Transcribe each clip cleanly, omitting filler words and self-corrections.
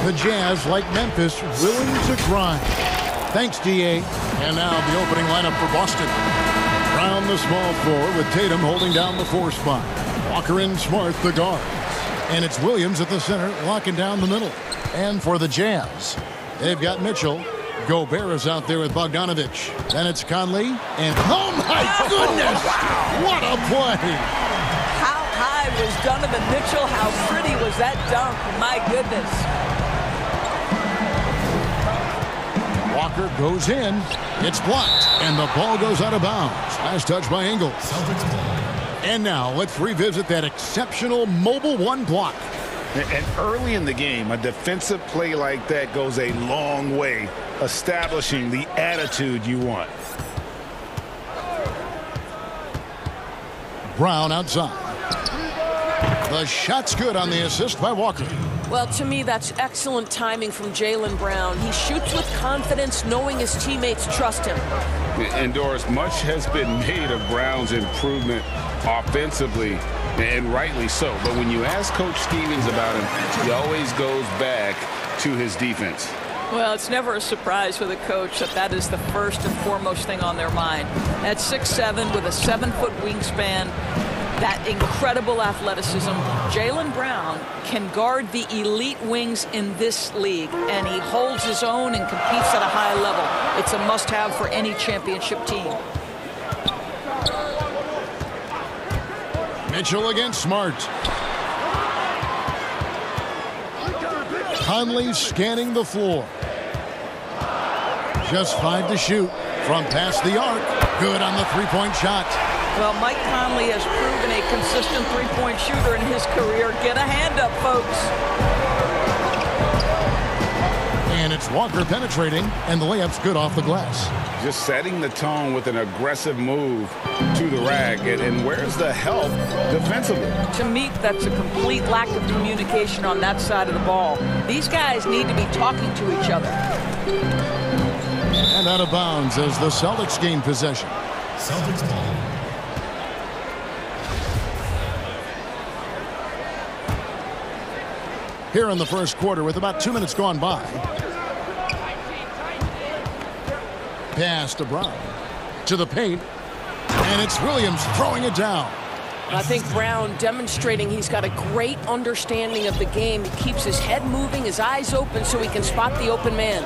The Jazz, like Memphis, willing to grind. Thanks, D.A. And now the opening lineup for Boston. Brown, the small forward, with Tatum holding down the 4 spot. Walker and Smart, the guard. And it's Williams at the center, locking down the middle. And for the Jazz, they've got Mitchell. Gobert is out there with Bogdanovich. Then it's Conley. And oh my goodness! What a play! How high was Donovan Mitchell? How pretty was that dunk? My goodness. Walker goes in. It's blocked. And the ball goes out of bounds. Nice touch by Ingles. And now let's revisit that exceptional mobile 1 block. And early in the game, a defensive play like that goes a long way, establishing the attitude you want. Brown outside. The shot's good on the assist by Walker. Well, to me, that's excellent timing from Jaylen Brown. He shoots with confidence, knowing his teammates trust him. And Doris, much has been made of Brown's improvement offensively, and rightly so. But when you ask Coach Stevens about him, he always goes back to his defense. Well, it's never a surprise for the coach that that is the first and foremost thing on their mind. At 6'7", with a 7-foot wingspan, that incredible athleticism, Jaylen Brown can guard the elite wings in this league, and he holds his own and competes at a high level. It's a must-have for any championship team. Mitchell against Smart. Conley scanning the floor. Just 5 to shoot from past the arc. Good on the 3-point shot. Well, Mike Conley has proven a consistent 3-point shooter in his career. Get a hand up, folks. And it's Walker penetrating, and the layup's good off the glass. Just setting the tone with an aggressive move to the rack. And where's the help defensively? To me, that's a complete lack of communication on that side of the ball. These guys need to be talking to each other. And out of bounds as the Celtics gain possession. Celtics ball. Here in the first quarter with about 2 minutes gone by. Pass to Brown. To the paint. And it's Williams throwing it down. I think Brown demonstrating he's got a great understanding of the game. He keeps his head moving, his eyes open so he can spot the open man.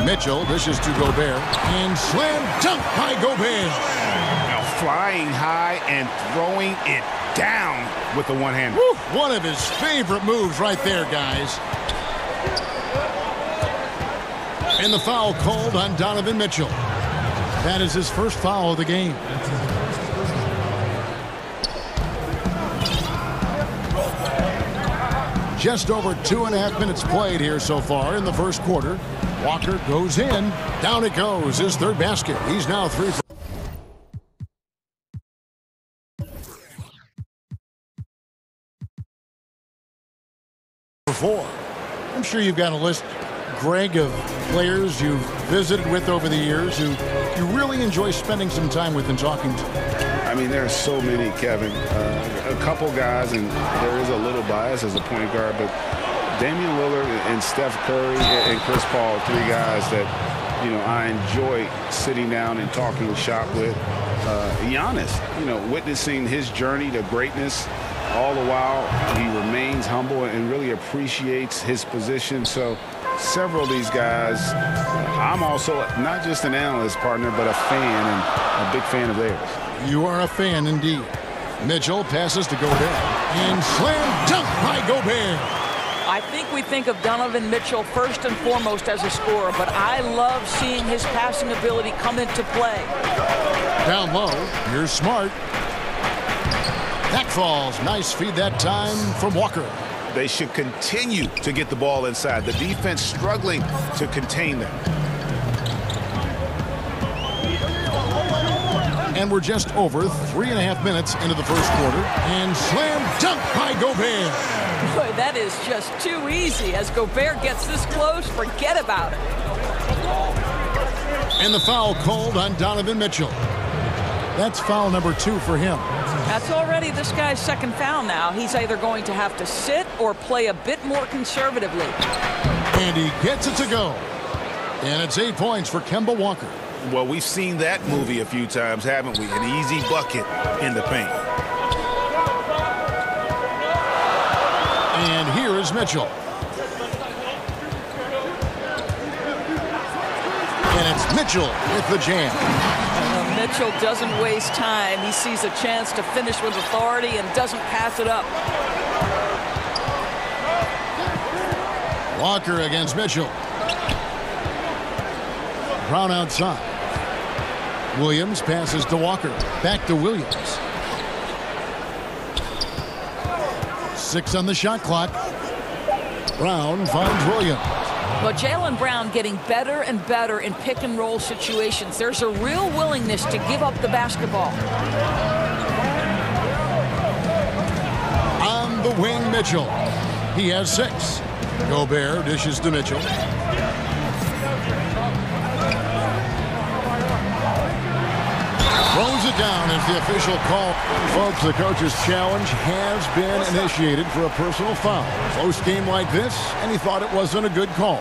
Mitchell dishes to Gobert. And slam dunk by Gobert. Now flying high and throwing it down with the one-hander. One of his favorite moves right there, guys. And the foul called on Donovan Mitchell. That is his first foul of the game. Just over 2.5 minutes played here so far in the first quarter. Walker goes in. Down it goes. His 3rd basket. He's now 3 for 4. I'm sure you've got a list, Greg, of players you've visited with over the years who you really enjoy spending some time with and talking to. I mean, there are so many, Kevin. A couple guys, and there is a little bias as a point guard, but Damian Lillard and Steph Curry and Chris Paul, 3 guys that, you know, I enjoy sitting down and talking shop with. Giannis, you know, witnessing his journey to greatness. All the while, he remains humble and really appreciates his position. So several of these guys, I'm also not just an analyst, partner, but a fan and a big fan of theirs. You are a fan indeed. Mitchell passes to Gobert. And slam dunk by Gobert. I think we think of Donovan Mitchell first and foremost as a scorer, but I love seeing his passing ability come into play. Down low, here's Smart. That falls. Nice feed that time from Walker. They should continue to get the ball inside. The defense struggling to contain them. And we're just over 3.5 minutes into the first quarter. And slam dunk by Gobert. Boy, that is just too easy. As Gobert gets this close, forget about it. And the foul called on Donovan Mitchell. That's foul number 2 for him. That's already this guy's second foul now. He's either going to have to sit or play a bit more conservatively. And he gets it to go. And it's 8 points for Kemba Walker. Well, we've seen that movie a few times, haven't we? An easy bucket in the paint. And here is Mitchell. And it's Mitchell with the jam. Mitchell doesn't waste time. He sees a chance to finish with authority and doesn't pass it up. Walker against Mitchell. Brown outside. Williams passes to Walker. Back to Williams. 6 on the shot clock. Brown finds Williams. But Jaylen Brown getting better and better in pick-and-roll situations. There's a real willingness to give up the basketball. On the wing, Mitchell. He has 6. Gobert dishes to Mitchell. Throws it down as the official call. Folks, the coach's challenge has been initiated for a personal foul. Close game like this, and he thought it wasn't a good call.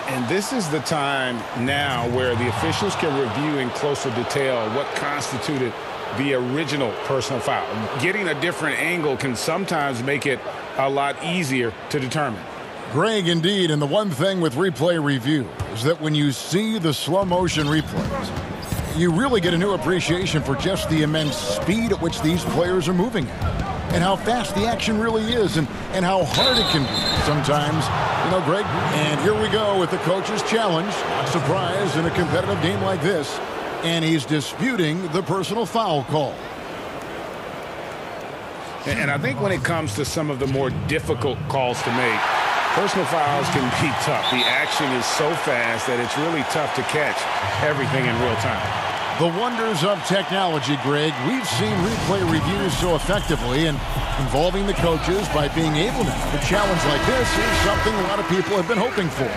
And this is the time now where the officials can review in closer detail what constituted the original personal foul. Getting a different angle can sometimes make it a lot easier to determine. Greg, indeed, and the one thing with replay review is that when you see the slow motion replays, you really get a new appreciation for just the immense speed at which these players are moving at, and how fast the action really is, and how hard it can be sometimes, you know, Greg. And here we go with the coach's challenge. Not surprised in a competitive game like this, and he's disputing the personal foul call. And I think when it comes to some of the more difficult calls to make, personal fouls can be tough. The action is so fast that it's really tough to catch everything in real time. The wonders of technology, Greg. We've seen replay reviews so effectively, and involving the coaches by being able to challenge like this is something a lot of people have been hoping for.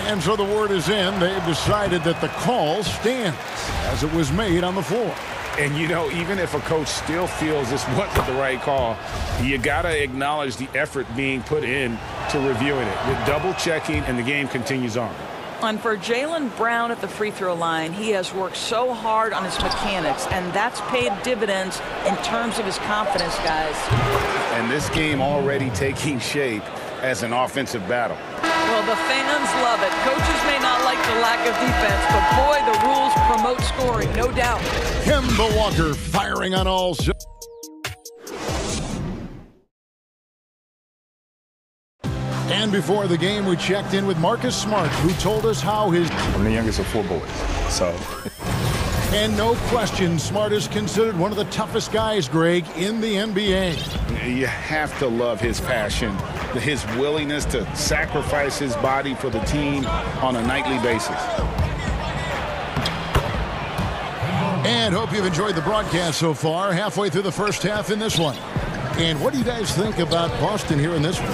And so the word is in. They've decided that the call stands as it was made on the floor. And, you know, even if a coach still feels this wasn't the right call, you got to acknowledge the effort being put in to reviewing it. With double-checking, and the game continues on. And for Jaylen Brown at the free throw line, he has worked so hard on his mechanics, and that's paid dividends in terms of his confidence, guys. And this game already taking shape as an offensive battle. Well, the fans love it. Coaches may not like the lack of defense, but boy, the rules promote scoring, no doubt. Kemba Walker firing on all cylinders. And before the game, we checked in with Marcus Smart, who told us how his... I'm the youngest of 4 boys, so... And no question, Smart is considered one of the toughest guys, Greg, in the NBA. You have to love his passion, his willingness to sacrifice his body for the team on a nightly basis. And hope you've enjoyed the broadcast so far, halfway through the first half in this one. And what do you guys think about Boston here in this one?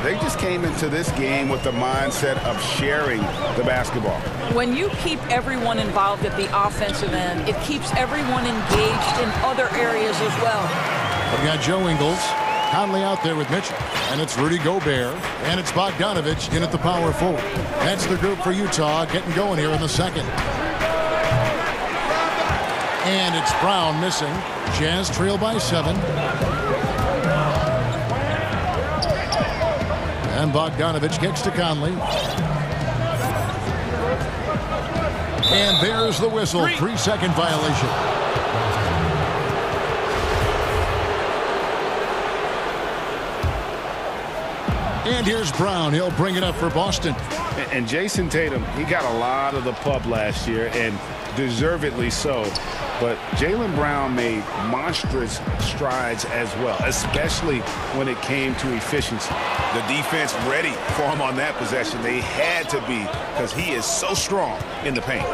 They just came into this game with the mindset of sharing the basketball. When you keep everyone involved at the offensive end, it keeps everyone engaged in other areas as well. We've got Joe Ingles, Conley out there with Mitchell, and it's Rudy Gobert, and it's Bogdanovich in at the power forward. That's the group for Utah getting going here in the second. And it's Brown missing. Jazz trail by 7. And Bogdanovich kicks to Conley. And there's the whistle. 3-second violation. And here's Brown. He'll bring it up for Boston. And Jason Tatum, he got a lot of the pub last year, and deservedly so. But Jaylen Brown made monstrous strides as well, especially when it came to efficiency. The defense ready for him on that possession. They had to be, because he is so strong in the paint.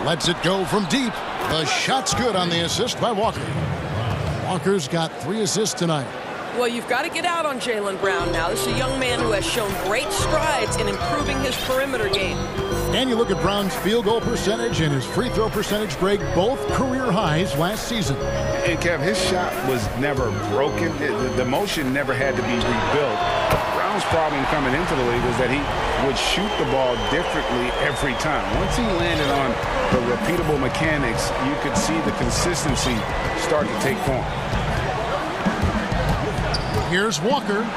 Lets it go from deep. The shot's good on the assist by Walker. Walker's got 3 assists tonight. Well, you've got to get out on Jaylen Brown now. This is a young man who has shown great strides in improving his perimeter game. And you look at Brown's field goal percentage and his free throw percentage, Greg, both career highs last season. And Kev, his shot was never broken. The motion never had to be rebuilt. Brown's problem coming into the league was that he would shoot the ball differently every time. Once he landed on the repeatable mechanics, you could see the consistency start to take form. Here's Walker.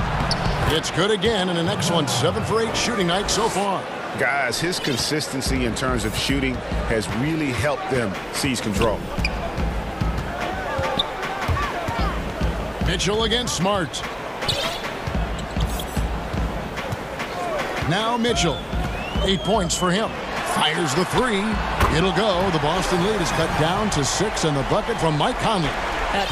It's good again, and an excellent 7 for 8 shooting night so far. Guys, his consistency in terms of shooting has really helped them seize control. Mitchell against Smart. Now Mitchell. 8 points for him. Fires the three. It'll go. The Boston lead is cut down to 6, and the bucket from Mike Conley.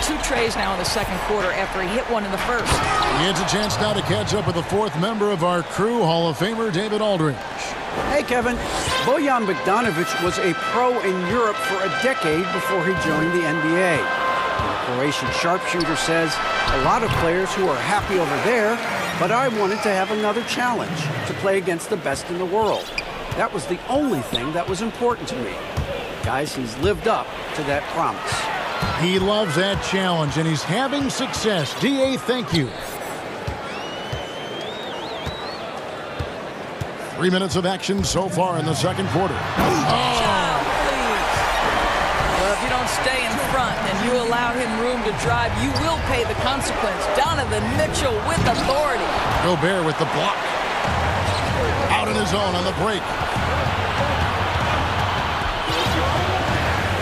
2 trays now in the second quarter after he hit one in the first. He gets a chance now to catch up with the 4th member of our crew, Hall of Famer David Aldridge. Hey, Kevin. Bojan Bogdanovic was a pro in Europe for a decade before he joined the NBA. The Croatian sharpshooter says, a lot of players who are happy over there, but I wanted to have another challenge, to play against the best in the world. That was the only thing that was important to me. Guys, he's lived up to that promise. He loves that challenge, and he's having success. D.A., thank you. 3 minutes of action so far in the second quarter. Well, if you don't stay in front and you allow him room to drive, you will pay the consequence. Donovan Mitchell with authority. Gobert with the block. Out in his own on the break.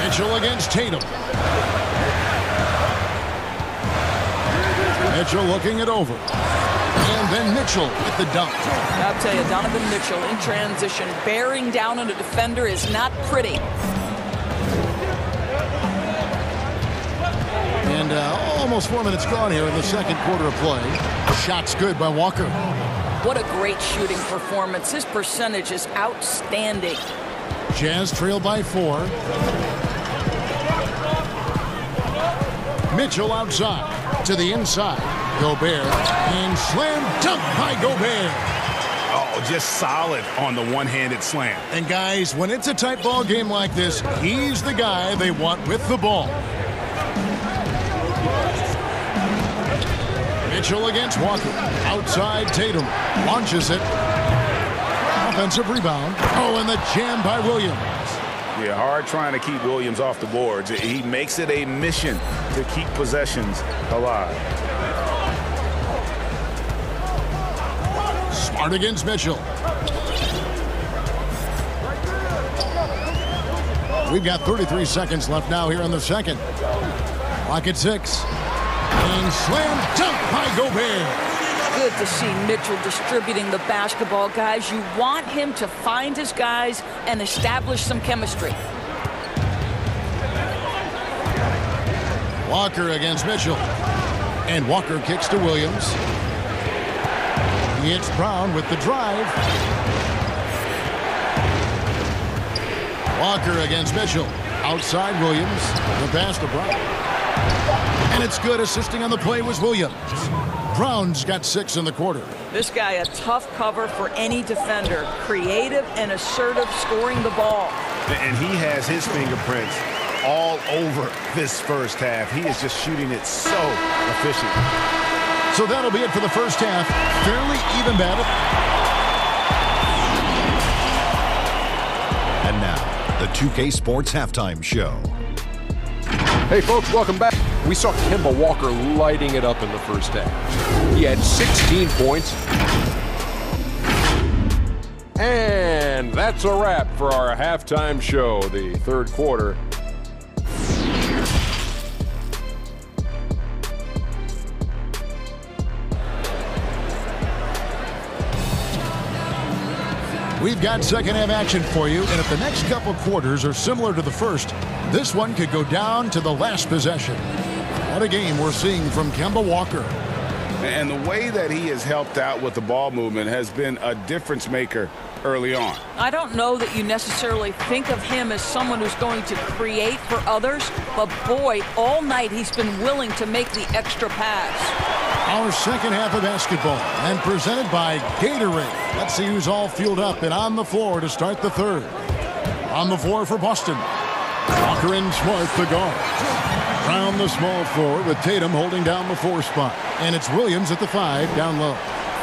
Mitchell against Tatum. Mitchell looking it over. And then Mitchell with the dunk. I'll tell you, Donovan Mitchell in transition, bearing down on a defender is not pretty. And almost 4 minutes gone here in the second quarter of play. Shot's good by Walker. What a great shooting performance. His percentage is outstanding. Jazz trail by 4. Mitchell outside to the inside. Gobert and slam dunk by Gobert. Oh, just solid on the one-handed slam. And guys, when it's a tight ball game like this, he's the guy they want with the ball. Mitchell against Walker. Outside Tatum. Launches it. Offensive rebound. Oh, and the jam by Williams. Yeah, hard trying to keep Williams off the boards. He makes it a mission to keep possessions alive. Smart against Mitchell. We've got 33 seconds left now here in the second. Clock at 6. And slam dunk by Gobert. Good to see Mitchell distributing the basketball, guys. You want him to find his guys and establish some chemistry. Walker against Mitchell. And Walker kicks to Williams. He hits Brown with the drive. Walker against Mitchell. Outside Williams. The pass to Brown. And it's good. Assisting on the play was Williams. Brown's got 6 in the quarter. This guy a tough cover for any defender. Creative and assertive scoring the ball. And he has his fingerprints all over this first half. He is just shooting it so efficient. So that'll be it for the first half. Fairly even battle. And now, the 2K Sports Halftime Show. Hey folks, welcome back. We saw Kemba Walker lighting it up in the first half. He had 16 points. And that's a wrap for our halftime show, the third quarter. We've got second half action for you, and if the next couple quarters are similar to the first, this one could go down to the last possession. What a game we're seeing from Kemba Walker. And the way that he has helped out with the ball movement has been a difference maker early on. I don't know that you necessarily think of him as someone who's going to create for others, but boy, all night he's been willing to make the extra pass. Our second half of basketball, and presented by Gatorade. Let's see who's all fueled up and on the floor to start the third. On the floor for Boston. Walker and Smart, the guard. Brown, the small forward, with Tatum holding down the 4 spot. And it's Williams at the 5, down low.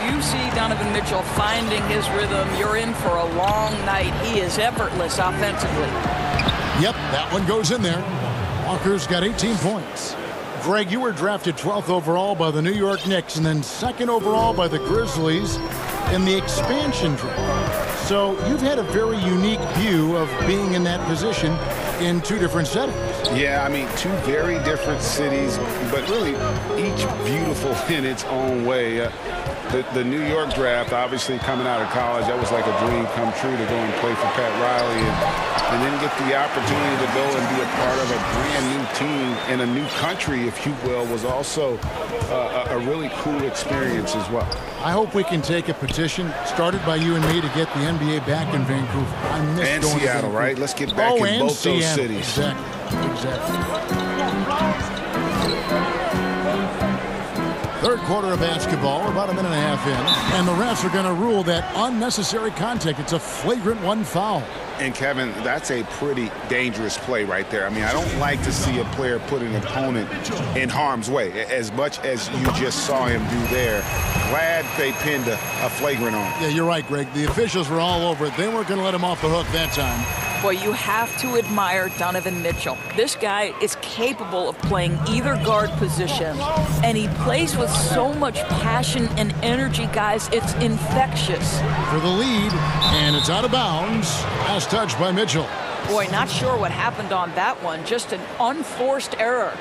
You see Donovan Mitchell finding his rhythm. You're in for a long night. He is effortless offensively. Yep, that one goes in there. Walker's got 18 points. Greg, you were drafted 12th overall by the New York Knicks and then 2nd overall by the Grizzlies in the expansion draft. So you've had a very unique view of being in that position in 2 different settings. Yeah, I mean, 2 very different cities, but really each beautiful in its own way. The New York draft, obviously coming out of college, that was like a dream come true to go and play for Pat Riley and then get the opportunity to go and be a part of a brand new team in a new country, if you will, was also a really cool experience as well. I hope we can take a petition started by you and me to get the NBA back in Vancouver. I miss and going Seattle, to right? Let's get back in both Seattle. those cities. Exactly. Third quarter of basketball, about a minute and a half in, and the refs are going to rule that unnecessary contact. It's a flagrant 1 foul. And, Kevin, that's a pretty dangerous play right there. I mean, I don't like to see a player put an opponent in harm's way, as much as you just saw him do there. Glad they pinned a flagrant on him. Yeah, you're right, Greg. The officials were all over it. They weren't going to let him off the hook that time. Boy, you have to admire Donovan Mitchell. This guy is capable of playing either guard position, and he plays with so much passion and energy, guys. It's infectious. For the lead, and it's out of bounds. Last touch by Mitchell. Boy, not sure what happened on that one. Just an unforced error.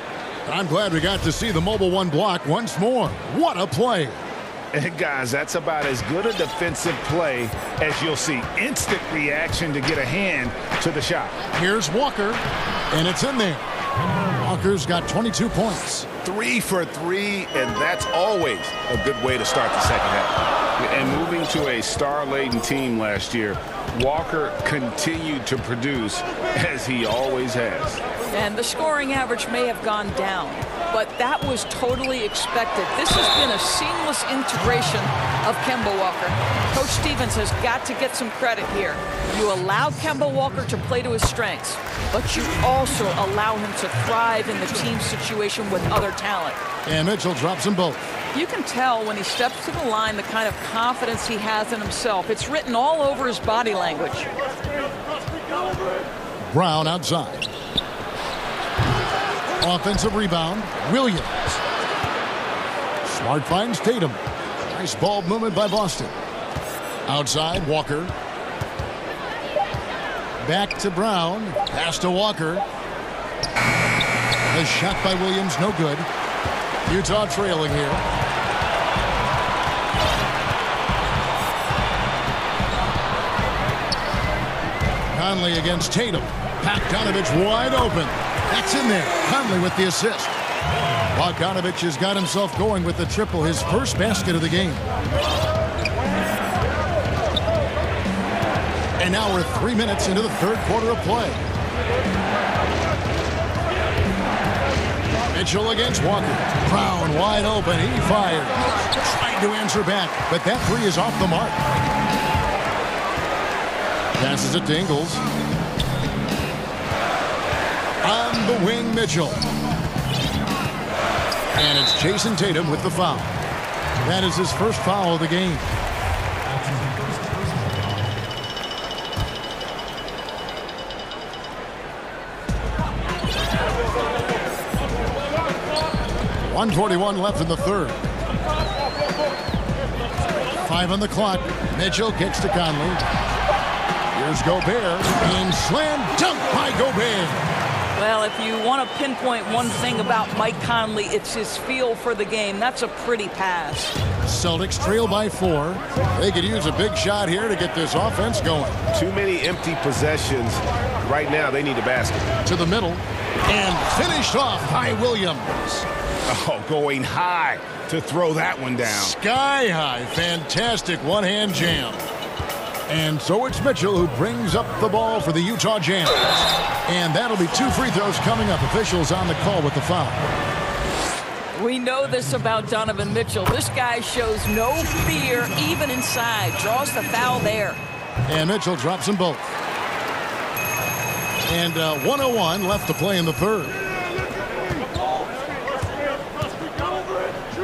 I'm glad we got to see the mobile 1 block once more. What a play. And guys, that's about as good a defensive play as you'll see. Instant reaction to get a hand to the shot. Here's Walker, and it's in there. Walker's got 22 points. 3 for 3, and that's always a good way to start the second half. And moving to a star-laden team last year, Walker continued to produce as he always has. And the scoring average may have gone down, but that was totally expected. This has been a seamless integration of Kemba Walker. Coach Stevens has got to get some credit here. You allow Kemba Walker to play to his strengths, but you also allow him to thrive in the team situation with other talent. And Mitchell drops them both. You can tell when he steps to the line the kind of confidence he has in himself. It's written all over his body language. Brown outside. Offensive rebound, Williams. Smart finds Tatum. Nice ball movement by Boston. Outside, Walker. Back to Brown. Pass to Walker. The shot by Williams, no good. Utah trailing here. Conley against Tatum. Bogdanovich wide open. That's in there. Conley with the assist. Bogdanovich has got himself going with the triple, his first basket of the game. And now we're 3 minutes into the third quarter of play. Mitchell against Walker. Brown wide open. He fires. Trying to answer back, but that 3 is off the mark. Passes it to Ingles. On the wing, Mitchell. And it's Jason Tatum with the foul. That is his first foul of the game. .141 left in the third. 5 on the clock. Mitchell kicks to Conley. Here's Gobert. And slam dunk by Gobert. Well, if you want to pinpoint one thing about Mike Conley, it's his feel for the game. That's a pretty pass. Celtics trail by 4. They could use a big shot here to get this offense going. Too many empty possessions. Right now, they need a basket. To the middle. And finished off by Williams. Oh, going high to throw that one down. Sky high. Fantastic one-hand jam. And so it's Mitchell who brings up the ball for the Utah Jazz. And that'll be 2 free throws coming up. Officials on the call with the foul. We know this about Donovan Mitchell. This guy shows no fear even inside. Draws the foul there. And Mitchell drops them both. And 1:01 left to play in the third.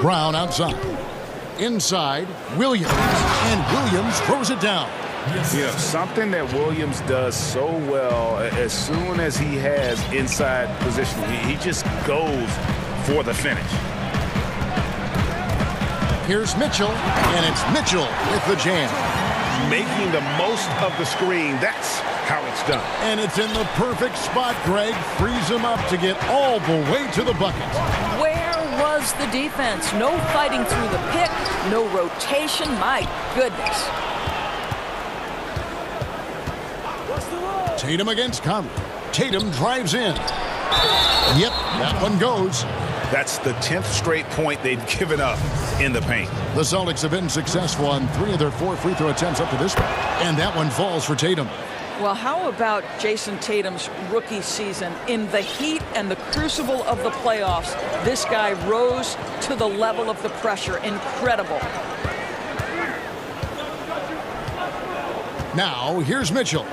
Brown outside. Inside, Williams. And Williams throws it down. You know, something that Williams does so well, as soon as he has inside position, he just goes for the finish. Here's Mitchell, and it's Mitchell with the jam. Making the most of the screen, that's how it's done. And it's in the perfect spot, Greg. Frees him up to get all the way to the bucket. Where was the defense? No fighting through the pick, no rotation. My goodness. Tatum against Conley. Tatum drives in. Yep, that one goes. That's the 10th straight point they've given up in the paint. The Celtics have been successful on 3 of their 4 free throw attempts up to this point. And that one falls for Tatum. Well, how about Jason Tatum's rookie season? In the heat and the crucible of the playoffs, this guy rose to the level of the pressure. Incredible. Now, here's Mitchell.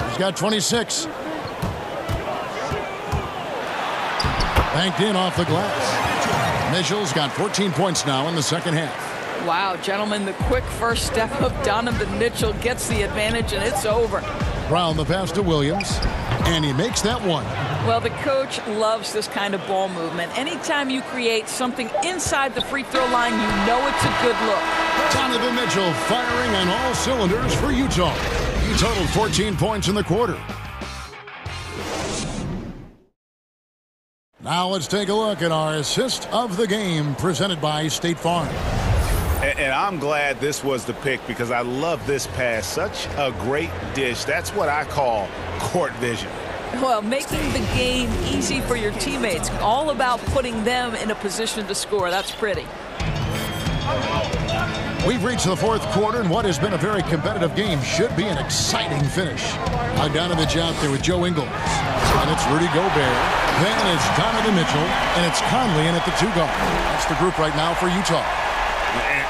He's got 26. Banked in off the glass. Mitchell's got 14 points now in the second half. Wow, gentlemen, the quick first step of Donovan Mitchell gets the advantage, and it's over. Brown the pass to Williams, and he makes that one. Well, the coach loves this kind of ball movement. Anytime you create something inside the free throw line, you know it's a good look. Donovan Mitchell firing on all cylinders for Utah. He totaled 14 points in the quarter. Now let's take a look at our assist of the game presented by State Farm. And I'm glad this was the pick because I love this pass. Such a great dish. That's what I call court vision. Well, making the game easy for your teammates. All about putting them in a position to score. That's pretty. We've reached the fourth quarter, and what has been a very competitive game should be an exciting finish. Bogdanovich out there with Joe Ingles. And it's Rudy Gobert. Then it's Donovan Mitchell. And it's Conley in at the 2 guard. That's the group right now for Utah.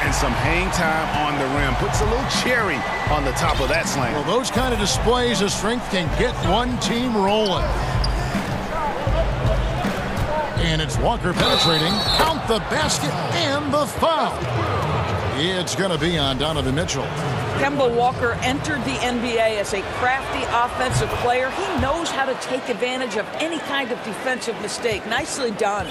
And some hang time on the rim. Puts a little cherry on the top of that slam. Well, those kind of displays of strength can get one team rolling. And it's Walker penetrating. Count the basket and the foul. It's going to be on Donovan Mitchell. Kemba Walker entered the NBA as a crafty offensive player. He knows how to take advantage of any kind of defensive mistake. Nicely done.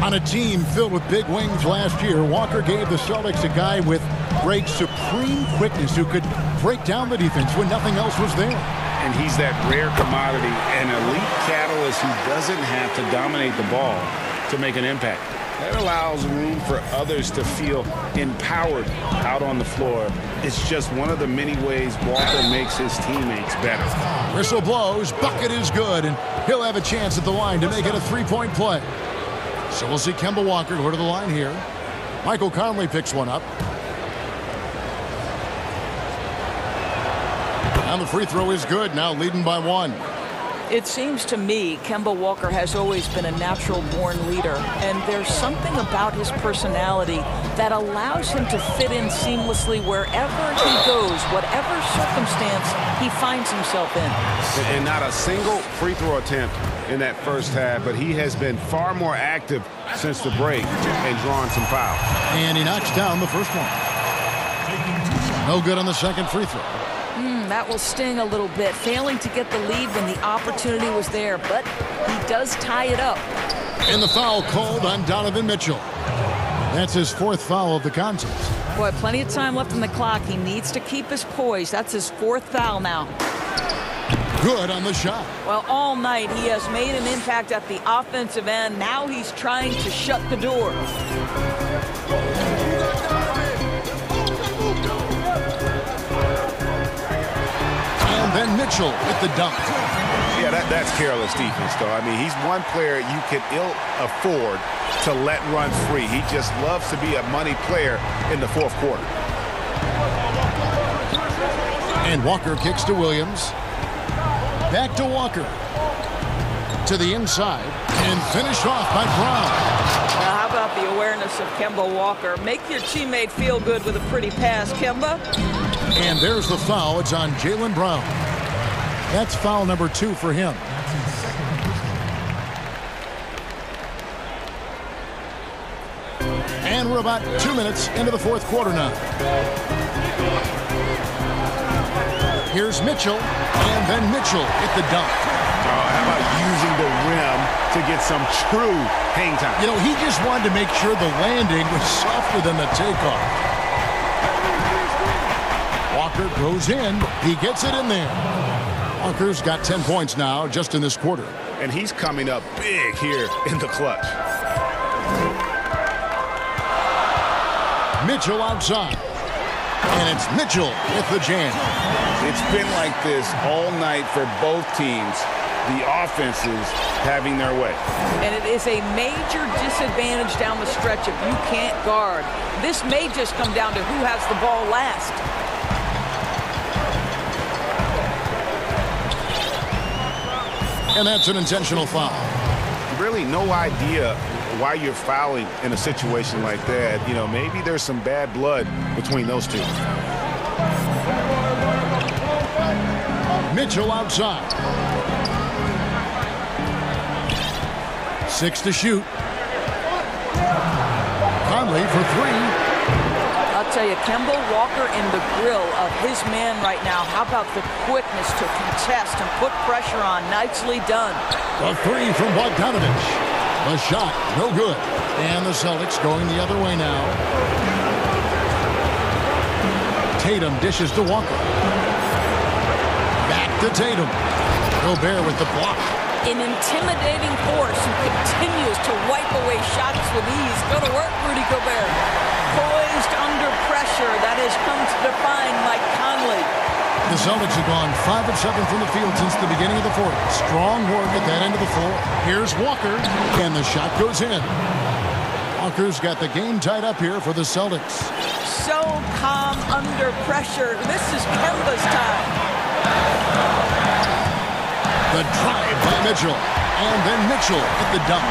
On a team filled with big wings last year, Walker gave the Celtics a guy with great supreme quickness who could break down the defense when nothing else was there. And he's that rare commodity, an elite catalyst who doesn't have to dominate the ball to make an impact. That allows room for others to feel empowered out on the floor. It's just one of the many ways Walker makes his teammates better. Whistle blows, bucket is good, and he'll have a chance at the line to make it a 3-point play. So we'll see Kemba Walker go to the line here. Michael Conley picks one up. And the free throw is good, now leading by 1. It seems to me Kemba Walker has always been a natural-born leader, and there's something about his personality that allows him to fit in seamlessly wherever he goes, whatever circumstance he finds himself in. And not a single free throw attempt in that first half, but he has been far more active since the break and drawn some fouls. And he knocks down the first one. No good on the second free throw. That will sting a little bit, failing to get the lead when the opportunity was there, but he does tie it up. And the foul called on Donovan Mitchell. That's his 4th foul of the contest. Boy, plenty of time left on the clock. He needs to keep his poise. That's his 4th foul now. Good on the shot. Well, all night he has made an impact at the offensive end. Now he's trying to shut the door. Then Mitchell with the dunk. Yeah, that's careless defense, though. I mean, he's one player you can ill afford to let run free. He just loves to be a money player in the 4th quarter. And Walker kicks to Williams. Back to Walker. to the inside and finished off by Brown. Now, how about the awareness of Kemba Walker? Make your teammate feel good with a pretty pass, Kemba. And there's the foul. It's on Jaylen Brown. That's foul number 2 for him. And we're about 2 minutes into the fourth quarter now. Here's Mitchell, and then Mitchell hit the dunk. How about using the rim to get some true hang time? You know, he just wanted to make sure the landing was softer than the takeoff. Walker goes in. He gets it in there. Walker's got 10 points now just in this quarter. And he's coming up big here in the clutch. Mitchell outside. And it's Mitchell with the jam. It's been like this all night for both teams. The offenses having their way. And it is a major disadvantage down the stretch if you can't guard. This may just come down to who has the ball last. And that's an intentional foul. Really no idea why you're fouling in a situation like that. You know, maybe there's some bad blood between those two. Mitchell outside. 6 to shoot. Conley for 3. I'll tell you, Kemba Walker in the grill of his man right now. How about the quickness to contest and put pressure on? Nicely done. A 3 from Bogdanovich. The shot, no good. And the Celtics going the other way now. Tatum dishes to Walker. Back to Tatum. Gobert with the block. An intimidating force who continues to wipe away shots with ease. Go to work, Rudy Gobert. Poised under pressure. That has come to define Mike Conley. The Celtics have gone 5 of 7 from the field since the beginning of the fourth. Strong work at that end of the floor. Here's Walker, and the shot goes in. Walker's got the game tied up here for the Celtics. So calm under pressure. This is Kemba's time. The drive by Mitchell, and then Mitchell hit the dunk.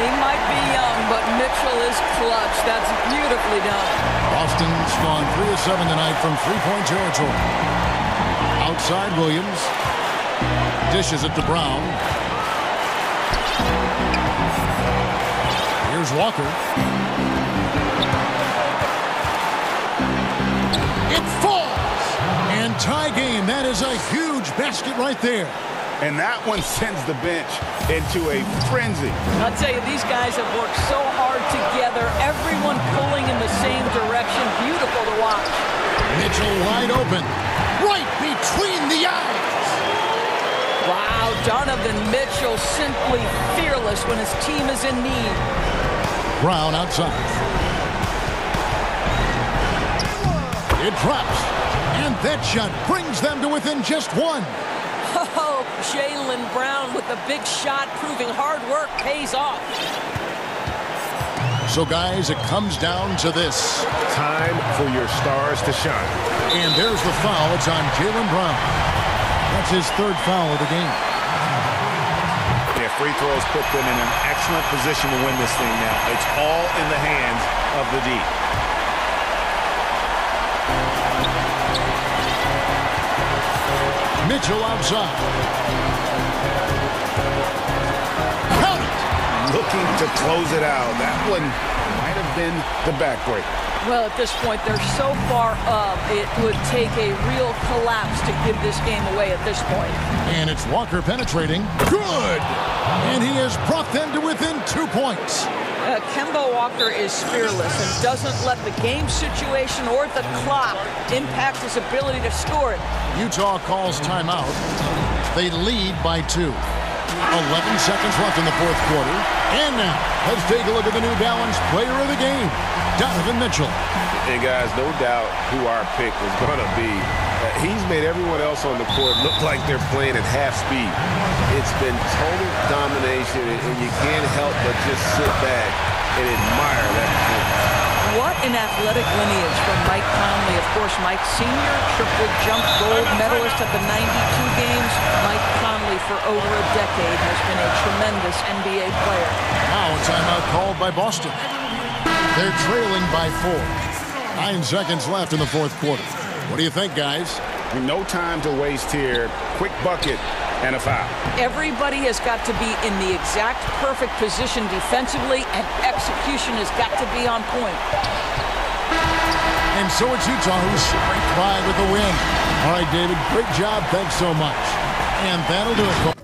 He might be young, but Mitchell is clutch. That's beautifully done. Boston's gone 3 of 7 tonight from three-point territory. Outside Williams. Dishes it to Brown. Here's Walker. It falls! And tie game. That is a huge basket right there. And that one sends the bench into a frenzy. I'll tell you, these guys have worked so hard together. Everyone pulling in the same direction. Beautiful to watch. Mitchell wide open. Right between the eyes. Wow, Donovan Mitchell simply fearless when his team is in need. Brown outside. It drops. And that shot brings them to within just 1. Oh, Jaylen Brown with the big shot, proving hard work pays off. So, guys, it comes down to this. Time for your stars to shine. And there's the foul. It's on Jaylen Brown. That's his 3rd foul of the game. Yeah, free throws put them in an excellent position to win this thing now. It's all in the hands of the D. Mitchell outside. Count it! Looking to close it out. That one might have been the backbreaker. Well, at this point, they're so far up, it would take a real collapse to give this game away at this point. And it's Walker penetrating. Good! And he has brought them to within 2 points. Kemba Walker is fearless and doesn't let the game situation or the clock impact his ability to score it. Utah calls timeout. They lead by 2. 11 seconds left in the fourth quarter. And now, let's take a look at the New Balance player of the game, Donovan Mitchell. And guys, no doubt who our pick was going to be. He's made everyone else on the court look like they're playing at half speed. It's been total domination, and you can't help but just sit back and admire that performance. What an athletic lineage from Mike Conley. Of course, Mike Sr., triple jump gold medalist at the 92 games. Mike Conley, for over a decade, has been a tremendous NBA player. Now a timeout called by Boston. They're trailing by 4. 9 seconds left in the fourth quarter. What do you think, guys? No time to waste here. Quick bucket and a foul. Everybody has got to be in the exact perfect position defensively, and execution has got to be on point. And so it's Utah who scraped by with the win. All right, David, great job. Thanks so much. And that'll do it.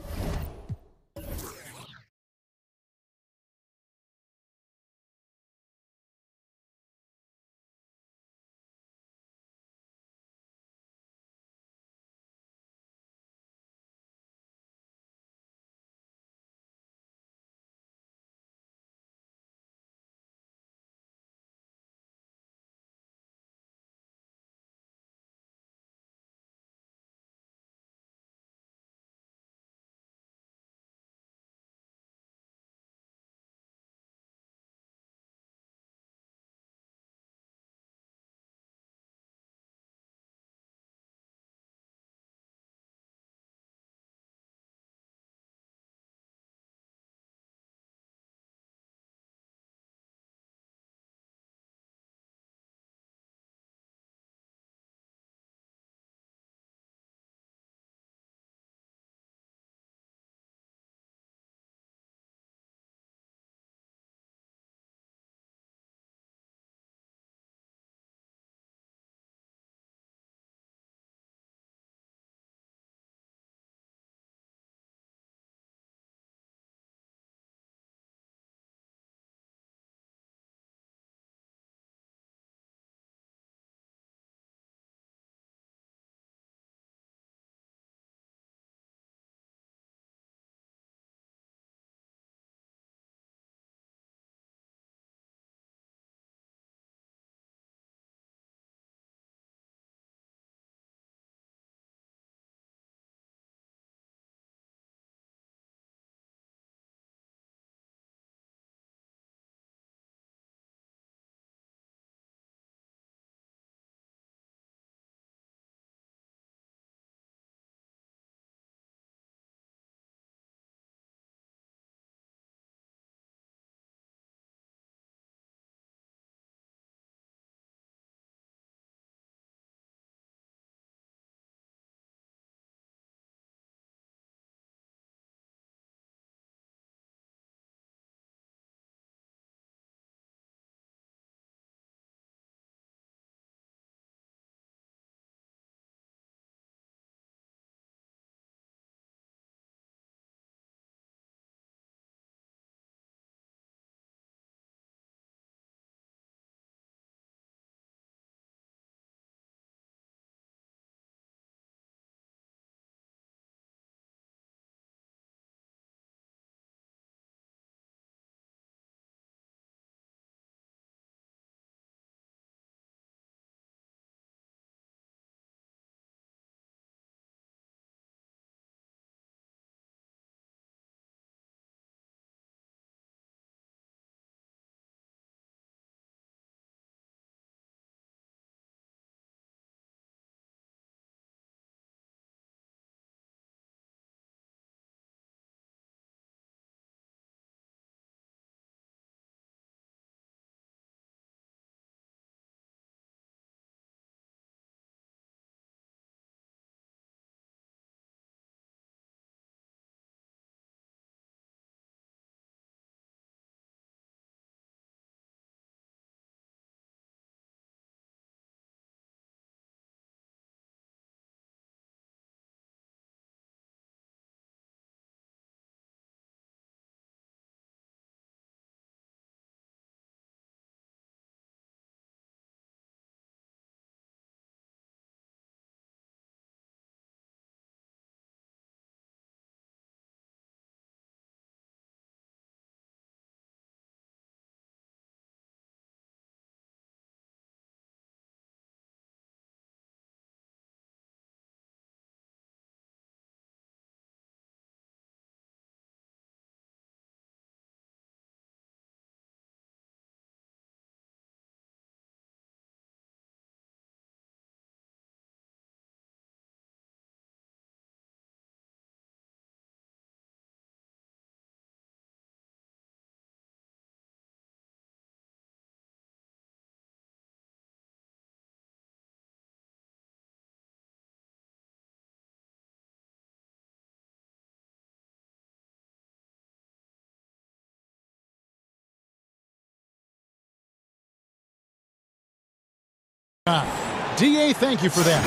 DA, thank you for that.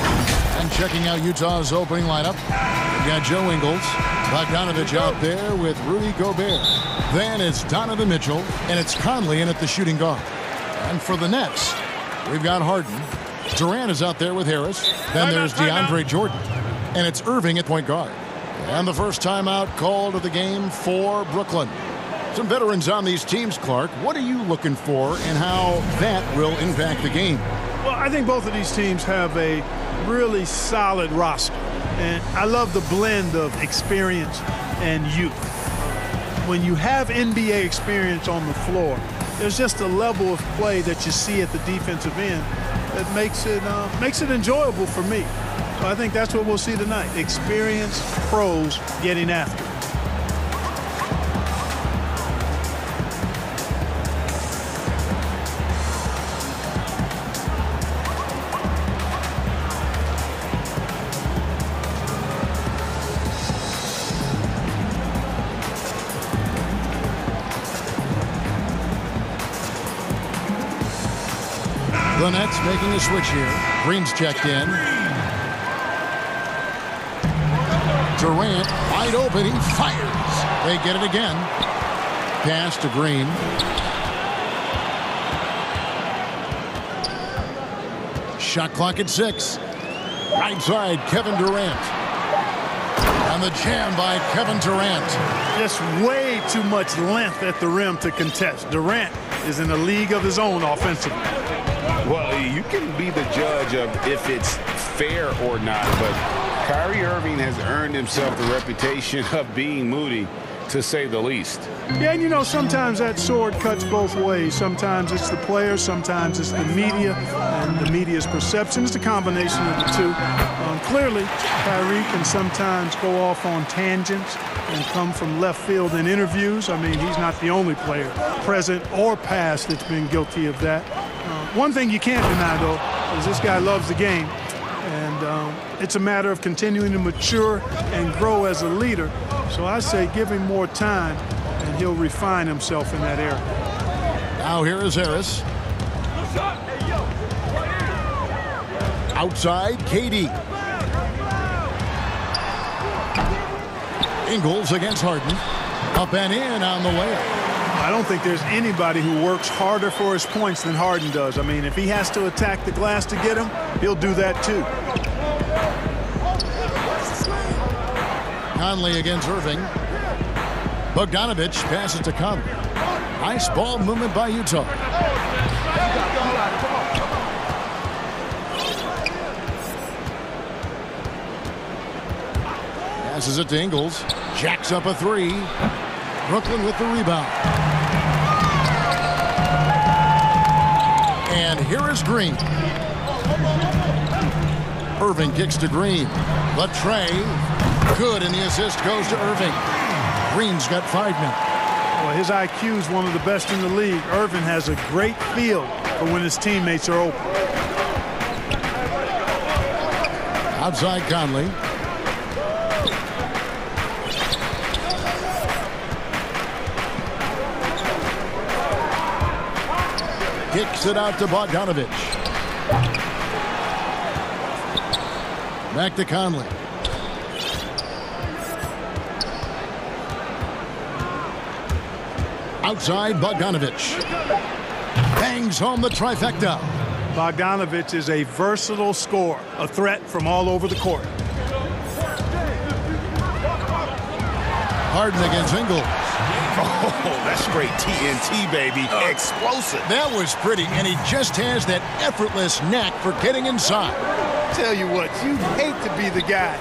And checking out Utah's opening lineup, we've got Joe Ingles, Bogdanovich out there with Rudy Gobert. Then it's Donovan Mitchell, and it's Conley in at the shooting guard. And for the Nets, we've got Harden. Durant is out there with Harris. Then there's DeAndre Jordan. And it's Irving at point guard. And the first timeout called of the game for Brooklyn. Some veterans on these teams, Clark. What are you looking for and how that will impact the game? Well, I think both of these teams have a really solid roster. And I love the blend of experience and youth. When you have NBA experience on the floor, there's just a level of play that you see at the defensive end that makes it enjoyable for me. So I think that's what we'll see tonight. Experienced pros getting after it. The Nets making a switch here. Green's checked in. Durant wide open. He fires. They get it again. Pass to Green. Shot clock at 6. Right side, Kevin Durant. And the jam by Kevin Durant. Just way too much length at the rim to contest. Durant is in a league of his own offensively. Well, you can be the judge of if it's fair or not, but Kyrie Irving has earned himself the reputation of being moody, to say the least. Yeah, and you know, sometimes that sword cuts both ways. Sometimes it's the player, sometimes it's the media, and the media's perception. It's a combination of the two. Clearly, Kyrie can sometimes go off on tangents and come from left field in interviews. I mean, he's not the only player, present or past, that's been guilty of that. One thing you can't deny, though, is this guy loves the game. And it's a matter of continuing to mature and grow as a leader. So I say give him more time, and he'll refine himself in that area. Now here is Harris. Outside, KD. Ingles against Harden. Up and in on the layup. I don't think there's anybody who works harder for his points than Harden does. I mean, if he has to attack the glass to get him, he'll do that too. Conley against Irving. Bogdanovich passes to Conley. Nice ball movement by Utah. Passes it to Ingles. Jacks up a 3. Brooklyn with the rebound. And here is Green. Irving kicks to Green. The tray. Good, and the assist goes to Irving. Green's got 5 now. Well, his IQ is one of the best in the league. Irving has a great feel for when his teammates are open. Outside Conley. Kicks it out to Bogdanovich. Back to Conley. Outside Bogdanovich. Bangs home the trifecta. Bogdanovich is a versatile scorer, a threat from all over the court. Harden against Ingles. Oh, that's straight TNT, baby. Explosive. That was pretty, and he just has that effortless knack for getting inside. Tell you what, you'd hate to be the guy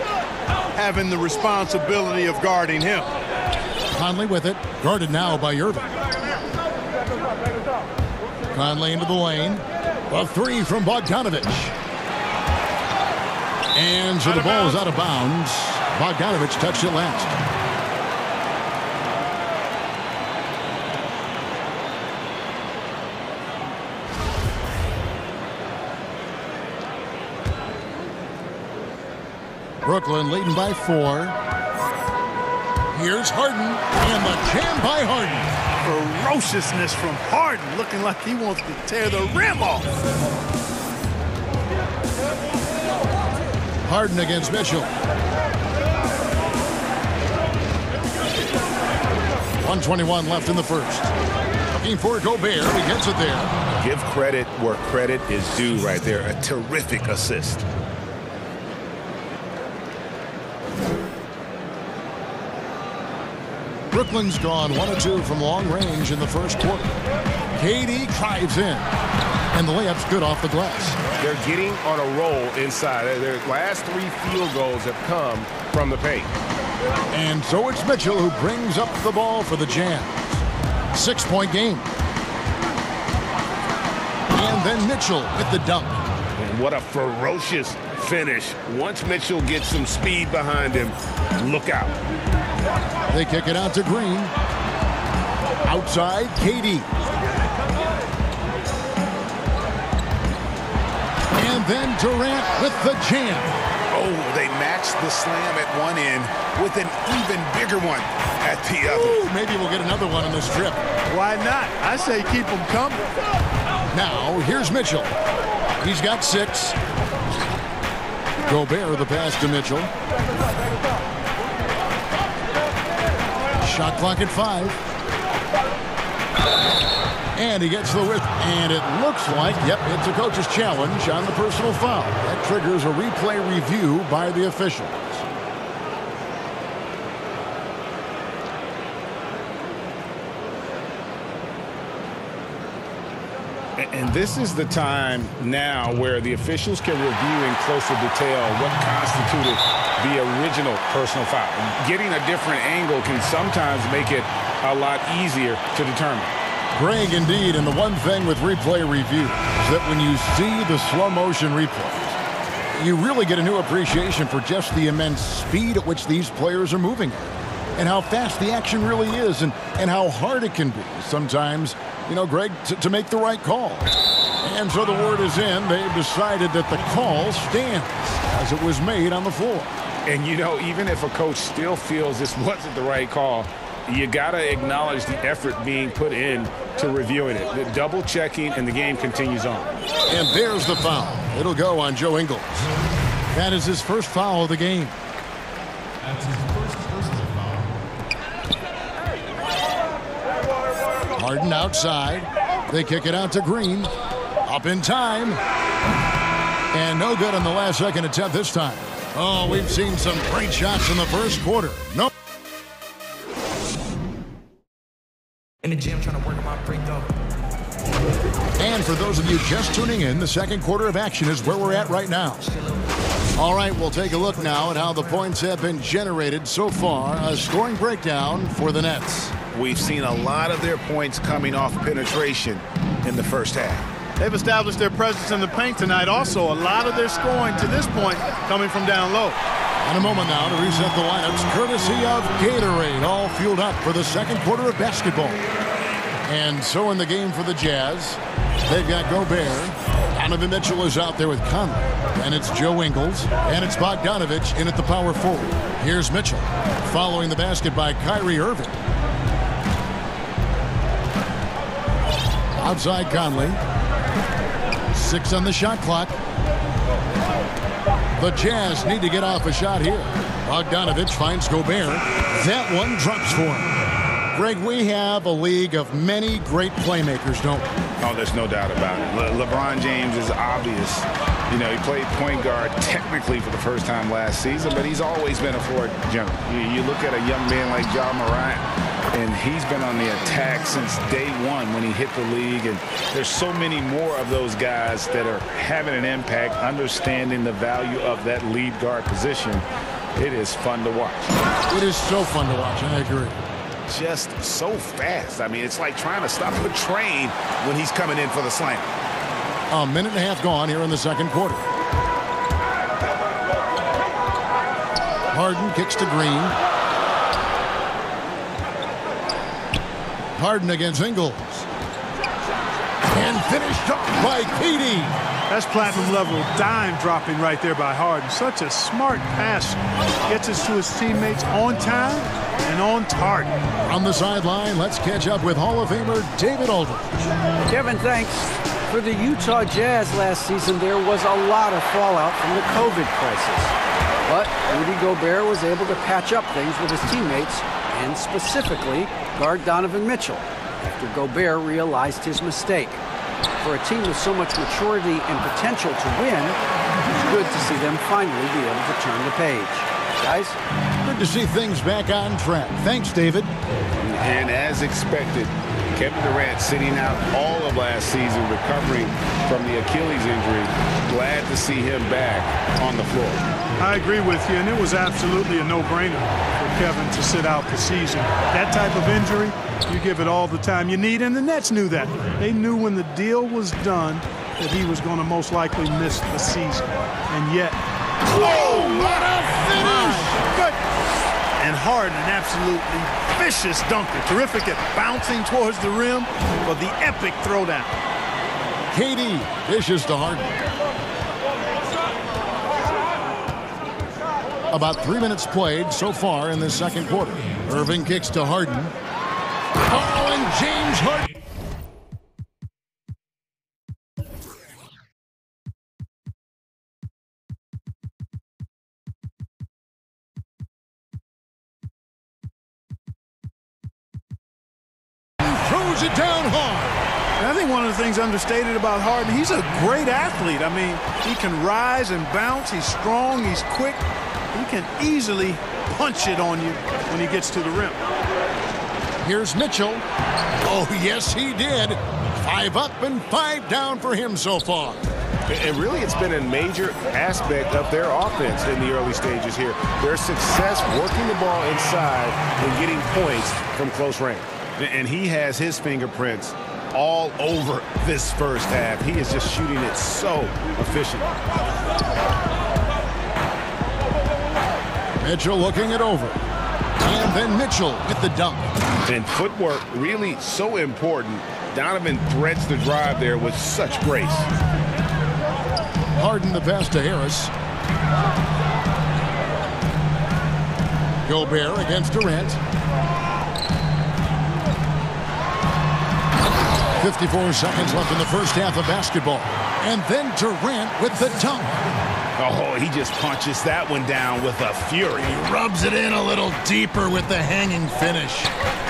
having the responsibility of guarding him. Conley with it, guarded now by Irving. Conley into the lane. A 3 from Bogdanovich. And so the ball is out of bounds. Bogdanovich touched it last. Brooklyn leading by 4. Here's Harden, and the jam by Harden. Ferociousness from Harden, looking like he wants to tear the rim off. Harden against Mitchell. 1:21 left in the first. Looking for Gobert. He gets it there. Give credit where credit is due right there. A terrific assist. Brooklyn's gone 1 of 2 from long range in the first quarter. KD drives in, and the layup's good off the glass. They're getting on a roll inside. Their last 3 field goals have come from the paint. And so it's Mitchell who brings up the ball for the Jazz. 6-point game. And then Mitchell with the dunk. And what a ferocious finish. Once Mitchell gets some speed behind him, look out. They kick it out to Green. Outside, KD. And then Durant with the jam. Oh, they matched the slam at one end with an even bigger one at the other. Ooh, maybe we'll get another one on this trip. Why not? I say keep them coming. Now, here's Mitchell. He's got 6. Gobert the pass to Mitchell. Shot clock at 5. And he gets the width. And it looks like, yep, it's a coach's challenge on the personal foul. That triggers a replay review by the officials. And this is the time now where the officials can review in closer detail what constituted the original personal foul. Getting a different angle can sometimes make it a lot easier to determine. Greg, indeed, and the one thing with replay review is that when you see the slow motion replays, you really get a new appreciation for just the immense speed at which these players are moving and how fast the action really is and how hard it can be sometimes, you know, Greg, to make the right call. And so the word is in. They've decided that the call stands as it was made on the floor. And, you know, even if a coach still feels this wasn't the right call, you got to acknowledge the effort being put in to reviewing it. The double checking, and the game continues on. And there's the foul. It'll go on Joe Ingles. That is his first foul of the game. That's his first personal foul. Harden outside. They kick it out to Green. Up in time. And no good on the last second attempt this time. Oh, we've seen some great shots in the first quarter. No. In the gym trying to work on my break though. And for those of you just tuning in, the second quarter of action is where we're at right now. All right, we'll take a look now at how the points have been generated so far. A scoring breakdown for the Nets. We've seen a lot of their points coming off penetration in the first half. They've established their presence in the paint tonight. Also, a lot of their scoring to this point coming from down low. In a moment now to reset the lineups, courtesy of Gatorade, all fueled up for the second quarter of basketball. And so in the game for the Jazz, they've got Gobert. Donovan Mitchell is out there with Conley. And it's Joe Ingles. And it's Bogdanovich in at the power forward. Here's Mitchell, following the basket by Kyrie Irving. Outside Conley. 6 on the shot clock. The Jazz need to get off a shot here. Bogdanovich finds Gobert. That one drops for him. Greg, we have a league of many great playmakers, don't we? Oh, there's no doubt about it. LeBron James is obvious. You know, he played point guard technically for the first time last season, but he's always been a floor general. You look at a young man like Ja Morant, and he's been on the attack since day one when he hit the league. And there's so many more of those guys that are having an impact, understanding the value of that lead guard position. It is fun to watch. It is so fun to watch, I agree. Just so fast. I mean, it's like trying to stop a train when he's coming in for the slam. A minute and a half gone here in the second quarter. Harden kicks to Green. Harden against Ingles. And finished off by KD. That's platinum level dime dropping right there by Harden. Such a smart pass. Gets us to his teammates on time and on target. On the sideline, let's catch up with Hall of Famer David Aldridge. Kevin, thanks. For the Utah Jazz last season, there was a lot of fallout from the COVID crisis. But Rudy Gobert was able to patch up things with his teammates, and specifically guard Donovan Mitchell, after Gobert realized his mistake. For a team with so much maturity and potential to win, it's good to see them finally be able to turn the page. Guys? Good to see things back on track. Thanks, David. And as expected, Kevin Durant sitting out all of last season, recovering from the Achilles injury. Glad to see him back on the floor. I agree with you, and it was absolutely a no-brainer for Kevin to sit out the season. That type of injury, you give it all the time you need, and the Nets knew that. They knew when the deal was done that he was going to most likely miss the season. And yet... Oh, what a finish! Good. And Harden, an absolutely vicious dunker. Terrific at bouncing towards the rim for the epic throwdown. KD dishes to Harden. About 3 minutes played so far in the second quarter. Irving kicks to Harden. Oh, and James Harden. Throws it down hard. And I think one of the things understated about Harden, he's a great athlete. I mean, he can rise and bounce. He's strong. He's quick. He can easily punch it on you when he gets to the rim. Here's Mitchell. Oh, yes, he did. 5 up and 5 down for him so far. And really, it's been a major aspect of their offense in the early stages here. Their success working the ball inside and getting points from close range. And he has his fingerprints all over this first half. He is just shooting it so efficiently. Mitchell looking it over. And then Mitchell with the dunk. And footwork really so important. Donovan threads the drive there with such grace. Harden the pass to Harris. Gobert against Durant. 54 seconds left in the first half of basketball. And then Durant with the dunk. Oh, he just punches that one down with a fury. He rubs it in a little deeper with the hanging finish.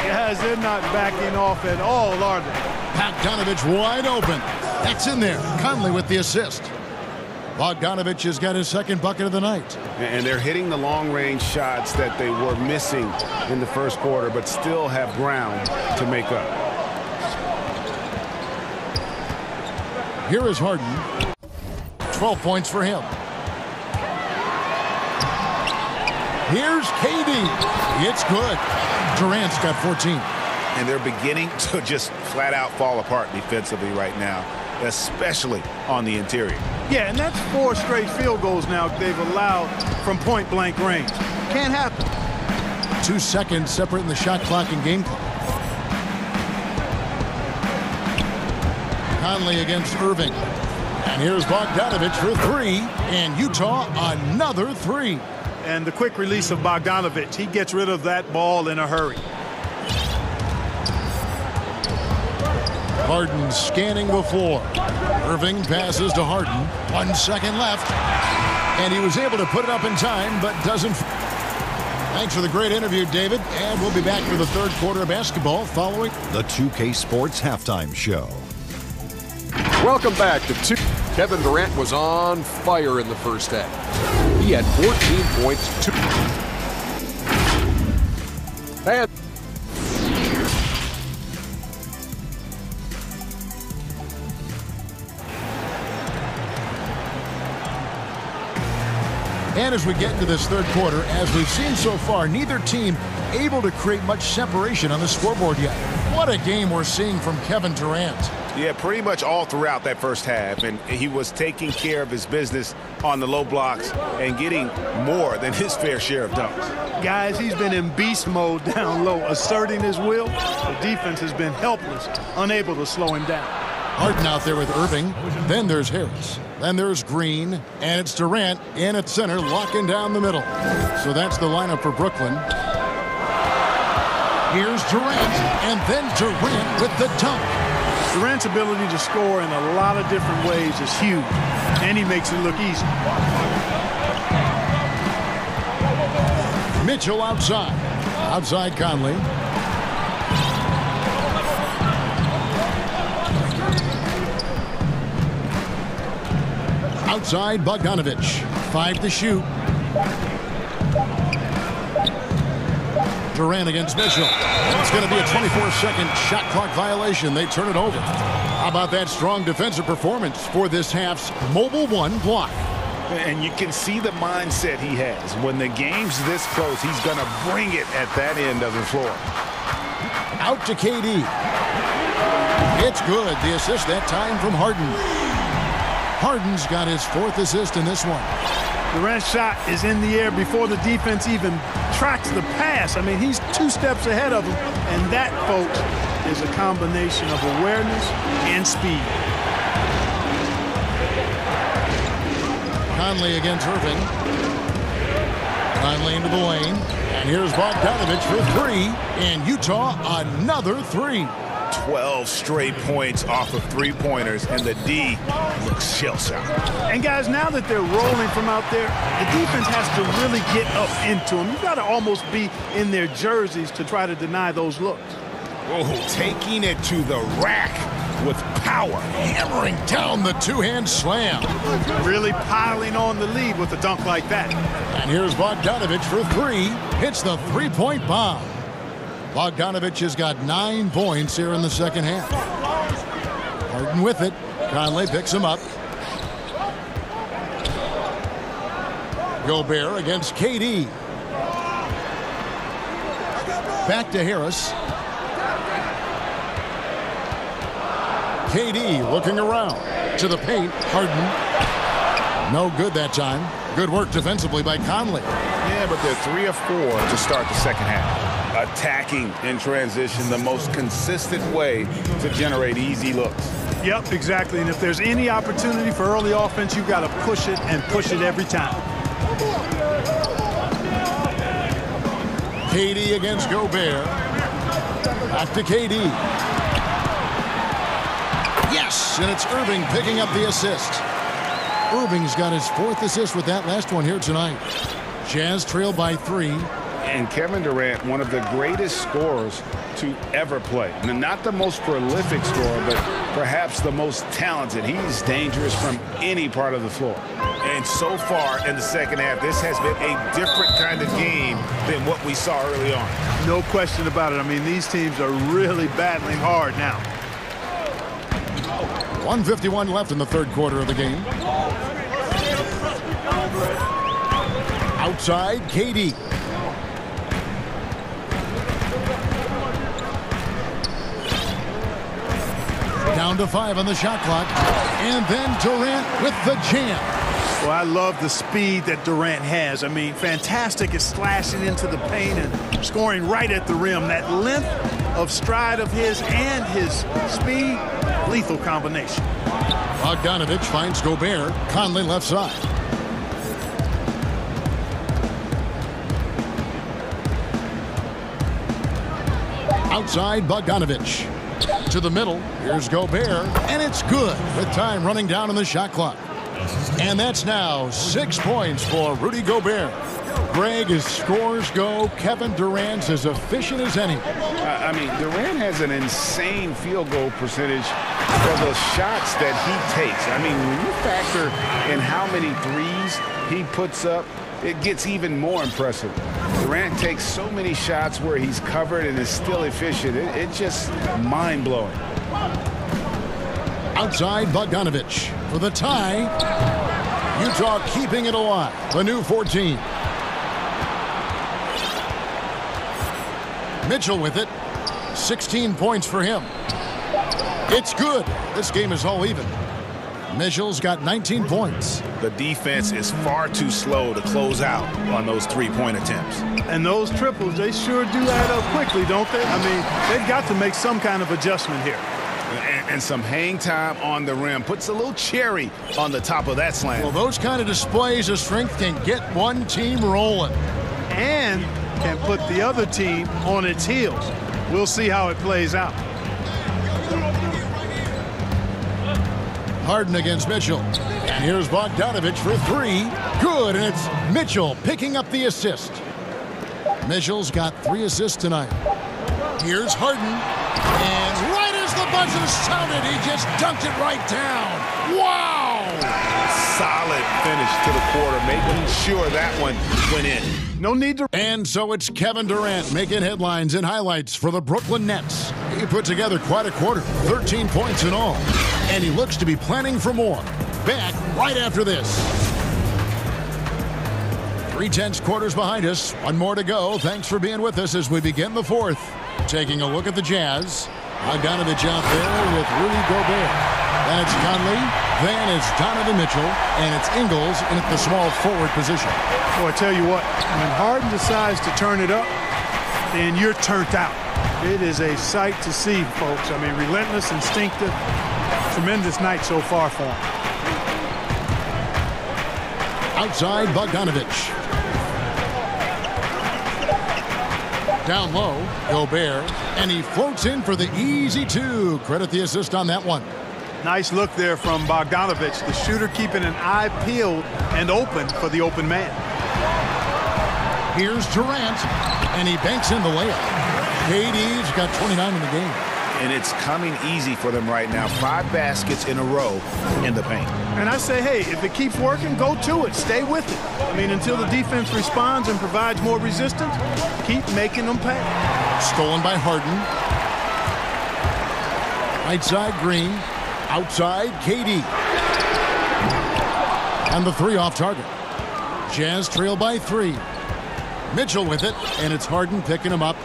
Guys, they're not backing off at all, are they? Bogdanovich wide open. That's in there. Conley with the assist. Bogdanovich has got his second bucket of the night. And they're hitting the long-range shots that they were missing in the first quarter, but still have ground to make up. Here is Harden. 12 points for him. Here's KD. It's good. Durant's got 14. And they're beginning to just flat out fall apart defensively right now, especially on the interior. Yeah, and that's 4 straight field goals now they've allowed from point-blank range. Can't happen. 2 seconds separating the shot clock and game clock. Conley against Irving. And here's Bogdanovich for 3. And Utah another 3. And the quick release of Bogdanovich, he gets rid of that ball in a hurry. Harden scanning the floor. Irving passes to Harden. 1 second left. And he was able to put it up in time, but doesn't. Thanks for the great interview, David. And we'll be back for the third quarter of basketball following the 2K Sports Halftime Show. Welcome back to 2. Kevin Durant was on fire in the first half. He had 14 points, 2. And as we get into this third quarter, as we've seen so far, neither team able to create much separation on the scoreboard yet. What a game we're seeing from Kevin Durant. Yeah, pretty much all throughout that first half, and he was taking care of his business on the low blocks and getting more than his fair share of dunks. Guys, he's been in beast mode down low, asserting his will. The defense has been helpless, unable to slow him down. Harden out there with Irving. Then there's Harris. Then there's Green. And it's Durant in at center, locking down the middle. So that's the lineup for Brooklyn. Here's Durant. And then Durant with the dunk. Durant's ability to score in a lot of different ways is huge, and he makes it look easy. Mitchell outside. Outside Conley. Outside Bogdanovich. 5 to shoot. Durant against Mitchell. And it's going to be a 24-second shot clock violation. They turn it over. How about that strong defensive performance for this half's mobile one block? And you can see the mindset he has. When the game's this close, he's going to bring it at that end of the floor. Out to KD. It's good. The assist that time from Harden. Harden's got his 4th assist in this one. Durant's shot is in the air before the defense even tracks the pass. I mean, he's 2 steps ahead of him, and that, folks, is a combination of awareness and speed. Conley against Irving. Conley into the lane, and here's Bogdanovich for 3, and Utah another 3. 12 straight points off of 3-pointers, and the D looks shell-shocked. And guys, now that they're rolling from out there, the defense has to really get up into them. You've got to almost be in their jerseys to try to deny those looks. Oh, taking it to the rack with power. Hammering down the 2-hand slam. Really piling on the lead with a dunk like that. And here's Bogdanovich for 3. Hits the 3-point bomb. Bogdanovich has got 9 points here in the second half. Harden with it. Conley picks him up. Gobert against KD. Back to Harris. KD looking around to the paint. Harden. No good that time. Good work defensively by Conley. Yeah, but they're 3 of 4 to start the second half. Attacking in transition, the most consistent way to generate easy looks. Yep, exactly. And if there's any opportunity for early offense, you've got to push it and push it every time. KD against Gobert. Back to KD. Yes, and it's Irving picking up the assist. Irving's got his 4th assist with that last one here tonight. Jazz trail by 3. And Kevin Durant, one of the greatest scorers to ever play. Now, not the most prolific scorer, but perhaps the most talented. He's dangerous from any part of the floor. And so far in the second half, this has been a different kind of game than what we saw early on. No question about it. I mean, these teams are really battling hard now. 1:51 left in the 3rd quarter of the game. Outside, KD. Down to 5 on the shot clock. And then Durant with the jam. Well, I love the speed that Durant has. I mean, fantastic at slashing into the paint and scoring right at the rim. That length of stride of his and his speed, lethal combination. Bogdanovich finds Gobert. Conley left side. Outside Bogdanovich. To the middle. Here's Gobert. And it's good with time running down on the shot clock. And that's now 6 points for Rudy Gobert. Greg, as scores go, Kevin Durant's as efficient as any. I mean, Durant has an insane field goal percentage for the shots that he takes. I mean, when you factor in how many threes he puts up, it gets even more impressive. Durant takes so many shots where he's covered and is still efficient. It's just mind-blowing. Outside Bogdanovich for the tie. Utah keeping it alive. The new 14. Mitchell with it. 16 points for him. It's good. This game is all even. Mitchell's got 19 points. The defense is far too slow to close out on those 3-point attempts. And those triples, they sure do add up quickly, don't they? I mean, they've got to make some kind of adjustment here. And some hang time on the rim. Puts a little cherry on the top of that slam. Well, those kind of displays of strength can get one team rolling. And can put the other team on its heels. We'll see how it plays out. Harden against Mitchell. And here's Bogdanovich for three. Good, and it's Mitchell picking up the assist. Mitchell's got 3 assists tonight. Here's Harden. And right as the buzzer sounded, he just dunked it right down. Wow! Solid finish to the quarter, making sure that one went in. No need to... And so it's Kevin Durant making headlines and highlights for the Brooklyn Nets. He put together quite a quarter, 13 points in all. And he looks to be planning for more. Back right after this. 3/10 quarters behind us. One more to go. Thanks for being with us as we begin the fourth. Taking a look at the Jazz. Bogdanovich out there with Rudy Gobert. Then it's Conley, then it's Donovan Mitchell, and it's Ingles in at the small forward position. Boy, I tell you what, when Harden decides to turn it up, then you're turned out. It is a sight to see, folks. I mean, relentless, instinctive, tremendous night so far for him. Outside, Bogdanovich. Down low, Gobert, and he floats in for the easy two. Credit the assist on that one. Nice look there from Bogdanovich, the shooter keeping an eye peeled and open for the open man. Here's Durant, and he banks in the layup. KD's got 29 in the game. And it's coming easy for them right now. 5 baskets in a row in the paint. And I say, hey, if it keeps working, go to it. Stay with it. I mean, until the defense responds and provides more resistance, keep making them pay. Stolen by Harden. Right side, Green. Outside, KD. And the 3 off target. Jazz trail by 3. Mitchell with it, and it's Harden picking him up.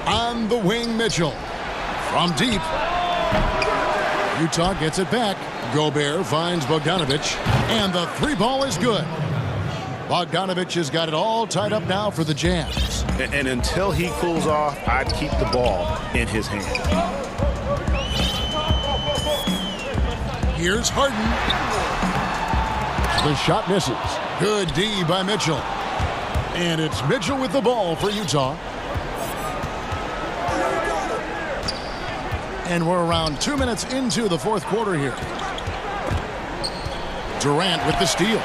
On the wing, Mitchell. From deep. Utah gets it back. Gobert finds Bogdanovich, and the 3 ball is good. Bogdanovich has got it all tied up now for the Jazz. And until he cools off, I'd keep the ball in his hand. Here's Harden. The shot misses. Good D by Mitchell. And it's Mitchell with the ball for Utah. And we're around 2 minutes into the fourth quarter here. Durant with the steal.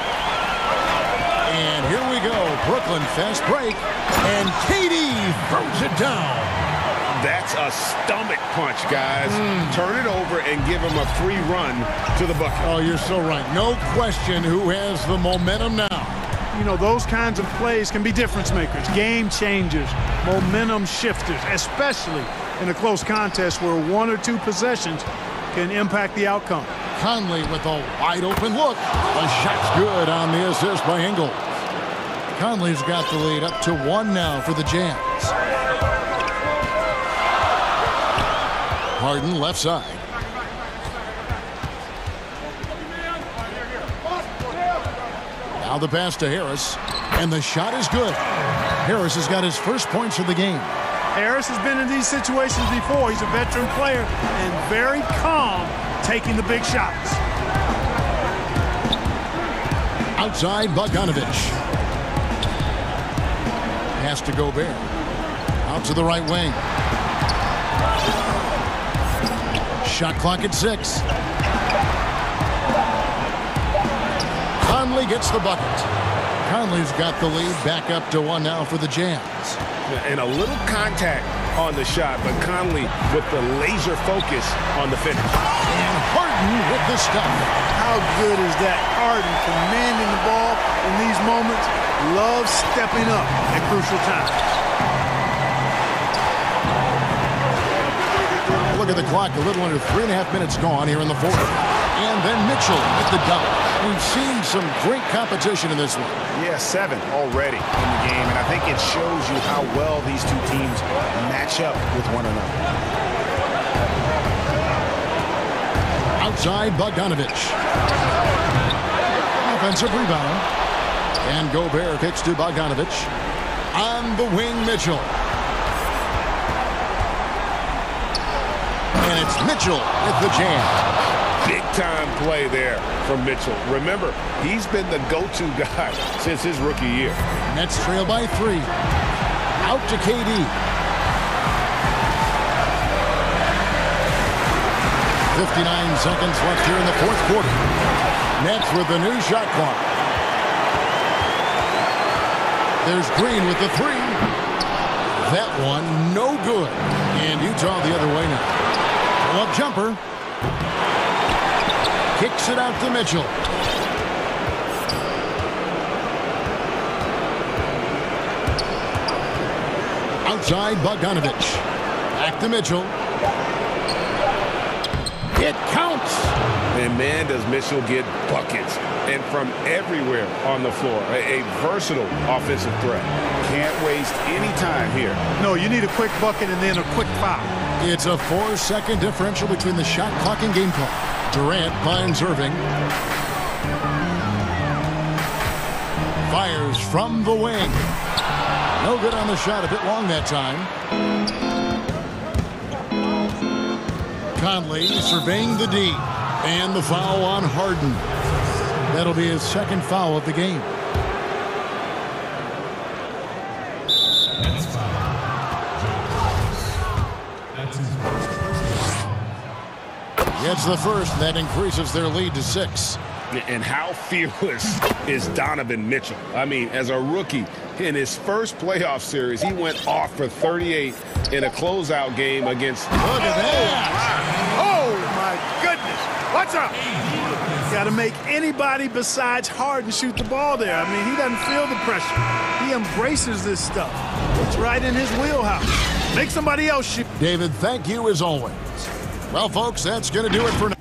And here we go. Brooklyn fast break. And KD throws it down. That's a stomach punch, guys. Turn it over and give him a free run to the bucket. Oh, you're so right. No question who has the momentum now. You know, those kinds of plays can be difference makers, game changers, momentum shifters, especially in a close contest where 1 or 2 possessions can impact the outcome. Conley with a wide open look. A shot's good on the assist by Ingles. Conley's got the lead up to 1 now for the Jazz. Harden left side. Now the pass to Harris, and the shot is good. Harris has got his first points of the game. Harris has been in these situations before. He's a veteran player and very calm taking the big shots. Outside, Bogdanovich. Pass to Gobert. Out to the right wing. Shot clock at 6. Conley gets the bucket. Conley's got the lead back up to 1 now for the Jazz. And a little contact on the shot, but Conley with the laser focus on the finish. And Harden with the stuff. How good is that? Harden commanding the ball in these moments. Loves stepping up at crucial times. Look at the clock, a little under 3.5 minutes gone here in the fourth. And then Mitchell with the dunk. We've seen some great competition in this one. Yeah, 7 already in the game, and I think it shows you how well these 2 teams match up with one another. Outside, Bogdanovich. Offensive rebound. And Gobert kicks to Bogdanovich. On the wing, Mitchell. And it's Mitchell with the jam. Big-time play there from Mitchell. Remember, he's been the go-to guy since his rookie year. Nets trail by 3. Out to KD. 59 seconds left here in the fourth quarter. Nets with the new shot clock. There's Green with the three. That one no good. And Utah the other way now. Pull-up jumper. Kicks it out to Mitchell. Outside Bogdanovich. Back to Mitchell. It counts. And man, does Mitchell get buckets. And from everywhere on the floor. A versatile offensive threat. Can't waste any time here. No, you need a quick bucket and then a quick foul. It's a 4-second differential between the shot clock and game clock. Durant finds Irving. Fires from the wing. No good on the shot, a bit long that time. Conley surveying the D. And the foul on Harden. That'll be his second foul of the game. Gets the first. That increases their lead to 6. And how fearless is Donovan Mitchell? I mean, as a rookie, in his first playoff series, he went off for 38 in a closeout game against... Look at that! Oh, my goodness. Watch out. Got to make anybody besides Harden shoot the ball there. I mean, he doesn't feel the pressure. He embraces this stuff. It's right in his wheelhouse. Make somebody else shoot. David, thank you as always. Well, folks, that's going to do it for now.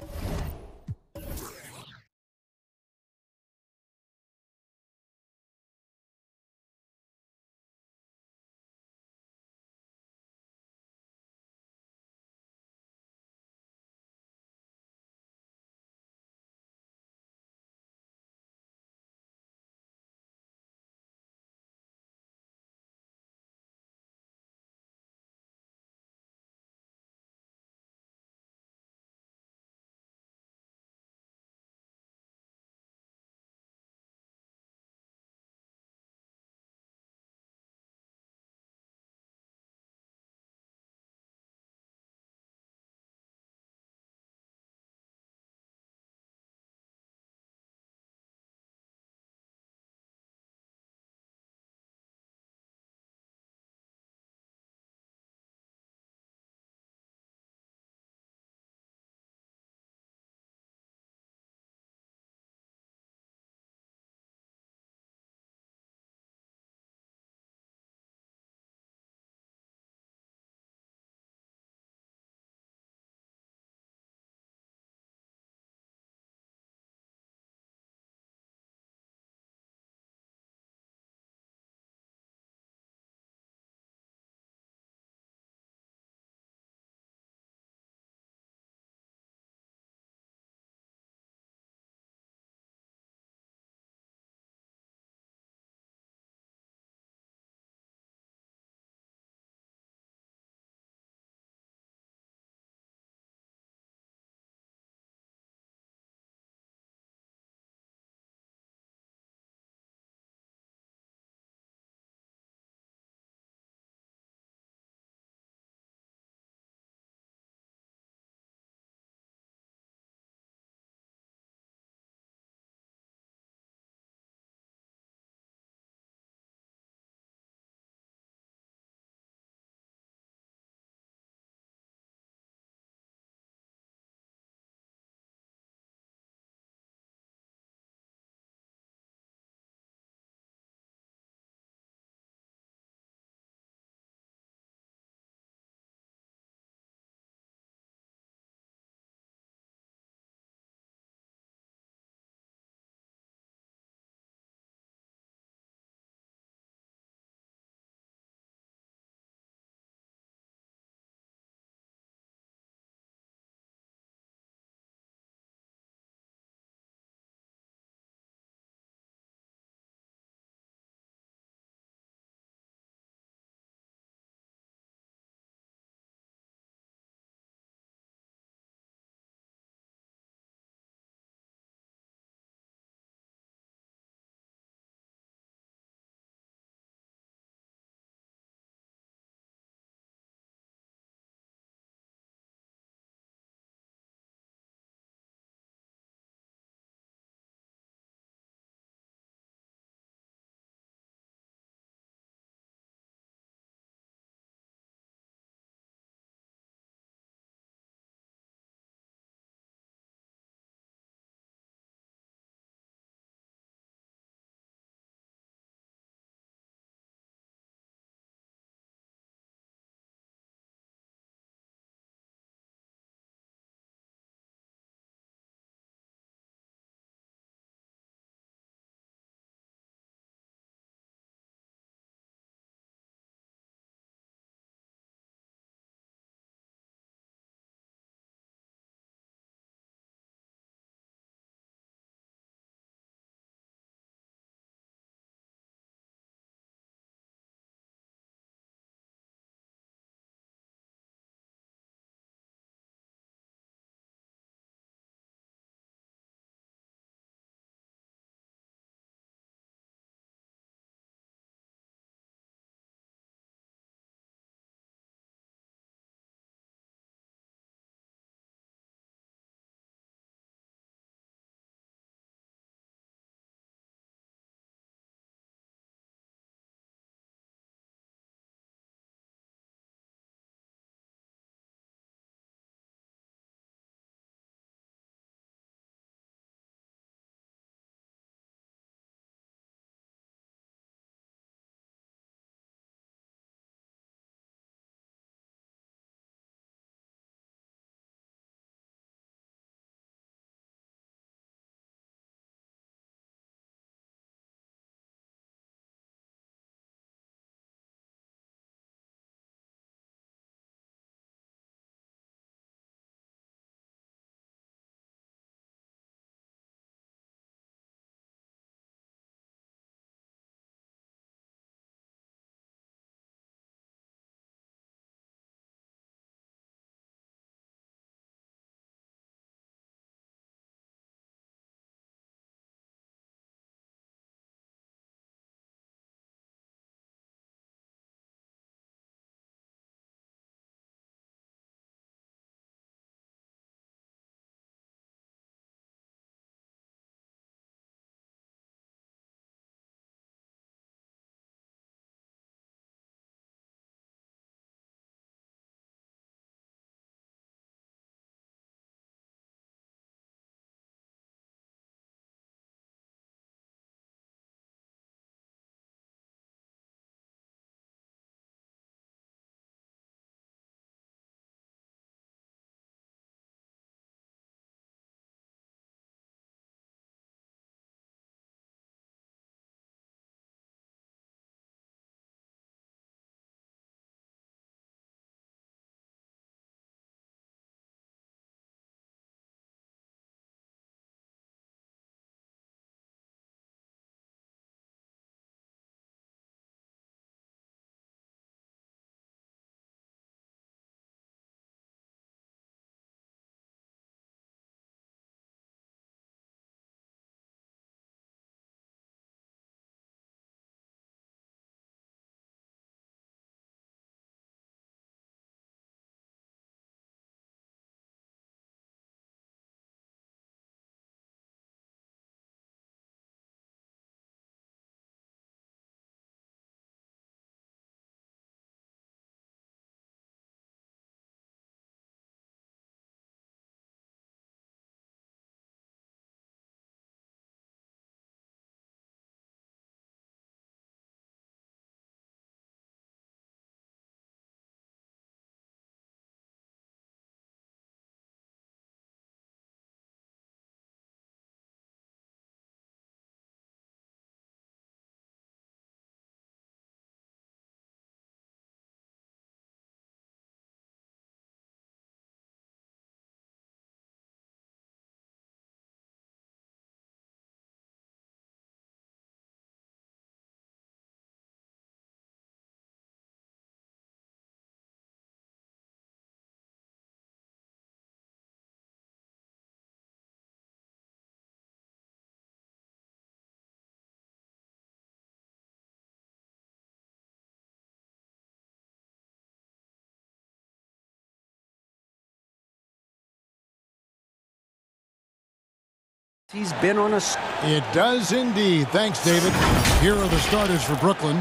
He's been on a... It does indeed. Thanks, David. Here are the starters for Brooklyn.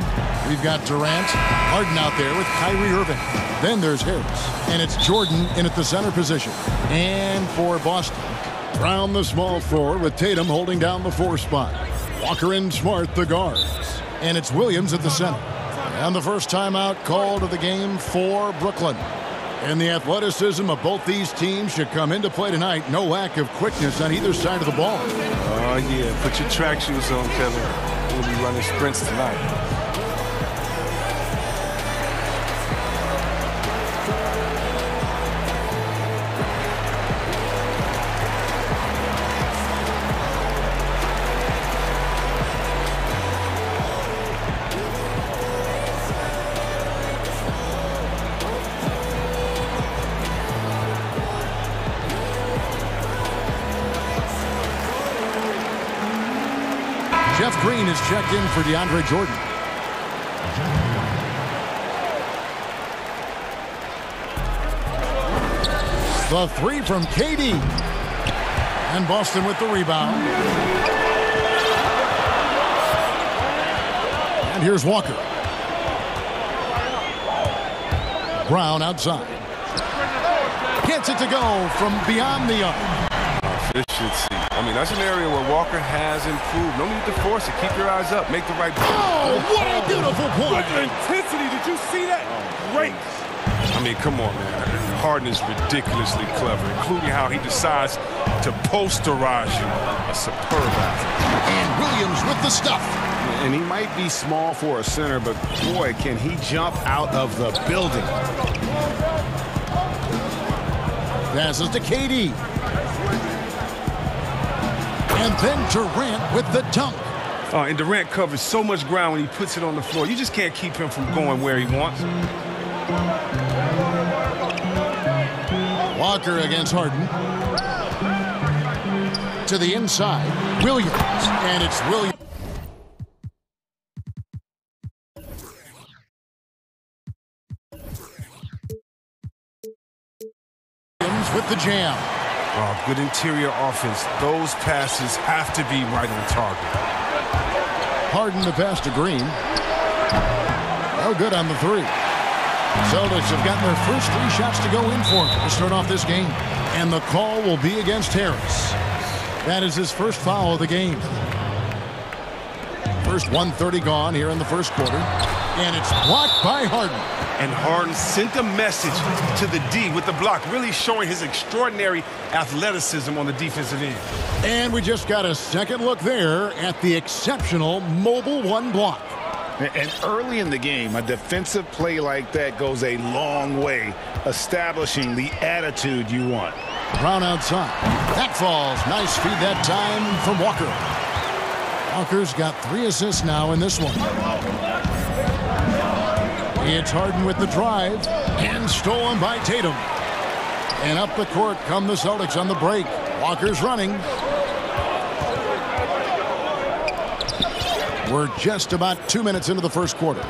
We've got Durant, Harden out there with Kyrie Irving. Then there's Harris, and it's Jordan in at the center position. And for Boston, Brown the small forward with Tatum holding down the 4 spot. Walker and Smart the guards. And it's Williams at the center. And the first timeout called of the game for Brooklyn. And the athleticism of both these teams should come into play tonight. No lack of quickness on either side of the ball. Oh, yeah. Put your track shoes on, Kevin. We'll be running sprints tonight. Jeff Green is checked in for DeAndre Jordan. The 3 from KD. And Boston with the rebound. And here's Walker. Brown outside. Gets it to go from beyond the arc. Efficiency. I mean, that's an area where Walker has improved. No need to force it. Keep your eyes up. Make the right play. Oh, what a beautiful point. Good intensity. Did you see that? Great. I mean, come on, man. Harden is ridiculously clever, including how he decides to posterize you. A superb athlete. And Williams with the stuff. And he might be small for a center, but boy, can he jump out of the building. Passes to KD. And then Durant with the dunk. And Durant covers so much ground when he puts it on the floor. You just can't keep him from going where he wants. Walker against Harden. To the inside. Williams. And it's Williams. With the jam. Oh, good interior offense. Those passes have to be right on target. Harden the pass to Green. Oh, good on the 3. Celtics have gotten their first 3 shots to go in for him to start off this game. And the call will be against Harris. That is his first foul of the game. First 1:30 gone here in the first quarter. And it's blocked by Harden. And Harden sent a message to the D with the block, really showing his extraordinary athleticism on the defensive end. And we just got a second look there at the exceptional mobile 1 block. And early in the game, a defensive play like that goes a long way, establishing the attitude you want. Brown outside. That falls. Nice feed that time from Walker. Walker's got 3 assists now in this one. It's Harden with the drive, and stolen by Tatum. And up the court come the Celtics on the break. Walker's running. We're just about 2 minutes into the first quarter.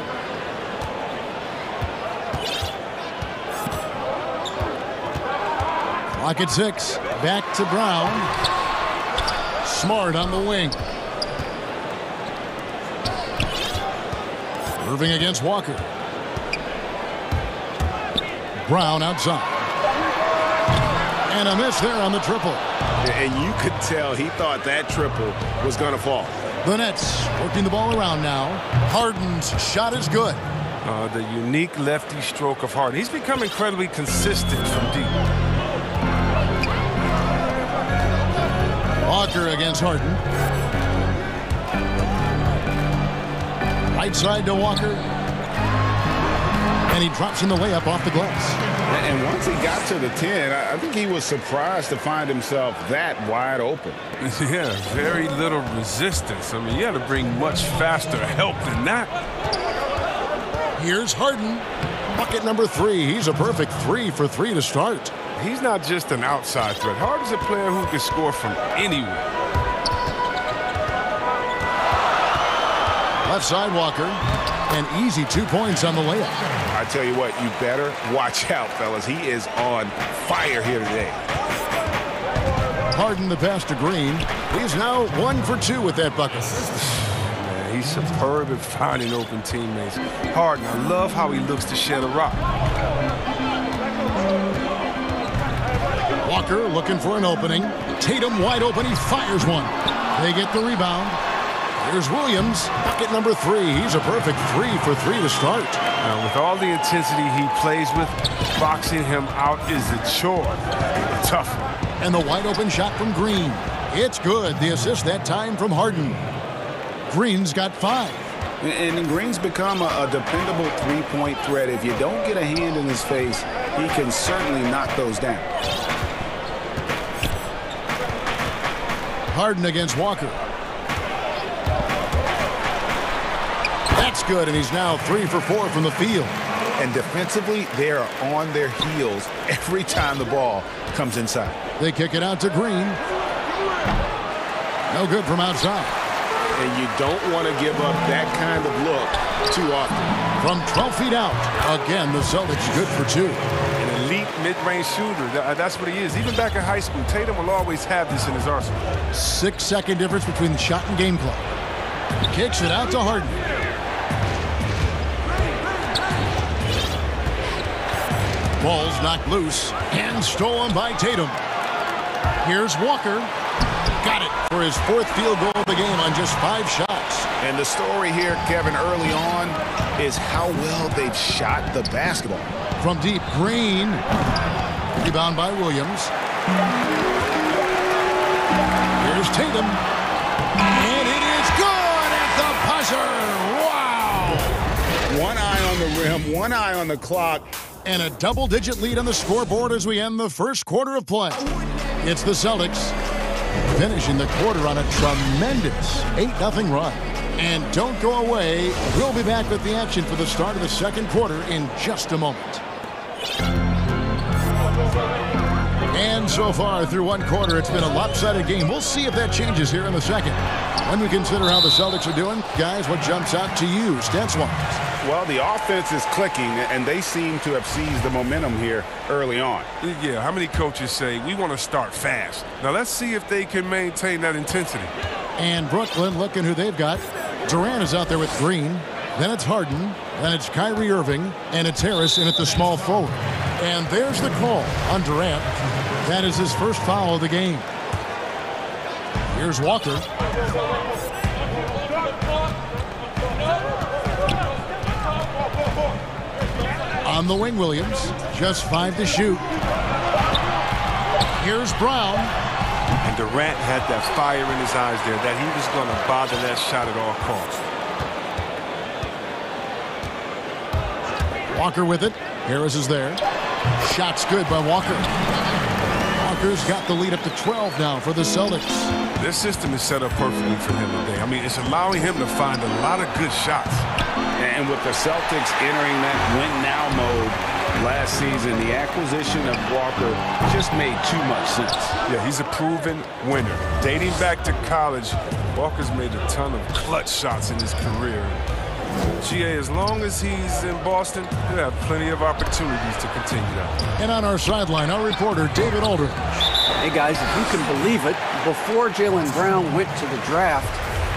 Clock at 6. Back to Brown. Smart on the wing. Irving against Walker. Brown outside. And a miss there on the triple. And you could tell he thought that triple was going to fall. The Nets working the ball around now. Harden's shot is good. The unique lefty stroke of Harden. He's become incredibly consistent from deep. Walker against Harden. Right side to Walker. And he drops in the layup off the glass. And once he got to the 10, I think he was surprised to find himself that wide open. Yeah, very little resistance. I mean, you had to bring much faster help than that. Here's Harden. Bucket number 3. He's a perfect 3 for 3 to start. He's not just an outside threat. Harden's a player who can score from anywhere. Left side Walker. And easy 2 points on the layup. I tell you what, you better watch out, fellas. He is on fire here today. Harden the pass to Green. He's now 1 for 2 with that bucket. Man, he's superb at finding open teammates. Harden, I love how he looks to shed a rock. Walker looking for an opening. Tatum wide open. He fires one. They get the rebound. Here's Williams, bucket number 3. He's a perfect 3 for 3 to start. Now, with all the intensity he plays with, boxing him out is a chore. Tough. And the wide open shot from Green. It's good. The assist that time from Harden. Green's got 5. And Green's become a dependable three-point threat. If you don't get a hand in his face, he can certainly knock those down. Harden against Walker. That's good, and he's now 3 for 4 from the field. And defensively, they are on their heels every time the ball comes inside. They kick it out to Green. No good from outside. And you don't want to give up that kind of look too often. From 12 feet out, again, the Celtics good for 2. An elite mid-range shooter. That's what he is. Even back in high school, Tatum will always have this in his arsenal. 6-second difference between the shot and game clock. Kicks it out to Harden. Ball's knocked loose and stolen by Tatum. Here's Walker. Got it for his 4th field goal of the game on just 5 shots. And the story here, Kevin, early on is how well they've shot the basketball. From deep, Green. Rebound by Williams. Here's Tatum. And it is good at the buzzer. Wow! One eye on the rim, one eye on the clock. And a double-digit lead on the scoreboard as we end the first quarter of play. It's the Celtics finishing the quarter on a tremendous 8-0 run. And don't go away. We'll be back with the action for the start of the second quarter in just a moment. And so far through one quarter, it's been a lopsided game. We'll see if that changes here in the second. When we consider how the Celtics are doing, guys, what jumps out to you, stats-wise? Well, the offense is clicking, and they seem to have seized the momentum here early on. Yeah, how many coaches say, we want to start fast? Now, let's see if they can maintain that intensity. And Brooklyn, looking who they've got. Durant is out there with Green. Then it's Harden. Then it's Kyrie Irving. And it's Harris in at the small forward. And there's the call on Durant. That is his first foul of the game. Here's Walker. On the wing, Williams. Just 5 to shoot. Here's Brown. And Durant had that fire in his eyes there that he was going to bother that shot at all costs. Walker with it. Harris is there. Shot's good by Walker. Walker's got the lead up to 12 now for the Celtics. This system is set up perfectly for him today. I mean, it's allowing him to find a lot of good shots. And with the Celtics entering that win-now mode last season, the acquisition of Walker just made too much sense. Yeah, he's a proven winner. Dating back to college, Walker's made a ton of clutch shots in his career. GA, as long as he's in Boston, he'll have plenty of opportunities to continue that. And on our sideline, our reporter, David Aldridge. Hey, guys, if you can believe it, before Jaylen Brown went to the draft,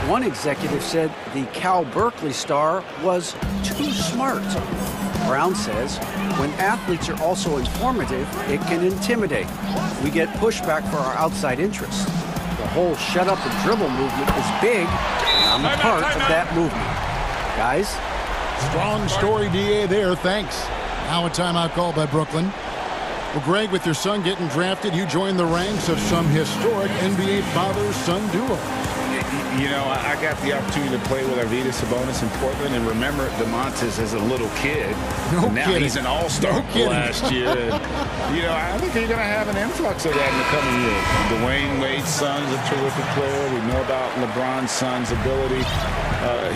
one executive said the Cal Berkeley star was too smart. Brown says, when athletes are also informative, it can intimidate. We get pushback for our outside interests. The whole shut up and dribble movement is big, and I'm a part of that movement. Guys? Strong story, DA, there. Thanks. Now a timeout call by Brooklyn. Well, Greg, with your son getting drafted, you joined the ranks of some historic NBA father-son duo. You know, I got the opportunity to play with Arvydas Sabonis in Portland, and remember DeMontis as a little kid. No now kidding. He's an all-star last year. And, you know, I think you're going to have an influx of that in the coming years. Dwayne Wade's son's a terrific player. We know about LeBron's son's ability.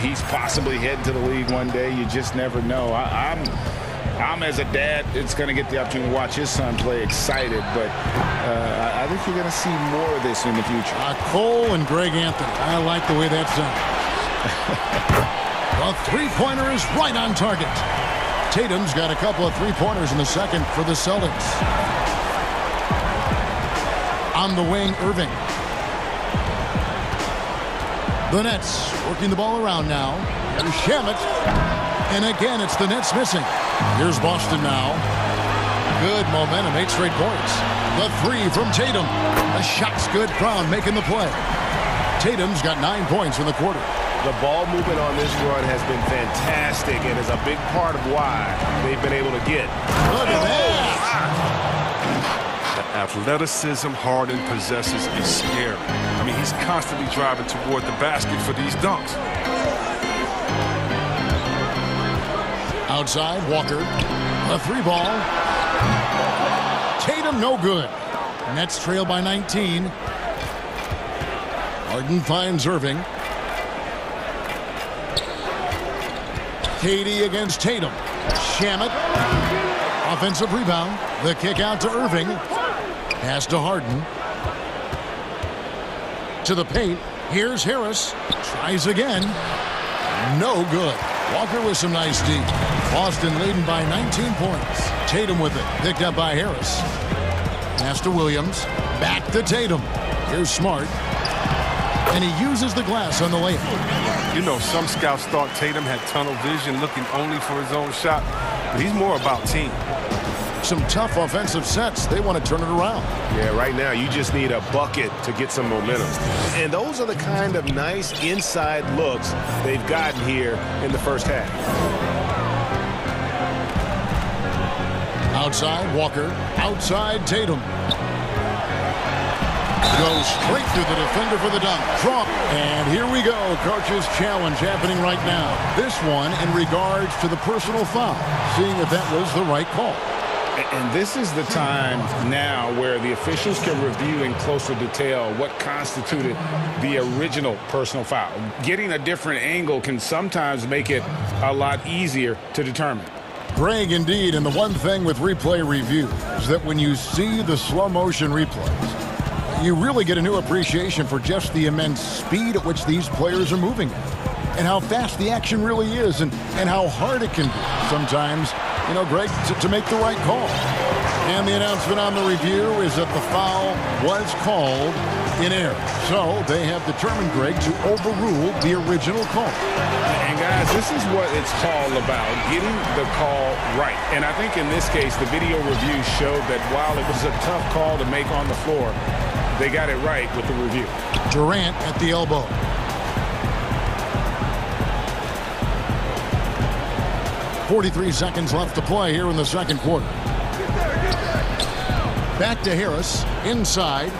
He's possibly heading to the league one day. You just never know. I'm as a dad, it's going to get the opportunity to watch his son play excited, but I think you're going to see more of this in the future. Cole and Greg Anthony. I like the way that sounds. The three-pointer is right on target. Tatum's got a couple of three-pointers in the second for the Celtics. On the wing, Irving. The Nets working the ball around now. Here's Shamet. And again, it's the Nets missing. Here's Boston now. Good momentum, 8 straight points. The 3 from Tatum. The shot's good. Brown making the play. Tatum's got 9 points in the quarter. The ball movement on this run has been fantastic and is a big part of why they've been able to get. Look at that! The athleticism Harden possesses is scary. I mean, he's constantly driving toward the basket for these dunks. Outside, Walker. A 3 ball. Tatum, no good. Nets trail by 19. Harden finds Irving. Katie against Tatum. Shamet. Offensive rebound. The kick out to Irving. Pass to Harden. To the paint. Here's Harris. Tries again. No good. Walker with some nice D. Boston leading by 19 points. Tatum with it. Picked up by Harris. Pass to Williams. Back to Tatum. Here's Smart. And he uses the glass on the layup. You know, some scouts thought Tatum had tunnel vision, looking only for his own shot. But he's more about team. Some tough offensive sets. They want to turn it around. Yeah, right now you just need a bucket to get some momentum. And those are the kind of nice inside looks they've gotten here in the first half. Outside, Walker. Outside, Tatum. Goes straight to the defender for the dunk. Trump. And here we go. Coach's challenge happening right now. This one in regards to the personal foul. Seeing if that was the right call. And this is the time now where the officials can review in closer detail what constituted the original personal foul. Getting a different angle can sometimes make it a lot easier to determine. Greg, indeed, and the one thing with replay review is that when you see the slow motion replays, you really get a new appreciation for just the immense speed at which these players are moving at, and how fast the action really is, and how hard it can be sometimes, you know, Greg, to make the right call. And the announcement on the review is that the foul was called in error. So they have determined, Greg, to overrule the original call. And guys, this is what it's all about, getting the call right. And I think in this case, the video review showed that while it was a tough call to make on the floor, they got it right with the review. Durant at the elbow. .43 seconds left to play here in the second quarter. Back to Harris. Inside.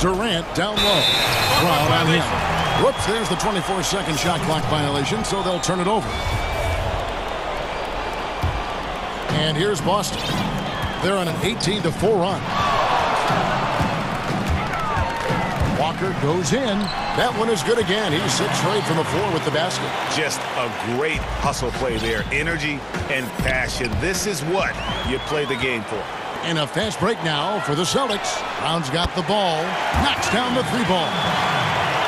Durant down low. Foul on him. Whoops, there's the 24-second shot clock violation, so they'll turn it over. And here's Boston. They're on an 18-4 run. Walker goes in. That one is good again. He's 6 straight from the floor with the basket. Just a great hustle play there. Energy and passion. This is what you play the game for. And a fast break now for the Celtics. Brown's got the ball. Knocks down the 3-ball.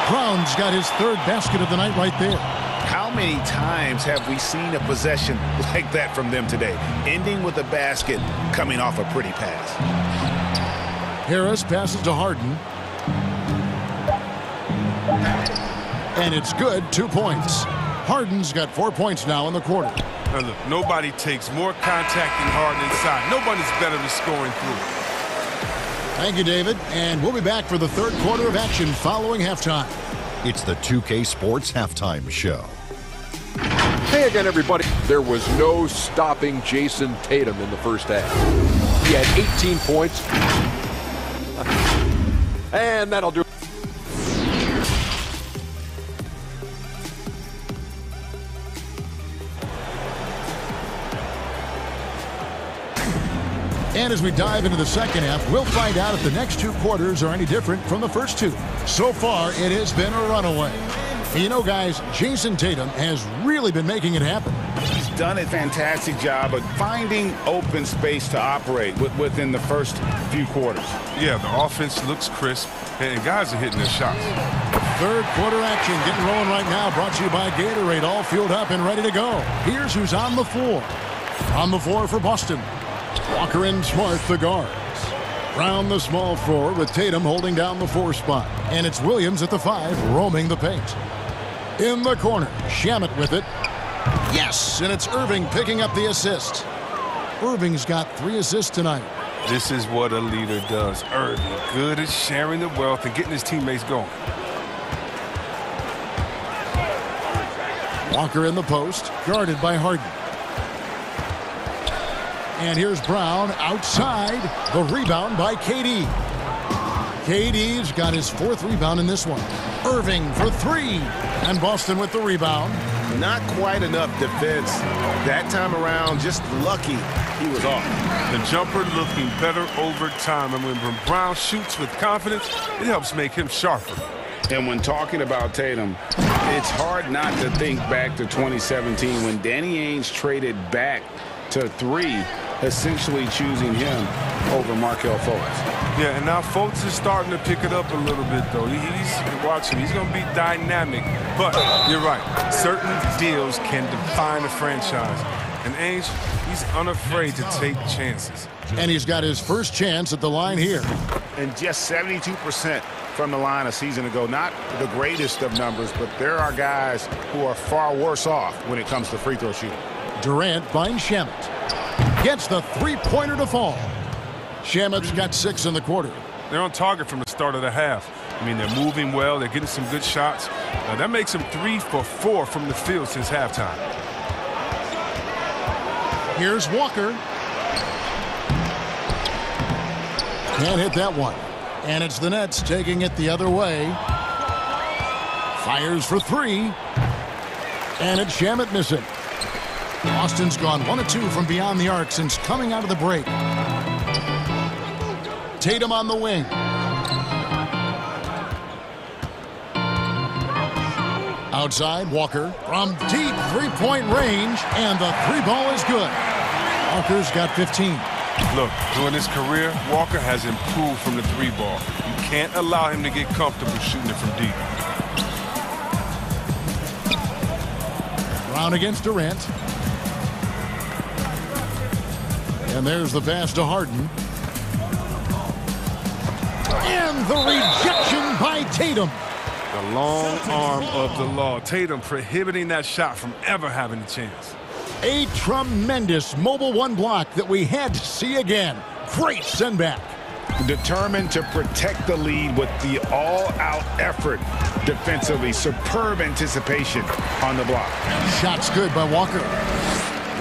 Brown's got his 3rd basket of the night right there. How many times have we seen a possession like that from them today? Ending with a basket, coming off a pretty pass. Harris passes to Harden. And it's good, 2 points. Harden's got 4 points now in the quarter. Now look, nobody takes more contact than Harden inside. Nobody's better at scoring through. Thank you, David. And we'll be back for the 3rd quarter of action following halftime. It's the 2K Sports Halftime Show. Hey again, everybody. There was no stopping Jason Tatum in the first half. He had 18 points. And that'll do it. And as we dive into the second half, we'll find out if the next 2 quarters are any different from the first 2. So far, it has been a runaway. And you know, guys, Jason Tatum has really been making it happen. He's done a fantastic job of finding open space to operate within the first few quarters. Yeah, the offense looks crisp, and guys are hitting their shots. 3rd quarter action getting rolling right now, brought to you by Gatorade, all fueled up and ready to go. Here's who's on the floor. On the floor for Boston. Walker and Smart, the guards. Brown, the small forward, with Tatum holding down the 4 spot. And it's Williams at the 5, roaming the paint. In the corner, Shamet with it. Yes, and it's Irving picking up the assist. Irving's got 3 assists tonight. This is what a leader does. Irving, good at sharing the wealth and getting his teammates going. Walker in the post, guarded by Harden. And here's Brown outside. The rebound by KD. KD's got his 4th rebound in this one. Irving for 3. And Boston with the rebound. Not quite enough defense that time around. Just lucky he was off. The jumper looking better over time. And when Brown shoots with confidence, it helps make him sharper. And when talking about Tatum, it's hard not to think back to 2017 when Danny Ainge traded back to 3, essentially choosing him over Markelle Fultz. Yeah, and now Fultz is starting to pick it up a little bit, though. He's going to be dynamic. But you're right. Certain deals can define a franchise. And Ainge, he's unafraid to take chances. And he's got his first chance at the line here. And just 72% from the line a season ago. Not the greatest of numbers, but there are guys who are far worse off when it comes to free throw shooting. Durant finds Shamet. Gets the 3-pointer to fall. Shamet's got 6 in the quarter. They're on target from the start of the half. I mean, they're moving well. They're getting some good shots. That makes them 3 for 4 from the field since halftime. Here's Walker. Can't hit that one. And it's the Nets taking it the other way. Fires for 3. And it's Shamet missing. Boston's gone 1 of 2 from beyond the arc since coming out of the break. Tatum on the wing. Outside, Walker from deep 3-point range, and the 3-ball is good. Walker's got 15. Look, during his career, Walker has improved from the 3-ball. You can't allow him to get comfortable shooting it from deep. Brown against Durant. And there's the pass to Harden. And the rejection by Tatum. The long arm of the law. Tatum prohibiting that shot from ever having a chance. A tremendous mobile 1 block that we had to see again. Great send back. Determined to protect the lead with the all-out effort defensively. Superb anticipation on the block. Shots good by Walker.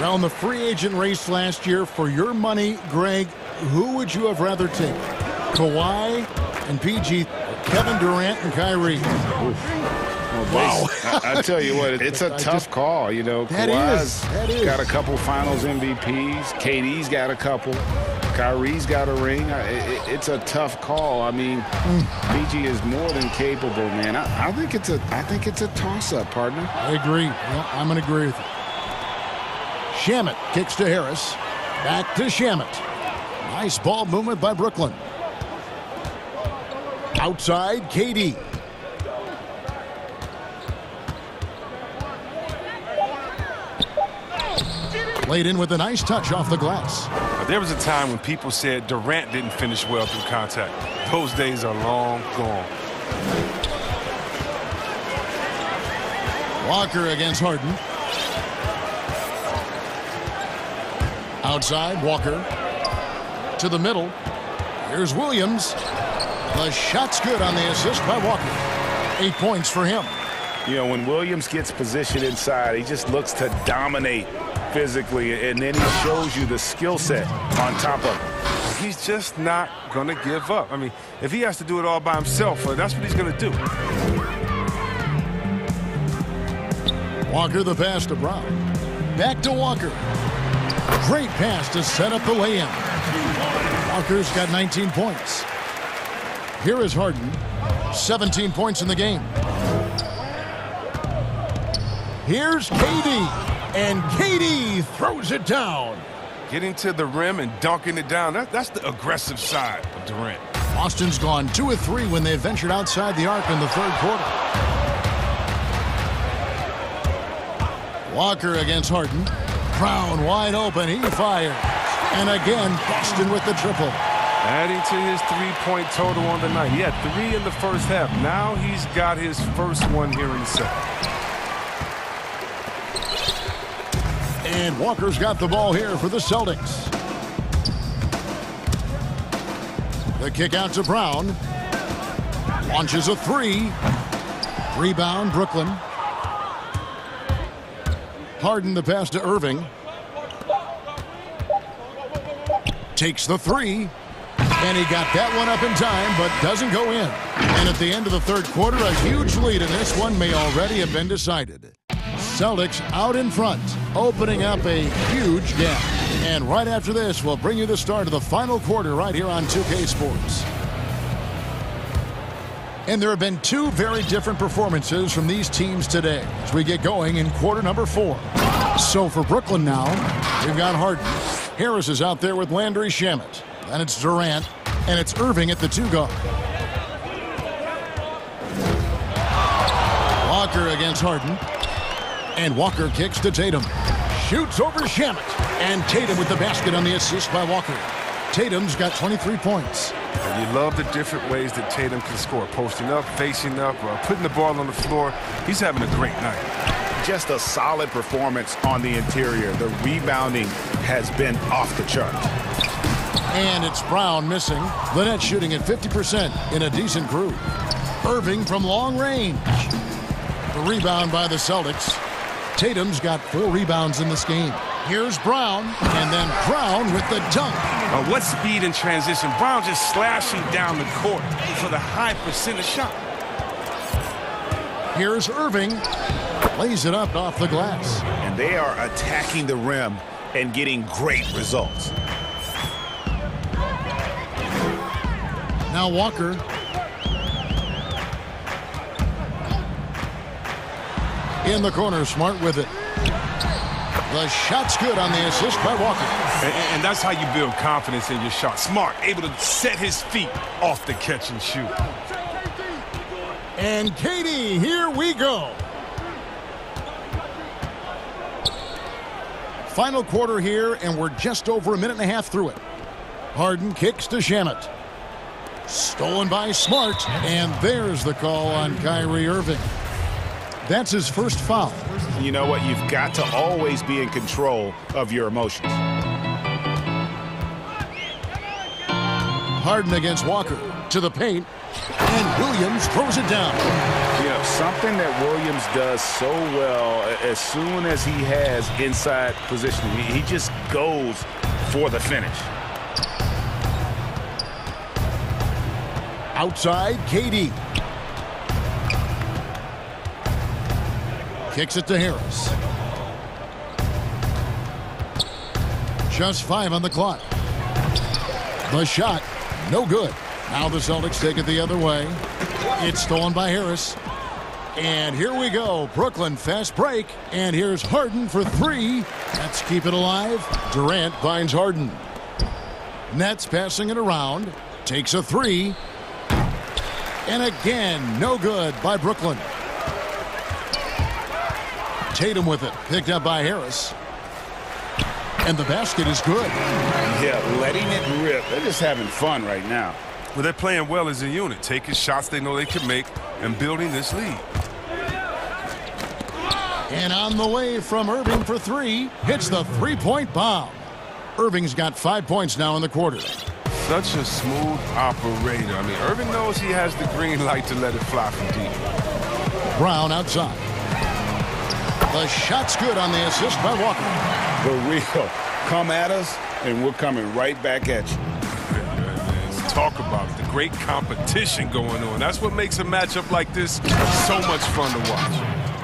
Around the free agent race last year, for your money, Greg, who would you have rather take? Kawhi and PG, Kevin Durant and Kyrie. Wow. I tell you what, it's a tough call. You know, Kawhi's got a couple finals MVPs. KD's got a couple. Kyrie's got a ring. It's a tough call. I mean, PG is more than capable, man. I think it's a toss-up, partner. I agree. Yeah, I'm going to agree with you. Shamet kicks to Harris. Back to Shamet. Nice ball movement by Brooklyn. Outside, KD. Laid in with a nice touch off the glass. There was a time when people said Durant didn't finish well through contact. Those days are long gone. Walker against Harden. Outside, Walker. To the middle. Here's Williams. The shot's good on the assist by Walker. 8 points for him. You know, when Williams gets positioned inside, he just looks to dominate physically, and then he shows you the skill set on top of it. He's just not going to give up. I mean, if he has to do it all by himself, that's what he's going to do. Walker the pass to Brown. Back to Walker. Great pass to set up the lay-in. Walker's got 19 points. Here is Harden. 17 points in the game. Here's KD. And KD throws it down. Getting to the rim and dunking it down, that's the aggressive side of Durant. Boston's gone 2 of 3 when they ventured outside the arc in the 3rd quarter. Walker against Harden. Brown wide open. He fires. And again, Boston with the triple. Adding to his three-point total on the night. He had 3 in the first half. Now he's got his first one here in the second. And Walker's got the ball here for the Celtics. The kick out to Brown. Launches a 3. Rebound, Brooklyn. Harden the pass to Irving. Takes the 3. And he got that one up in time, but doesn't go in. And at the end of the third quarter, a huge lead in this one may already have been decided. Celtics out in front, opening up a huge gap. And right after this, we'll bring you the start of the final quarter right here on 2K Sports. And there have been 2 very different performances from these teams today as we get going in quarter number 4. So for Brooklyn now, we've got Harden. Harris is out there with Landry Shamet. Then it's Durant, and it's Irving at the 2 guard. Walker against Harden. And Walker kicks to Tatum. Shoots over Shamet. And Tatum with the basket on the assist by Walker. Tatum's got 23 points. And you love the different ways that Tatum can score. Posting up, facing up, putting the ball on the floor. He's having a great night. Just a solid performance on the interior. The rebounding has been off the chart. And it's Brown missing. Lynette shooting at 50% in a decent groove. Irving from long range. The rebound by the Celtics. Tatum's got 4 rebounds in this game. Here's Brown, and then Brown with the dunk. What speed in transition. Brown just slashing down the court for the high percentage shot. Here's Irving. Lays it up off the glass. And they are attacking the rim and getting great results. Now Walker. In the corner, Smart with it. The shot's good on the assist by Walker. And that's how you build confidence in your shot. Smart, able to set his feet off the catch and shoot. And Katie, here we go. Final quarter here, and we're just over a minute and a half through it. Harden kicks to Shamet. Stolen by Smart, and there's the call on Kyrie Irving. That's his first foul. You know what? You've got to always be in control of your emotions. Harden against Walker to the paint, and Williams throws it down. You know, something that Williams does so well as soon as he has inside positioning, he just goes for the finish. Outside, KD. Kicks it to Harris. Just 5 on the clock. The shot, no good. Now the Celtics take it the other way. It's stolen by Harris. And here we go. Brooklyn fast break. And here's Harden for 3. Let's keep it alive. Durant finds Harden. Nets passing it around. Takes a 3. And again, no good by Brooklyn. Tatum with it, picked up by Harris. And the basket is good. Yeah, letting it rip. They're just having fun right now. Well, they're playing well as a unit, taking shots they know they can make and building this lead. And on the way from Irving for 3, hits the 3-point bomb. Irving's got 5 points now in the quarter. Such a smooth operator. I mean, Irving knows he has the green light to let it fly from deep. Brown outside. The shot's good on the assist by Walker. For real. Come at us, and we're coming right back at you. Let's talk about the great competition going on. That's what makes a matchup like this so much fun to watch.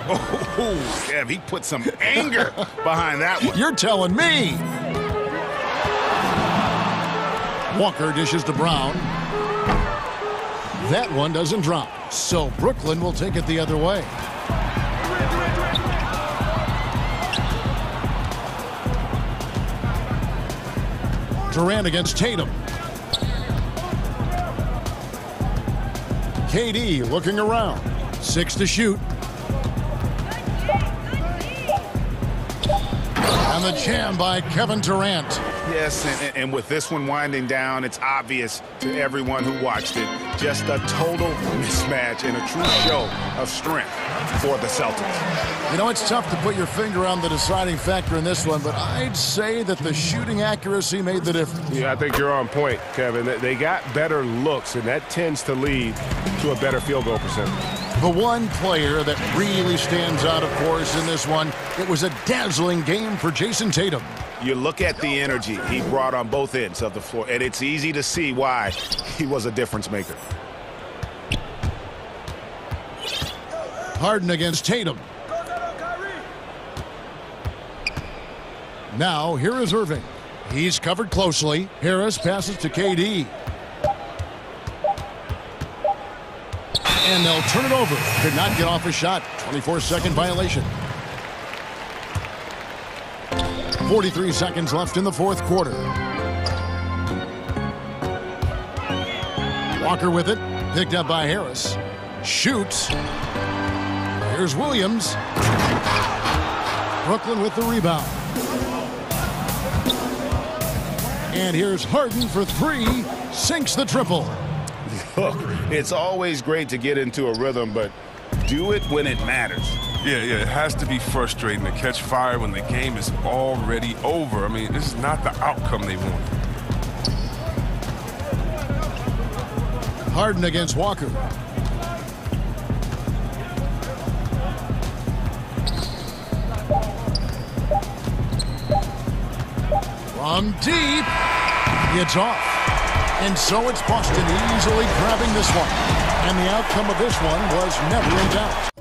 Oh, Kev, he put some anger behind that one. You're telling me. Walker dishes to Brown. That one doesn't drop. So Brooklyn will take it the other way. Durant against Tatum. KD looking around. 6 to shoot. And And the jam by Kevin Durant. Yes, and with this one winding down, it's obvious to everyone who watched it. Just a total mismatch and a true show of strength for the Celtics. You know, it's tough to put your finger on the deciding factor in this one, but I'd say that the shooting accuracy made the difference. Yeah, I think you're on point, Kevin. They got better looks, and that tends to lead to a better field goal percentage. The one player that really stands out, of course, in this one, it was a dazzling game for Jason Tatum. You look at the energy he brought on both ends of the floor, and it's easy to see why he was a difference maker. Harden against Tatum. Now, here is Irving. He's covered closely. Harris passes to KD. And they'll turn it over. Could not get off a shot. 24-second violation. 43 seconds left in the fourth quarter. Walker with it. Picked up by Harris. Shoots. Here's Williams. Brooklyn with the rebound. And here's Harden for three. Sinks the triple. Look, it's always great to get into a rhythm, but do it when it matters. Yeah, it has to be frustrating to catch fire when the game is already over. I mean, this is not the outcome they want. Harden against Walker. From deep, it's off. And so it's Boston easily grabbing this one. And the outcome of this one was never in doubt.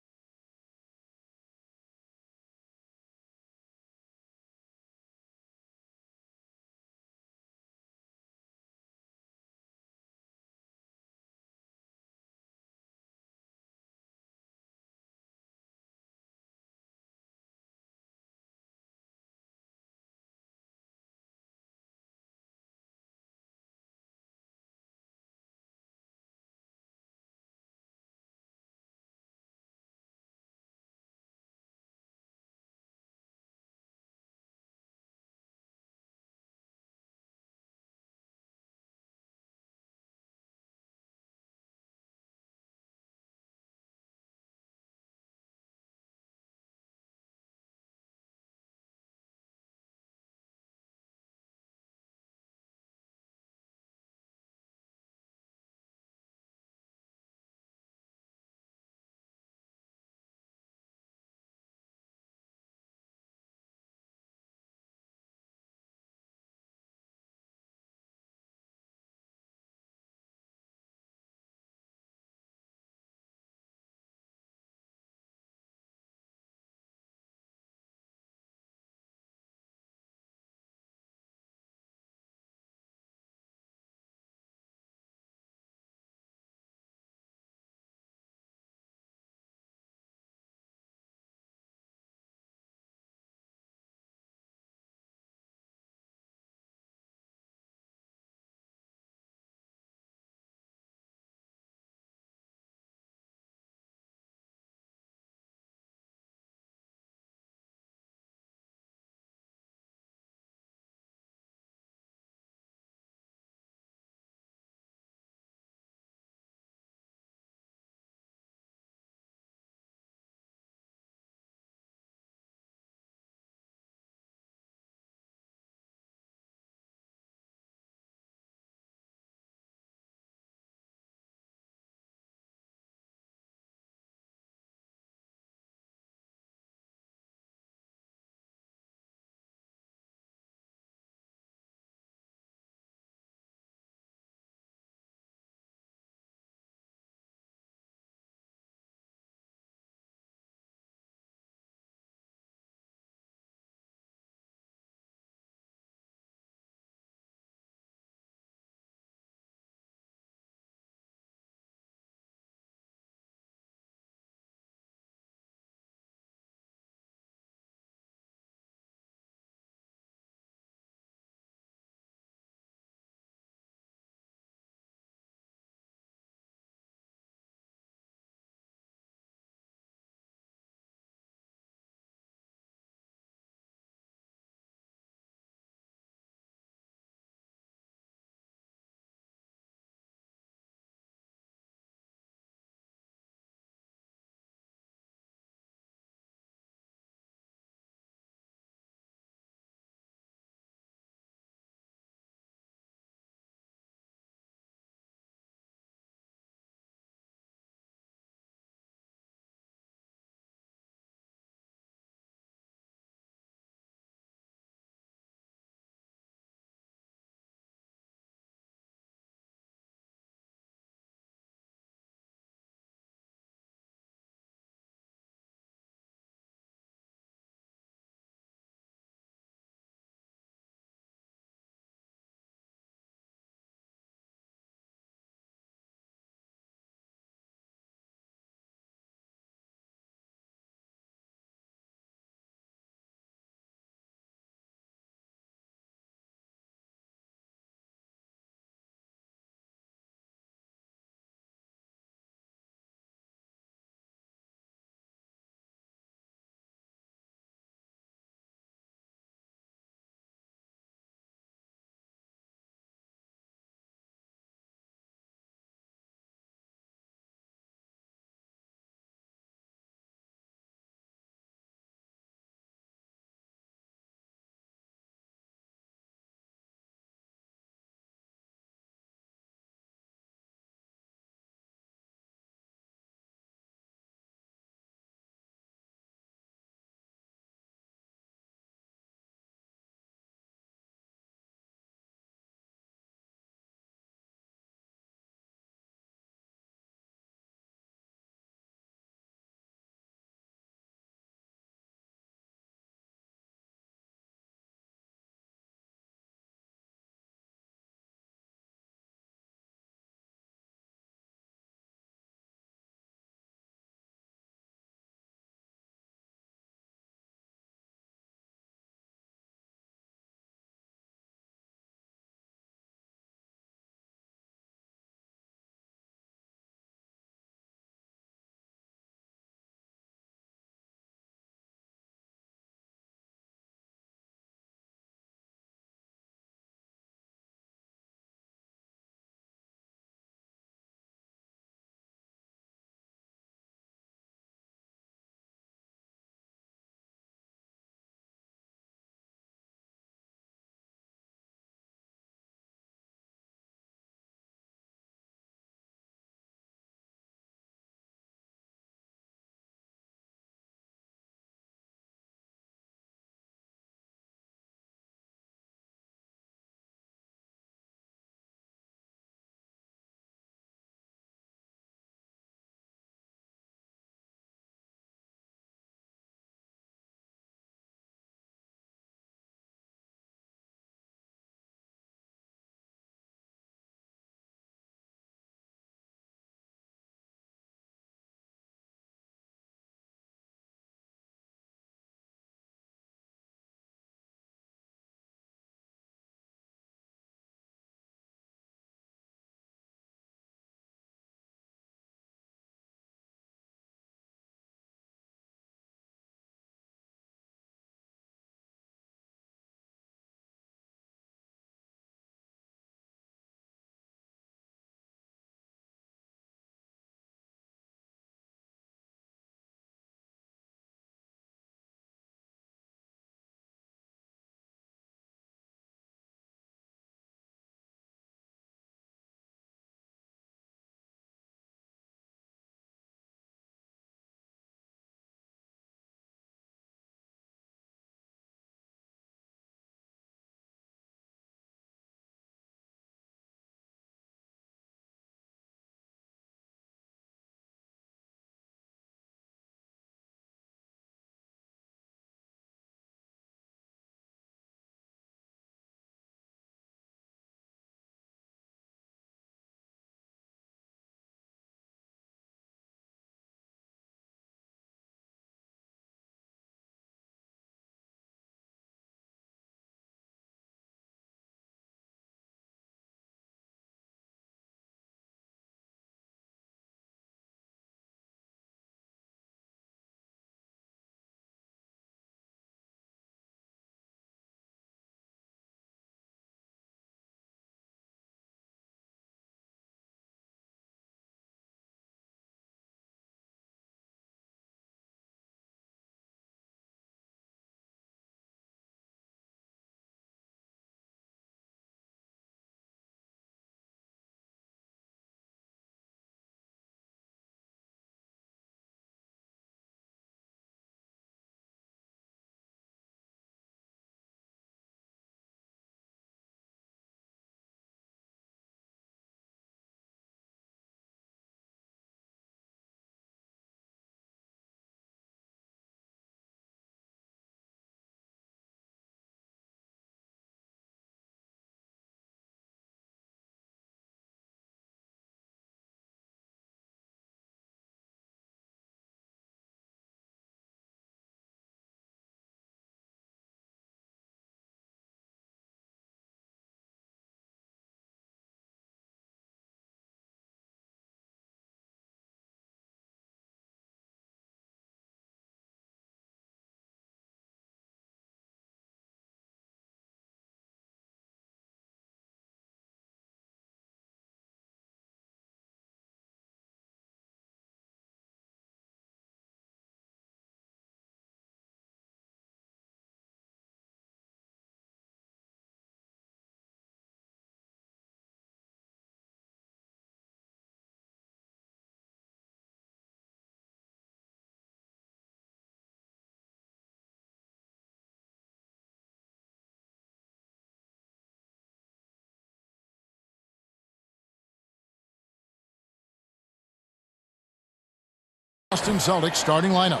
Boston Celtics starting lineup.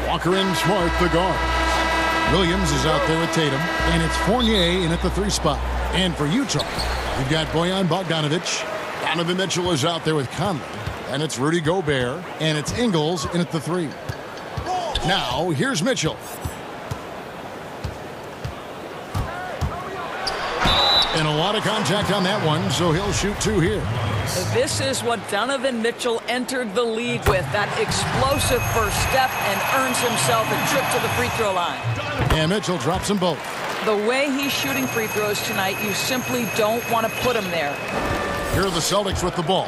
Walker and Smart, the guard. Williams is out there with Tatum, and it's Fournier in at the 3 spot. And for Utah, you've got Bojan Bogdanovic. Donovan Mitchell is out there with Conley, and it's Rudy Gobert, and it's Ingles in at the 3. Now, here's Mitchell. And a lot of contact on that one, so he'll shoot 2 here. This is what Donovan Mitchell entered the league with, that explosive first step, and earns himself a trip to the free throw line. And Mitchell drops them both. The way he's shooting free throws tonight, you simply don't want to put him there. Here are the Celtics with the ball.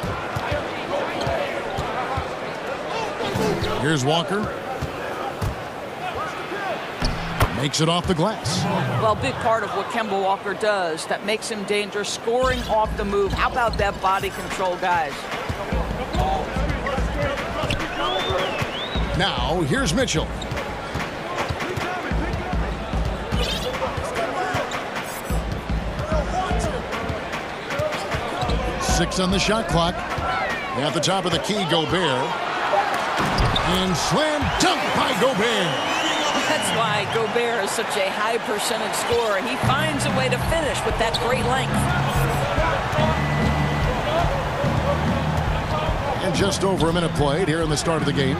Here's Walker. Makes it off the glass. Well, big part of what Kemba Walker does that makes him dangerous, scoring off the move. How about that body control, guys? Now, here's Mitchell. Six on the shot clock. At the top of the key, Gobert. And slam dunk by Gobert. That's why Gobert is such a high percentage scorer. He finds a way to finish with that great length. And just over a minute played here in the start of the game.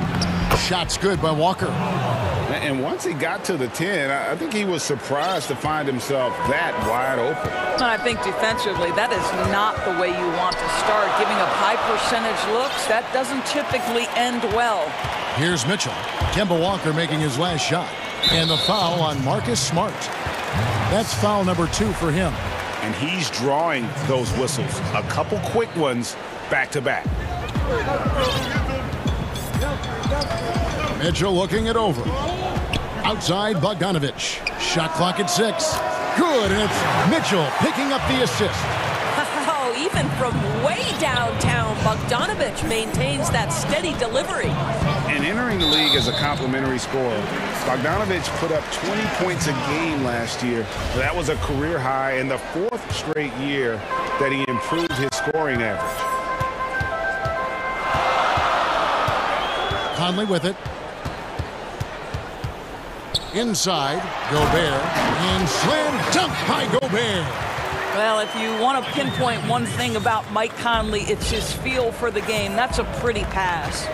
Shots good by Walker. And once he got to the 10, I think he was surprised to find himself that wide open. I think defensively, that is not the way you want to start. Giving up high percentage looks, that doesn't typically end well. Here's Mitchell. Kemba Walker making his last shot. And the foul on Marcus Smart. That's foul number 2 for him. And he's drawing those whistles. A couple quick ones back to back. Mitchell looking it over. Outside Bogdanovic. Shot clock at 6. Good, and it's Mitchell picking up the assist. Oh, even from way downtown, Bogdanovic maintains that steady delivery. And entering the league as a complimentary scorer, Bogdanovic put up 20 points a game last year. That was a career high in the 4th straight year that he improved his scoring average. Conley with it. Inside, Gobert, and slam dunk by Gobert. Well, if you want to pinpoint one thing about Mike Conley, it's his feel for the game. That's a pretty pass.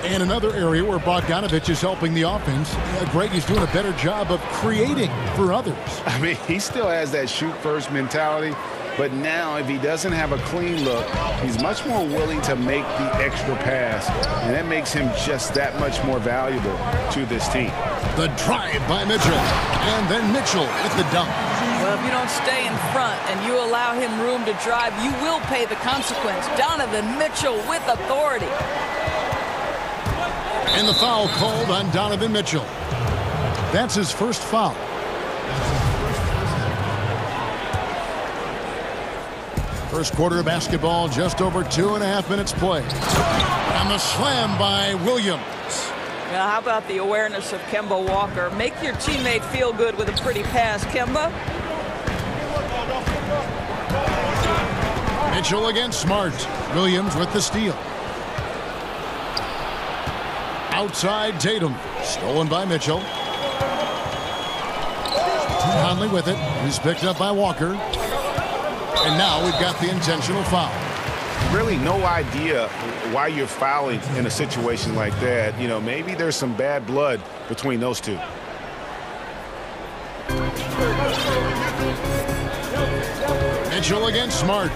And another area where Bogdanovic is helping the offense. Greg is doing a better job of creating for others. I mean, he still has that shoot-first mentality, but now if he doesn't have a clean look, he's much more willing to make the extra pass, and that makes him just that much more valuable to this team. The drive by Mitchell, and then Mitchell with the dunk. Well, if you don't stay in front and you allow him room to drive, you will pay the consequence. Donovan Mitchell with authority. And the foul called on Donovan Mitchell. That's his first foul. First quarter of basketball, just over 2.5 minutes played. And the slam by Williams. Now, how about the awareness of Kemba Walker? Make your teammate feel good with a pretty pass, Kemba. Mitchell against Smart. Williams with the steal. Outside Tatum. Stolen by Mitchell. Conley with it. He's picked up by Walker. And now we've got the intentional foul. Really no idea why you're fouling in a situation like that. You know, maybe there's some bad blood between those two. Mitchell against Smart.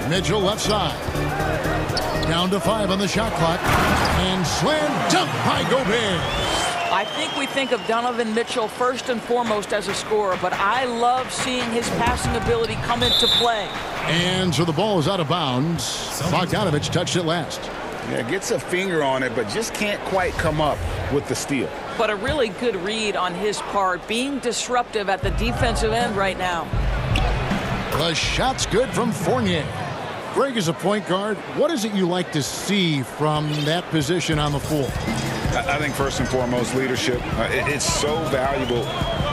Mitchell left side. Down to 5 on the shot clock. And slam dunk by Gobert. I think we think of Donovan Mitchell first and foremost as a scorer, but I love seeing his passing ability come into play. And so the ball is out of bounds. Bogdanovic touched it last. Yeah, gets a finger on it, but just can't quite come up with the steal. But a really good read on his part, being disruptive at the defensive end right now. The shot's good from Fournier. Greg, is a point guard, what is it you like to see from that position on the floor? I think first and foremost leadership. It's so valuable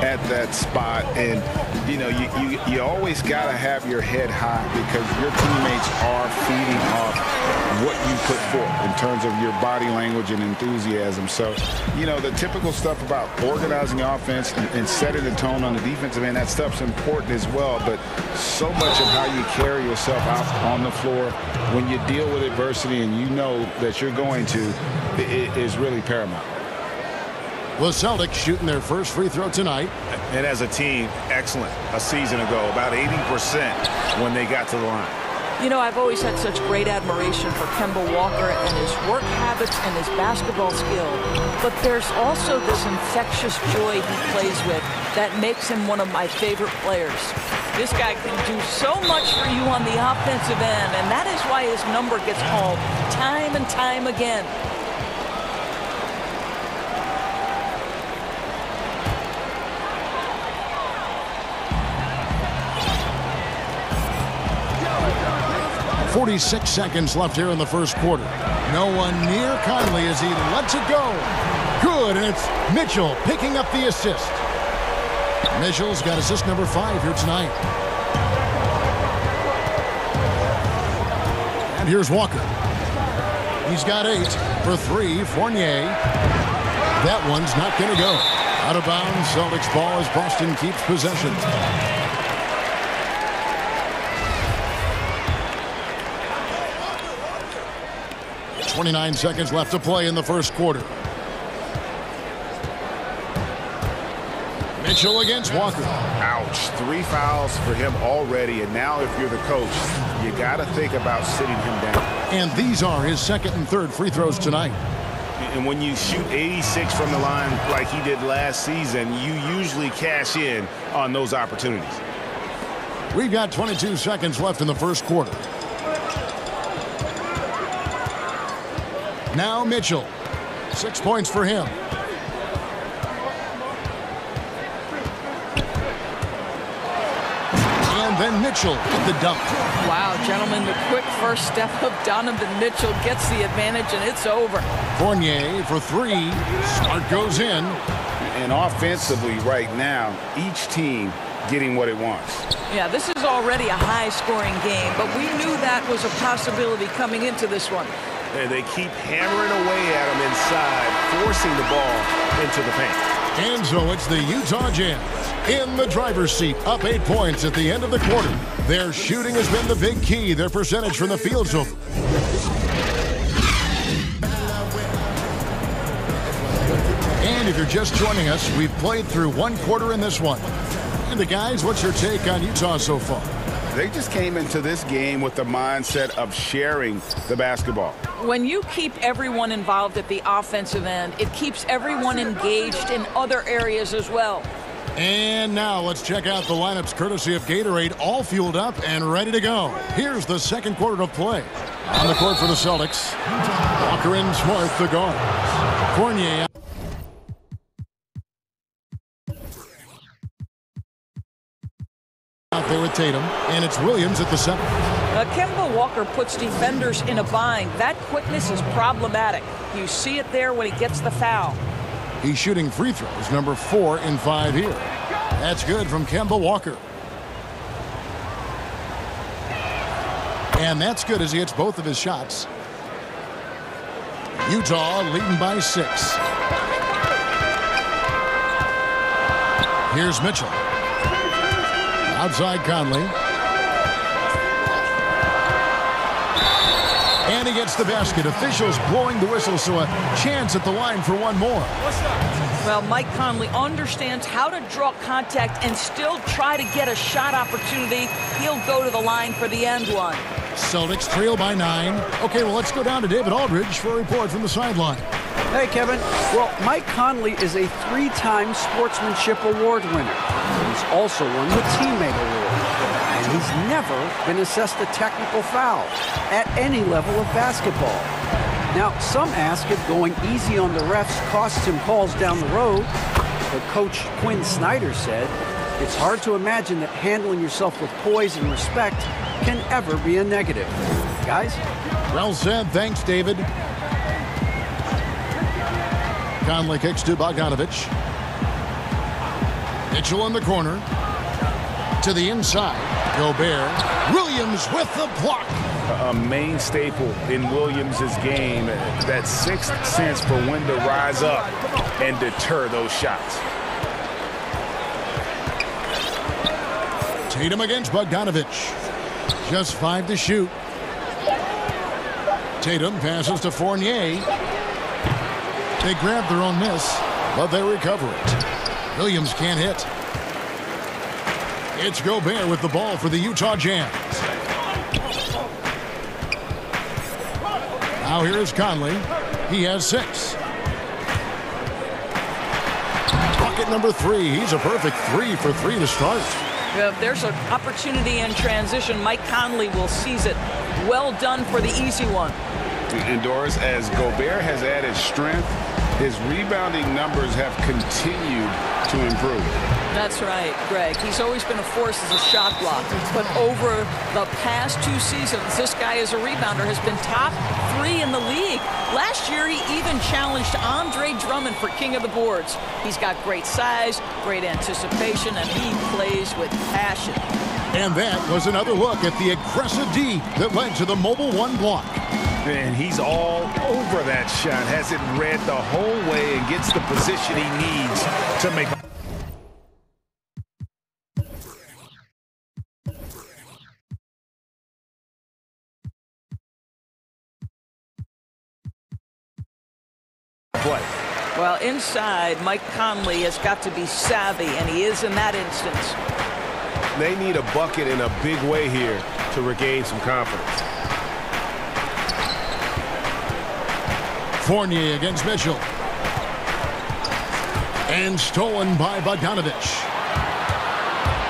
at that spot. And, you know, you always got to have your head high because your teammates are feeding off what you put forth in terms of your body language and enthusiasm. So, you know, the typical stuff about organizing the offense and setting the tone on the defensive end, that stuff's important as well. But so much of how you carry yourself out on the floor when you deal with adversity and you know that you're going to, it is really paramount. The Celtics shooting their first free throw tonight. And as a team, excellent. A season ago, about 80% when they got to the line. You know, I've always had such great admiration for Kemba Walker and his work habits and his basketball skill. But there's also this infectious joy he plays with that makes him one of my favorite players. This guy can do so much for you on the offensive end, and that is why his number gets called time and time again. .46 seconds left here in the first quarter. No one near Conley as he lets it go. Good, and it's Mitchell picking up the assist. Mitchell's got assist number 5 here tonight. And here's Walker. He's got 8 for 3. Fournier. That one's not going to go. Out of bounds, Celtics ball as Boston keeps possession. 29 seconds left to play in the first quarter. Mitchell against Walker. Ouch. 3 fouls for him already, and now if you're the coach, you got to think about sitting him down. And these are his second and third free throws tonight. And when you shoot 86 from the line like he did last season, you usually cash in on those opportunities. We've got 22 seconds left in the first quarter. Now Mitchell. 6 points for him. And then Mitchell at the dunk. Wow, gentlemen, the quick first step of Donovan Mitchell gets the advantage, and it's over. Fournier for 3. Smart goes in. And offensively right now, each team getting what it wants. Yeah, this is already a high-scoring game, but we knew that was a possibility coming into this one. And they keep hammering away at him inside, forcing the ball into the paint. And so it's the Utah Jazz in the driver's seat, up 8 points at the end of the quarter. Their shooting has been the big key. Their percentage from the field's over. And if you're just joining us, we've played through 1 quarter in this one. And the guys, what's your take on Utah so far? They just came into this game with the mindset of sharing the basketball. When you keep everyone involved at the offensive end, it keeps everyone engaged in other areas as well. And now let's check out the lineups courtesy of Gatorade, all fueled up and ready to go. Here's the second quarter of play. On the court for the Celtics, Walker and Smart, the guards. Fournier out there with Tatum, and it's Williams at the center. Kemba Walker puts defenders in a bind. That quickness is problematic. You see it there when he gets the foul. He's shooting free throws, number 4 in 5 here. That's good from Kemba Walker. And that's good as he hits both of his shots. Utah leading by 6. Here's Mitchell. Outside Conley. And he gets the basket. Officials blowing the whistle, so a chance at the line for one more. Well, Mike Conley understands how to draw contact and still try to get a shot opportunity. He'll go to the line for the end one. Celtics trail by 9. Okay, well, let's go down to David Aldridge for a report from the sideline. Hey, Kevin. Well, Mike Conley is a 3-time Sportsmanship Award winner. He's also won the Teammate Award. And he's never been assessed a technical foul at any level of basketball. Now, some ask if going easy on the refs costs him calls down the road. But Coach Quinn Snyder said, it's hard to imagine that handling yourself with poise and respect can ever be a negative. Guys? Well said. Thanks, David. Conley kicks to Bogdanovich. Mitchell in the corner. To the inside. Gobert. Williams with the block. A main staple in Williams' game, that sixth sense for when to rise up and deter those shots. Tatum against Bogdanovich. Just 5 to shoot. Tatum passes to Fournier. They grab their own miss, but they recover it. Williams can't hit. It's Gobert with the ball for the Utah Jazz. Now here is Conley. He has 6. Bucket number 3. He's a perfect 3 for 3 to start. If there's an opportunity in transition, Mike Conley will seize it. Well done for the easy one. And Doris, as Gobert has added strength, his rebounding numbers have continued to improve. That's right, Greg. He's always been a force as a shot blocker. But over the past 2 seasons, this guy as a rebounder has been top 3 in the league. Last year, he even challenged Andre Drummond for king of the boards. He's got great size, great anticipation, and he plays with passion. And that was another look at the aggressive D that led to the mobile 1 block. And he's all over that shot, has it read the whole way and gets the position he needs to make. Play. Well, inside, Mike Conley has got to be savvy, and he is in that instance. They need a bucket in a big way here to regain some confidence. Fournier against Mitchell. And stolen by Bogdanovich.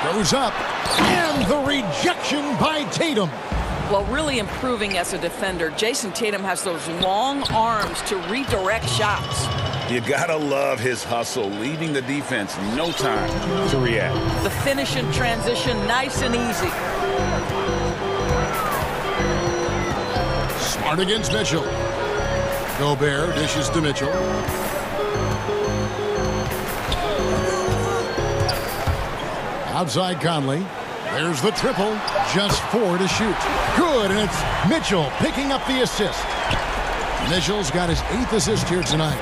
Goes up. And the rejection by Tatum. Well, really improving as a defender. Jason Tatum has those long arms to redirect shots. You gotta love his hustle, leaving the defense no time to react. The finish in transition, nice and easy. Smart against Mitchell. Gobert dishes to Mitchell. Outside Conley. There's the triple. Just 4 to shoot. Good, and it's Mitchell picking up the assist. Mitchell's got his 8th assist here tonight.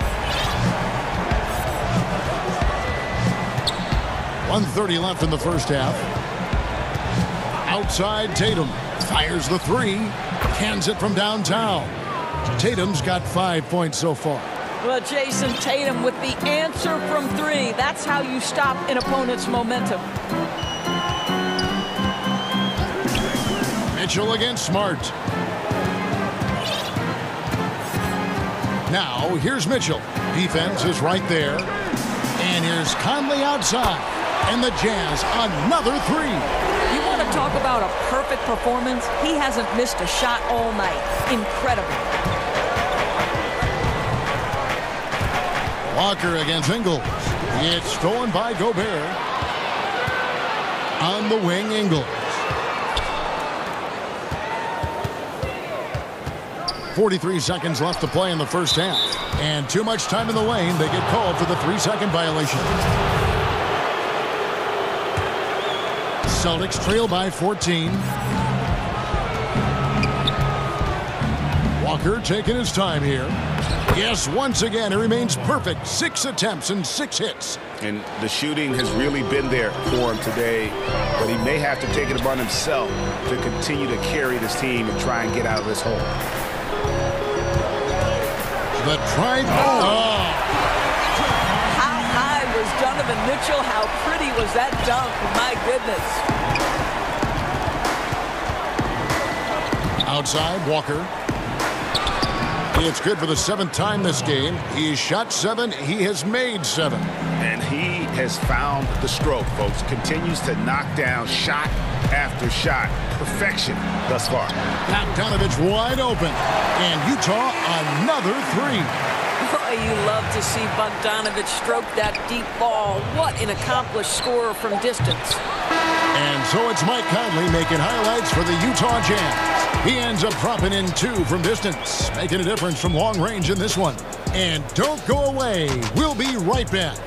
1:30 left in the first half. Outside Tatum. Fires the 3. Cans it from downtown. Tatum's got 5 points so far. Well, Jason Tatum with the answer from 3. That's how you stop an opponent's momentum. Mitchell against Smart. Now, here's Mitchell. Defense is right there. And here's Conley outside. And the Jazz, another 3. You want to talk about a perfect performance? He hasn't missed a shot all night. Incredible. Walker against Ingles. It's stolen by Gobert. On the wing, Ingles. 43 seconds left to play in the first half. And too much time in the lane. They get called for the 3-second violation. Celtics trail by 14. Walker taking his time here. Yes, once again, it remains perfect. 6 attempts and 6 hits. And the shooting has really been there for him today, but he may have to take it upon himself to continue to carry this team and try and get out of this hole. The try. How high was Donovan Mitchell? How pretty was that dunk? My goodness. Outside, Walker. It's good for the 7th time this game. He's shot 7. He has made 7. And he has found the stroke, folks. Continues to knock down shot after shot. Perfection thus far. Bogdanovich wide open. And Utah another 3. Oh, you love to see Bogdanovich stroke that deep ball. What an accomplished scorer from distance. And so it's Mike Conley making highlights for the Utah Jazz. He ends up dropping in 2 from distance, making a difference from long range in this one. And don't go away. We'll be right back.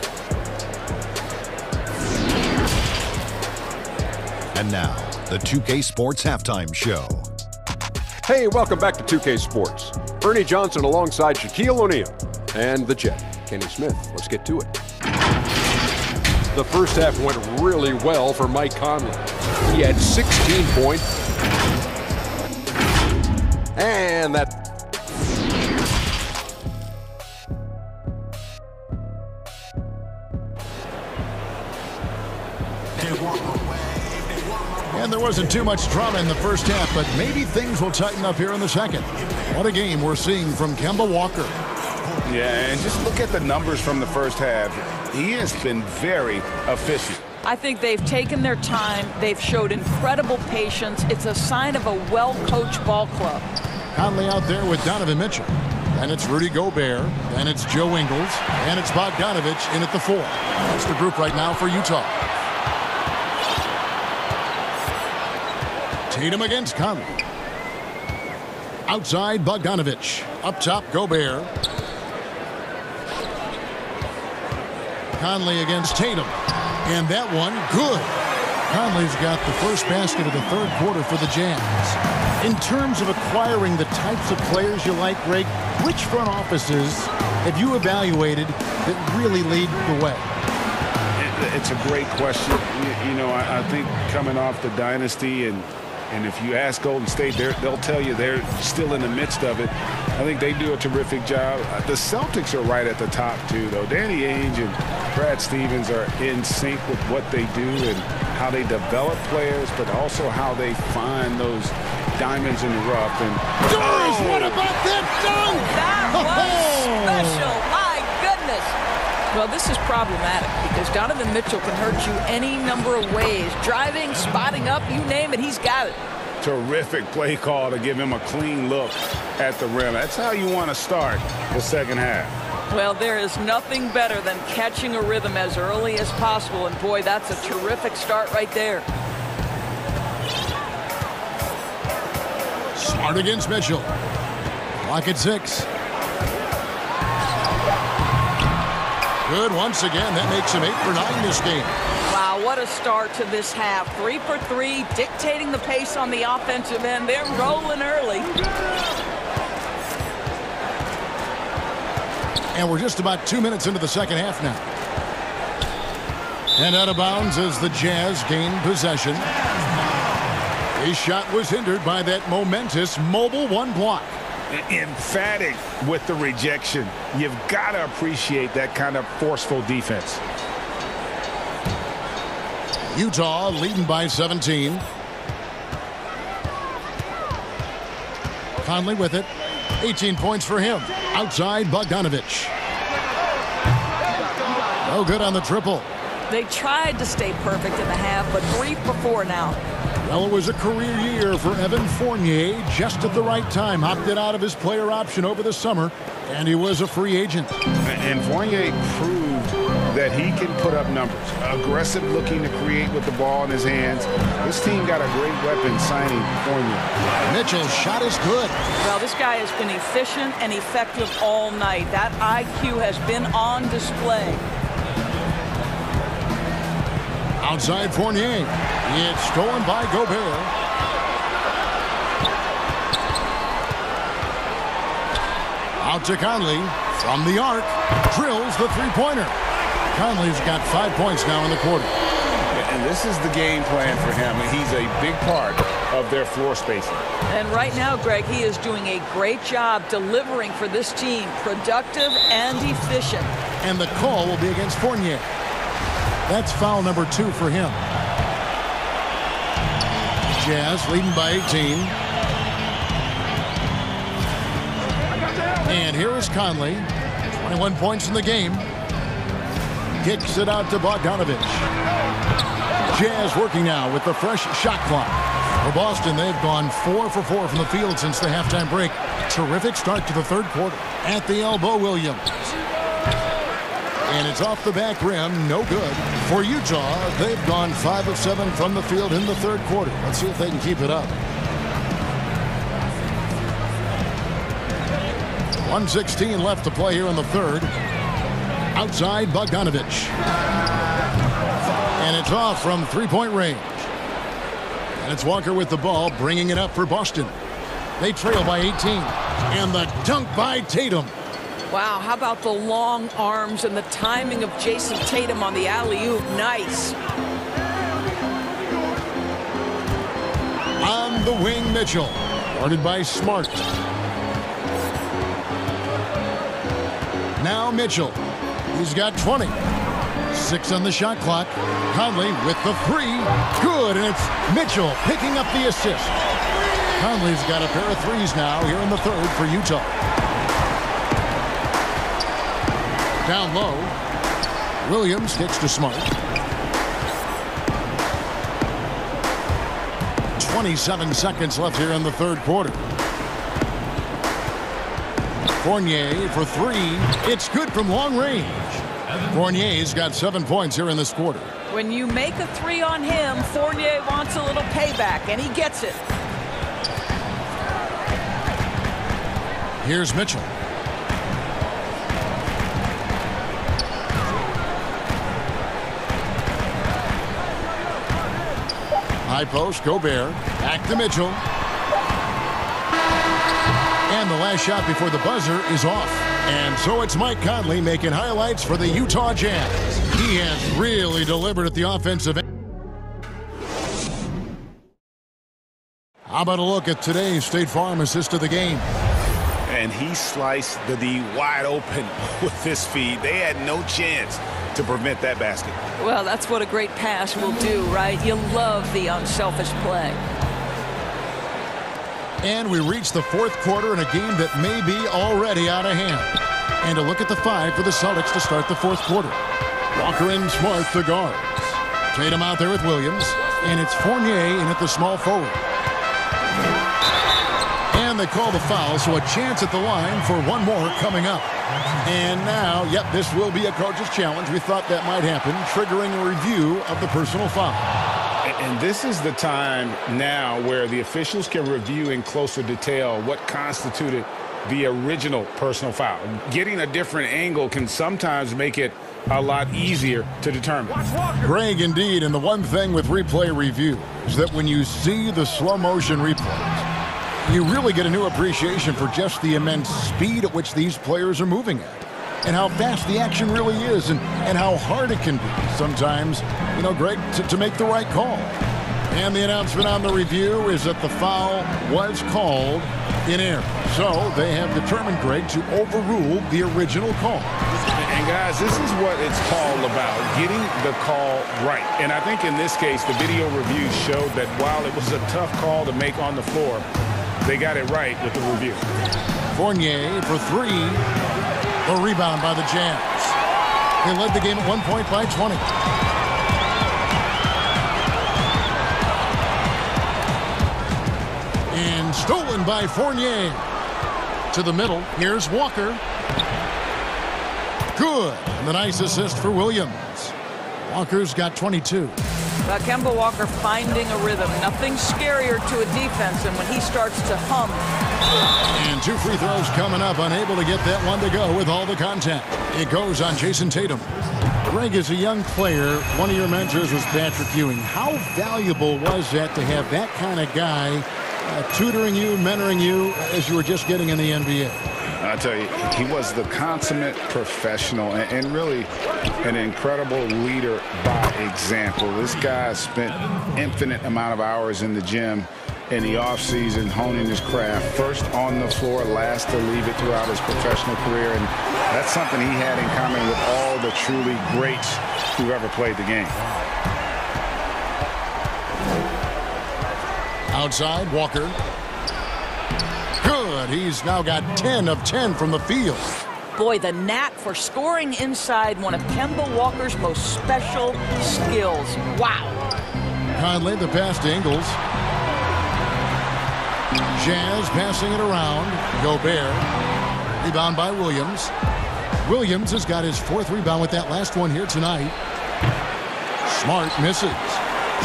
And now, the 2K Sports Halftime Show. Hey, welcome back to 2K Sports. Ernie Johnson alongside Shaquille O'Neal and the Jet, Kenny Smith. Let's get to it. The first half went really well for Mike Conley. He had 16 points. And that... And there wasn't too much drama in the first half, but maybe things will tighten up here in the second. What a game we're seeing from Kemba Walker. Yeah, and just look at the numbers from the first half. He has been very efficient. I think they've taken their time. They've showed incredible patience. It's a sign of a well-coached ball club. Conley out there with Donovan Mitchell. And it's Rudy Gobert. And it's Joe Ingles. And it's Bogdanovich in at the 4. That's the group right now for Utah. Tatum against Conley. Outside, Bogdanovich. Up top, Gobert. Conley against Tatum. And that one, good. Conley's got the first basket of the third quarter for the Jazz. In terms of acquiring the types of players you like, Greg, which front offices have you evaluated that really lead the way? It's a great question. You know, I think coming off the dynasty and if you ask Golden State, they'll tell you they're still in the midst of it. I think they do a terrific job. The Celtics are right at the top, too, though. Danny Ainge and Brad Stevens are in sync with what they do and how they develop players, but also how they find those diamonds in the rough. And Doris, what about that dunk? That was special. My goodness. Well, this is problematic because Donovan Mitchell can hurt you any number of ways. Driving, spotting up, you name it, he's got it. Terrific play call to give him a clean look at the rim. That's how you want to start the second half. Well, there is nothing better than catching a rhythm as early as possible. And, boy, that's a terrific start right there. Smart against Mitchell. Clock at 6. Good once again. That makes him 8 for 9 this game. Wow, what a start to this half. 3 for 3, dictating the pace on the offensive end. They're rolling early. And we're just about 2 minutes into the second half now. And out of bounds as the Jazz gain possession. His shot was hindered by that momentous mobile one block. Emphatic with the rejection. You've got to appreciate that kind of forceful defense. Utah leading by 17. Conley with it. 18 points for him. Outside, Bogdanovich. No good on the triple. They tried to stay perfect in the half, but 3 for 4 now. Well, it was a career year for Evan Fournier, just at the right time. Opted out of his player option over the summer, and he was a free agent. And Fournier proved that he can put up numbers. Aggressive looking to create with the ball in his hands. This team got a great weapon signing Fournier. Mitchell's shot is good. Well, this guy has been efficient and effective all night. That IQ has been on display. Outside Fournier. It's stolen by Gobert. Out to Conley. From the arc. Drills the three-pointer. Conley's got 5 points now in the quarter. And this is the game plan for him. He's a big part of their floor spacing. And right now, Greg, he is doing a great job delivering for this team. Productive and efficient. And the call will be against Fournier. That's foul number 2 for him. Jazz leading by 18. And here is Conley. 21 points in the game. Kicks it out to Bogdanovich. Jazz working now with the fresh shot clock. For Boston, they've gone 4 for 4 from the field since the halftime break. Terrific start to the third quarter. At the elbow, Williams. And it's off the back rim, no good. For Utah, they've gone 5 of 7 from the field in the third quarter. Let's see if they can keep it up. 1:16 left to play here in the third. Outside, Bogdanovich. And it's off from three-point range. And it's Walker with the ball, bringing it up for Boston. They trail by 18. And the dunk by Tatum. Wow, how about the long arms and the timing of Jason Tatum on the alley-oop? Nice. On the wing, Mitchell. Guarded by Smart. Now Mitchell. He's got 20. 6 on the shot clock. Conley with the 3. Good, and it's Mitchell picking up the assist. Conley's got a pair of 3s now here in the third for Utah. Down low. Williams kicks to Smart. 27 seconds left here in the third quarter. Fournier for 3. It's good from long range. Fournier's got 7 points here in this quarter. When you make a 3 on him, Fournier wants a little payback, and he gets it. Here's Mitchell. High post, Gobert. Back to Mitchell. And the last shot before the buzzer is off. And so it's Mike Conley making highlights for the Utah Jazz. He has really delivered at the offensive end. How about a look at today's State Farm assist of the game? And he sliced the D wide open with this feed. They had no chance to prevent that basket. Well, that's what a great pass will do, right? You love the unselfish play. And we reach the fourth quarter in a game that may be already out of hand. And a look at the 5 for the Celtics to start the fourth quarter. Walker and Smart, the guards. Tatum out there with Williams. And it's Fournier in at the small forward. And they call the foul, so a chance at the line for one more coming up. And now, yep, this will be a coach's challenge. We thought that might happen, triggering a review of the personal foul. And this is the time now where the officials can review in closer detail what constituted the original personal foul. Getting a different angle can sometimes make it a lot easier to determine. Greg, indeed, and the one thing with replay review is that when you see the slow motion replays, you really get a new appreciation for just the immense speed at which these players are moving at. And how fast the action really is, and how hard it can be sometimes, you know, Greg, to make the right call. And the announcement on the review is that the foul was called in error. So they have determined, Greg, to overrule the original call. And guys, this is what it's all about, getting the call right. And I think in this case, the video review showed that while it was a tough call to make on the floor, they got it right with the review. Fournier for 3. A rebound by the Jazz. They led the game at 1 point by 20. And stolen by Fournier. To the middle. Here's Walker. Good. And the nice assist for Williams. Walker's got 22. Kemba Walker finding a rhythm. Nothing scarier to a defense than when he starts to hum. And 2 free throws coming up. Unable to get that one to go with all the contact. It goes on Jason Tatum. Greg, as a young player, one of your mentors was Patrick Ewing. How valuable was that to have that kind of guy tutoring you, mentoring you as you were just getting in the NBA? I tell you, he was the consummate professional and really an incredible leader by example. This guy spent infinite amount of hours in the gym in the offseason honing his craft, first on the floor, last to leave it throughout his professional career. And that's something he had in common with all the truly greats who've ever played the game. Outside, Walker. Good. He's now got 10 of 10 from the field. Boy, the knack for scoring inside, one of Kemba Walker's most special skills. Wow. Conley, the pass to Ingles. Jazz passing it around. Gobert. Rebound by Williams. Williams has got his 4th rebound with that last one here tonight. Smart misses.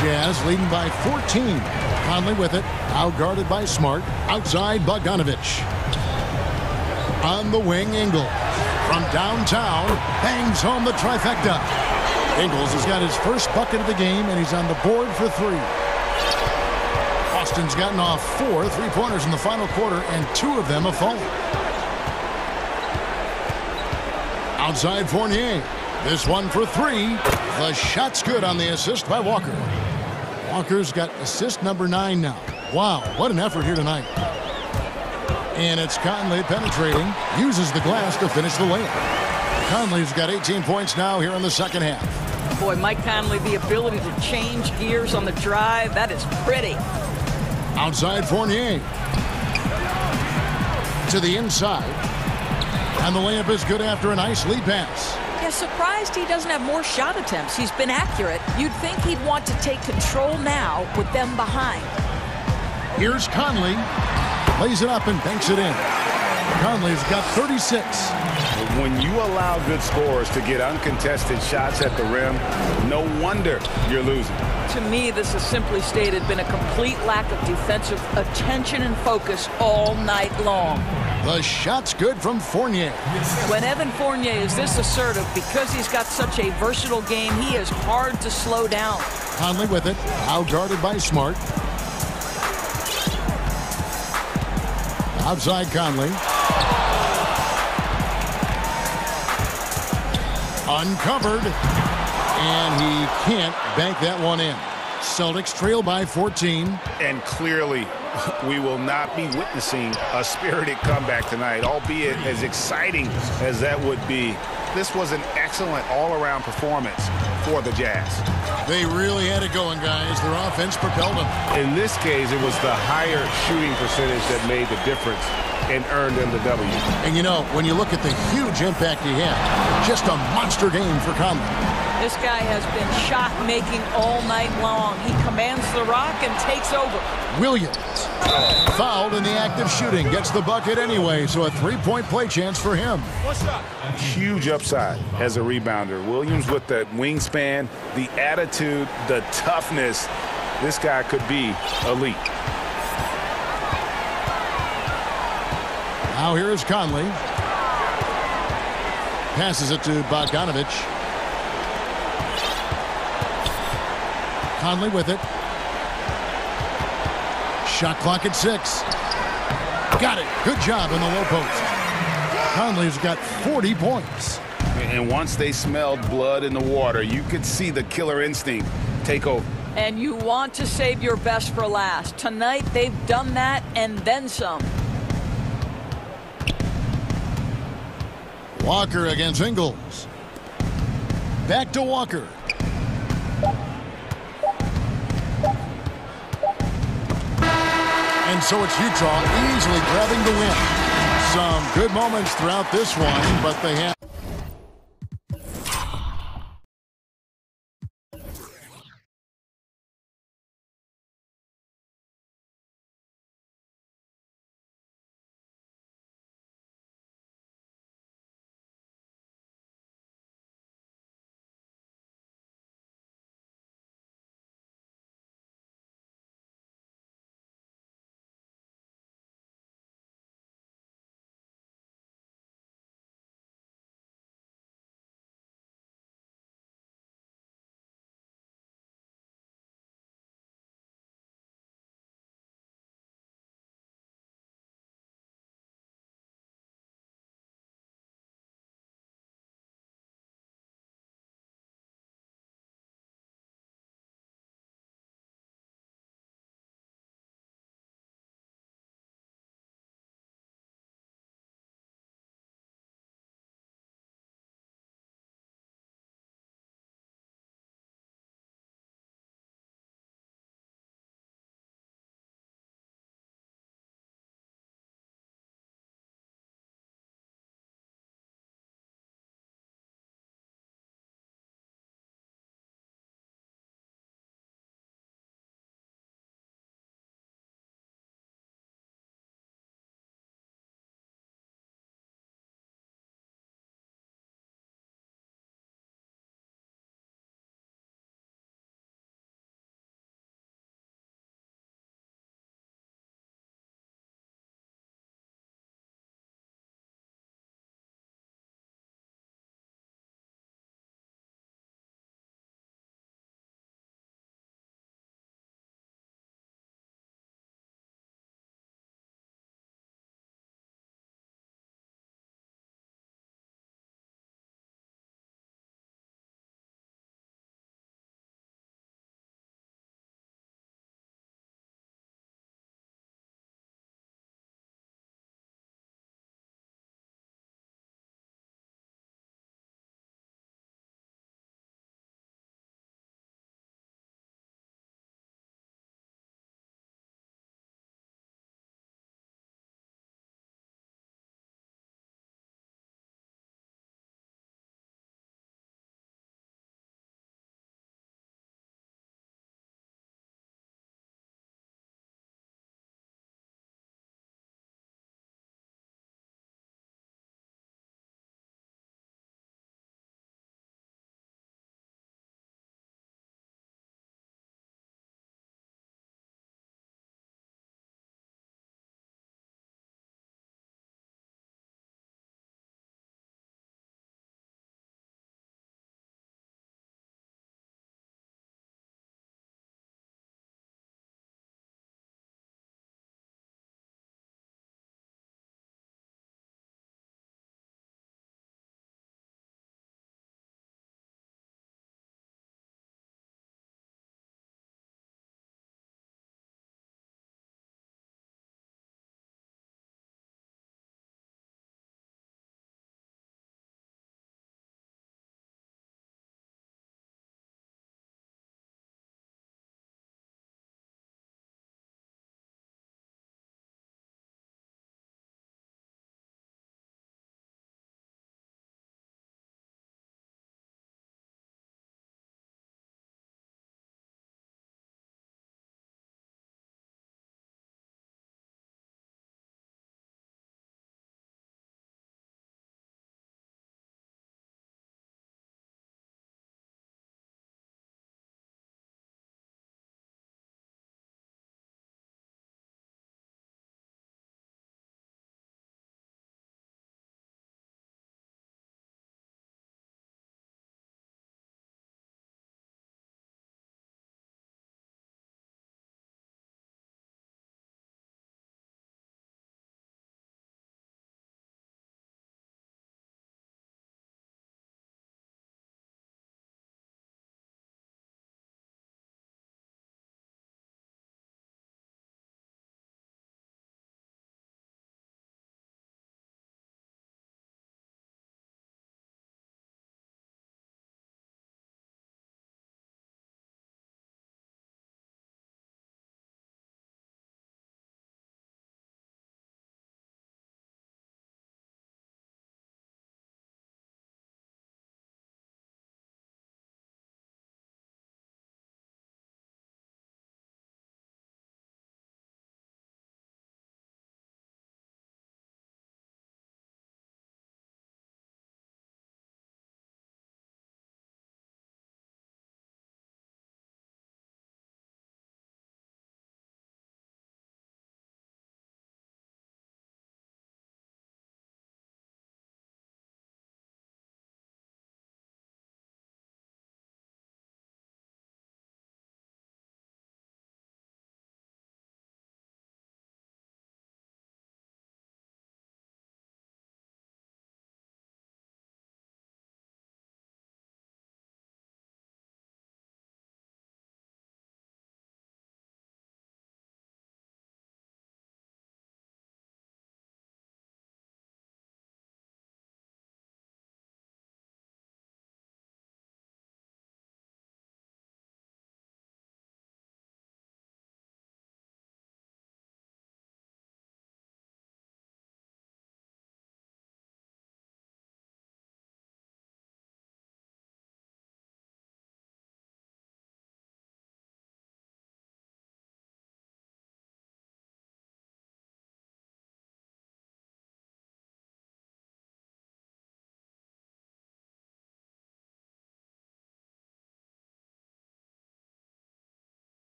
Jazz leading by 14. Conley with it. Out guarded by Smart. Outside, Bogdanovich. On the wing, Ingles. From downtown, bangs home the trifecta. Ingles has got his first bucket of the game, and he's on the board for 3. Boston's gotten off 4 3-pointers in the final quarter, and 2 of them have fallen. Outside Fournier. This one for 3. The shot's good on the assist by Walker. Walker's got assist number 9 now. Wow, what an effort here tonight. And it's Conley penetrating. Uses the glass to finish the layup. Conley's got 18 points now here in the second half. Boy, Mike Conley, the ability to change gears on the drive, that is pretty. Outside Fournier. To the inside. And the layup is good after a nice lead pass. Yeah, surprised he doesn't have more shot attempts. He's been accurate. You'd think he'd want to take control now with them behind. Here's Conley. Lays it up and banks it in. Conley's got 36. When you allow good scorers to get uncontested shots at the rim, no wonder you're losing. To me, this has simply stated been a complete lack of defensive attention and focus all night long. The shot's good from Fournier. When Evan Fournier is this assertive, because he's got such a versatile game, he is hard to slow down. Conley with it, out-guarded by Smart. Outside Conley. Uncovered. And he can't bank that one in. Celtics trail by 14. And clearly, we will not be witnessing a spirited comeback tonight, albeit as exciting as that would be. This was an excellent all-around performance for the Jazz. They really had it going, guys. Their offense propelled them. In this case, it was the higher shooting percentage that made the difference and earned them the W. And you know, when you look at the huge impact he had, just a monster game for Conley. This guy has been shot-making all night long. He commands the rock and takes over. Williams, fouled in the act of shooting, gets the bucket anyway, so a 3-point play chance for him. Huge upside as a rebounder. Williams with the wingspan, the attitude, the toughness. This guy could be elite. Now here is Conley. Passes it to Bogdanovich. Conley with it. Shot clock at 6. Got it. Good job in the low post. Conley's got 40 points. And once they smelled blood in the water, you could see the killer instinct take over. And you want to save your best for last. Tonight, they've done that and then some. Walker against Ingles. Back to Walker. And so it's Utah easily grabbing the win. Some good moments throughout this one, but they have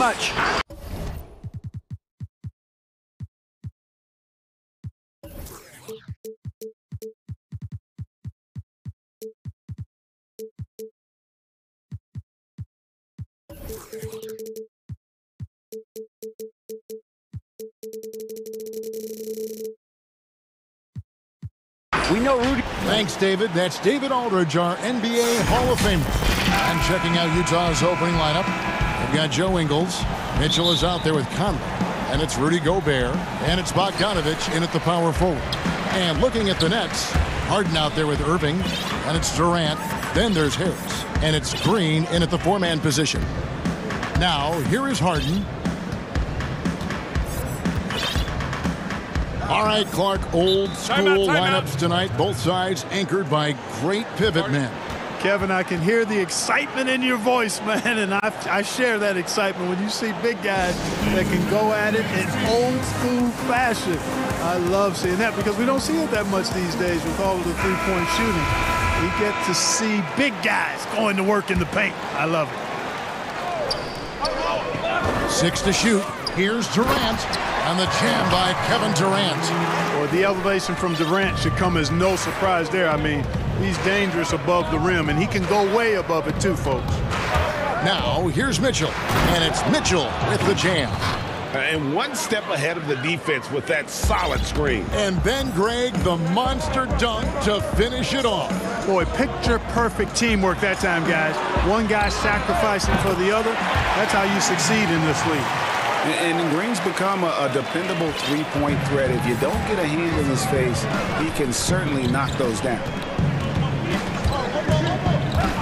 much. We know Rudy. Thanks, David. That's David Aldridge, our NBA Hall of Famer. And checking out Utah's opening lineup, we've got Joe Ingles. Mitchell is out there with Conley. And it's Rudy Gobert. And it's Bogdanovich in at the power forward. And looking at the Nets, Harden out there with Irving. And it's Durant. Then there's Harris. And it's Green in at the four-man position. Now, here is Harden. All right, Clark, old school lineups tonight. Both sides anchored by great pivot men. Kevin, I can hear the excitement in your voice, man, and I share that excitement when you see big guys that can go at it in old school fashion. I love seeing that because we don't see it that much these days with all of the three-point shooting. We get to see big guys going to work in the paint. I love it. 6 to shoot. Here's Durant. And the jam by Kevin Durant. Well, the elevation from Durant should come as no surprise there. I mean, he's dangerous above the rim, and he can go way above it too, folks. Now, here's Mitchell. And it's Mitchell with the jam. And one step ahead of the defense with that solid screen. And then, Greg, the monster dunk to finish it off. Boy, picture-perfect teamwork that time, guys. One guy sacrificing for the other. That's how you succeed in this league. And Green's become a dependable three-point threat. If you don't get a hand in his face, he can certainly knock those down.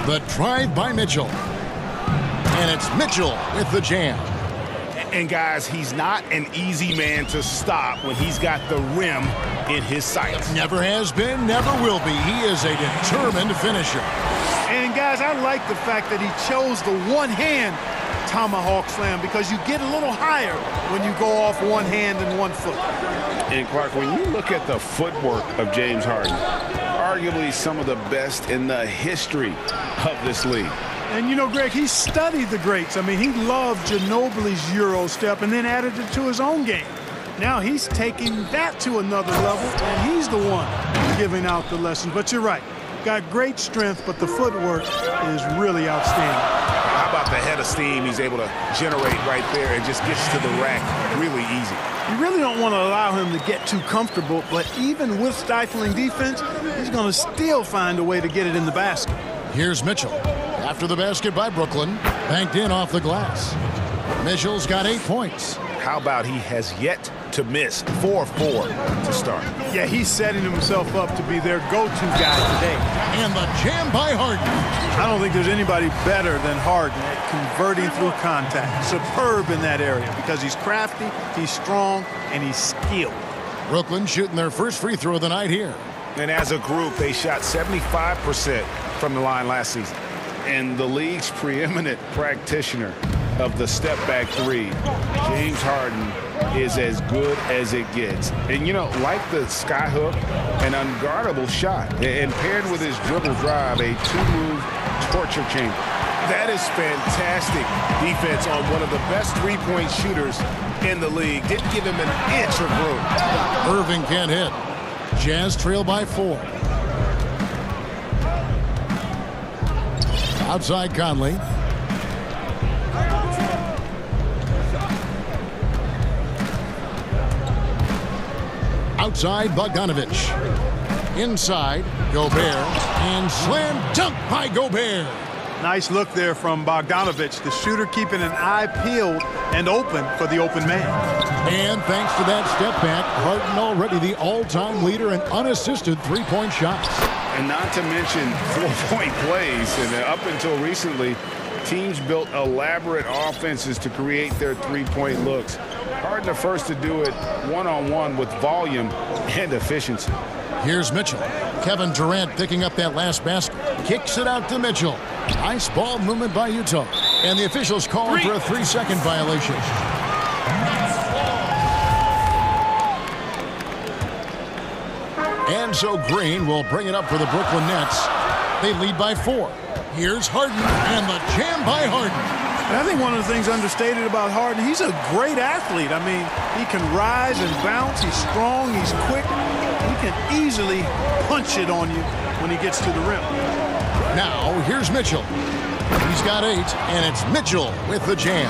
The drive by Mitchell. And it's Mitchell with the jam. And, guys, he's not an easy man to stop when he's got the rim in his sights. Never has been, never will be. He is a determined finisher. And, guys, I like the fact that he chose the one-hand tomahawk slam because you get a little higher when you go off one hand and one foot. And Clark, when you look at the footwork of James Harden, arguably some of the best in the history of this league. And you know, Greg, he studied the greats. I mean, he loved Ginobili's Euro step and then added it to his own game. Now he's taking that to another level, and he's the one giving out the lessons. But you're right, got great strength, but the footwork is really outstanding. How about the head of steam he's able to generate right there and just gets to the rack really easy. You really don't want to allow him to get too comfortable, but even with stifling defense, he's going to still find a way to get it in the basket. Here's Mitchell. After the basket by Brooklyn, banked in off the glass. Mitchell's got 8 points. How about he has yet to miss 4-4 to start? Yeah, he's setting himself up to be their go-to guy today. And the jam by Harden. I don't think there's anybody better than Harden at converting through contact. Superb in that area because he's crafty, he's strong, and he's skilled. Brooklyn shooting their first free throw of the night here. And as a group, they shot 75% from the line last season. And the league's preeminent practitioner of the step-back three, James Harden, is as good as it gets. And, you know, like the skyhook, an unguardable shot. And paired with his dribble drive, a two-move torture chamber. That is fantastic defense on one of the best three-point shooters in the league. Didn't give him an inch of room. Irving can't hit. Jazz trail by 4. Outside Conley. Outside Bogdanovich. Inside Gobert. And slam dunk by Gobert. Nice look there from Bogdanovich, the shooter keeping an eye peeled and open for the open man. And thanks to that step back, Harden already the all-time leader in unassisted three-point shots. And not to mention 4-point plays. And up until recently, teams built elaborate offenses to create their three-point looks. Harden the first to do it one-on-one with volume and efficiency. Here's Mitchell. Kevin Durant picking up that last basket. Kicks it out to Mitchell. Nice ball movement by Utah. And the officials calling for a 3-second violation. And so Green will bring it up for the Brooklyn Nets. They lead by 4. Here's Harden and the jam by Harden. And I think one of the things understated about Harden, he's a great athlete. I mean, he can rise and bounce. He's strong. He's quick. He can easily punch it on you when he gets to the rim. Now, here's Mitchell. He's got 8, and it's Mitchell with the jam.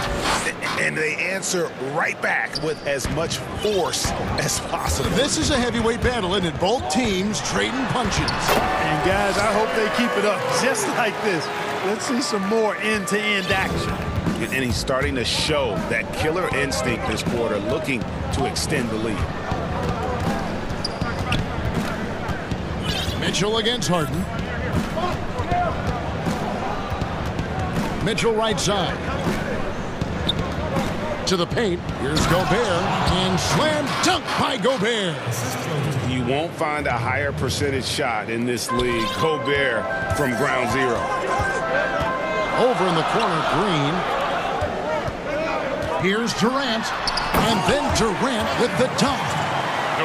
And they answer right back with as much force as possible. This is a heavyweight battle, isn't it? Both teams trading punches. And, guys, I hope they keep it up just like this. Let's see some more end-to-end action. And he's starting to show that killer instinct this quarter, looking to extend the lead. Mitchell against Harden. Mitchell right side. To the paint. Here's Gobert. And slam dunk by Gobert. You won't find a higher percentage shot in this league. Gobert from ground zero. Over in the corner, Green. Here's Durant. And then Durant with the dunk.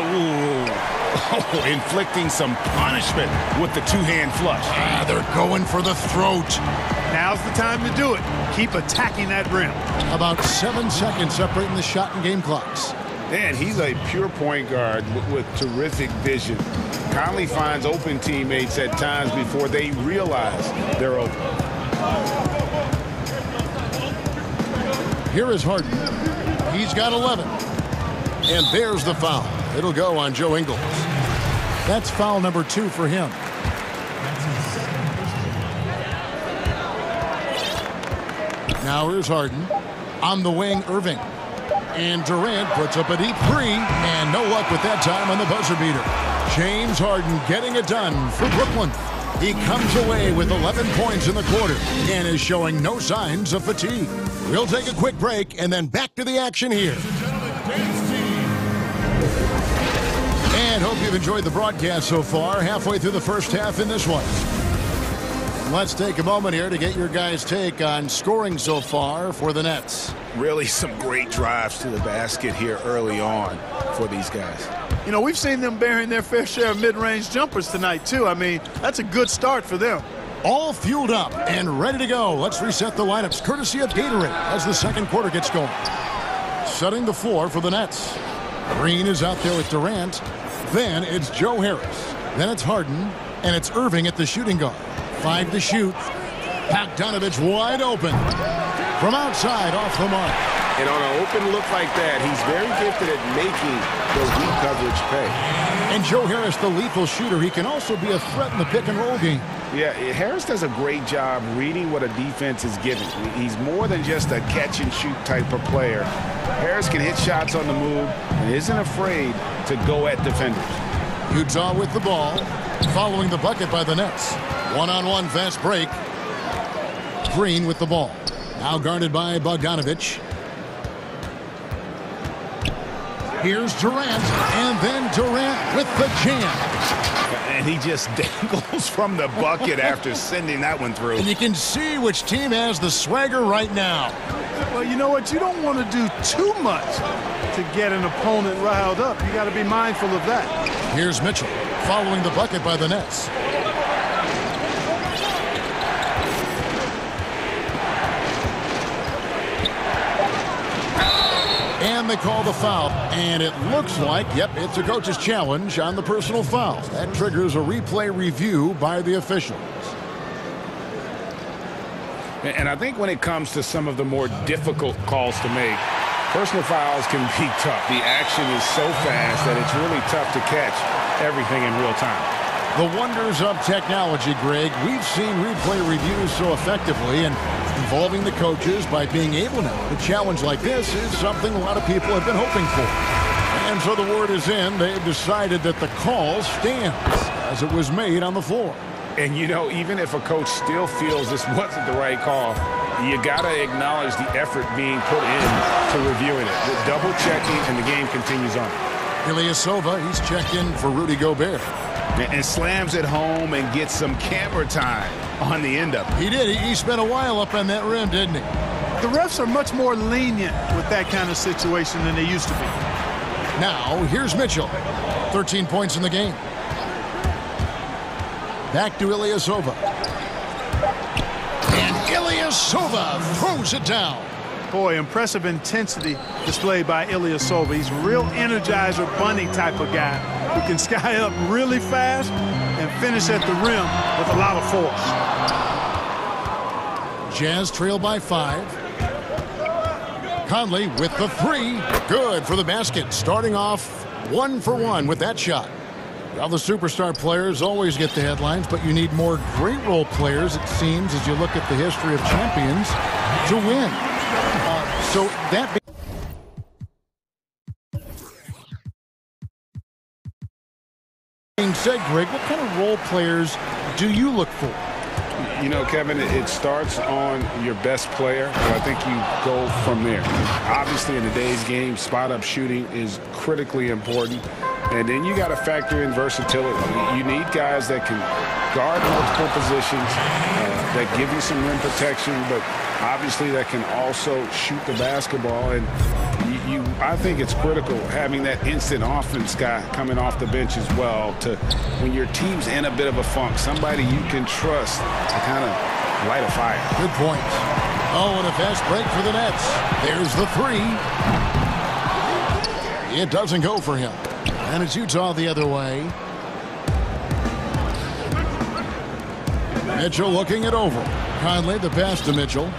Oh, inflicting some punishment with the two-hand flush. They're going for the throat. Now's the time to do it. Keep attacking that rim. About 7 seconds separating the shot and game clocks. Man, he's a pure point guard with terrific vision. Conley finds open teammates at times before they realize they're open. Here is Harden. He's got 11. And there's the foul. It'll go on Joe Ingles. That's foul number 2 for him. Now here's Harden. On the wing, Irving. And Durant puts up a deep 3. And no luck with that time on the buzzer beater. James Harden getting it done for Brooklyn. He comes away with 11 points in the quarter and is showing no signs of fatigue. We'll take a quick break and then back to the action here. And hope you've enjoyed the broadcast so far. Halfway through the first half in this one. Let's take a moment here to get your guys' take on scoring so far for the Nets. Really some great drives to the basket here early on for these guys. You know, we've seen them bearing their fair share of mid-range jumpers tonight, too. I mean, that's a good start for them. All fueled up and ready to go. Let's reset the lineups courtesy of Gatorade as the second quarter gets going. Setting the floor for the Nets. Green is out there with Durant. Then it's Joe Harris. Then it's Harden. And it's Irving at the shooting guard. 5 to shoot. Bogdanovich wide open. From outside, off the mark. And on an open look like that, he's very gifted at making the weak coverage pay. And Joe Harris, the lethal shooter, he can also be a threat in the pick-and-roll game. Yeah, Harris does a great job reading what a defense is giving. He's more than just a catch-and-shoot type of player. Harris can hit shots on the move and isn't afraid to go at defenders. Utah with the ball, following the bucket by the Nets. One-on-one fast break. Green with the ball. Now guarded by Bogdanovich. Here's Durant, and then Durant with the jam. And he just dangles from the bucket after sending that one through. And you can see which team has the swagger right now. Well, you know what? You don't want to do too much to get an opponent riled up. You got to be mindful of that. Here's Mitchell, following the bucket by the Nets. And they call the foul, and it looks like, yep, it's a coach's challenge on the personal foul. That triggers a replay review by the officials. And I think when it comes to some of the more difficult calls to make, personal fouls can be tough. The action is so fast that it's really tough to catch everything in real time. The wonders of technology, Greg. We've seen replay reviews so effectively, and involving the coaches by being able now to challenge like this is something a lot of people have been hoping for. And so the word is in. They've decided that the call stands as it was made on the floor. And, you know, even if a coach still feels this wasn't the right call, you got to acknowledge the effort being put in to reviewing it. With double checking, and the game continues on. Ilyasova, he's checked in for Rudy Gobert. And slams it home and gets some camera time on the end of it. He did. He spent a while up on that rim, didn't he? The refs are much more lenient with that kind of situation than they used to be. Now, here's Mitchell. 13 points in the game. Back to Ilyasova. And Ilyasova throws it down. Boy, impressive intensity displayed by Ilyasova. He's a real Energizer Bunny type of guy who can sky up really fast and finish at the rim with a lot of force. Jazz trail by 5. Conley with the 3. Good for the basket. Starting off 1 for 1 with that shot. Now the superstar players always get the headlines, but you need more great role players, it seems, as you look at the history of champions, to win. So that being said, Greg, what kind of role players do you look for? You know, Kevin, it starts on your best player, but I think you go from there. Obviously, in today's game, spot-up shooting is critically important. And then you got to factor in versatility. You need guys that can guard multiple positions, that give you some rim protection, but obviously that can also shoot the basketball. And I think it's critical having that instant offense guy coming off the bench as well to, when your team's in a bit of a funk, somebody you can trust to kind of light a fire. Good point. Oh, and a fast break for the Nets. There's the 3. It doesn't go for him. And it's Utah the other way. Mitchell looking it over. Conley the pass to Mitchell.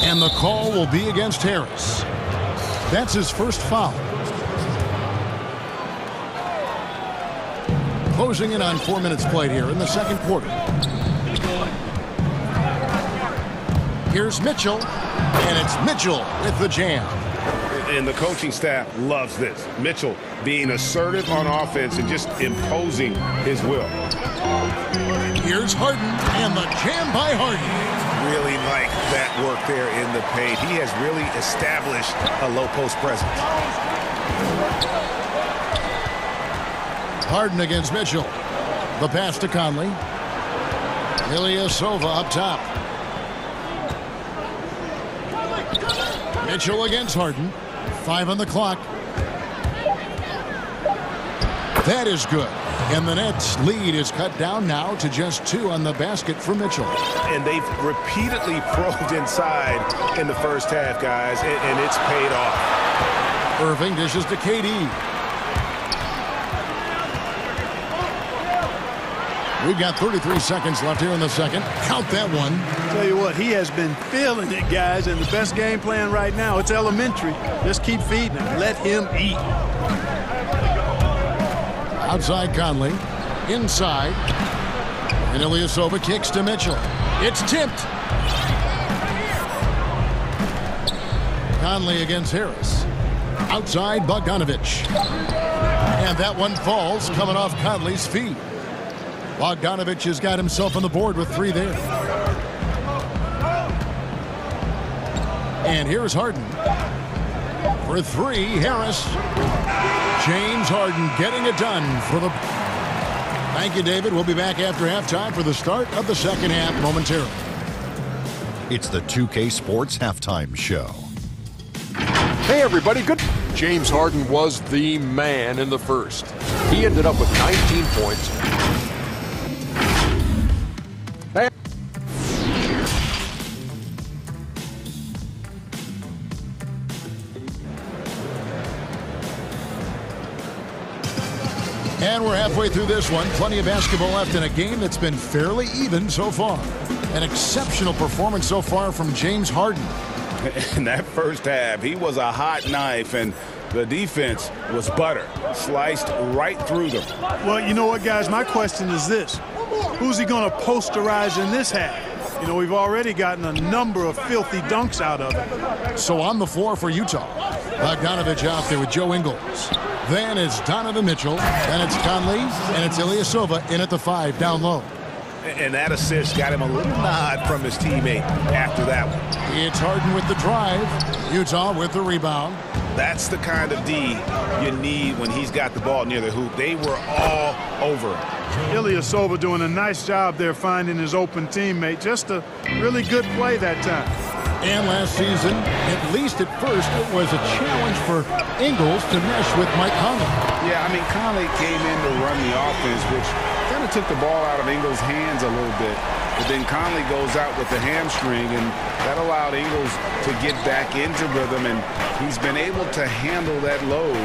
And the call will be against Harris. That's his first foul. Closing in on 4 minutes played here in the second quarter. Here's Mitchell. And it's Mitchell with the jam. And the coaching staff loves this. Mitchell being assertive on offense and just imposing his will. Here's Harden, and the jam by Harden. Really like that work there in the paint. He has really established a low post presence. Harden against Mitchell. The pass to Conley. Ilyasova up top. Mitchell against Harden. 5 on the clock. That is good. And the Nets' lead is cut down now to just 2 on the basket for Mitchell. And they've repeatedly probed inside in the first half, guys, and it's paid off. Irving dishes to KD. We've got 33 seconds left here in the second. Count that one. Tell you what, he has been feeling it, guys, and the best game plan right now, it's elementary. Just keep feeding him. Let him eat. Outside Conley. Inside. And Ilyasova kicks to Mitchell. It's tipped. Conley against Harris. Outside Bogdanovich. And that one falls coming off Conley's feet. Bogdanovich has got himself on the board with 3 there. And here's Harden. For 3, Harris. James Harden getting it done for the... Thank you, David. We'll be back after halftime for the start of the second half momentarily. It's the 2K Sports Halftime Show. Hey, everybody. Good. James Harden was the man in the first. He ended up with 19 points. And we're halfway through this one. Plenty of basketball left in a game that's been fairly even so far. An exceptional performance so far from James Harden. In that first half, he was a hot knife, and the defense was butter. Sliced right through them. Well, you know what, guys? My question is this. Who's he going to posterize in this half? You know, we've already gotten a number of filthy dunks out of it. So on the floor for Utah. Bogdanovich out there with Joe Ingles. Then it's Donovan Mitchell, then it's Conley, and it's Ilyasova in at the 5 down low. And that assist got him a little nod from his teammate after that one. It's Harden with the drive. Utah with the rebound. That's the kind of D you need when he's got the ball near the hoop. They were all over him. Ilyasova doing a nice job there finding his open teammate. Just a really good play that time. And last season, at least at first, it was a challenge for Ingles to mesh with Mike Conley. Yeah, I mean, Conley came in to run the offense, which kind of of took the ball out of Ingles' hands a little bit. But then Conley goes out with the hamstring, and that allowed Ingles to get back into rhythm, and he's been able to handle that load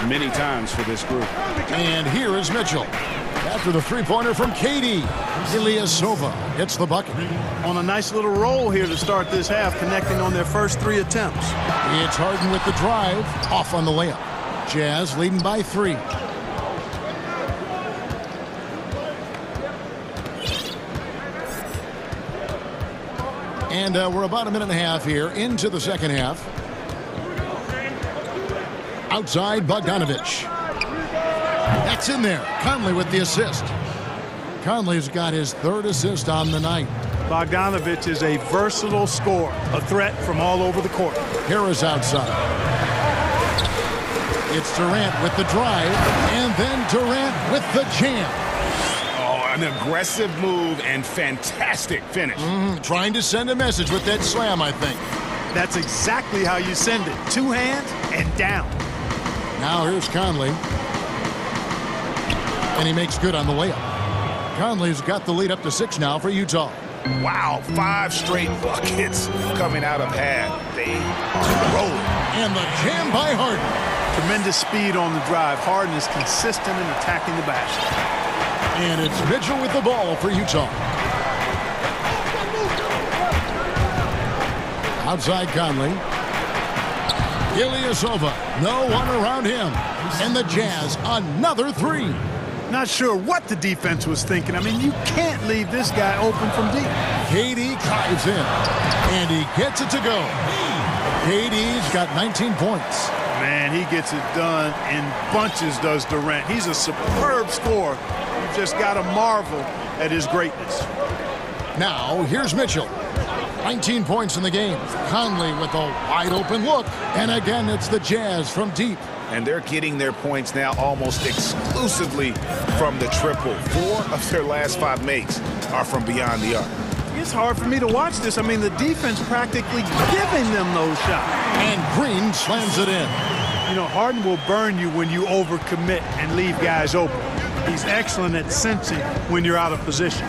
many times for this group. And here is Mitchell. After the three-pointer from KD, Ilyasova gets the bucket. On a nice little roll here to start this half, connecting on their first 3 attempts. It's Harden with the drive, off on the layup. Jazz leading by 3. And we're about a minute and a half here into the second half. Outside, Bogdanovich. That's in there. Conley with the assist. Conley's got his 3rd assist on the night. Bogdanovich is a versatile scorer, a threat from all over the court. Harris outside. It's Durant with the drive, and then Durant with the jam. An aggressive move and fantastic finish. Trying to send a message with that slam, I think. That's exactly how you send it. 2 hands and down. Now here's Conley. And he makes good on the layup. Conley's got the lead up to 6 now for Utah. Wow, 5 straight buckets coming out of half. They are rolling. And the jam by Harden. Tremendous speed on the drive. Harden is consistent in attacking the basket. And it's Mitchell with the ball for Utah. Outside Conley. Ilyasova, no one around him. And the Jazz, another 3. Not sure what the defense was thinking. I mean, you can't leave this guy open from deep. KD drives in, and he gets it to go. KD's got 19 points. Man, he gets it done in bunches, does Durant. He's a superb scorer. You've just got to marvel at his greatness. Now, here's Mitchell. 19 points in the game. Conley with a wide-open look. And again, it's the Jazz from deep. And they're getting their points now almost exclusively from the triple. 4 of their last 5 makes are from beyond the arc. It's hard for me to watch this. I mean, the defense practically giving them those shots. And Green slams it in. You know, Harden will burn you when you overcommit and leave guys open. He's excellent at sensing when you're out of position.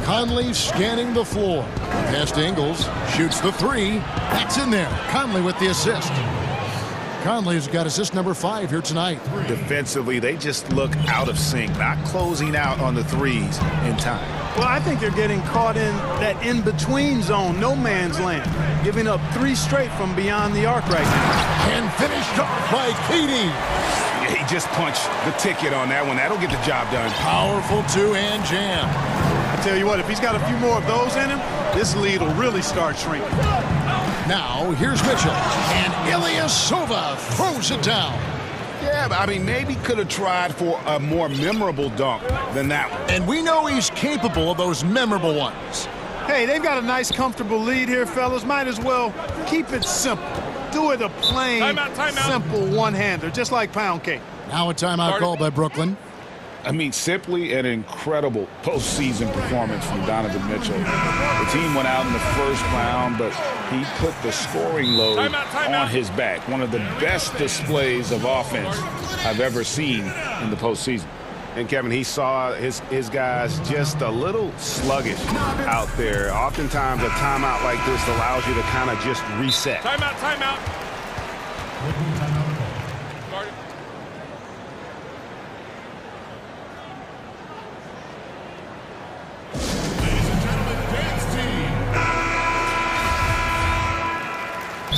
Conley scanning the floor. Past Ingles, shoots the 3. That's in there. Conley with the assist. Conley's got assist number 5 here tonight. Defensively, they just look out of sync, not closing out on the 3s in time. Well, I think they're getting caught in that in-between zone, no man's land, giving up 3 straight from beyond the arc right now. And finished off by KD. Yeah, he just punched the ticket on that one. That'll get the job done. Powerful 2-hand jam. I tell you what, if he's got a few more of those in him, this lead will really start shrinking. Now, here's Mitchell. And Ilyasova throws it down. Yeah, but I mean, maybe could have tried for a more memorable dunk than that one. And we know he's capable of those memorable ones. Hey, they've got a nice, comfortable lead here, fellas. Might as well keep it simple. Do it a plain, simple one-hander, just like pound cake. Now a timeout called by Brooklyn. I mean, simply an incredible postseason performance from Donovan Mitchell. The team went out in the first round, but he put the scoring load on his back. One of the best displays of offense I've ever seen in the postseason. And, Kevin, he saw his guys just a little sluggish out there. Oftentimes, a timeout like this allows you to kind of just reset. Timeout.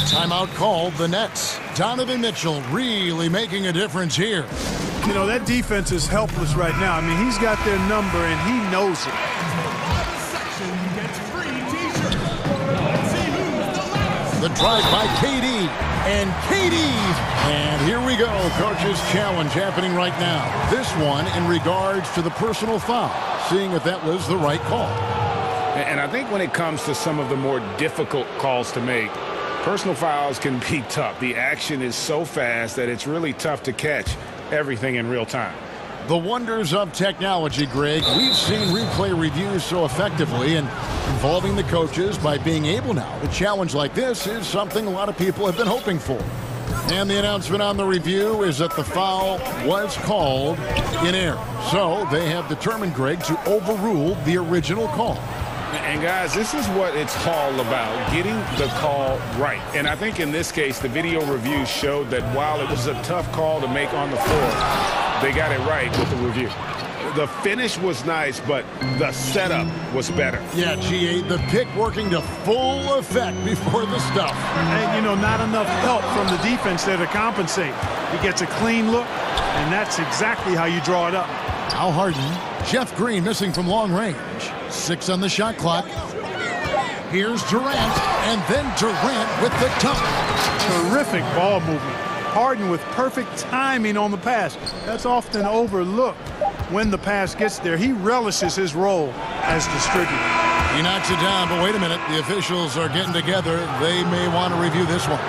Timeout called the Nets. Donovan Mitchell really making a difference here. You know, that defense is helpless right now. I mean, he's got their number, and he knows it. The drive by KD. And KD. And here we go. Coach's challenge happening right now. This one in regards to the personal foul. Seeing if that was the right call. And I think when it comes to some of the more difficult calls to make, personal fouls can be tough. The action is so fast that it's really tough to catch everything in real time. The wonders of technology, Greg. We've seen replay reviews so effectively, and involving the coaches by being able now to challenge like this is something a lot of people have been hoping for. And the announcement on the review is that the foul was called in error. So they have determined, Greg, to overrule the original call. And, guys, this is what it's all about, getting the call right. And I think in this case, the video review showed that while it was a tough call to make on the floor, they got it right with the review. The finish was nice, but the setup was better. Yeah, GA, the pick working to full effect before the stuff. And, you know, not enough help from the defense there to compensate. He gets a clean look, and that's exactly how you draw it up. Al Harden, Jeff Green missing from long range. 6 on the shot clock. Here's Durant, and then Durant with the dunk. Terrific ball movement. Harden with perfect timing on the pass. That's often overlooked when the pass gets there. He relishes his role as distributor. He knocks it down, but wait a minute. The officials are getting together. They may want to review this one.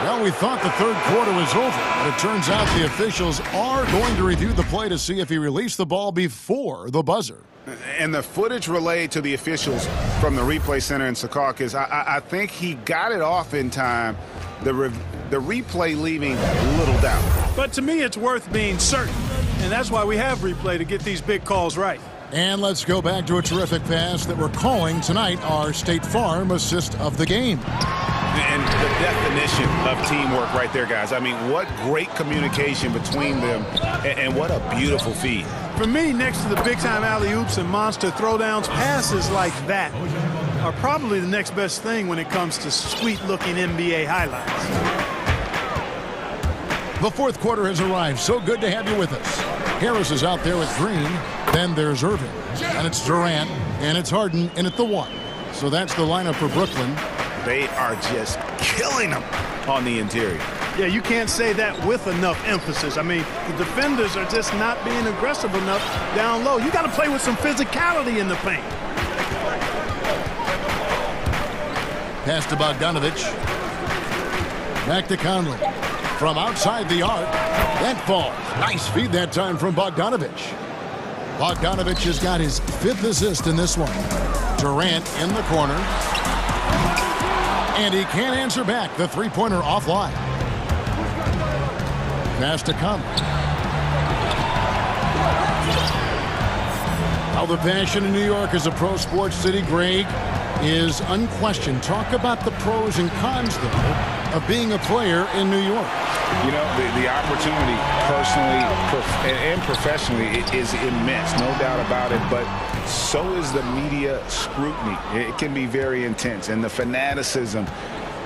Well, we thought the third quarter was over, but it turns out the officials are going to review the play to see if he released the ball before the buzzer. And the footage relayed to the officials from the replay center in Secaucus, I think he got it off in time. The replay leaving little doubt. But to me, it's worth being certain. And that's why we have replay, to get these big calls right. And let's go back to a terrific pass that we're calling tonight our State Farm assist of the game. And the definition of teamwork right there, guys. I mean, what great communication between them, and what a beautiful feed. For me, next to the big-time alley-oops and monster throwdowns, passes like that are probably the next best thing when it comes to sweet-looking NBA highlights. The fourth quarter has arrived. So good to have you with us. Harris is out there with Green. Then there's Irving. And it's Durant. And it's Harden in at the 1. So that's the lineup for Brooklyn. They are just killing them on the interior. Yeah, you can't say that with enough emphasis. I mean, the defenders are just not being aggressive enough down low. You got to play with some physicality in the paint. Pass to Bogdanovich. Back to Conley. From outside the arc. That falls. Nice feed that time from Bogdanovich. Bogdanovich has got his 5th assist in this one. Durant in the corner. And he can't answer back. The three-pointer offline. Pass to Conley. How the passion in New York as a pro sports city, Greg, is unquestioned. Talk about the pros and cons, though, of being a player in New York. You know, the opportunity personally and professionally is immense, no doubt about it, but so is the media scrutiny. It can be very intense, and the fanaticism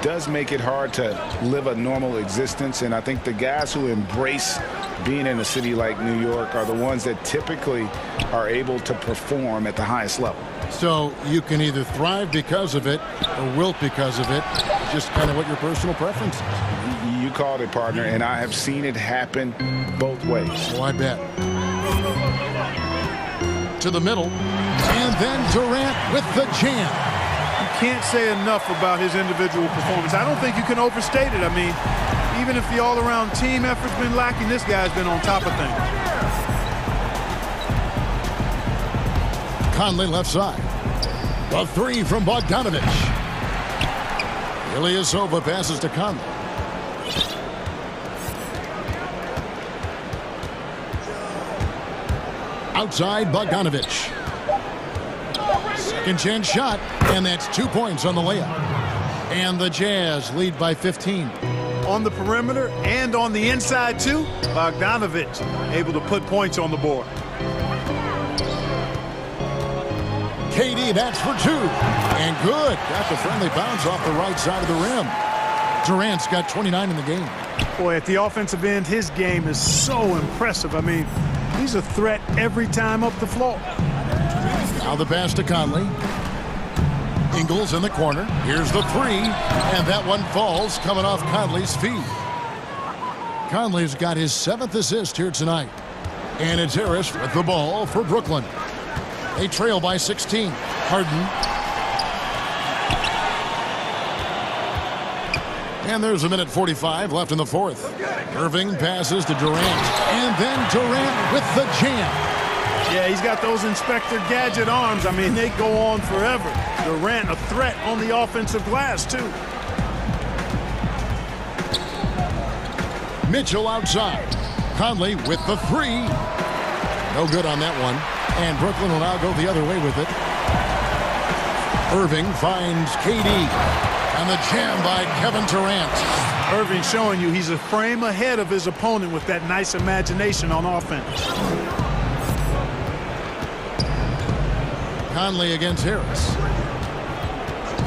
does make it hard to live a normal existence. And I think the guys who embrace being in a city like New York are the ones that typically are able to perform at the highest level. So you can either thrive because of it or wilt because of it. Just kind of what your personal preference is. You called it, partner, and I have seen it happen both ways. Oh, I bet. To the middle, and then Durant with the jam. You can't say enough about his individual performance. I don't think you can overstate it. I mean, even if the all-around team effort's been lacking, this guy's been on top of things. Conley left side. The 3 from Bogdanovich. Ilyasova passes to Conley. Outside Bogdanovich. Second chance shot, and that's 2 points on the layup. And the Jazz lead by 15. On the perimeter and on the inside, too, Bogdanovich able to put points on the board. KD, that's for 2. And good. Got the friendly bounce off the right side of the rim. Durant's got 29 in the game. Boy, at the offensive end, his game is so impressive. I mean, he's a threat every time up the floor. Now the pass to Conley. Ingles in the corner. Here's the 3. And that one falls coming off Conley's feet. Conley's got his 7th assist here tonight. And it's Harris with the ball for Brooklyn. They trail by 16. Harden. And there's 1:45 left in the 4th. Irving passes to Durant. And then Durant with the jam. Yeah, he's got those Inspector Gadget arms. I mean, they go on forever. Durant a threat on the offensive glass, too. Mitchell outside. Conley with the three. No good on that one. And Brooklyn will now go the other way with it. Irving finds KD. And the jam by Kevin Durant. Irving showing you he's a frame ahead of his opponent with that nice imagination on offense. Conley against Harris.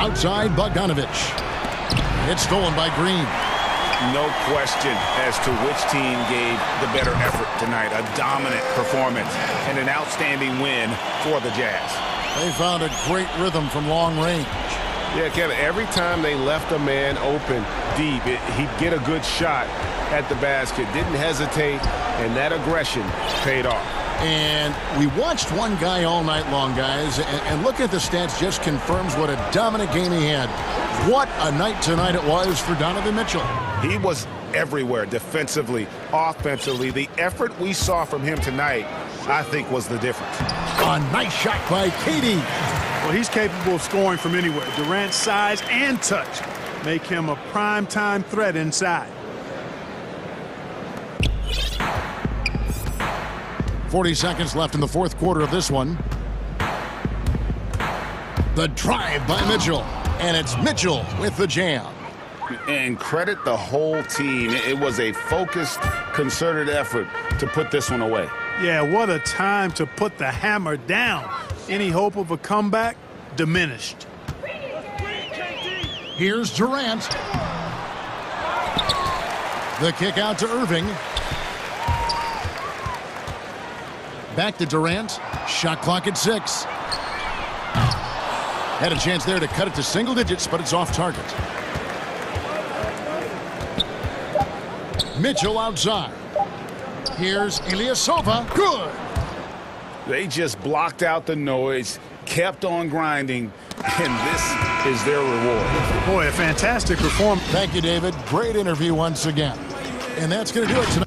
Outside Bogdanovich. It's stolen by Green. No question as to which team gave the better effort tonight. A dominant performance and an outstanding win for the Jazz. They found a great rhythm from long range. Yeah, Kevin, every time they left a man open deep, he'd get a good shot at the basket. Didn't hesitate, and that aggression paid off. And we watched one guy all night long, guys, and look at the stats just confirms what a dominant game he had. What a night tonight it was for Donovan Mitchell. He was everywhere, defensively, offensively. The effort we saw from him tonight, I think, was the difference. A nice shot by KD. Well, he's capable of scoring from anywhere. Durant's size and touch make him a prime-time threat inside. 40 seconds left in the fourth quarter of this one. The drive by Mitchell. And it's Mitchell with the jam. And credit the whole team. It was a focused, concerted effort to put this one away. Yeah, what a time to put the hammer down. Any hope of a comeback? Diminished. Here's Durant. The kick out to Irving. Back to Durant. Shot clock at 6. Had a chance there to cut it to single digits, but it's off target. Mitchell outside. Here's Ilyasova. Good. They just blocked out the noise, kept on grinding, and this is their reward. Boy, a fantastic performance. Thank you, David. Great interview once again. And that's going to do it tonight.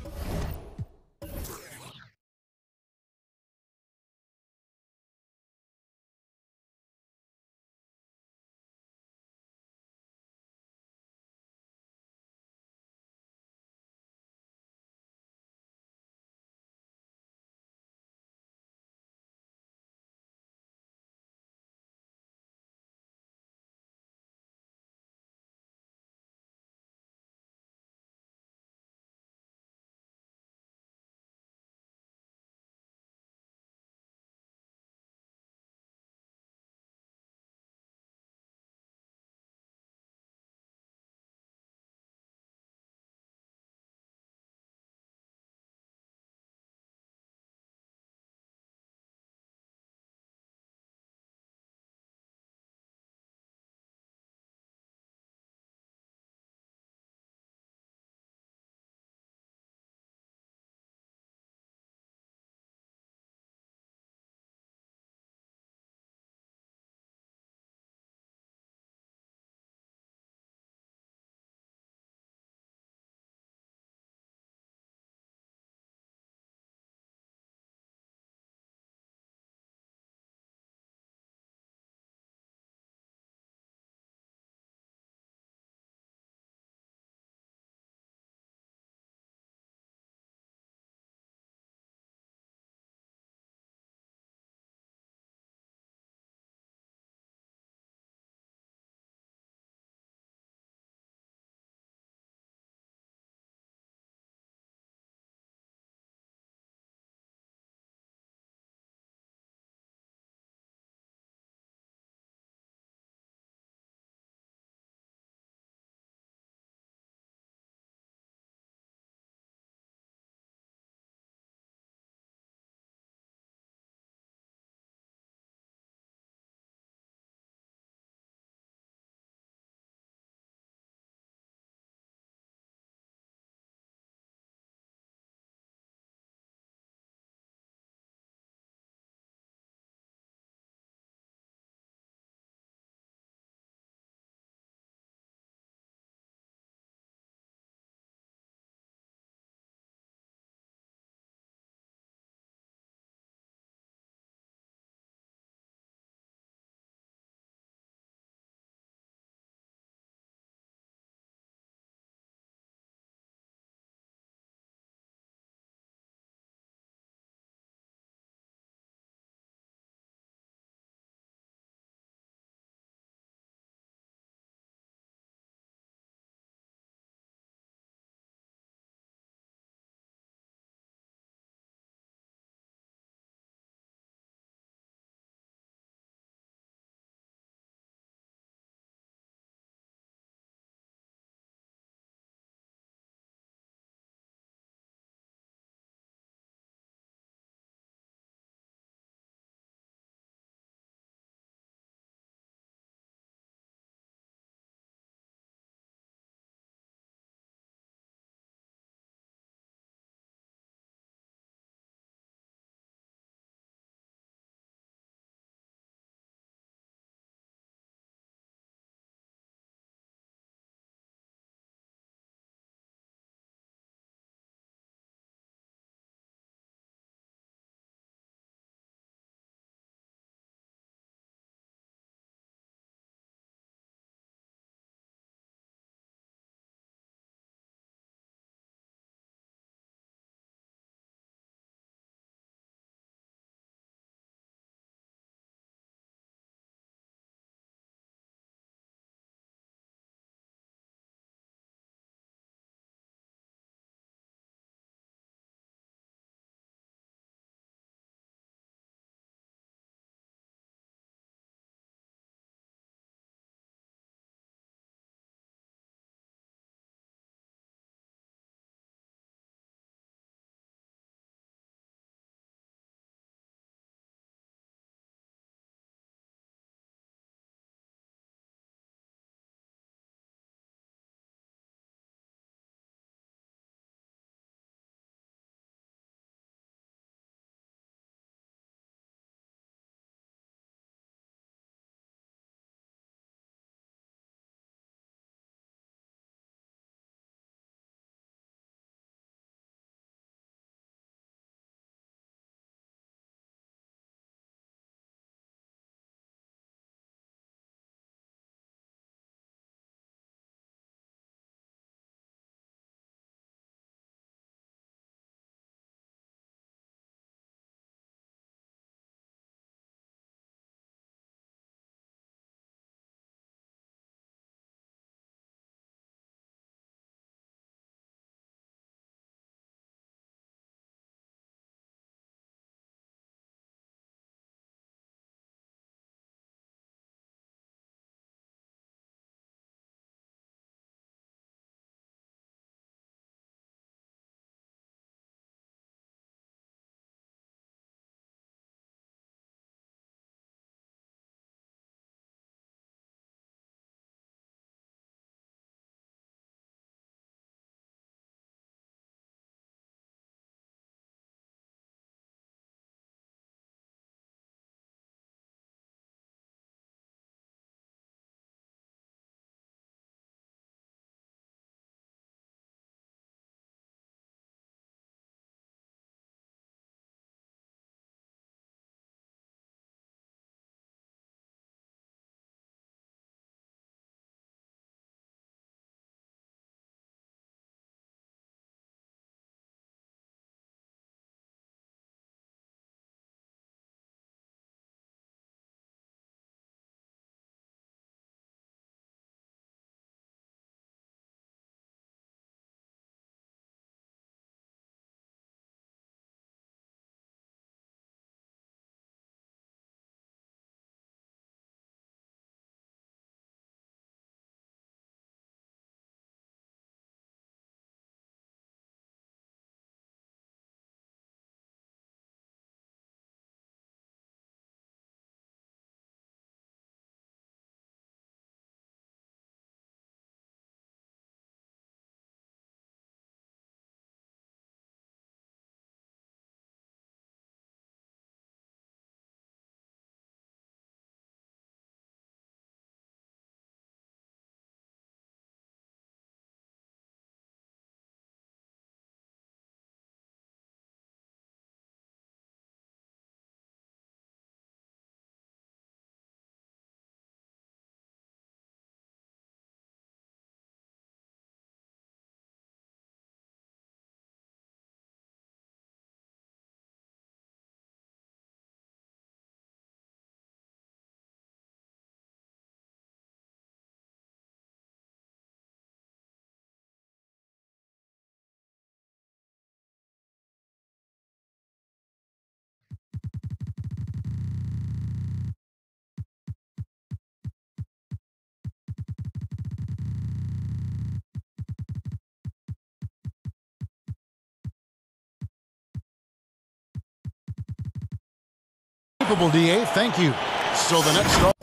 Capable, DA. Thank you. So the next start.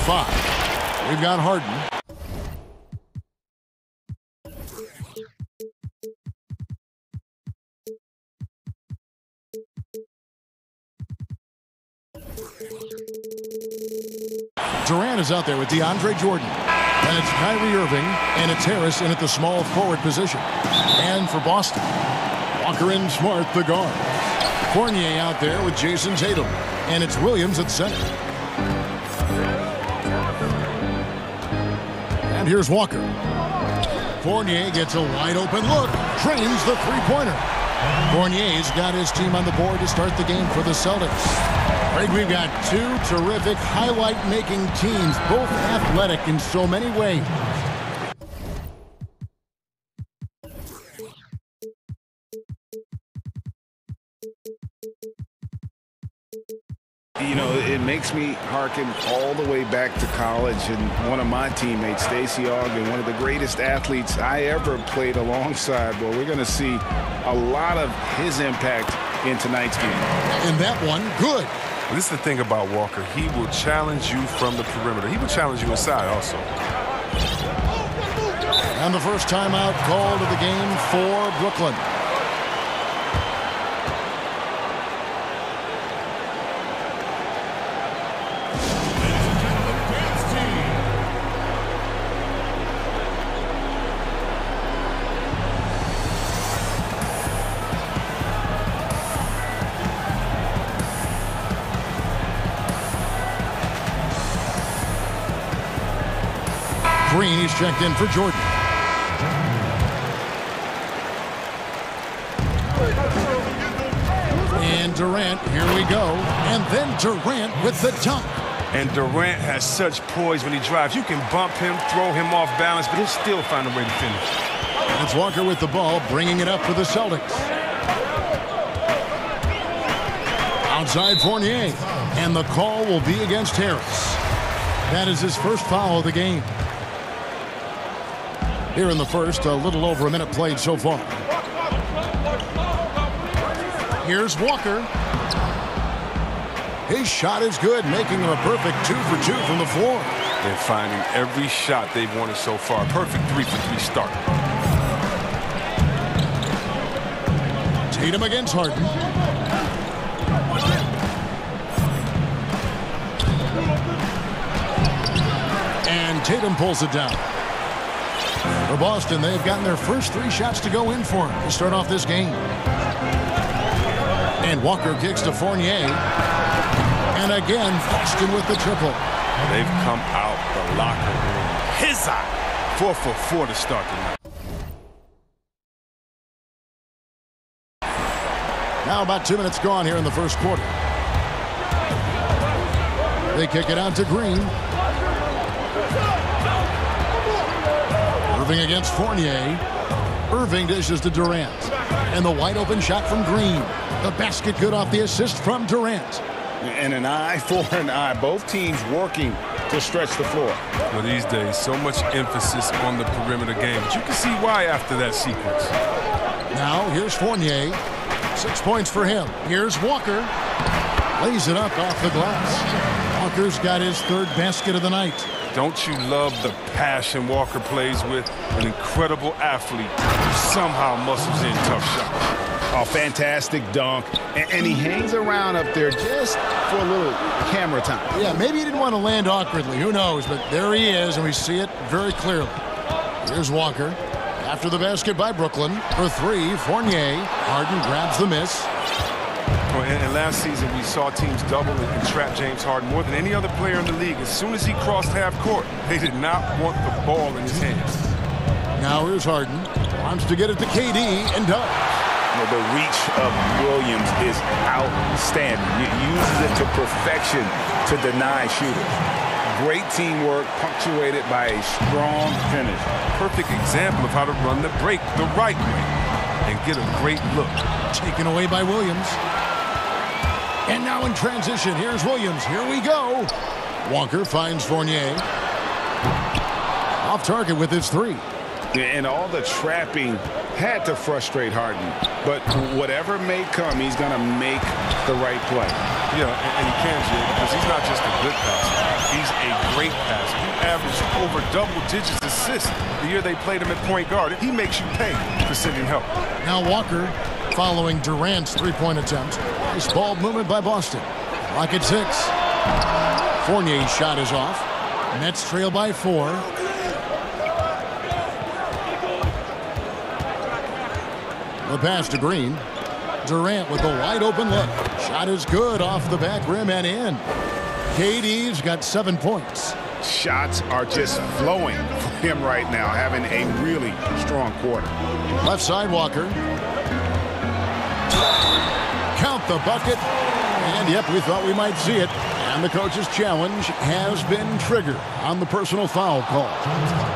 Five. We've got Harden. Durant is out there with DeAndre Jordan. And it's Kyrie Irving, and it's Harris in at the small forward position. And for Boston, Walker and Smart, the guard. Fournier out there with Jason Tatum. And it's Williams at center. And here's Walker. Fournier gets a wide-open look. Drains the three-pointer. Fournier's got his team on the board to start the game for the Celtics. Greg, we've got two terrific highlight-making teams, both athletic in so many ways. You know, it makes me hearken all the way back to college, and one of my teammates, Stacey Ogden, one of the greatest athletes I ever played alongside. Well, we're going to see a lot of his impact in tonight's game. And that one, good. Well, this is the thing about Walker. He will challenge you from the perimeter. He will challenge you inside also. And the first timeout called of the game for Brooklyn. Green, he's checked in for Jordan. And Durant, here we go. And then Durant with the dunk. And Durant has such poise when he drives. You can bump him, throw him off balance, but he'll still find a way to finish. It's Walker with the ball, bringing it up for the Celtics. Outside Fournier. And the call will be against Harris. That is his first foul of the game. Here in the first, a little over a minute played so far. Here's Walker. His shot is good, making him a perfect 2 for 2 from the floor. They're finding every shot they've wanted so far. Perfect 3 for 3 start. Tatum against Harden. And Tatum pulls it down. For Boston, they've gotten their first 3 shots to go in for him to start off this game. And Walker kicks to Fournier. And again, Boston with the triple. They've come out the locker room. His eye. 4 for 4 to start tonight. Now about 2 minutes gone here in the first quarter. They kick it out to Green. Irving against Fournier. Irving dishes to Durant. And the wide open shot from Green. The basket good off the assist from Durant. And an eye for an eye. Both teams working to stretch the floor. Well, these days, so much emphasis on the perimeter game. But you can see why after that sequence. Now, here's Fournier. 6 points for him. Here's Walker. Lays it up off the glass. Walker's got his 3rd basket of the night. Don't you love the passion Walker plays with? An incredible athlete who somehow muscles in tough shots. A fantastic dunk. And he hangs around up there just for a little camera time. Yeah, maybe he didn't want to land awkwardly. Who knows? But there he is, and we see it very clearly. Here's Walker. After the basket by Brooklyn. For 3, Fournier. Harden grabs the miss. And last season, we saw teams double and trap James Harden more than any other player in the league. As soon as he crossed half court, they did not want the ball in his hands. Now here's Harden. Wants to get it to KD and does. know, the reach of Williams is outstanding. He uses it to perfection to deny shooters. Great teamwork punctuated by a strong finish. Perfect example of how to run the break the right way and get a great look. Taken away by Williams. And now in transition, here's Williams. Here we go. Walker finds Fournier. Off target with his three. And all the trapping had to frustrate Harden. But whatever may come, he's going to make the right play. Yeah, and he can, Jay, because he's not just a good passer. He's a great passer. He averaged over double-digit assists the year they played him at point guard. He makes you pay for sending help. Now Walker following Durant's three-point attempt. Nice ball movement by Boston. Clock at 6. Fournier's shot is off. Nets trail by 4. The pass to Green. Durant with a wide open look. Shot is good off the back rim and in. KD's got 7 points. Shots are just flowing for him right now, having a really strong quarter. Left side Walker. Count the bucket. And yep, we thought we might see it. And the coach's challenge has been triggered on the personal foul call.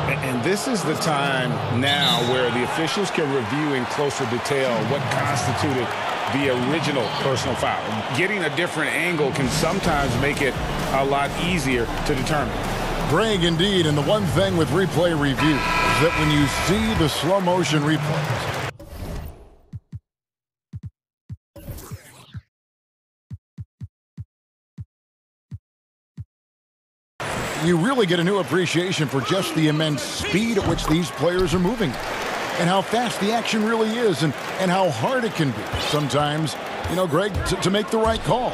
And this is the time now where the officials can review in closer detail what constituted the original personal foul. Getting a different angle can sometimes make it a lot easier to determine. Greg, indeed, and the one thing with replay review is that when you see the slow motion replays, you really get a new appreciation for just the immense speed at which these players are moving and how fast the action really is and how hard it can be sometimes, you know, Greg, to make the right call.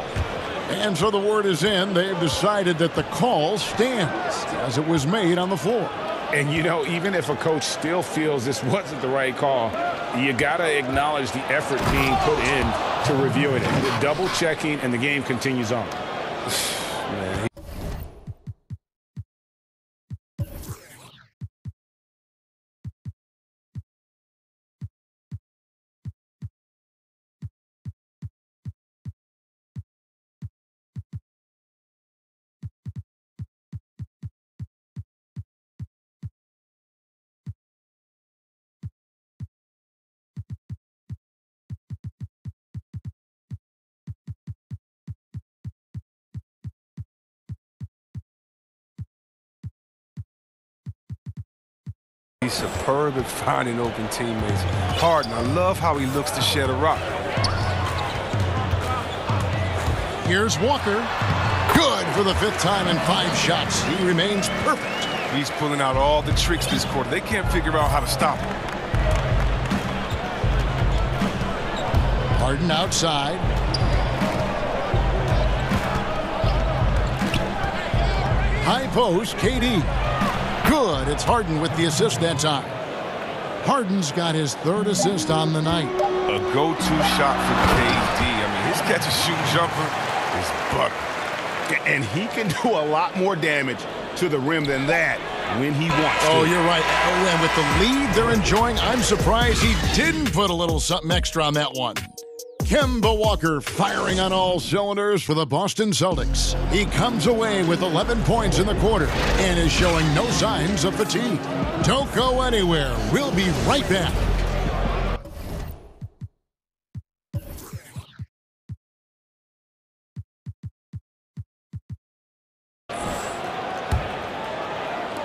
And so the word is in. They've decided that the call stands as it was made on the floor. And, you know, even if a coach still feels this wasn't the right call, you got to acknowledge the effort being put in to reviewing it. The double checking, and the game continues on. Man. He's superb at finding open teammates. Harden, I love how he looks to shed a rock. Here's Walker. Good for the 5th time in 5 shots. He remains perfect. He's pulling out all the tricks this quarter. They can't figure out how to stop him. Harden outside. High post, KD. Good. It's Harden with the assist that time. Harden's got his 3rd assist on the night. A go-to shot for KD. I mean, his catch-and-shoot jumper is butter. And he can do a lot more damage to the rim than that when he wants to. Oh, you're right. Oh, and with the lead they're enjoying, I'm surprised he didn't put a little something extra on that one. Kemba Walker firing on all cylinders for the Boston Celtics. He comes away with 11 points in the quarter and is showing no signs of fatigue. Don't go anywhere. We'll be right back.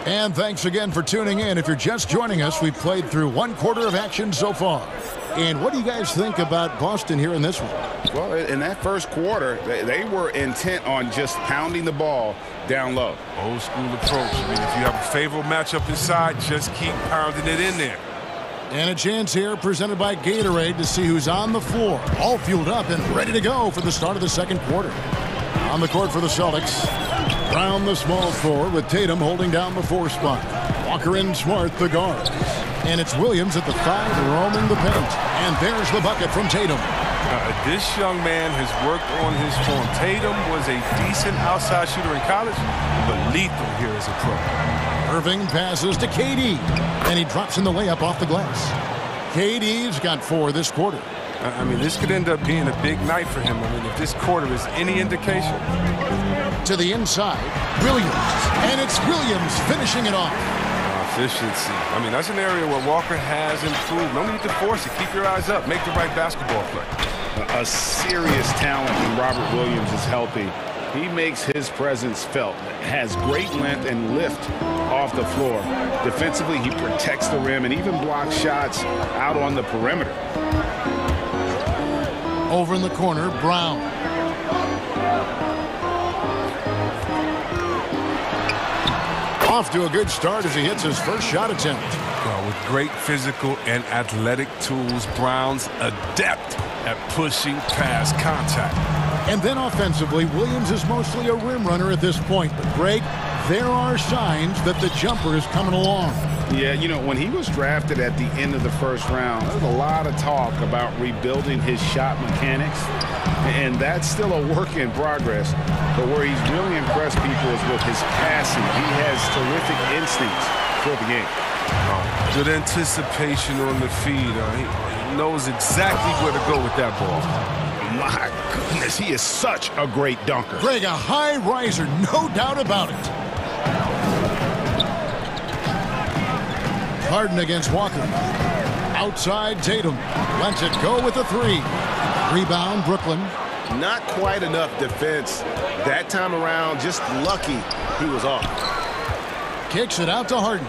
And thanks again for tuning in. If you're just joining us, we've played through 1 quarter of action so far. And what do you guys think about Boston here in this one? Well, in that first quarter, they were intent on just pounding the ball down low. Old school approach. I mean, if you have a favorable matchup inside, just keep pounding it in there. And a chance here presented by Gatorade to see who's on the floor. All fueled up and ready to go for the start of the second quarter. On the court for the Celtics. Brown the small forward with Tatum holding down the 4 spot. Walker and Smart the guards. And it's Williams at the 5 roaming the paint. And there's the bucket from Tatum. This young man has worked on his form. Tatum was a decent outside shooter in college, but lethal here as a pro. Irving passes to KD. And he drops in the layup off the glass. KD's got 4 this quarter. I mean, this could end up being a big night for him. I mean, if this quarter is any indication. To the inside, Williams. And it's Williams finishing it off. Efficiency. I mean, that's an area where Walker has improved. No need to force it. Keep your eyes up. Make the right basketball play. A serious talent when Robert Williams is healthy. He makes his presence felt, has great length and lift off the floor. Defensively, he protects the rim and even blocks shots out on the perimeter. Over in the corner, Brown. Off to a good start as he hits his first shot attempt. Well, with great physical and athletic tools, Brown's adept at pushing past contact. And then offensively, Williams is mostly a rim runner at this point. But, Greg, there are signs that the jumper is coming along. Yeah, you know, when he was drafted at the end of the first round, there was a lot of talk about rebuilding his shot mechanics. And that's still a work in progress. But where he's really impressed people is with his passing. He has terrific instincts for the game. Good anticipation on the feed. He knows exactly where to go with that ball. My goodness, he is such a great dunker. Greg, a high riser, no doubt about it. Harden against Walker. Outside Tatum. Lets it go with the three. Rebound, Brooklyn. Not quite enough defense that time around. Just lucky he was off. Kicks it out to Harden.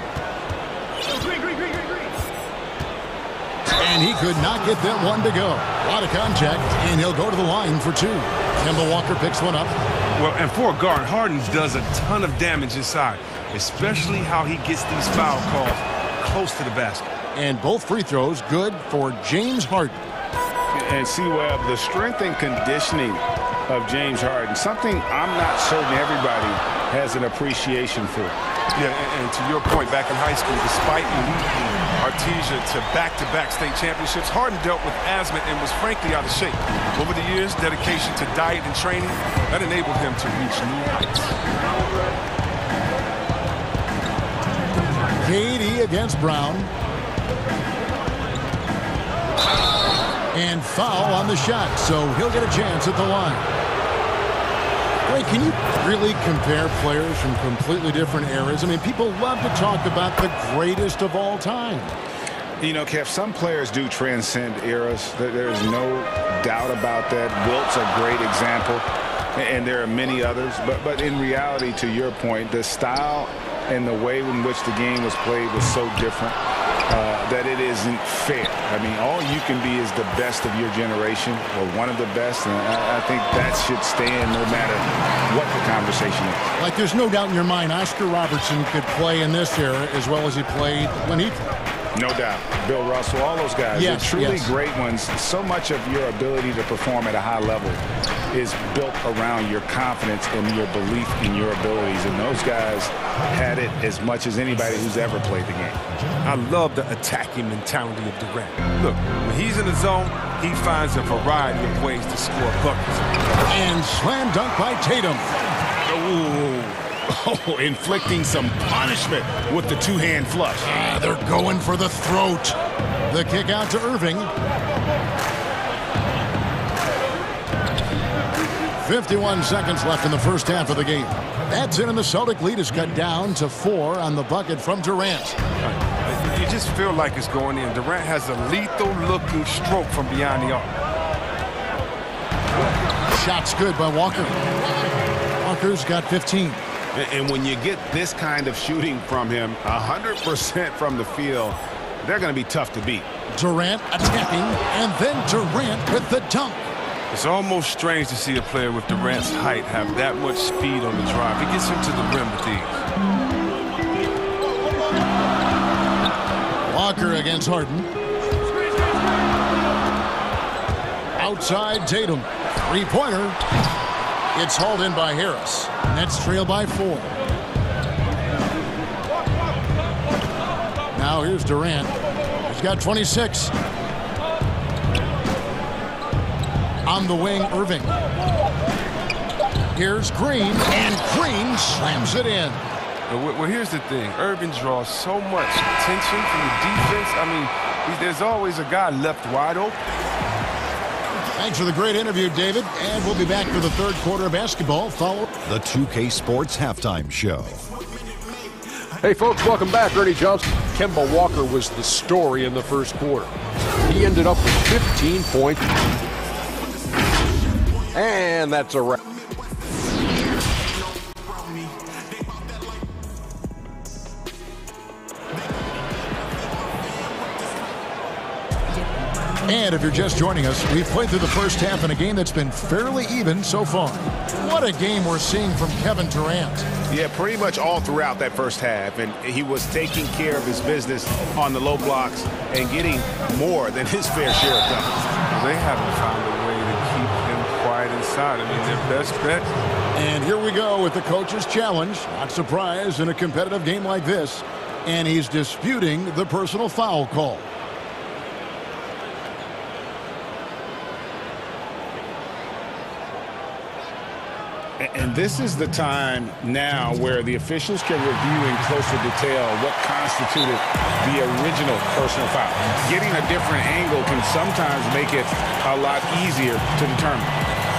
And he could not get that one to go. A lot of contact, and he'll go to the line for two. Kemba Walker picks one up. Well, and for a guard, Harden does a ton of damage inside, especially how he gets these foul calls close to the basket. And both free throws good for James Harden. And see, Webb, the strength and conditioning of James Harden, something I'm not certain everybody has an appreciation for. Yeah, and to your point, back in high school, despite leading Artesia to back-to-back state championships, Harden dealt with asthma and was frankly out of shape. Over the years, dedication to diet and training, that enabled him to reach new heights. KD against Brown. And foul on the shot, so he'll get a chance at the line. Wait, can you really compare players from completely different eras? I mean, people love to talk about the greatest of all time. You know, Kev, some players do transcend eras. There's no doubt about that. Wilt's a great example, and there are many others. But in reality, to your point, the style and the way in which the game was played was so different that it isn't fair. I mean, all you can be is the best of your generation or one of the best, and I think that should stand no matter what the conversation is. Like, there's no doubt in your mind Oscar Robertson could play in this era as well as he played when he played. No doubt. Bill Russell, all those guys. Yes, they're truly great ones. So much of your ability to perform at a high level is built around your confidence and your belief in your abilities. And those guys had it as much as anybody who's ever played the game. I love the attacking mentality of Durant. Look, when he's in the zone, he finds a variety of ways to score buckets. And slam dunk by Tatum. Oh, inflicting some punishment with the two-hand flush. They're going for the throat. The kick out to Irving. 51 seconds left in the first half of the game. That's it, and the Celtic lead is cut down to 4 on the bucket from Durant. You just feel like it's going in. Durant has a lethal-looking stroke from beyond the arc. Shot's good by Walker. Walker's got 15. And when you get this kind of shooting from him, 100% from the field, they're going to be tough to beat. Durant attacking, and then Durant with the dunk. It's almost strange to see a player with Durant's height have that much speed on the drive. He gets him to the rim with ease. Walker against Harden. Outside Tatum. Three-pointer. It's hauled in by Harris. Nets trail by 4. Now here's Durant. He's got 26. On the wing, Irving. Here's Green, and Green slams it in. Well, here's the thing. Irving draws so much attention from the defense. I mean, there's always a guy left wide open. Thanks for the great interview, David. And we'll be back for the third quarter of basketball. Follow the 2K Sports Halftime Show. Hey, folks, welcome back. Ernie Johnson. Kemba Walker was the story in the first quarter. He ended up with 15 points. And that's a wrap. And if you're just joining us, we've played through the first half in a game that's been fairly even so far. What a game we're seeing from Kevin Durant. Yeah, pretty much all throughout that first half. And he was taking care of his business on the low blocks and getting more than his fair share of dunks. They haven't found a way to keep him quiet inside. I mean, their best bet. And here we go with the coach's challenge. Not surprised in a competitive game like this. And he's disputing the personal foul call. And this is the time now where the officials can review in closer detail what constituted the original personal foul. Getting a different angle can sometimes make it a lot easier to determine.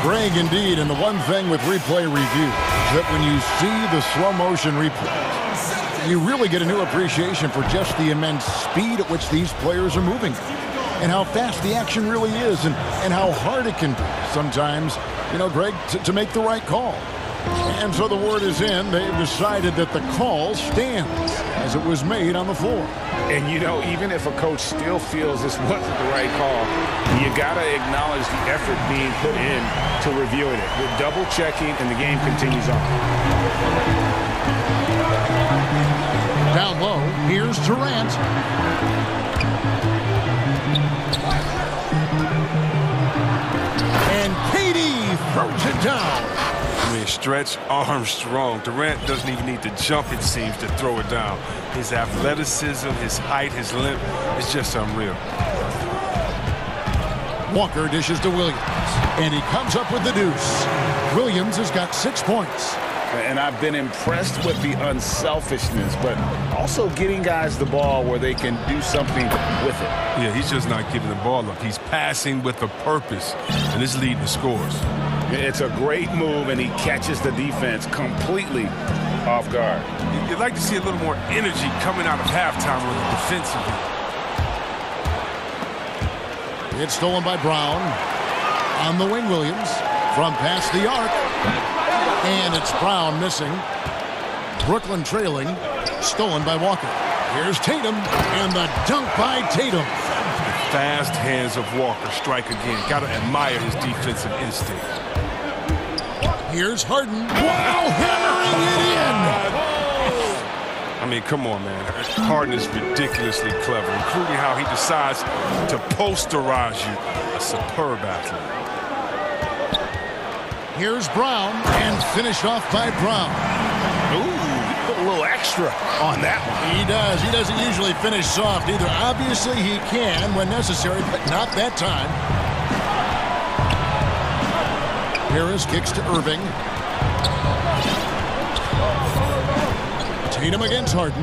Greg, indeed, and the one thing with replay review is that when you see the slow motion replay, you really get a new appreciation for just the immense speed at which these players are moving and how fast the action really is and how hard it can be sometimes, you know, Greg, to make the right call. And so the word is in. They've decided that the call stands as it was made on the floor. And, you know, even if a coach still feels this wasn't the right call, you got to acknowledge the effort being put in to reviewing it. With double checking, and the game continues on. Down low, here's Durant. And KD throws it down. I mean, stretch Armstrong. Durant doesn't even need to jump, it seems, to throw it down. His athleticism, his height, his length is just unreal. Walker dishes to Williams, and he comes up with the deuce. Williams has got 6 points. And I've been impressed with the unselfishness, but also getting guys the ball where they can do something with it. Yeah, he's just not giving the ball up. He's passing with a purpose, and it's leading to scores. It's a great move, and he catches the defense completely off guard. You'd like to see a little more energy coming out of halftime with the defensive end. It's stolen by Brown. On the wing, Williams. From past the arc. And it's Brown missing. Brooklyn trailing. Stolen by Walker. Here's Tatum. And the dunk by Tatum. The fast hands of Walker strike again. Got to admire his defensive instinct. Here's Harden. Wow, hammering it in. I mean, come on, man. Harden is ridiculously clever, including how he decides to posterize you. A superb athlete. Here's Brown, and finished off by Brown. Ooh, put a little extra on that one. He does. He doesn't usually finish soft either. Obviously, he can when necessary, but not that time. Harris kicks to Irving. Tatum against Harden.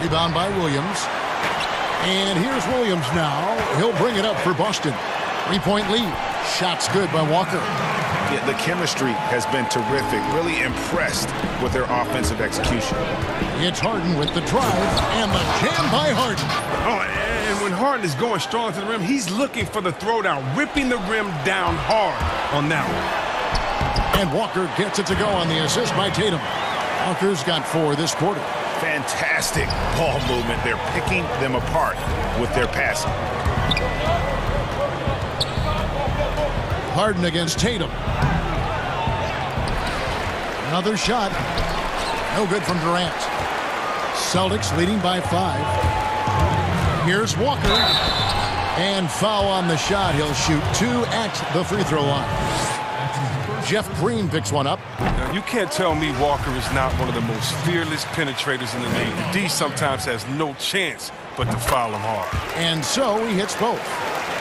Rebound by Williams. And here's Williams now. He'll bring it up for Boston. 3-point lead. Shots good by Walker. Yeah, the chemistry has been terrific. Really impressed with their offensive execution. It's Harden with the drive and the jam by Harden. Oh, and when Harden is going strong to the rim, he's looking for the throwdown, ripping the rim down hard on that one. And Walker gets it to go on the assist by Tatum. Walker's got 4 this quarter. Fantastic ball movement. They're picking them apart with their passing. Harden against Tatum. Another shot. No good from Durant. Celtics leading by 5. Here's Walker. And foul on the shot. He'll shoot 2 at the free throw line. Jeff Green picks one up. Now, you can't tell me Walker is not one of the most fearless penetrators in the league. The D sometimes has no chance but to foul him hard. And so he hits both.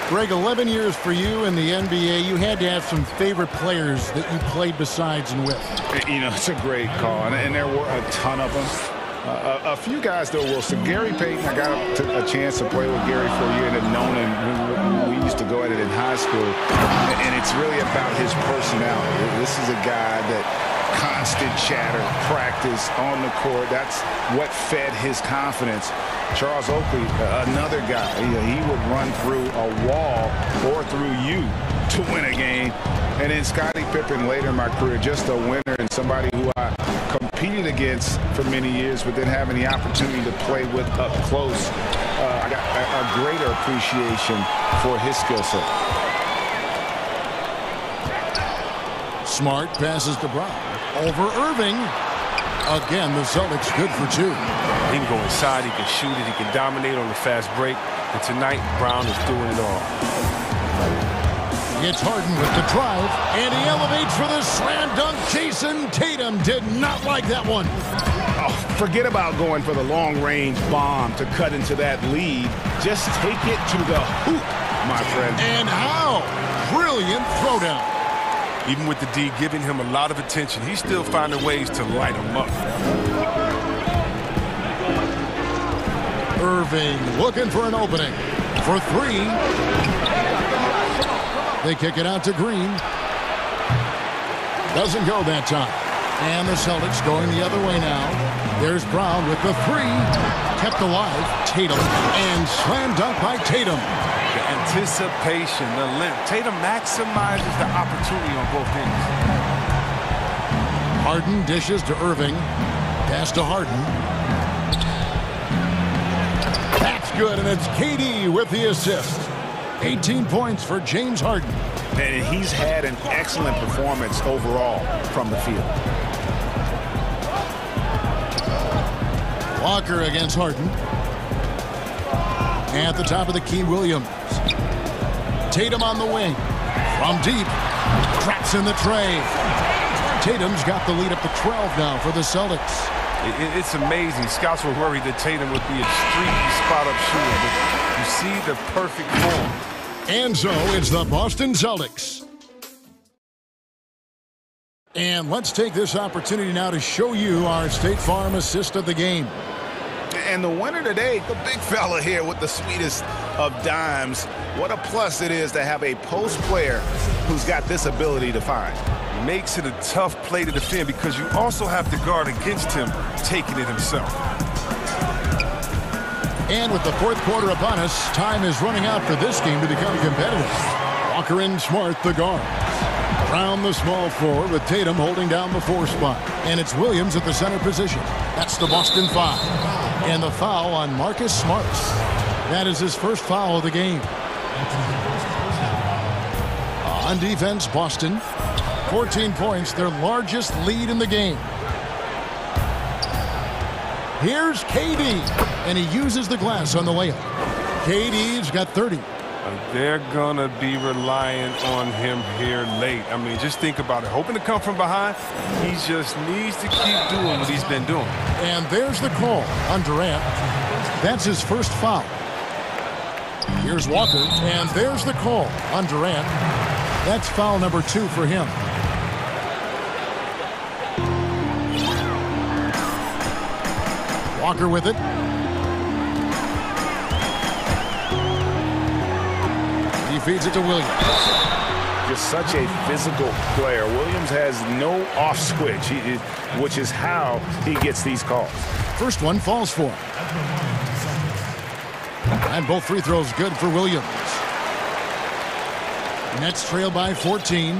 Greg, 11 years for you in the NBA. You had to have some favorite players that you played besides and with. You know, it's a great call, and there were a ton of them. A few guys, though, Wilson. Gary Payton, I got a chance to play with Gary for a year and have known him when we used to go at it in high school. And it's really about his personality. This is a guy that constant chatter, practice on the court. That's what fed his confidence. Charles Oakley, another guy, he would run through a wall or through you to win a game. And then Scottie Pippen later in my career, just a winner and somebody who I competed against for many years, but then having the opportunity to play with up close, I got a greater appreciation for his skill set. Smart passes to Brown. Over Irving. Again, the Celtics good for two. He can go inside, he can shoot it, he can dominate on the fast break. And tonight, Brown is doing it all. It's Harden with the drive, and he elevates for the slam dunk. Jason Tatum did not like that one. Oh, forget about going for the long-range bomb to cut into that lead. Just take it to the hoop, my friend. And how? Brilliant throwdown. Even with the D giving him a lot of attention, he's still finding ways to light him up. Irving looking for an opening for three. They kick it out to Green. Doesn't go that time. And the Celtics going the other way now. There's Brown with the three. Kept alive. Tatum. And slam dunk by Tatum. The anticipation, the length. Tatum maximizes the opportunity on both ends. Harden dishes to Irving. Pass to Harden. That's good, and it's KD with the assist. 18 points for James Harden. And he's had an excellent performance overall from the field. Walker against Harden. At the top of the key, Williams. Tatum on the wing. From deep. Traps in the tray. Tatum's got the lead up to 12 now for the Celtics. It's amazing. Scouts were worried that Tatum would be a streaky spot-up shooter, but you see the perfect form. And so it's the Boston Celtics. And let's take this opportunity now to show you our State Farm assist of the game. And the winner today, the big fella here with the sweetest of dimes. What a plus it is to have a post player who's got this ability to find. Makes it a tough play to defend because you also have to guard against him taking it himself. And with the fourth quarter upon us, time is running out for this game to become competitive. Walker and Smart, the guards. Brown, the small forward, with Tatum holding down the 4 spot. And it's Williams at the center position. That's the Boston foul. And the foul on Marcus Smart. That is his first foul of the game. On defense, Boston. 14 points, their largest lead in the game. Here's KD, and he uses the glass on the layup. KD's got 30. They're going to be relying on him here late. I mean, just think about it. Hoping to come from behind, he just needs to keep doing what he's been doing. And there's the call on Durant. That's his first foul. Here's Walker, and there's the call on Durant. That's foul number 2 for him. Walker with it. He feeds it to Williams. Just such a physical player. Williams has no off switch, which is how he gets these calls. First one falls for him. And both free throws good for Williams. Nets trail by 14.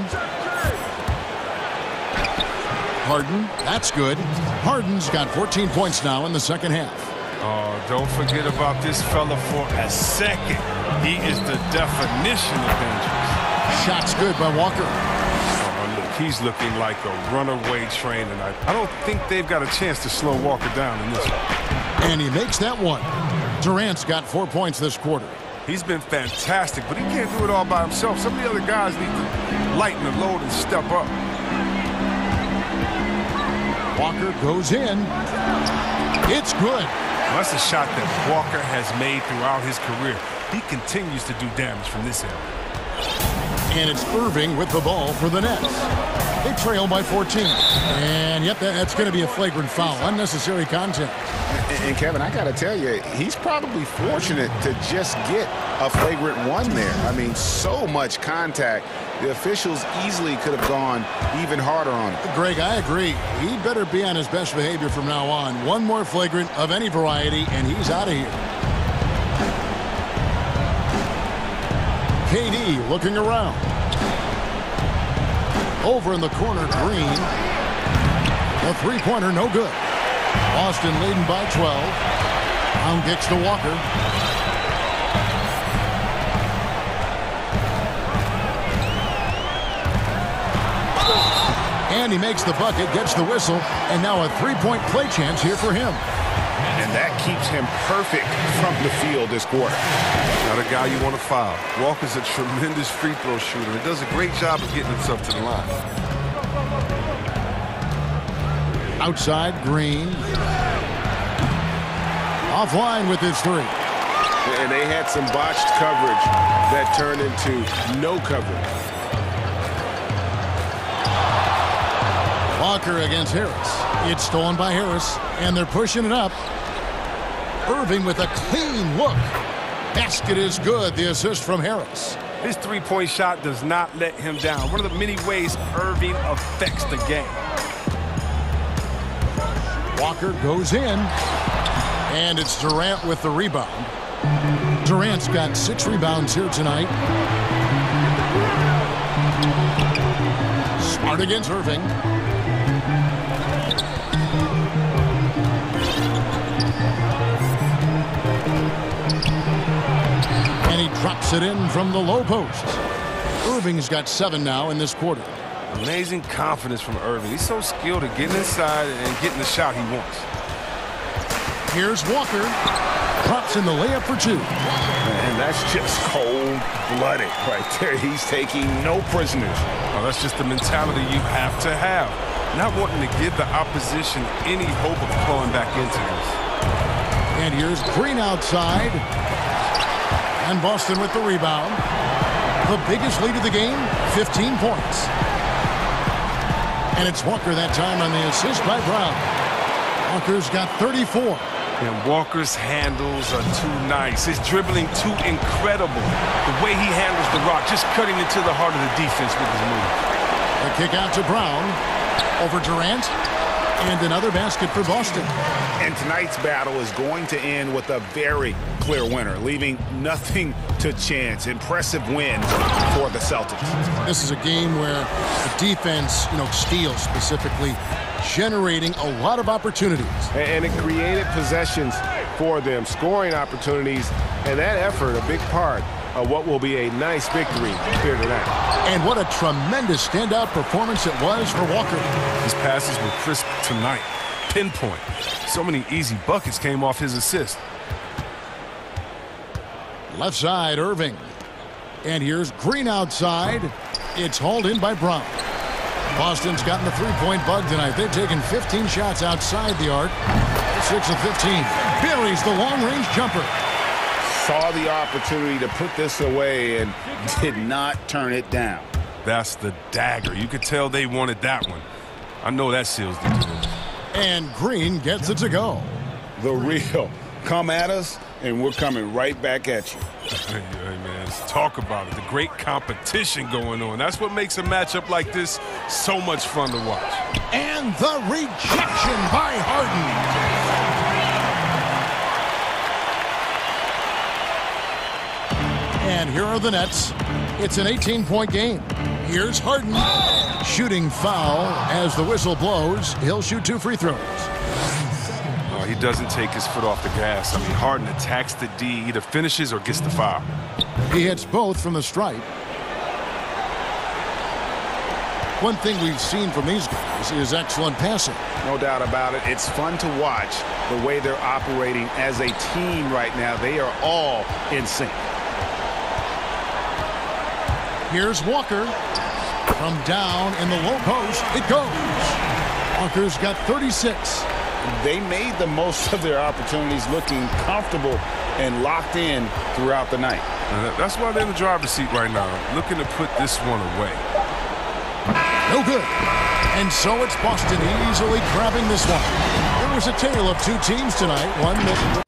Harden, that's good. Harden's got 14 points now in the second half. Oh, don't forget about this fella for a second. He is the definition of dangerous. Shot's good by Walker. Oh, look, he's looking like a runaway train tonight. I don't think they've got a chance to slow Walker down in this one. And he makes that one. Durant's got 4 points this quarter. He's been fantastic, but he can't do it all by himself. Some of the other guys need to lighten the load and step up. Walker goes in. It's good. That's a shot that Walker has made throughout his career. He continues to do damage from this area. And it's Irving with the ball for the Nets. They trail by 14. And, yep, that's going to be a flagrant foul. Unnecessary contact. And Kevin, I got to tell you, he's probably fortunate to just get a flagrant one there. I mean, so much contact. The officials easily could have gone even harder on it. Greg, I agree. He better be on his best behavior from now on. One more flagrant of any variety, and he's out of here. KD looking around. Over in the corner, Green. The three-pointer, no good. Boston leading by 12. Brown kicks to Walker. And he makes the bucket, gets the whistle, and now a three-point play chance here for him. And that keeps him perfect from the field this quarter. Not a guy you want to foul. Walker's a tremendous free throw shooter. He does a great job of getting himself to the line. Outside, Green. Offline with his three. And they had some botched coverage that turned into no coverage. Walker against Harris. It's stolen by Harris, and they're pushing it up. Irving with a clean look. Basket is good. The assist from Harris. His three-point shot does not let him down. One of the many ways Irving affects the game. Walker goes in, and it's Durant with the rebound. Durant's got 6 rebounds here tonight. Smart against Irving. And he drops it in from the low post. Irving's got 7 now in this quarter. Amazing confidence from Irving. He's so skilled at getting inside and getting the shot he wants. Here's Walker. Drops in the layup for 2. And that's just cold-blooded right there. He's taking no prisoners. Oh, that's just the mentality you have to have. Not wanting to give the opposition any hope of flowing back into this. And here's Green outside. And Boston with the rebound. The biggest lead of the game, 15 points. And it's Walker that time on the assist by Brown. Walker's got 34. And Walker's handles are too nice. His dribbling too incredible. The way he handles the rock, just cutting into the heart of the defense with his move. The kick out to Brown. Over Durant. And another basket for Boston. And tonight's battle is going to end with a very clear winner, leaving nothing to chance. Impressive win for the Celtics. This is a game where the defense, steals specifically, generating a lot of opportunities. And it created possessions for them, scoring opportunities, and that effort, a big part of what will be a nice victory here tonight. And what a tremendous standout performance it was for Walker. His passes were crisp tonight. Pinpoint. So many easy buckets came off his assist. Left side, Irving. And here's Green outside. It's hauled in by Brown. Boston's gotten the three-point bug tonight. They've taken 15 shots outside the arc. 6 of 15. Buries the long-range jumper. Saw the opportunity to put this away and did not turn it down. That's the dagger. You could tell they wanted that one. I know that seals the deal. And Green gets it to go. The real. Come at us, and we're coming right back at you. Hey, man, let's talk about it. The great competition going on. That's what makes a matchup like this so much fun to watch. And the rejection by Harden. And here are the Nets. It's an 18-point game. Here's Harden. Shooting foul as the whistle blows. He'll shoot 2 free throws. Oh, he doesn't take his foot off the gas. I mean, Harden attacks the D, either finishes or gets the foul. He hits both from the stripe. One thing we've seen from these guys is excellent passing. No doubt about it. It's fun to watch the way they're operating as a team right now. They are all in sync. Here's Walker. From down in the low post, it goes. Walker's got 36. They made the most of their opportunities, looking comfortable and locked in throughout the night. That's why they're in the driver's seat right now, looking to put this one away. No good. And so it's Boston easily grabbing this one. There was a tale of two teams tonight. One that...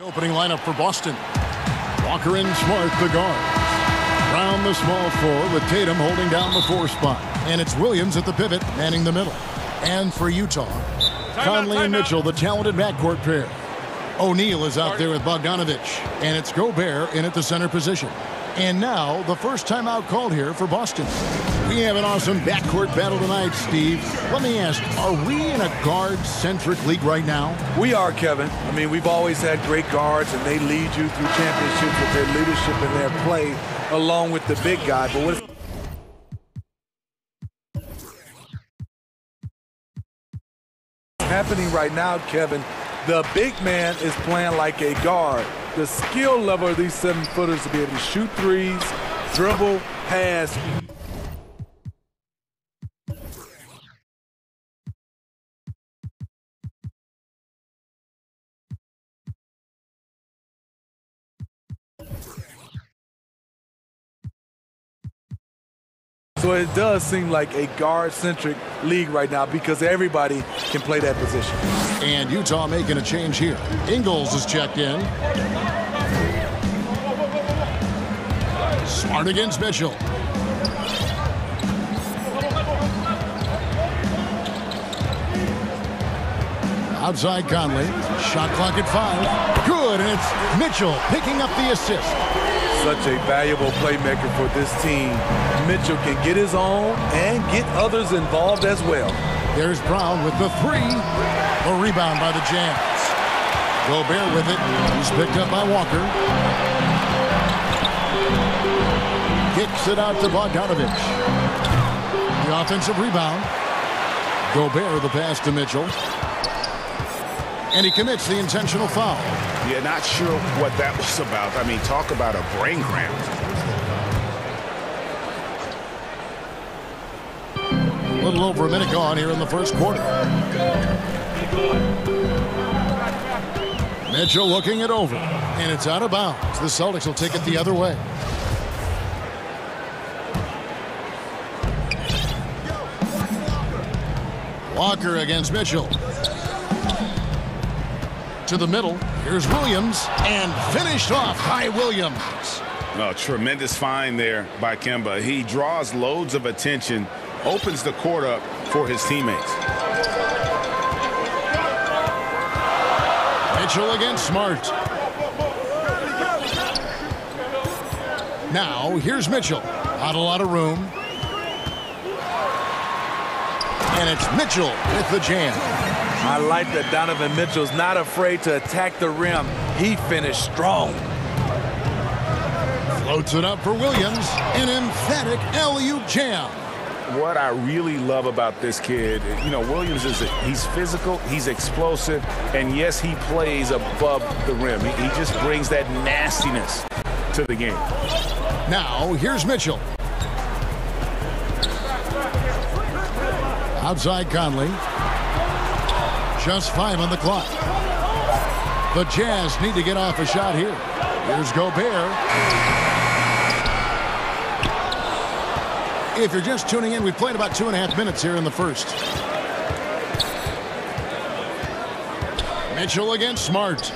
Opening lineup for Boston. Walker and Smart, the guards. Round the small floor with Tatum holding down the 4 spot. And it's Williams at the pivot, manning the middle. And for Utah, Conley and Mitchell, the talented backcourt pair. O'Neal is out there with Bogdanovich. And it's Gobert in at the center position. And now, the first timeout called here for Boston. We have an awesome backcourt battle tonight, Steve. Let me ask, are we in a guard-centric league right now? We are, Kevin. I mean, we've always had great guards, and they lead you through championships with their leadership and their play, along with the big guy. But what's happening right now, Kevin, the big man is playing like a guard. The skill level of these 7-footers to be able to shoot threes, dribble, pass. So it does seem like a guard-centric league right now because everybody can play that position. And Utah making a change here. Ingles is checked in. Smart against Mitchell. Outside Conley. Shot clock at 5. Good, and it's Mitchell picking up the assist. Such a valuable playmaker for this team. Mitchell can get his own and get others involved as well. There's Brown with the 3. A rebound by the Jazz. Gobert with it. He's picked up by Walker. Kicks it out to Bogdanovich. The offensive rebound. Gobert the pass to Mitchell. And he commits the intentional foul. Yeah, not sure what that was about. I mean, talk about a brain cramp. A little over a minute gone here in the first quarter. Mitchell looking it over. And it's out of bounds. The Celtics will take it the other way. Walker against Mitchell. To the middle. Here's Williams, and finished off by Williams. Oh, tremendous find there by Kemba. He draws loads of attention, opens the court up for his teammates. Mitchell against Smart. Now, here's Mitchell. Not a lot of room. And it's Mitchell with the jam. I like that Donovan Mitchell's not afraid to attack the rim. He finished strong. Floats it up for Williams. An emphatic alley-oop jam. What I really love about this kid, you know, Williams he's physical, he's explosive, and yes, he plays above the rim. He just brings that nastiness to the game. Now, here's Mitchell. Outside Conley. Just 5 on the clock. The Jazz need to get off a shot here. Here's Gobert. If you're just tuning in, we've played about 2.5 minutes here in the first. Mitchell against Smart.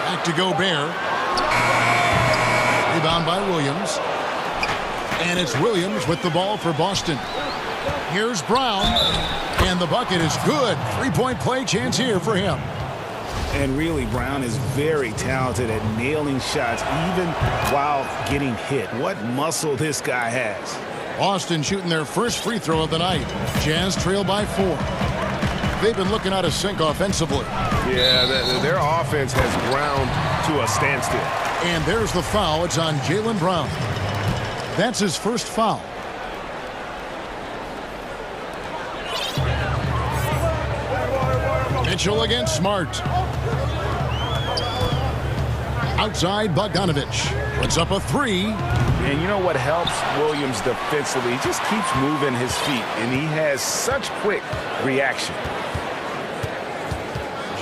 Back to Gobert. Rebound by Williams. And it's Williams with the ball for Boston. Here's Brown, and the bucket is good. 3-point play chance here for him. And really, Brown is very talented at nailing shots, even while getting hit. What muscle this guy has. Boston shooting their first free throw of the night. Jazz trail by 4. They've been looking out of sync offensively. Yeah, their offense has ground to a standstill. And there's the foul. It's on Jaylen Brown. That's his first foul. Mitchell against Smart. Outside Bogdanovich. Puts up a 3. And you know what helps Williams defensively? He just keeps moving his feet, and he has such quick reaction.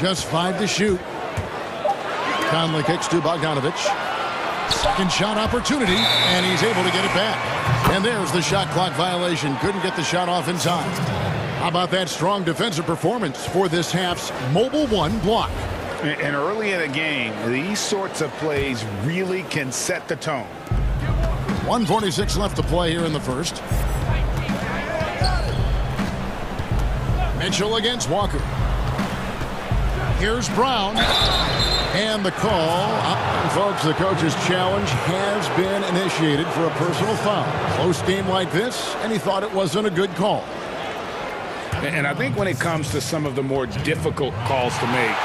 Just 5 to shoot. Conley kicks to Bogdanovich. Second shot opportunity, and he's able to get it back. And there's the shot clock violation. Couldn't get the shot off in time. How about that strong defensive performance for this half's Mobile 1 block? And early in the game, these sorts of plays really can set the tone. 1:46 left to play here in the first. Mitchell against Walker. Here's Brown. And the call, folks, the coach's challenge has been initiated for a personal foul. Close game like this, and he thought it wasn't a good call. And I think when it comes to some of the more difficult calls to make,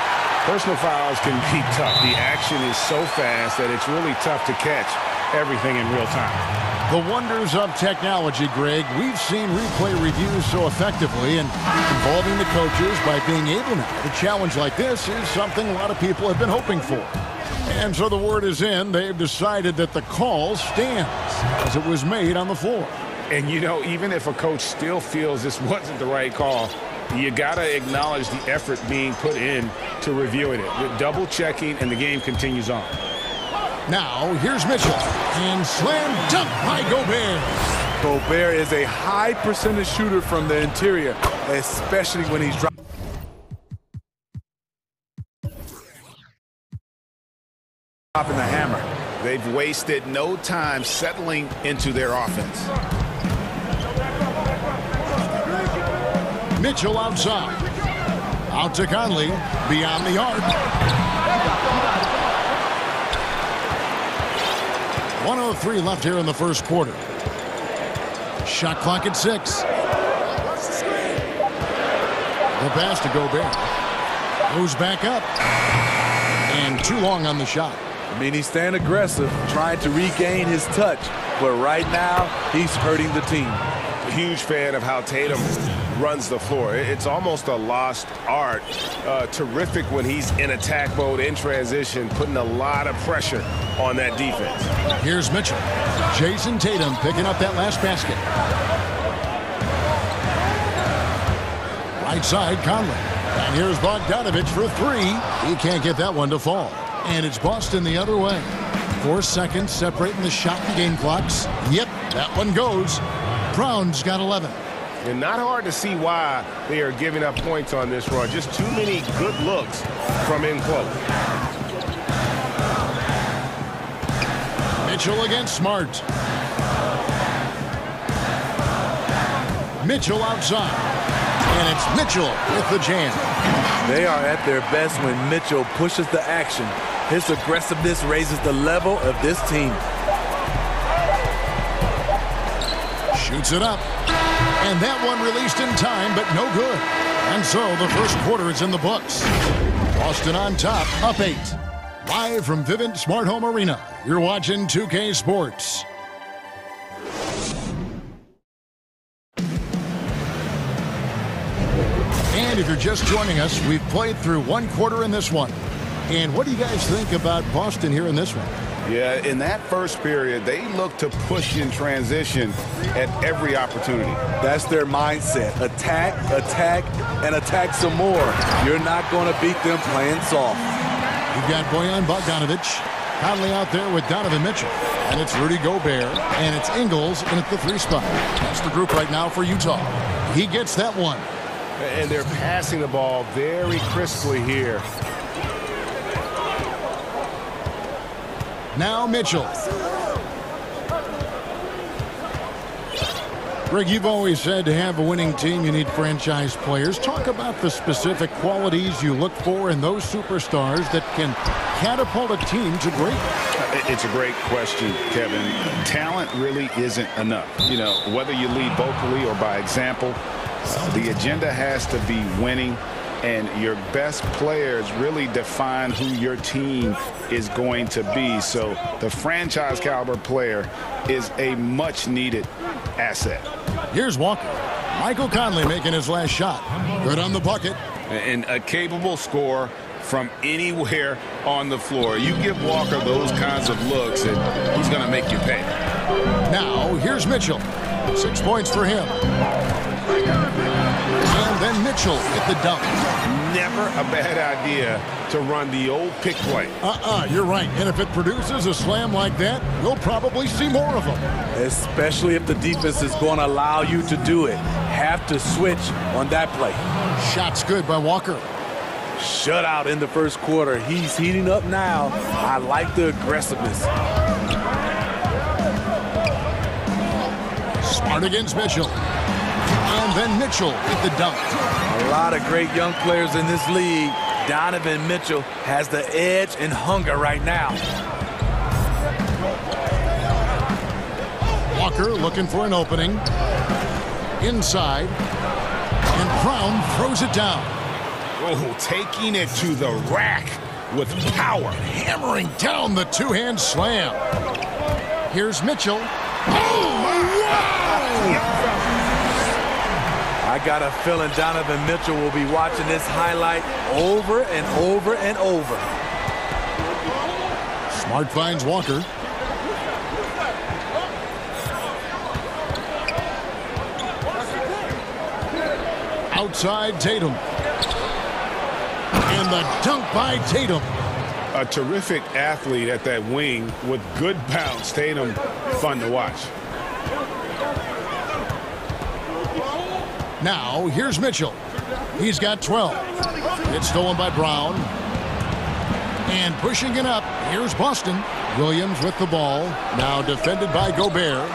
personal fouls can be tough. The action is so fast that it's really tough to catch everything in real time. The wonders of technology, Greg. We've seen replay reviews so effectively, and involving the coaches by being able now to challenge like this is something a lot of people have been hoping for. And so the word is in. They've decided that the call stands as it was made on the floor. And, you know, even if a coach still feels this wasn't the right call, you got to acknowledge the effort being put in to reviewing it. With double checking, and the game continues on. Now, here's Mitchell. And slam dunk by Gobert. Gobert is a high percentage shooter from the interior, especially when he's dropping the hammer. They've wasted no time settling into their offense. Mitchell outside. Out to Conley. Beyond the arc. 1:03 left here in the first quarter. Shot clock at 6. The pass to Gobert. Goes back up. And too long on the shot. I mean, he's staying aggressive, trying to regain his touch. But right now, he's hurting the team. A huge fan of how Tatum runs the floor. It's almost a lost art. Terrific when he's in attack mode, in transition, putting a lot of pressure on that defense. Here's Mitchell. Jason Tatum picking up that last basket. Right side, Conley. And here's Bogdanovich for 3. He can't get that one to fall. And it's Boston the other way. 4 seconds separating the shot and game clocks. Yep, that one goes. Brown's got 11. And not hard to see why they are giving up points on this run. Just too many good looks from in close. Mitchell against Smart. Mitchell outside. And it's Mitchell with the jam. They are at their best when Mitchell pushes the action. His aggressiveness raises the level of this team. Shoots it up. And that one released in time, but no good. And so the first quarter is in the books. Boston on top, up 8. Live from Vivint Smart Home Arena, you're watching 2K Sports. And if you're just joining us, we've played through 1 quarter in this one. And what do you guys think about Boston here in this one? Yeah, in that first period, they look to push in transition at every opportunity. That's their mindset. Attack, attack, and attack some more. You're not going to beat them playing soft. You've got Bojan Bogdanović. Conley out there with Donovan Mitchell. And it's Rudy Gobert. And it's Ingles in at the 3 spot. That's the group right now for Utah. He gets that one. And they're passing the ball very crisply here. Now Mitchell. Greg, you've always said to have a winning team, you need franchise players. Talk about the specific qualities you look for in those superstars that can catapult a team to greatness. It's a great question, Kevin. Talent really isn't enough. You know, whether you lead vocally or by example, the agenda has to be winning. And your best players really define who your team is going to be. So the franchise caliber player is a much needed asset. Here's Walker. Michael Conley making his last shot. Good on the bucket. And a capable scorer from anywhere on the floor. You give Walker those kinds of looks and he's going to make you pay. Now here's Mitchell. 6 points for him. And then Mitchell at the dunk. Never a bad idea to run the old pick play. You're right. And if it produces a slam like that, we'll probably see more of them. Especially if the defense is going to allow you to do it. Have to switch on that play. Shot's good by Walker. Shutout in the first quarter. He's heating up now. I like the aggressiveness. Smart against Mitchell. And then Mitchell with the dunk. A lot of great young players in this league. Donovan Mitchell has the edge and hunger right now. Walker looking for an opening. Inside. And Brown throws it down. Oh, taking it to the rack with power. Hammering down the two-hand slam. Here's Mitchell. Oh, wow! I got a feeling Donovan Mitchell will be watching this highlight over and over and over. Smart finds Walker. Outside Tatum. And the dunk by Tatum. A terrific athlete at that wing with good bounce. Tatum, fun to watch. Now, here's Mitchell. He's got 12. It's stolen by Brown. And pushing it up, here's Boston. Williams with the ball. Now defended by Gobert.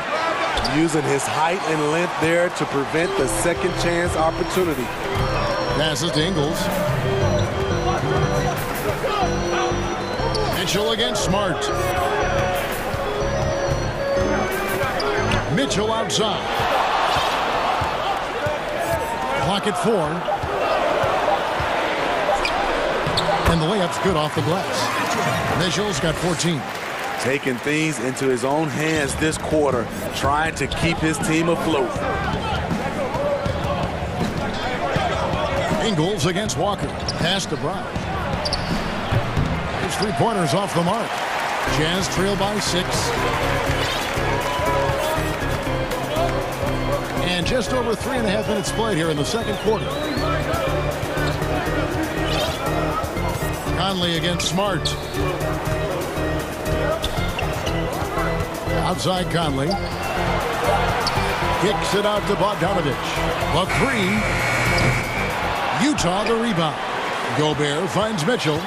Using his height and length there to prevent the second chance opportunity. Passes to Ingles. Mitchell against Smart. Mitchell outside. Clock at 4. And the layup's good off the glass. Mitchell's got 14. Taking things into his own hands this quarter, trying to keep his team afloat. Ingles against Walker. Pass to Brown. His three-pointers off the mark. Jazz trail by 6. And just over 3.5 minutes played here in the second quarter. Conley against Smart. Outside Conley. Kicks it out to Bogdanovich. The 3. Utah the rebound. Gobert finds Mitchell.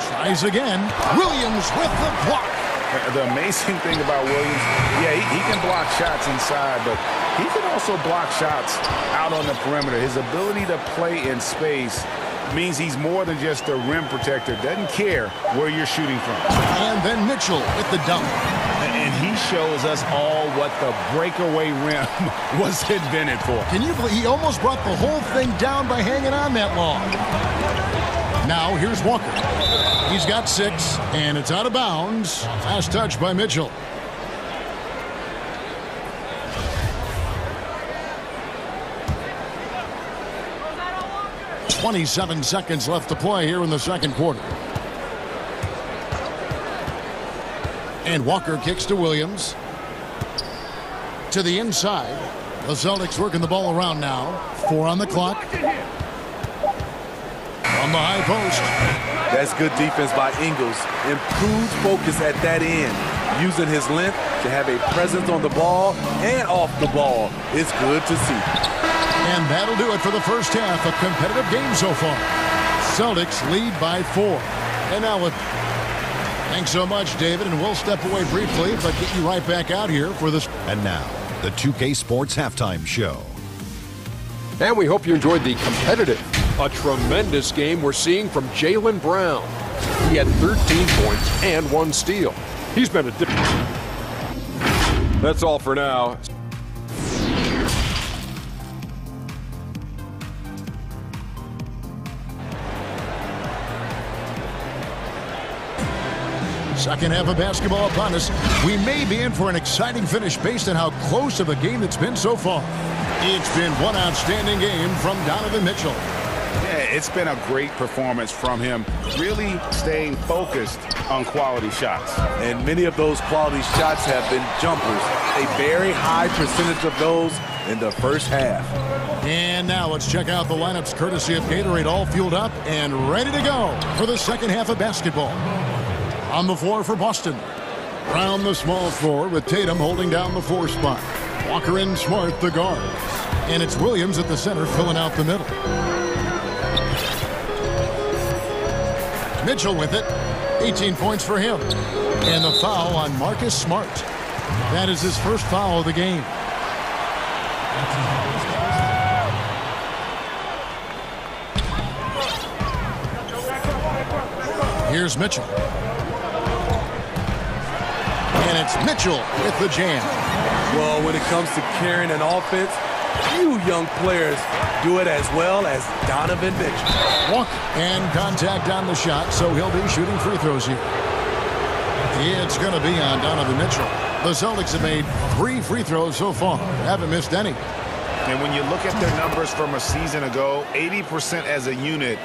Tries again. Williams with the block. The amazing thing about Williams, yeah, he can block shots inside, but he can also block shots out on the perimeter. His ability to play in space means he's more than just a rim protector. Doesn't care where you're shooting from. And then Mitchell with the dunk. And he shows us all what the breakaway rim was invented for. Can you believe he almost brought the whole thing down by hanging on that long? Now here's Walker. He's got 6, and it's out of bounds. Last touch by Mitchell. .27 seconds left to play here in the second quarter. And Walker kicks to Williams. To the inside. The Celtics working the ball around now. 4 on the clock. On the high post. That's good defense by Ingles. Improved focus at that end. Using his length to have a presence on the ball and off the ball. It's good to see. And that'll do it for the first half. A competitive game so far. Celtics lead by 4. And now with... Thanks so much, David, and we'll step away briefly, but get you right back out here for this. And now, the 2K Sports Halftime Show. And we hope you enjoyed the competitive, a tremendous game we're seeing from Jaylen Brown. He had 13 points and 1 steal. He's been a difference. That's all for now. Second half of basketball upon us. We may be in for an exciting finish based on how close of a game it's been so far. It's been one outstanding game from Donovan Mitchell. Yeah, it's been a great performance from him, really staying focused on quality shots. And many of those quality shots have been jumpers. A very high percentage of those in the first half. And now let's check out the lineups courtesy of Gatorade, all fueled up and ready to go for the second half of basketball. On the floor for Boston. Brown the small forward with Tatum holding down the 4 spot. Walker and Smart the guards. And it's Williams at the center filling out the middle. Mitchell with it. 18 points for him. And the foul on Marcus Smart. That is his first foul of the game. Here's Mitchell. And it's Mitchell with the jam. Well, when it comes to carrying an offense, few young players do it as well as Donovan Mitchell. Walker and contact on the shot, so he'll be shooting free throws here. It's going to be on Donovan Mitchell. The Celtics have made 3 free throws so far. Haven't missed any. And when you look at their numbers from a season ago, 80% as a unit,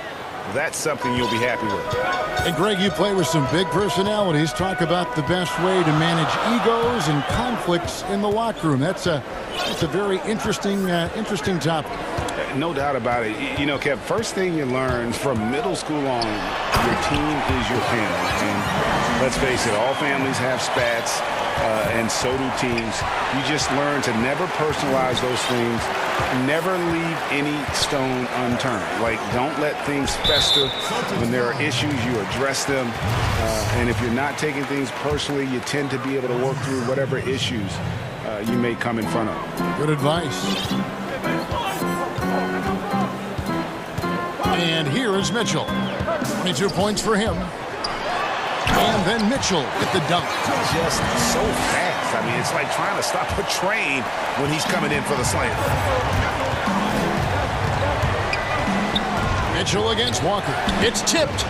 that's something you'll be happy with. And Greg, you play with some big personalities. Talk about the best way to manage egos and conflicts in the locker room. That's a very interesting topic. No doubt about it. You know, Kev, first thing you learn from middle school on, your team is your family. And let's face it, all families have spats, and so do teams. You just learn to never personalize those things. Never leave any stone unturned. Like, don't let things fester. When there are issues, you address them. And if you're not taking things personally, you tend to be able to work through whatever issues you may come in front of. Good advice. And here is Mitchell. 22 points for him. And then Mitchell with the dunk. Just so fast. I mean, it's like trying to stop a train when he's coming in for the slam. Mitchell against Walker. It's tipped.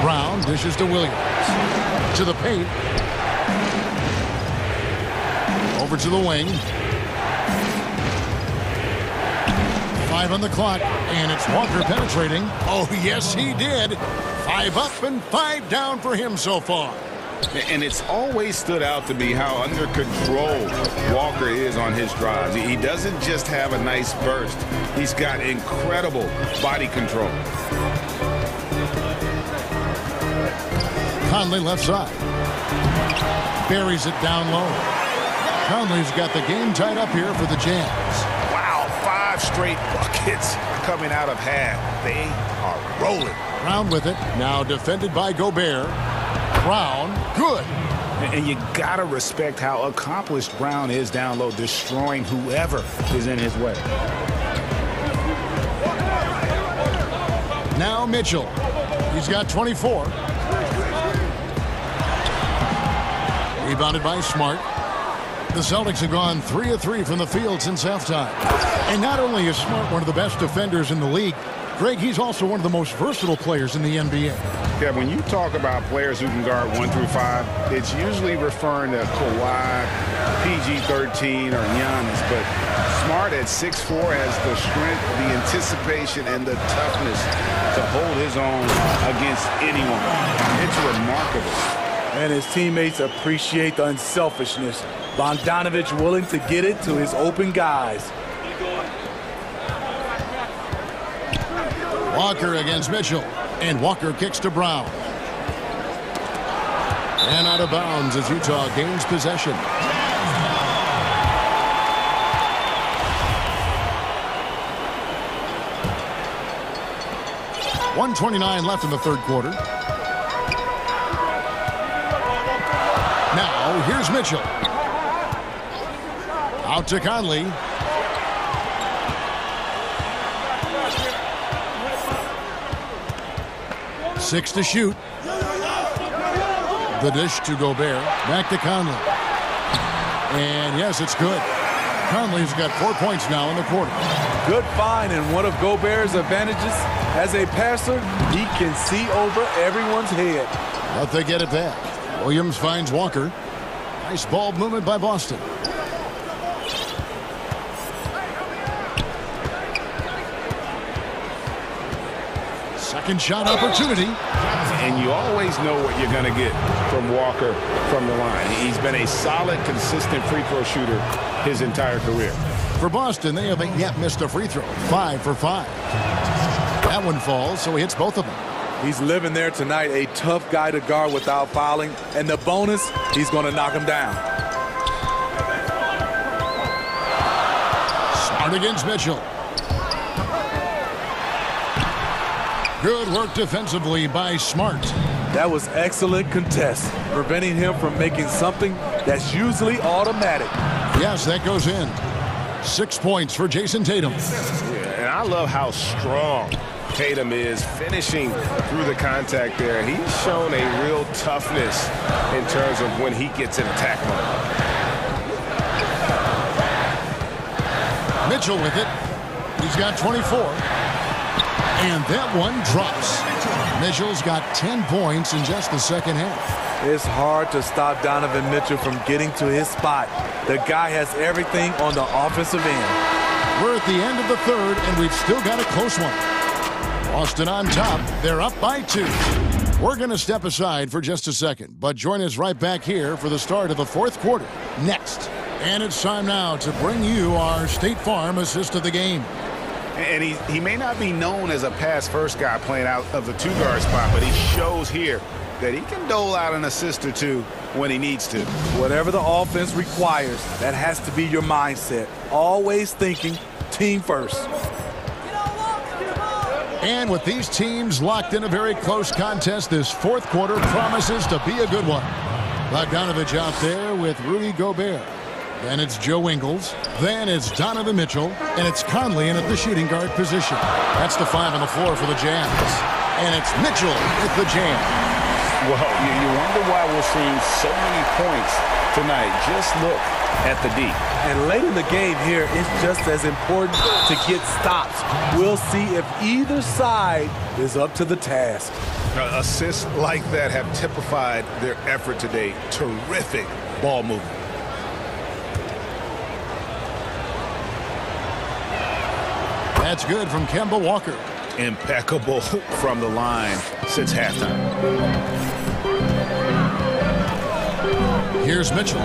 Brown dishes to Williams. To the paint. Over to the wing. 5 on the clock, and it's Walker penetrating. Oh, yes, he did. 5 up and 5 down for him so far. And it's always stood out to me how under control Walker is on his drives. He doesn't just have a nice burst. He's got incredible body control. Conley left side. Buries it down low. Conley's got the game tied up here for the Jazz. Wow, 5 straight buckets coming out of half. They are rolling. Brown with it. Now defended by Gobert. Brown, good. And you got to respect how accomplished Brown is down low, destroying whoever is in his way. Now Mitchell. He's got 24. Rebounded by Smart. The Celtics have gone 3 of 3 from the field since halftime. And not only is Smart one of the best defenders in the league, Greg, he's also one of the most versatile players in the NBA. Yeah, when you talk about players who can guard 1 through 5, it's usually referring to Kawhi, PG-13, or Giannis. But Smart at 6'4" has the strength, the anticipation, and the toughness to hold his own against anyone. It's remarkable. And his teammates appreciate the unselfishness. Bogdanovich willing to get it to his open guys. Walker against Mitchell. And Walker kicks to Brown. And out of bounds as Utah gains possession. .129 left in the third quarter. Now, here's Mitchell. Out to Conley. Six to shoot. The dish to Gobert. Back to Conley. And yes, it's good. Conley's got 4 points now in the quarter. Good find, and one of Gobert's advantages as a passer, he can see over everyone's head. But they get it back. Williams finds Walker. Nice ball movement by Boston. Second shot opportunity. And you always know what you're going to get from Walker from the line. He's been a solid, consistent free throw shooter his entire career. For Boston, they haven't yet missed a free throw. 5 for 5. That one falls, so he hits both of them. He's living there tonight, a tough guy to guard without fouling. And the bonus, he's going to knock him down. Smart against Mitchell. Good work defensively by Smart. That was excellent contest, preventing him from making something that's usually automatic. Yes, that goes in. 6 points for Jason Tatum. Yeah, and I love how strong Tatum is finishing through the contact there. He's shown a real toughness in terms of when he gets in attack mode. Mitchell with it. He's got 24. And that one drops. Mitchell's got 10 points in just the second half. It's hard to stop Donovan Mitchell from getting to his spot. The guy has everything on the offensive end. We're at the end of the third, and we've still got a close one. Boston on top. They're up by 2. We're going to step aside for just a second, but join us right back here for the start of the fourth quarter next. And it's time now to bring you our State Farm assist of the game. And he may not be known as a pass-first guy playing out of the 2-guard spot, but he shows here that he can dole out an assist or two when he needs to. Whatever the offense requires, that has to be your mindset. Always thinking team first. And with these teams locked in a very close contest, this fourth quarter promises to be a good one. Bogdanovich out there with Rudy Gobert. Then it's Joe Ingles. Then it's Donovan Mitchell. And it's Conley in at the shooting guard position. That's the 5 on the floor for the Jazz. And it's Mitchell with the jam. Well, you wonder why we're seeing so many points tonight. Just look at the D. And late in the game here, it's just as important to get stops. We'll see if either side is up to the task. Assists like that have typified their effort today. Terrific ball movement. That's good from Kemba Walker. Impeccable from the line since halftime. Here's Mitchell.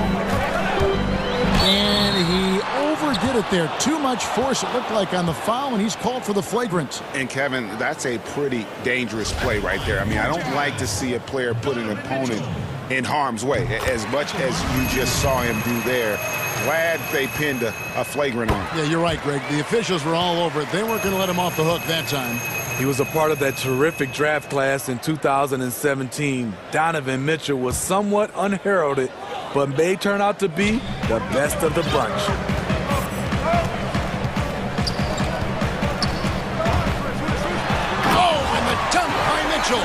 And he overdid it there. Too much force, it looked like, on the foul, and he's called for the flagrant. And, Kevin, that's a pretty dangerous play right there. I mean, I don't like to see a player put an opponent in harm's way, as much as you just saw him do there. Glad they pinned a flagrant on him. Yeah, you're right, Greg. The officials were all over it. They weren't going to let him off the hook that time. He was a part of that terrific draft class in 2017. Donovan Mitchell was somewhat unheralded, but may turn out to be the best of the bunch. Oh, and the dunk by Mitchell.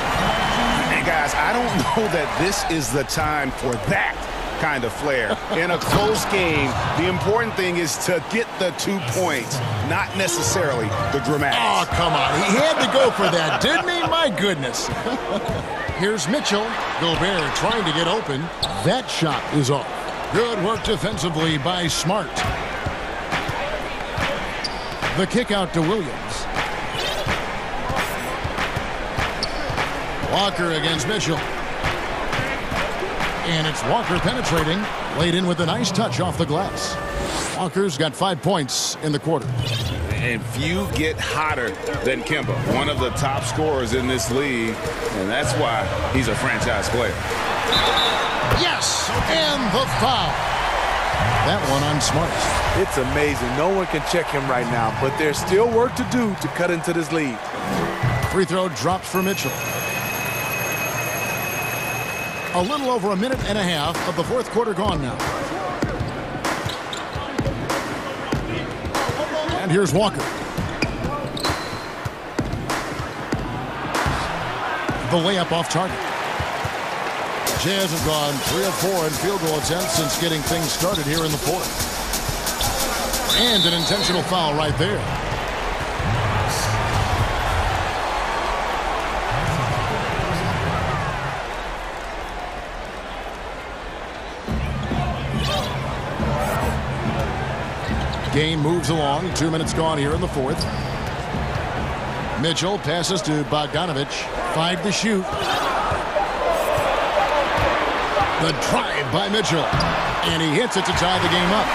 And, guys, I don't know that this is the time for that kind of flair. In a close game, the important thing is to get the 2 points, not necessarily the dramatics. Oh, come on. He had to go for that, didn't he? My goodness. Here's Mitchell. Gobert trying to get open. That shot is off. Good work defensively by Smart. The kick out to Williams. Walker against Mitchell. And it's Walker penetrating. Laid in with a nice touch off the glass. Walker's got 5 points in the quarter. And few get hotter than Kemba, one of the top scorers in this league, and that's why he's a franchise player. Yes, and the foul. That one on Smart. It's amazing. No one can check him right now, but there's still work to do to cut into this lead. Free throw drops for Mitchell. A little over a minute and a half of the fourth quarter gone now. And here's Walker. The layup off target. Jazz have gone 3 of 4 in field goal attempts since getting things started here in the fourth. And an intentional foul right there. Game moves along. 2 minutes gone here in the fourth. Mitchell passes to Bogdanovich. 5 to shoot. The drive by Mitchell. And he hits it to tie the game up.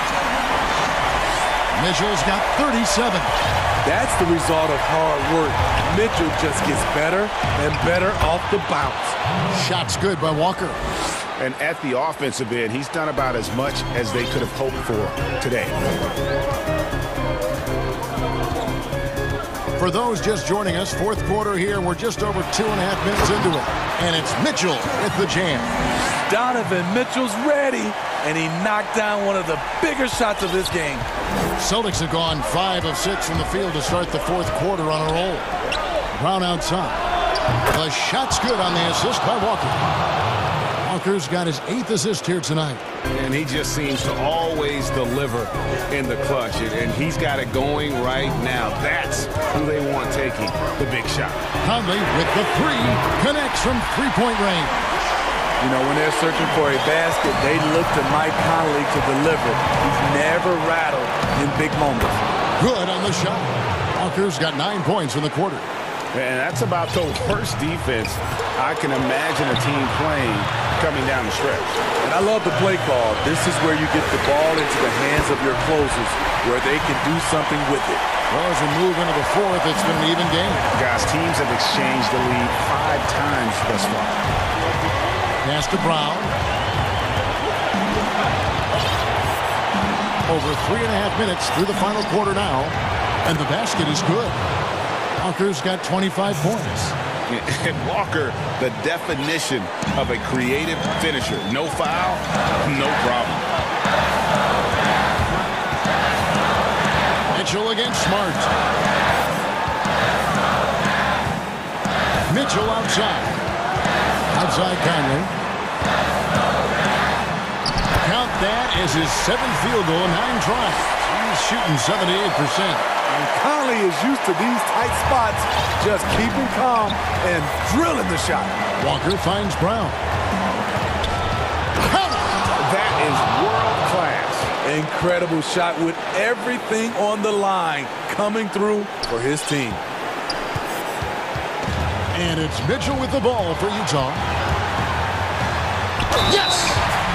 Mitchell's got 37. That's the result of hard work. Mitchell just gets better and better off the bounce. Shots good by Walker. And at the offensive end, he's done about as much as they could have hoped for today. For those just joining us, fourth quarter here, we're just over 2.5 minutes into it. And it's Mitchell with the jam. Donovan Mitchell's ready. and he knocked down one of the bigger shots of this game. Celtics have gone 5 of 6 from the field to start the fourth quarter on a roll. Brown outside. The shot's good on the assist by Walker. Walker's got his 8th assist here tonight. And he just seems to always deliver in the clutch, and he's got it going right now. That's who they want taking the big shot. Conley with the 3, connects from three-point range. You know, when they're searching for a basket, they look to Mike Conley to deliver. He's never rattled in big moments. Good on the shot. Walker's got 9 points in the quarter. And that's about the worst defense I can imagine a team playing coming down the stretch. And I love the play call. This is where you get the ball into the hands of your closers, where they can do something with it. Well, as we move into the fourth, it's been an even game. Guys, teams have exchanged the lead 5 times thus far. Pass to Brown. Over 3.5 minutes through the final quarter now, and the basket is good. Walker's got 25 points. And Walker, the definition of a creative finisher. No foul, no problem. Mitchell against Smart. Mitchell outside. Outside Conley. Count that as his 7th field goal in 9 tries. He's shooting 78%. And Conley is used to these tight spots, just keeping calm and drilling the shot. Walker finds Brown. That is world class. Incredible shot with everything on the line coming through for his team. And it's Mitchell with the ball for Utah. Yes!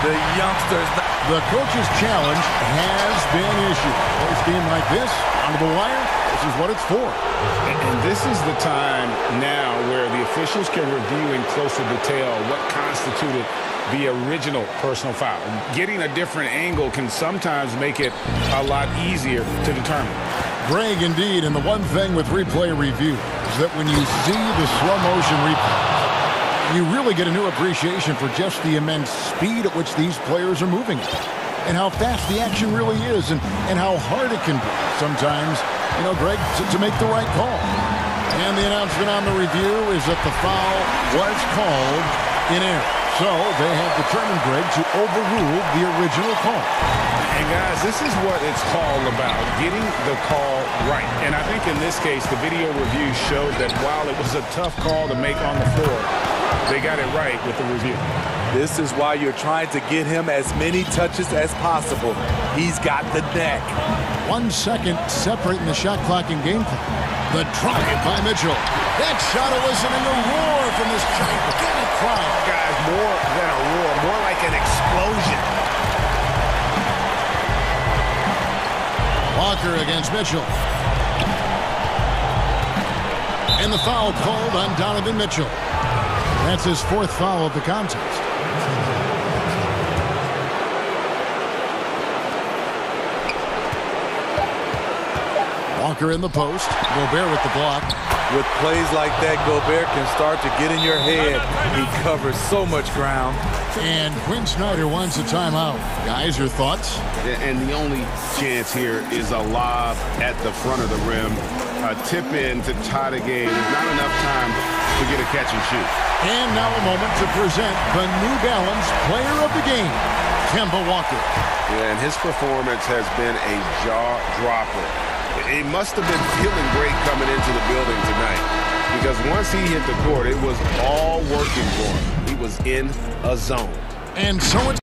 The youngsters. The coach's challenge has been issued. A game like this, onto the wire, this is what it's for. And this is the time now where the officials can review in closer detail what constituted the original personal foul. Getting a different angle can sometimes make it a lot easier to determine. Greg, indeed, and the one thing with replay review is that when you see the slow motion replay, you really get a new appreciation for just the immense speed at which these players are moving and how fast the action really is and how hard it can be sometimes, you know, Greg, to make the right call. And the announcement on the review is that the foul was called in error. So they have determined, Greg, to overrule the original call. And guys, this is what it's all about, getting the call right. And I think in this case, the video review showed that while it was a tough call to make on the floor, they got it right with the review. This is why you're trying to get him as many touches as possible. He's got the neck. 1 second separating the shot clock and game clock. The drive by Mitchell. That shot eliciting a roar from this gigantic crowd. Guys, more than a roar, more like an explosion. Walker against Mitchell. And the foul called on Donovan Mitchell. That's his 4th foul of the contest. Walker in the post. Gobert with the block. With plays like that, Gobert can start to get in your head. He covers so much ground. And Quinn Snyder wants a timeout. Guys, your thoughts? And the only chance here is a lob at the front of the rim. A tip-in to tie the game. There's not enough time to get a catch and shoot. And now a moment to present the New Balance Player of the Game, Kemba Walker. Yeah, and his performance has been a jaw-dropper. He must have been feeling great coming into the building tonight because once he hit the court, it was all working for him. He was in a zone. And so it's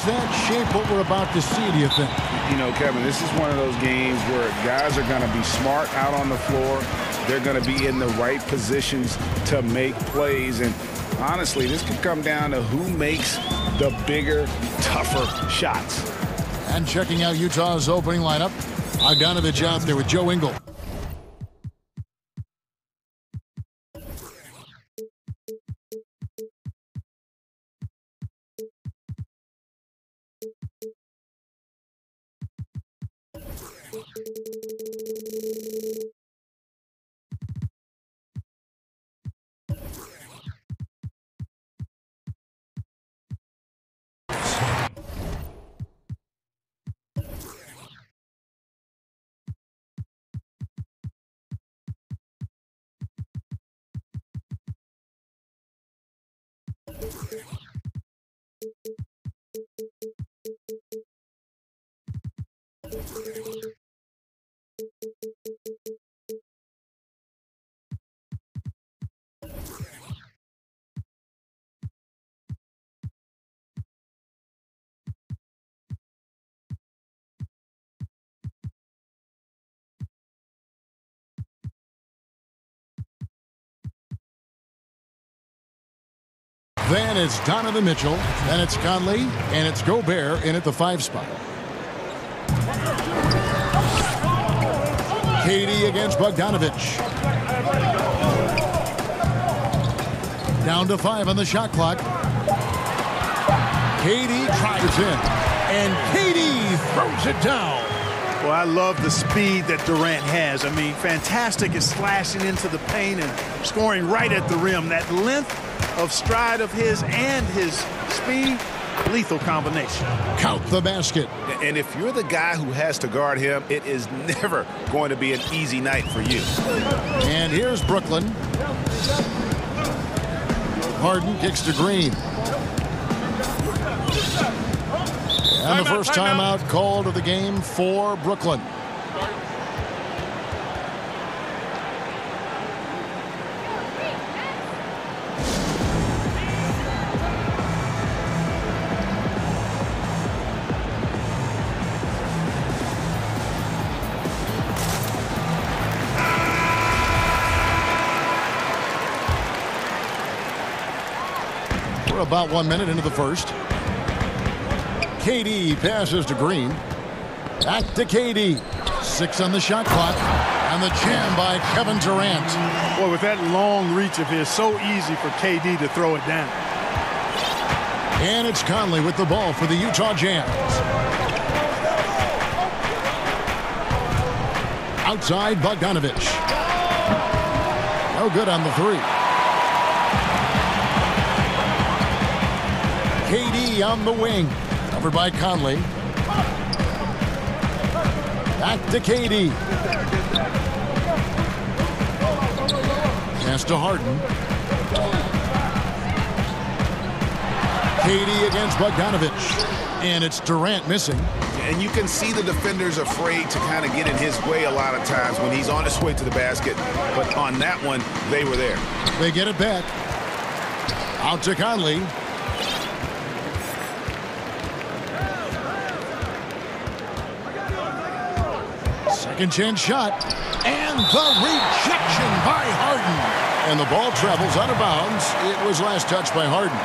does that shape what we're about to see, do you think? You know, Kevin, this is one of those games where guys are going to be smart out on the floor. They're going to be in the right positions to make plays. And honestly, this could come down to who makes the bigger, tougher shots. And checking out Utah's opening lineup, Bogdanovich out there with Joe Ingles. Then it's Donovan Mitchell, then it's Conley, and it's Gobert in at the 5 spot. KD against Bogdanovich. Down to 5 on the shot clock. KD drives in, and KD throws it down. Well, I love the speed that Durant has. I mean, fantastic at slashing into the paint and scoring right at the rim. That length of stride of his and his speed, lethal combination. Count the basket. And if you're the guy who has to guard him, it is never going to be an easy night for you. And here's Brooklyn. Harden kicks to Green. And the first timeout called of the game for Brooklyn. We're about 1 minute into the first. KD passes to Green. Back to KD. 6 on the shot clock. And the jam by Kevin Durant. Boy, with that long reach of his, so easy for KD to throw it down. And it's Conley with the ball for the Utah Jazz. Outside, Bogdanovich. No good on the 3. KD on the wing. Covered by Conley. Back to KD. Pass to Harden. KD against Bogdanovich. And it's Durant missing. And you can see the defenders afraid to kind of get in his way a lot of times when he's on his way to the basket. But on that one, they were there. They get it back. Out to Conley. Second chance shot. And the rejection by Harden. And the ball travels out of bounds. It was last touched by Harden.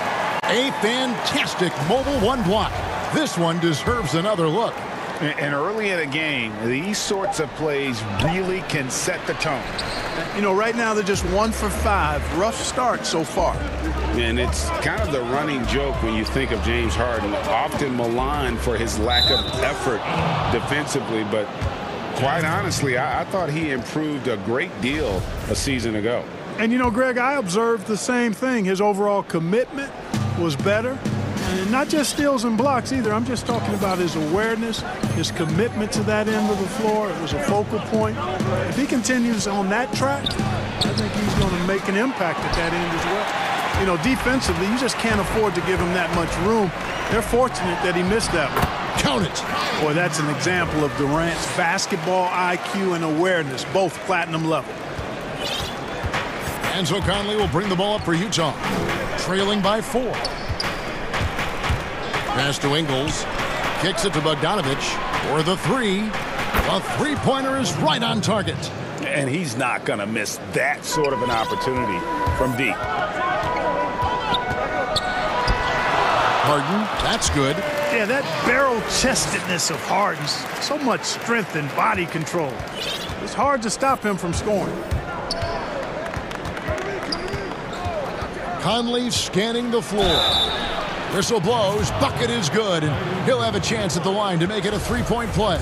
A fantastic mobile 1 block. This one deserves another look. And early in a game, these sorts of plays really can set the tone. You know, right now they're just 1 for 5. Rough start so far. And it's kind of the running joke when you think of James Harden. Often maligned for his lack of effort defensively, but quite honestly, I thought he improved a great deal a season ago. And, you know, Greg, I observed the same thing. His overall commitment was better. And not just steals and blocks either. I'm just talking about his awareness, his commitment to that end of the floor. It was a focal point. If he continues on that track, I think he's going to make an impact at that end as well. You know, defensively, you just can't afford to give him that much room. They're fortunate that he missed that one. Count it. Boy, that's an example of Durant's basketball IQ and awareness, both platinum level. And so Conley will bring the ball up for Utah, trailing by 4. Pass to Ingles. Kicks it to Bogdanovic for the three. The three-pointer is right on target. And he's not going to miss that sort of an opportunity from deep. Harden, that's good. Yeah, that barrel-chestedness of Harden, so much strength and body control. It's hard to stop him from scoring. Conley scanning the floor. Whistle blows, bucket is good, and he'll have a chance at the line to make it a three-point play.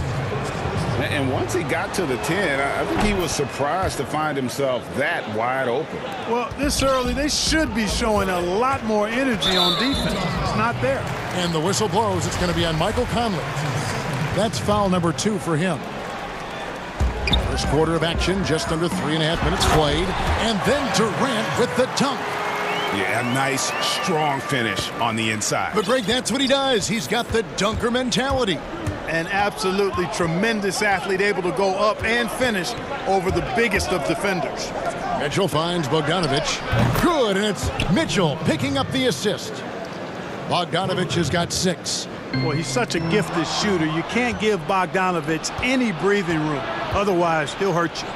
And once he got to the 10, I think he was surprised to find himself that wide open. Well, this early, they should be showing a lot more energy on defense. It's not there. And the whistle blows. It's going to be on Michael Conley. That's foul number 2 for him. First quarter of action, just under 3.5 minutes played. And then Durant with the dunk. Yeah, a nice, strong finish on the inside. But, Greg, that's what he does. He's got the dunker mentality. An absolutely tremendous athlete, able to go up and finish over the biggest of defenders. Mitchell finds Bogdanovic. Good, and it's Mitchell picking up the assist. Bogdanovic has got 6. Well, he's such a gifted shooter. You can't give Bogdanovic any breathing room. Otherwise, he'll hurt you.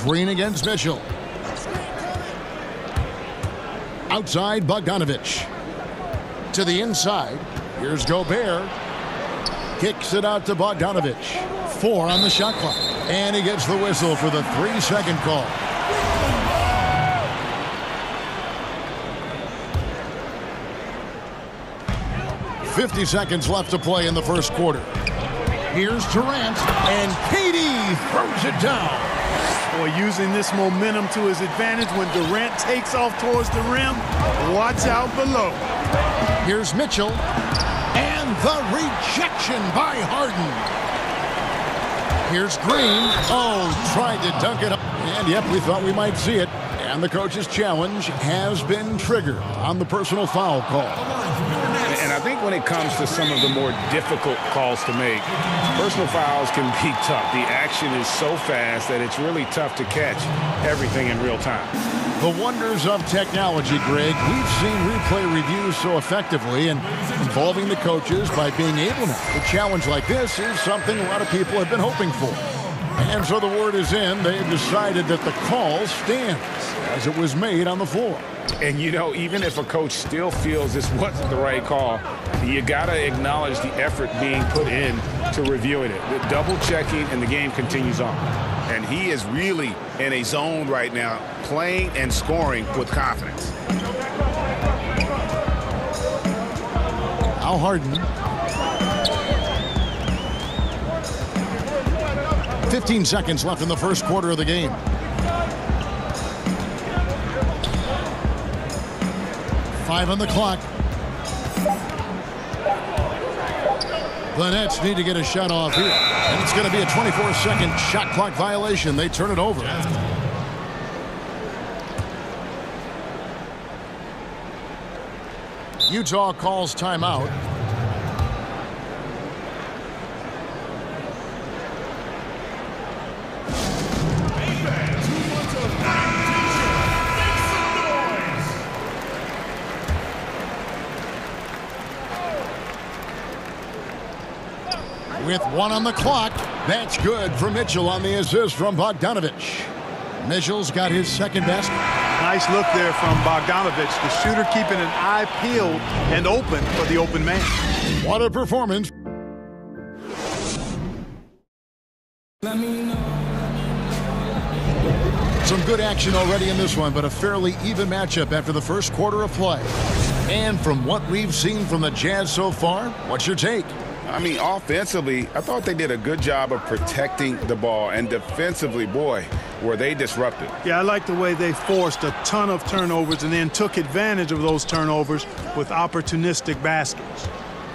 Green against Mitchell. Outside Bogdanovic. To the inside. Here's Gobert. Kicks it out to Bogdanovic. 4 on the shot clock. And he gets the whistle for the 3-second call. .50 seconds left to play in the first quarter. Here's Durant, and KD throws it down. Boy, using this momentum to his advantage when Durant takes off towards the rim. Watch out below. Here's Mitchell, and the rejection by Harden. Here's Green. Oh, tried to dunk it up. And, yep, we thought we might see it. And the coach's challenge has been triggered on the personal foul call. And I think when it comes to some of the more difficult calls to make, personal fouls can be tough. The action is so fast that it's really tough to catch everything in real time. The wonders of technology, Greg. We've seen replay reviews so effectively and involving the coaches by being able to. A challenge like this is something a lot of people have been hoping for. And so the word is in. They've decided that the call stands as it was made on the floor. And, you know, even if a coach still feels this wasn't the right call, you got to acknowledge the effort being put in to reviewing it. The double checking, and the game continues on. And he is really in a zone right now, playing and scoring with confidence. Al Harden. 15 seconds left in the first quarter of the game. Five on the clock. The Nets need to get a shot off here. And it's going to be a 24-second shot clock violation. They turn it over. Utah calls timeout. With 1 on the clock, that's good for Mitchell on the assist from Bogdanovic. Mitchell's got his second basket. Nice look there from Bogdanovic, the shooter keeping an eye peeled and open for the open man. What a performance. Some good action already in this one, but a fairly even matchup after the first quarter of play. And from what we've seen from the Jazz so far, what's your take? I mean, offensively, I thought they did a good job of protecting the ball. And defensively, boy, were they disruptive. Yeah, I like the way they forced a ton of turnovers and then took advantage of those turnovers with opportunistic baskets.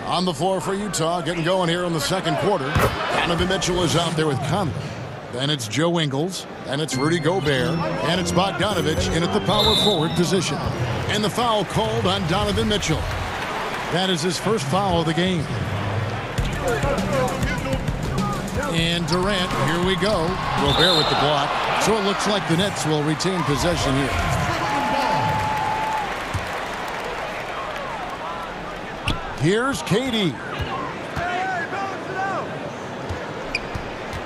On the floor for Utah, getting going here in the second quarter. Donovan Mitchell is out there with Conley. Then it's Joe Ingles. Then it's Rudy Gobert. And it's Bogdanovic in at the power forward position. And the foul called on Donovan Mitchell. That is his first foul of the game. And Durant, here we go. Gobert with the block. So it looks like the Nets will retain possession here. Here's Katie.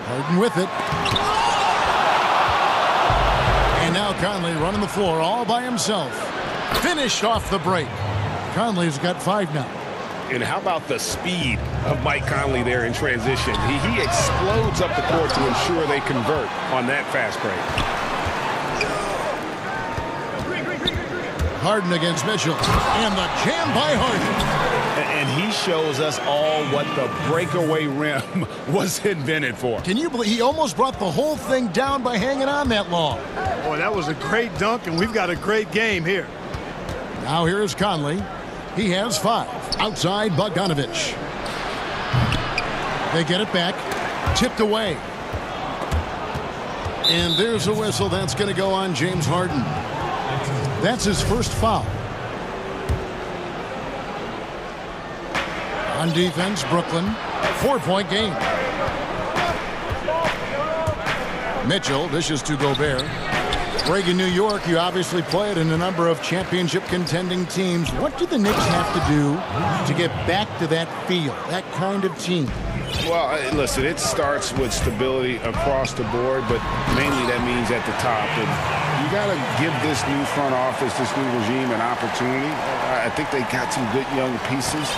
Harden with it. And now Conley running the floor all by himself. Finished off the break. Conley's got 5 now. And how about the speed of Mike Conley there in transition? He explodes up the court to ensure they convert on that fast break. Harden against Mitchell. And the jam by Harden. And he shows us all what the breakaway rim was invented for. Can you believe he almost brought the whole thing down by hanging on that long? Boy, that was a great dunk, and we've got a great game here. Now here's Conley. He has 5. Outside Bogdanovich. They get it back. Tipped away. And there's a whistle. That's going to go on James Harden. That's his first foul. On defense, Brooklyn. 4-point game. Mitchell dishes to Gobert. Greg, in New York, you obviously played in a number of championship contending teams. What do the Knicks have to do to get back to that feel, that kind of team? Well, listen, it starts with stability across the board, but mainly that means at the top. And you got to give this new front office, this new regime, an opportunity. I think they got some good young pieces.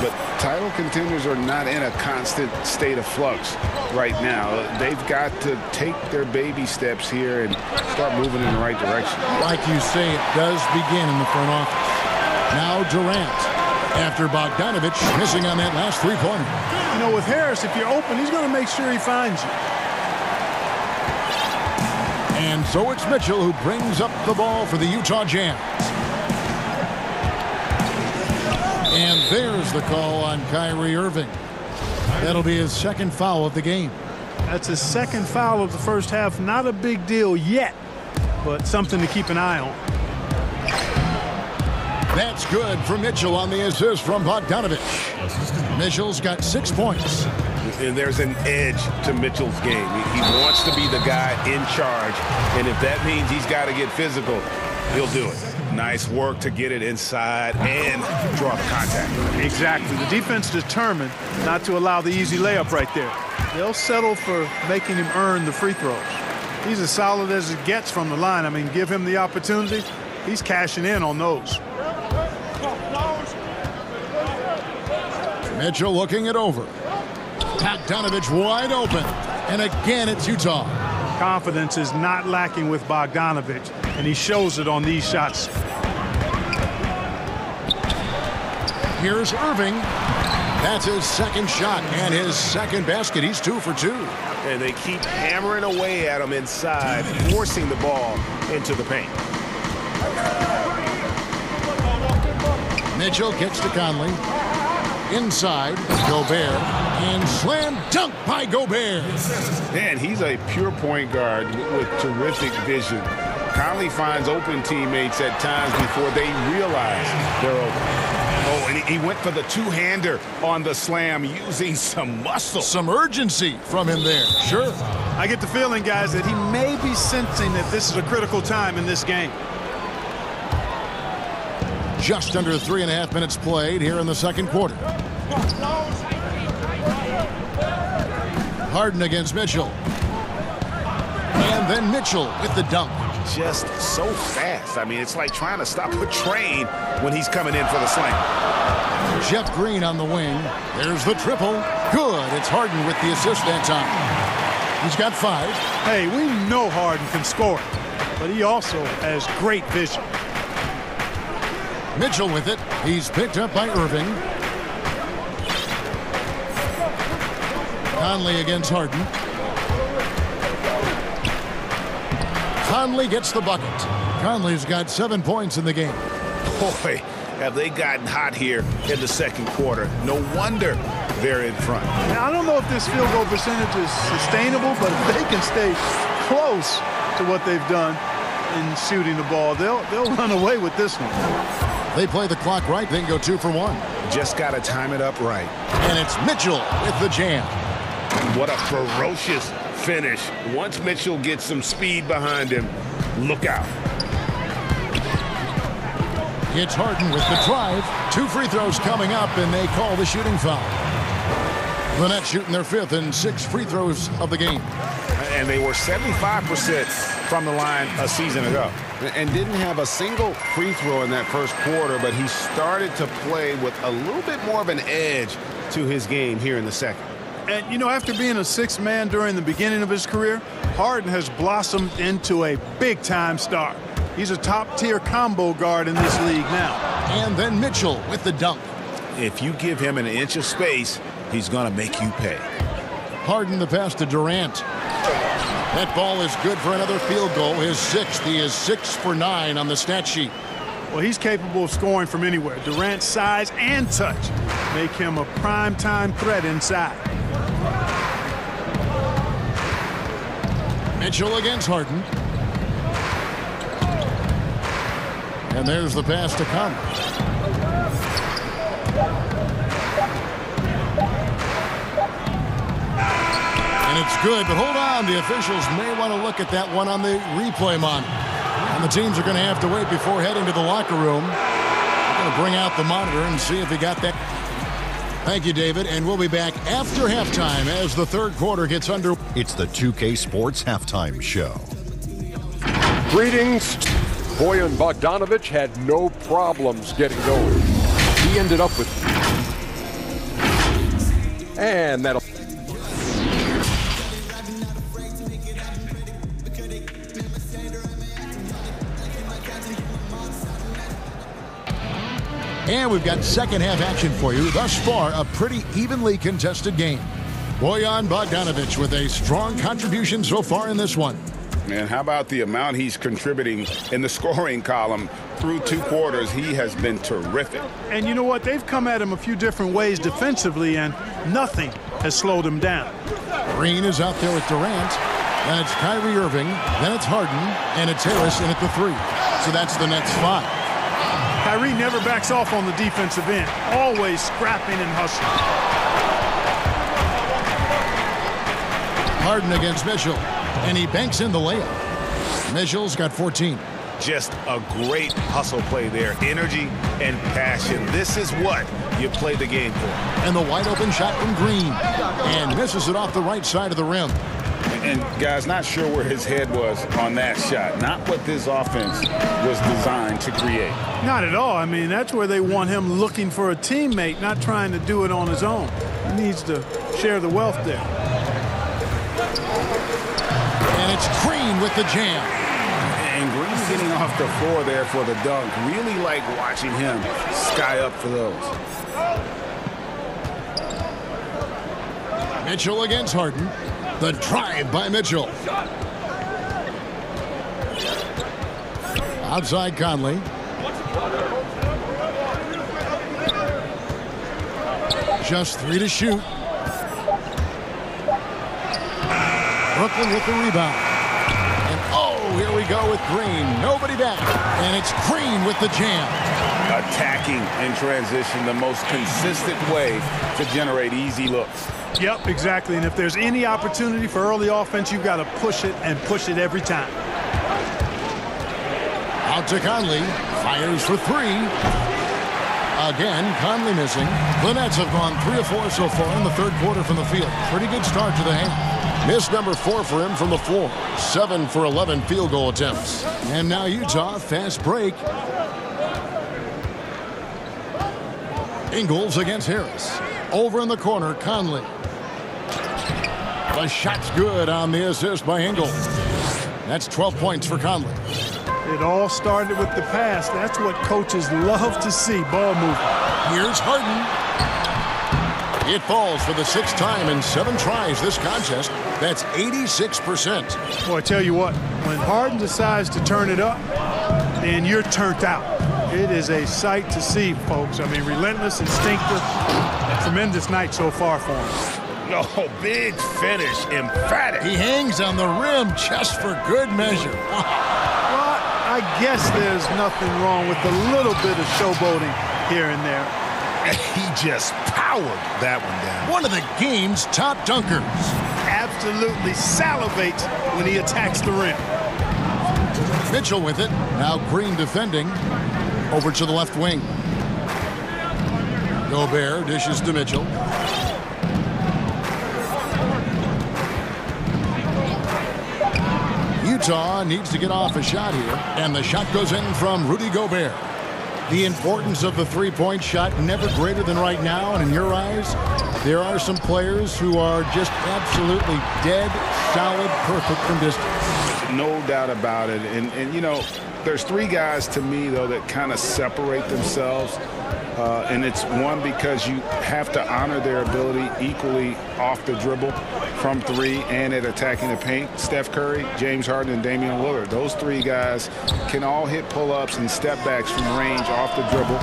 But title contenders are not in a constant state of flux right now. They've got to take their baby steps here and start moving in the right direction. Like you say, it does begin in the front office. Now Durant, after Bogdanovich missing on that last 3-pointer. You know, with Harris, if you're open, he's going to make sure he finds you. And so it's Mitchell who brings up the ball for the Utah Jazz. And there's the call on Kyrie Irving. That'll be his second foul of the game. That's his second foul of the first half. Not a big deal yet, but something to keep an eye on. That's good for Mitchell on the assist from Bogdanovich. Mitchell's got 6 points. And there's an edge to Mitchell's game. He wants to be the guy in charge, and if that means he's got to get physical, he'll do it. Nice work to get it inside and draw the contact. Exactly. The defense determined not to allow the easy layup right there. They'll settle for making him earn the free throws. He's as solid as it gets from the line. I mean, give him the opportunity. He's cashing in on those. Mitchell looking it over. Bogdanovich wide open. And again, it's Utah. Confidence is not lacking with Bogdanovich, and he shows it on these shots. Here's Irving. That's his second shot and his second basket. He's 2 for 2. And they keep hammering away at him inside, forcing the ball into the paint. Mitchell gets to Conley. Inside, Gobert. And slam dunk by Gobert. Man, he's a pure point guard with terrific vision. Conley finds open teammates at times before they realize they're open. Oh, and he went for the two-hander on the slam using some muscle. Some urgency from him there. Sure. I get the feeling, guys, that he may be sensing that this is a critical time in this game. Just under 3.5 minutes played here in the second quarter. Harden against Mitchell. And then Mitchell with the dunk. Just so fast. I mean, it's like trying to stop a train when he's coming in for the slam. Jeff Green on the wing. There's the triple. Good. It's Harden with the assist that time. He's got 5. Hey, we know Harden can score, but he also has great vision. Mitchell with it. He's picked up by Irving. Conley against Harden. Conley gets the bucket. Conley's got 7 points in the game. Boy, have they gotten hot here in the second quarter. No wonder they're in front. Now, I don't know if this field goal percentage is sustainable, but if they can stay close to what they've done in shooting the ball, they'll run away with this one. They play the clock right, then go 2 for 1. Just got to time it up right. And it's Mitchell with the jam. What a ferocious finish. Once Mitchell gets some speed behind him, look out. It's Harden with the drive. 2 free throws coming up, and they call the shooting foul. The Nets shooting their 5th and 6th free throws of the game. And they were 75% from the line a season ago. And didn't have a single free throw in that first quarter, but he started to play with a little bit more of an edge to his game here in the second. And, you know, after being a 6th man during the beginning of his career, Harden has blossomed into a big-time star. He's a top-tier combo guard in this league now. And then Mitchell with the dunk. If you give him an inch of space, he's going to make you pay. Harden the pass to Durant. That ball is good for another field goal. His 6th. He is 6 for 9 on the stat sheet. Well, he's capable of scoring from anywhere. Durant's size and touch make him a prime-time threat inside. Mitchell against Harden. And there's the pass to Conley. And it's good, but hold on. The officials may want to look at that one on the replay monitor. And the teams are going to have to wait before heading to the locker room. They're going to bring out the monitor and see if he got that. Thank you, David, and we'll be back after halftime as the 3rd quarter gets under. It's the 2K Sports Halftime Show. Greetings. Bojan Bogdanovic had no problems getting going. He ended up with... And that'll... And we've got second half action for you. Thus far, a pretty evenly contested game. Bojan Bogdanovic with a strong contribution so far in this one. And how about the amount he's contributing in the scoring column through 2 quarters? He has been terrific. And you know what? They've come at him a few different ways defensively, and nothing has slowed him down. Green is out there with Durant. Then it's Kyrie Irving. Then it's Harden. And it's Harris in at the 3. So that's the Nets 5. Kyrie never backs off on the defensive end. Always scrapping and hustling. Harden against Mitchell. And he banks in the layup. Mitchell's got 14. Just a great hustle play there. Energy and passion. This is what you play the game for. And the wide open shot from Green. And misses it off the right side of the rim. And guys, not sure where his head was on that shot. Not what this offense was designed to create. Not at all. I mean, that's where they want him looking for a teammate, not trying to do it on his own. He needs to share the wealth there. And it's Green with the jam. And Green's getting off the floor there for the dunk. Really like watching him sky up for those. Mitchell against Harden. The drive by Mitchell. Outside Conley. Just 3 to shoot. Brooklyn with the rebound. And oh, here we go with Green. Nobody back. And it's Green with the jam. Attacking in transition, the most consistent way to generate easy looks. Yep, exactly. And if there's any opportunity for early offense, you've got to push it and push it every time. Out to Conley. Fires for 3. Again, Conley missing. The Nets have gone 3 of 4 so far in the 3rd quarter from the field. Pretty good start to the half. Miss number 4 for him from the floor. 7 for 11 field goal attempts. And now Utah, fast break. Ingles against Harris. Over in the corner, Conley. The shot's good on the assist by Ingles. That's 12 points for Conley. It all started with the pass. That's what coaches love to see, ball movement. Here's Harden. It falls for the 6th time in 7 tries this contest. That's 86%. Boy, I tell you what, when Harden decides to turn it up, then you're turned out. It is a sight to see, folks. I mean, relentless, instinctive, tremendous night so far for him. Oh, big finish, emphatic. He hangs on the rim just for good measure. Well, I guess there's nothing wrong with a little bit of showboating here and there. He just powered that one down. One of the game's top dunkers. Absolutely salivates when he attacks the rim. Mitchell with it. Now Green defending. Over to the left wing. Gobert dishes to Mitchell. Utah needs to get off a shot here, and the shot goes in from Rudy Gobert. The importance of the three-point shot never greater than right now, and in your eyes, there are some players who are just absolutely dead, solid, perfect from distance. No doubt about it. And you know, there's three guys to me, though, that kind of separate themselves. And it's one, because you have to honor their ability equally off the dribble, from three, and at attacking the paint. Steph Curry, James Harden, and Damian Lillard. Those three guys can all hit pull-ups and step-backs from range off the dribble.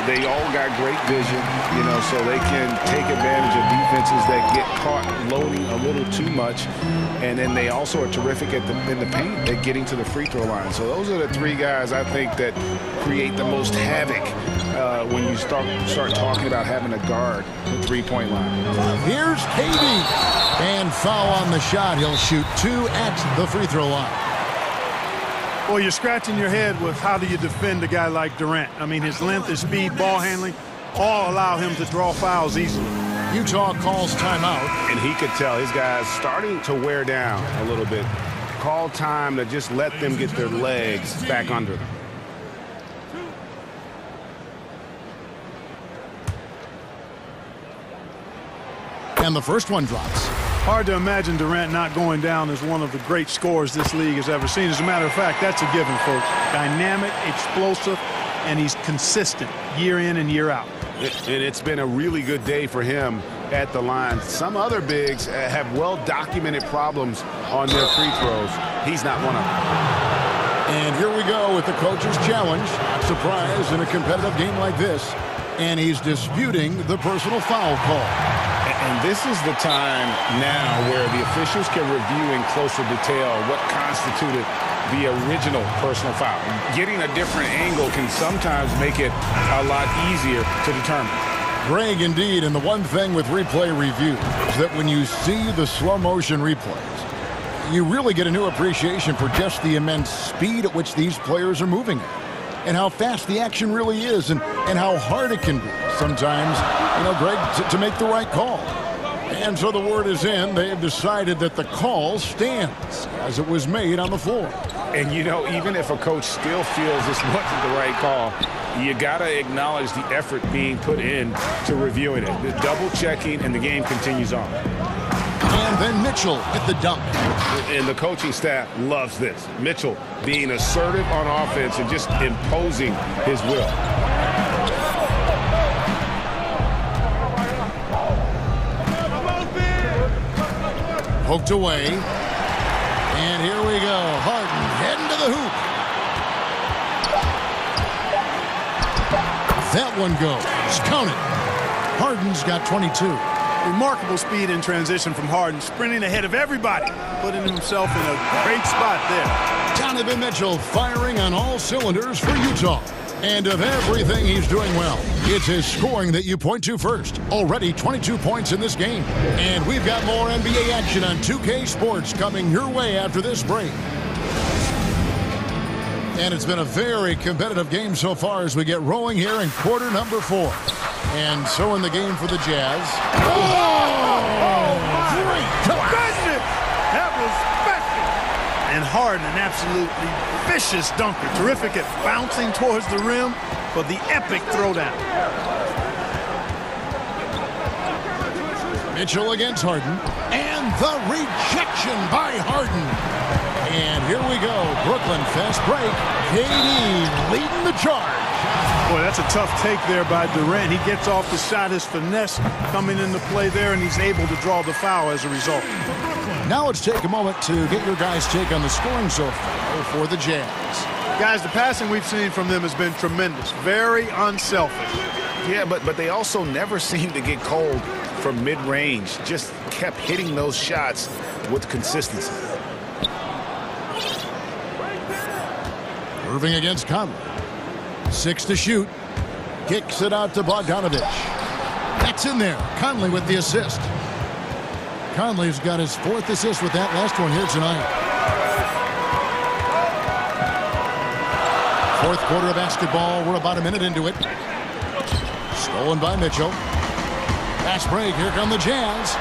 They all got great vision, you know, so they can take advantage of defenses that get caught loading a little too much. And then they also are terrific in the paint at getting to the free throw line. So those are the three guys I think that create the most havoc when you start talking about having to guard the three-point line. Here's KD. And foul on the shot. He'll shoot 2 at the free throw line. Well, you're scratching your head with how do you defend a guy like Durant. I mean, his length, his speed, ball handling, all allow him to draw fouls easily. Utah calls timeout. And he could tell his guys starting to wear down a little bit. Call time to just let them get their legs back under them. And the first one drops. Hard to imagine Durant not going down as one of the great scorers this league has ever seen. As a matter of fact, that's a given, folks. Dynamic, explosive, and he's consistent year in and year out. And it's been a really good day for him at the line. Some other bigs have well-documented problems on their free throws. He's not one of them. And here we go with the coach's challenge. Surprise in a competitive game like this. And he's disputing the personal foul call. And this is the time now where the officials can review in closer detail what constituted the original personal foul. Getting a different angle can sometimes make it a lot easier to determine. Greg, indeed, and the one thing with replay review is that when you see the slow motion replays, you really get a new appreciation for just the immense speed at which these players are moving and how fast the action really is and how hard it can be sometimes, you know, Greg, to make the right call. And so the word is in. They have decided that the call stands as it was made on the floor. And, you know, even if a coach still feels this wasn't the right call, you got to acknowledge the effort being put in to reviewing it. The double checking, and the game continues on. And then Mitchell with the dunk. And the coaching staff loves this. Mitchell being assertive on offense and just imposing his will. Poked away. And here we go. Harden heading to the hoop. That one goes. Count it. Harden's got 22. Remarkable speed in transition from Harden, sprinting ahead of everybody, putting himself in a great spot there. Donovan Mitchell firing on all cylinders for Utah. And of everything he's doing well, it's his scoring that you point to first. Already 22 points in this game. And we've got more NBA action on 2K Sports coming your way after this break. And it's been a very competitive game so far as we get rolling here in quarter number 4. And so in the game for the Jazz. Great goodness! That was special. And Harden, an absolutely vicious dunker. Terrific at bouncing towards the rim for the epic throwdown. Mitchell against Harden. And the rejection by Harden. And here we go. Brooklyn fast break. KD leading the charge. Boy, that's a tough take there by Durant. He gets off the shot, his finesse coming into play there, and he's able to draw the foul as a result. Now let's take a moment to get your guys' take on the scoring so far for the Jazz. Guys, the passing we've seen from them has been tremendous. Very unselfish. Yeah, but they also never seem to get cold from mid-range. Just kept hitting those shots with consistency. Irving against Conley. 6 to shoot. Kicks it out to Bogdanovich. That's in there. Conley with the assist. Conley's got his 4th assist with that last one here tonight. Fourth quarter of basketball. We're about a minute into it. Stolen by Mitchell. Fast break. Here come the Jazz.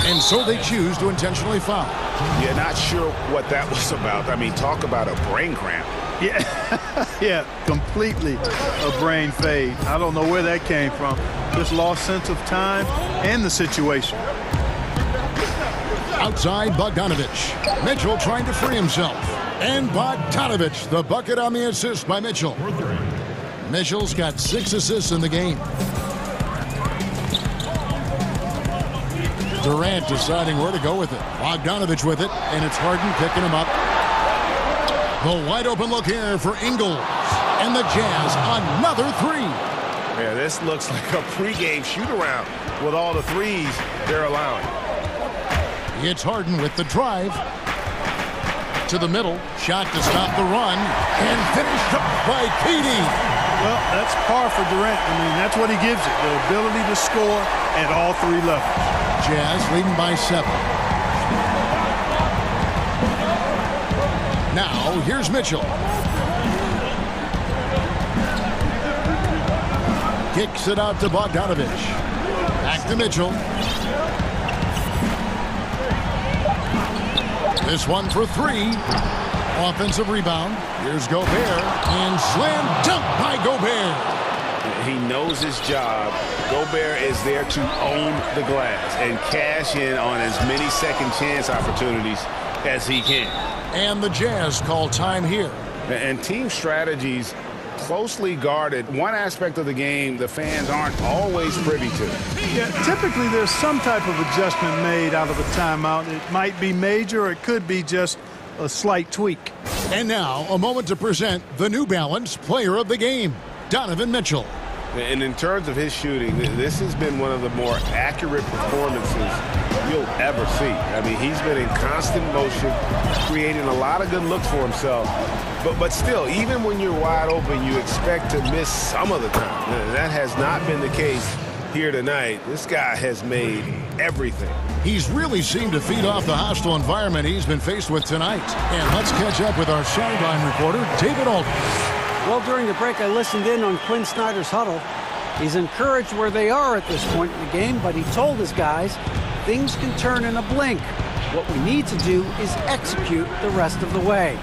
And so they choose to intentionally foul. Yeah, not sure what that was about. I mean, talk about a brain cramp. Yeah, yeah, completely a brain fade. I don't know where that came from. Just lost sense of time and the situation. Outside, Bogdanovich. Mitchell trying to free himself. And Bogdanovich, the bucket on the assist by Mitchell. Mitchell's got 6 assists in the game. Durant deciding where to go with it. Bogdanovich with it, and it's Harden picking him up. The wide open look here for Ingles. And the Jazz, another 3. Yeah, this looks like a pregame shoot-around with all the threes they're allowing. It's Harden with the drive. To the middle. Shot to stop the run. And finished up by KD. Well, that's par for Durant. I mean, that's what he gives it. The ability to score at all 3 levels. Jazz leading by 7. Now, here's Mitchell. Kicks it out to Bogdanovich. Back to Mitchell. This one for 3. Offensive rebound. Here's Gobert. And slam dunk by Gobert. He knows his job. Gobert is there to own the glass and cash in on as many second chance opportunities as he can. And the Jazz call time here. And team strategies closely guarded. One aspect of the game the fans aren't always privy to. Yeah, typically there's some type of adjustment made out of a timeout. It might be major or it could be just a slight tweak. And now a moment to present the New Balance Player of the Game, Donovan Mitchell. And in terms of his shooting, this has been one of the more accurate performances you'll ever see. I mean, he's been in constant motion, creating a lot of good looks for himself. But still, even when you're wide open, you expect to miss some of the time. That has not been the case here tonight. This guy has made everything. He's really seemed to feed off the hostile environment he's been faced with tonight. And let's catch up with our sideline reporter, David Aldridge. Well, during the break, I listened in on Quinn Snyder's huddle. He's encouraged where they are at this point in the game, but he told his guys things can turn in a blink. What we need to do is execute the rest of the way.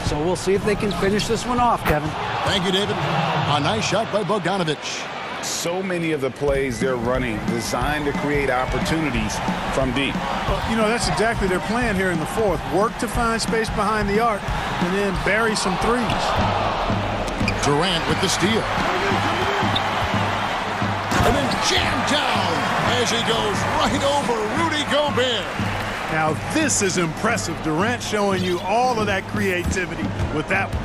So we'll see if they can finish this one off, Kevin. Thank you, David. A nice shot by Bogdanovich. So many of the plays they're running designed to create opportunities from deep. Well, you know, that's exactly their plan here in the fourth. Work to find space behind the arc and then bury some threes. Durant with the steal. And then jammed down as he goes right over Rudy Gobert. Now this is impressive. Durant showing you all of that creativity with that one.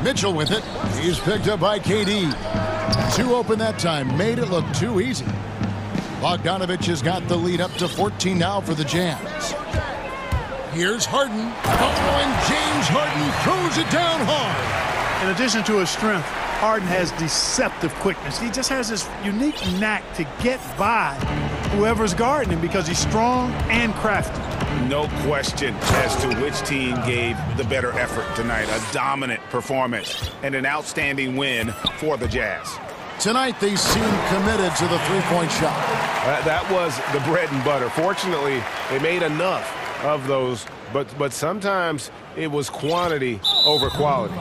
Mitchell with it. He's picked up by KD. 2 open that time. Made it look too easy. Bogdanovich has got the lead up to 14 now for the Jazz. Here's Harden. Oh, and James Harden throws it down hard. In addition to his strength, Harden has deceptive quickness. He just has this unique knack to get by whoever's guarding him because he's strong and crafty. No question as to which team gave the better effort tonight. A dominant performance and an outstanding win for the Jazz. Tonight they seem committed to the three-point shot. That was the bread and butter. Fortunately, they made enough of those, but sometimes it was quantity over quality.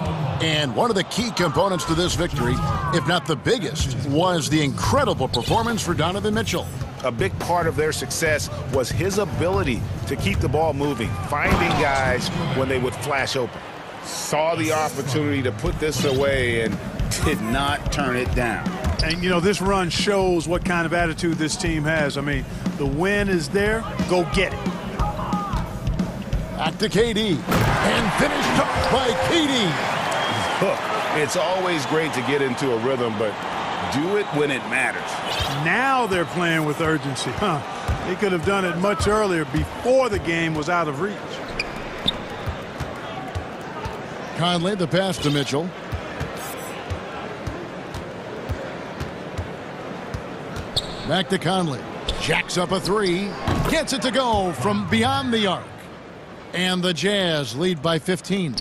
And one of the key components to this victory, if not the biggest, was the incredible performance for Donovan Mitchell. A big part of their success was his ability to keep the ball moving, finding guys when they would flash open. Saw the opportunity to put this away and did not turn it down. And, you know, this run shows what kind of attitude this team has. I mean, the win is there. Go get it. Back to KD. And finished up by KD. Look, it's always great to get into a rhythm, but do it when it matters. Now they're playing with urgency. They could have done it much earlier before the game was out of reach. Conley, the pass to Mitchell. Back to Conley. Jacks up a three. Gets it to go from beyond the arc. And the Jazz lead by 15.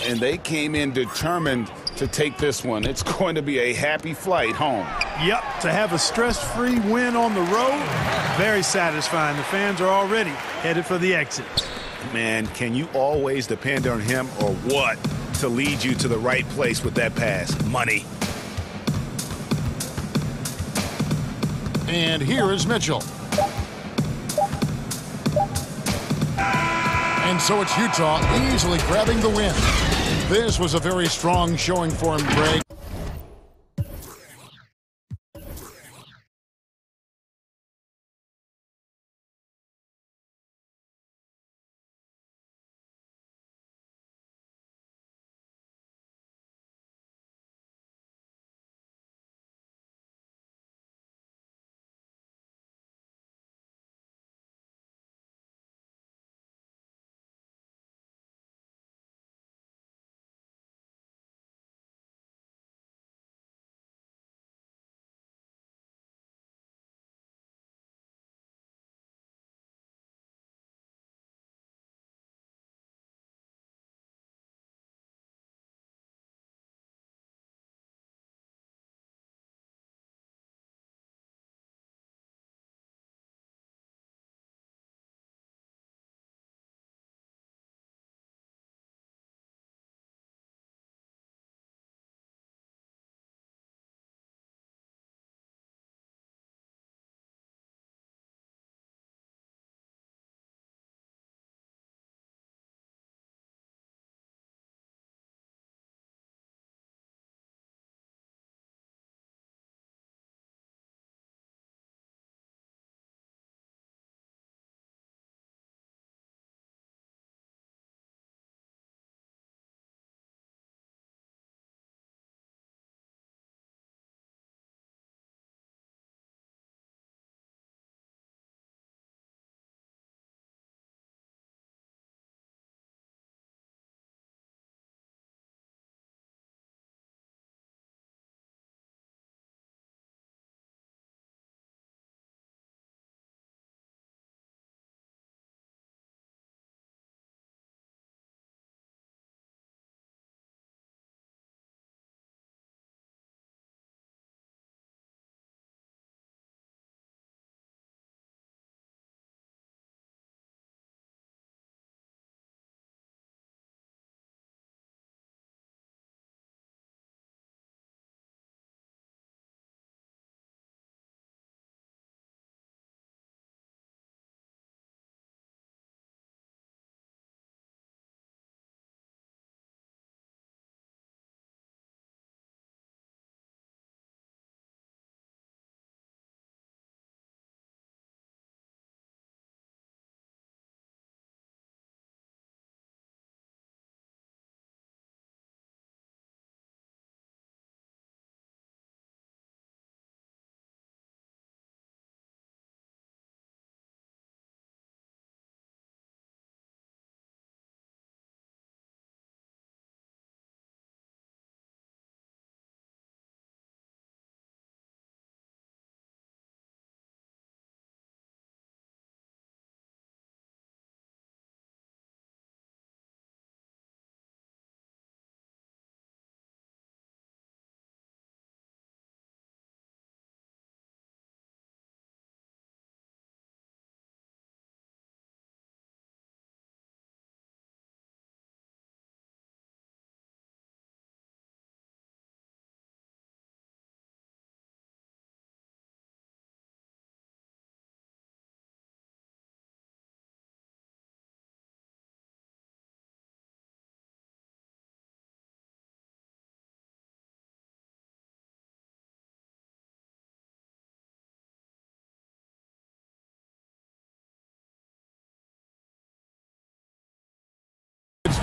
And they came in determined to take this one. It's going to be a happy flight home. Yep, to have a stress-free win on the road, very satisfying. The fans are already headed for the exit. Man, can you always depend on him or what to lead you to the right place with that pass? Money. And here is Mitchell. And so it's Utah easily grabbing the win. This was a very strong showing for him, Greg.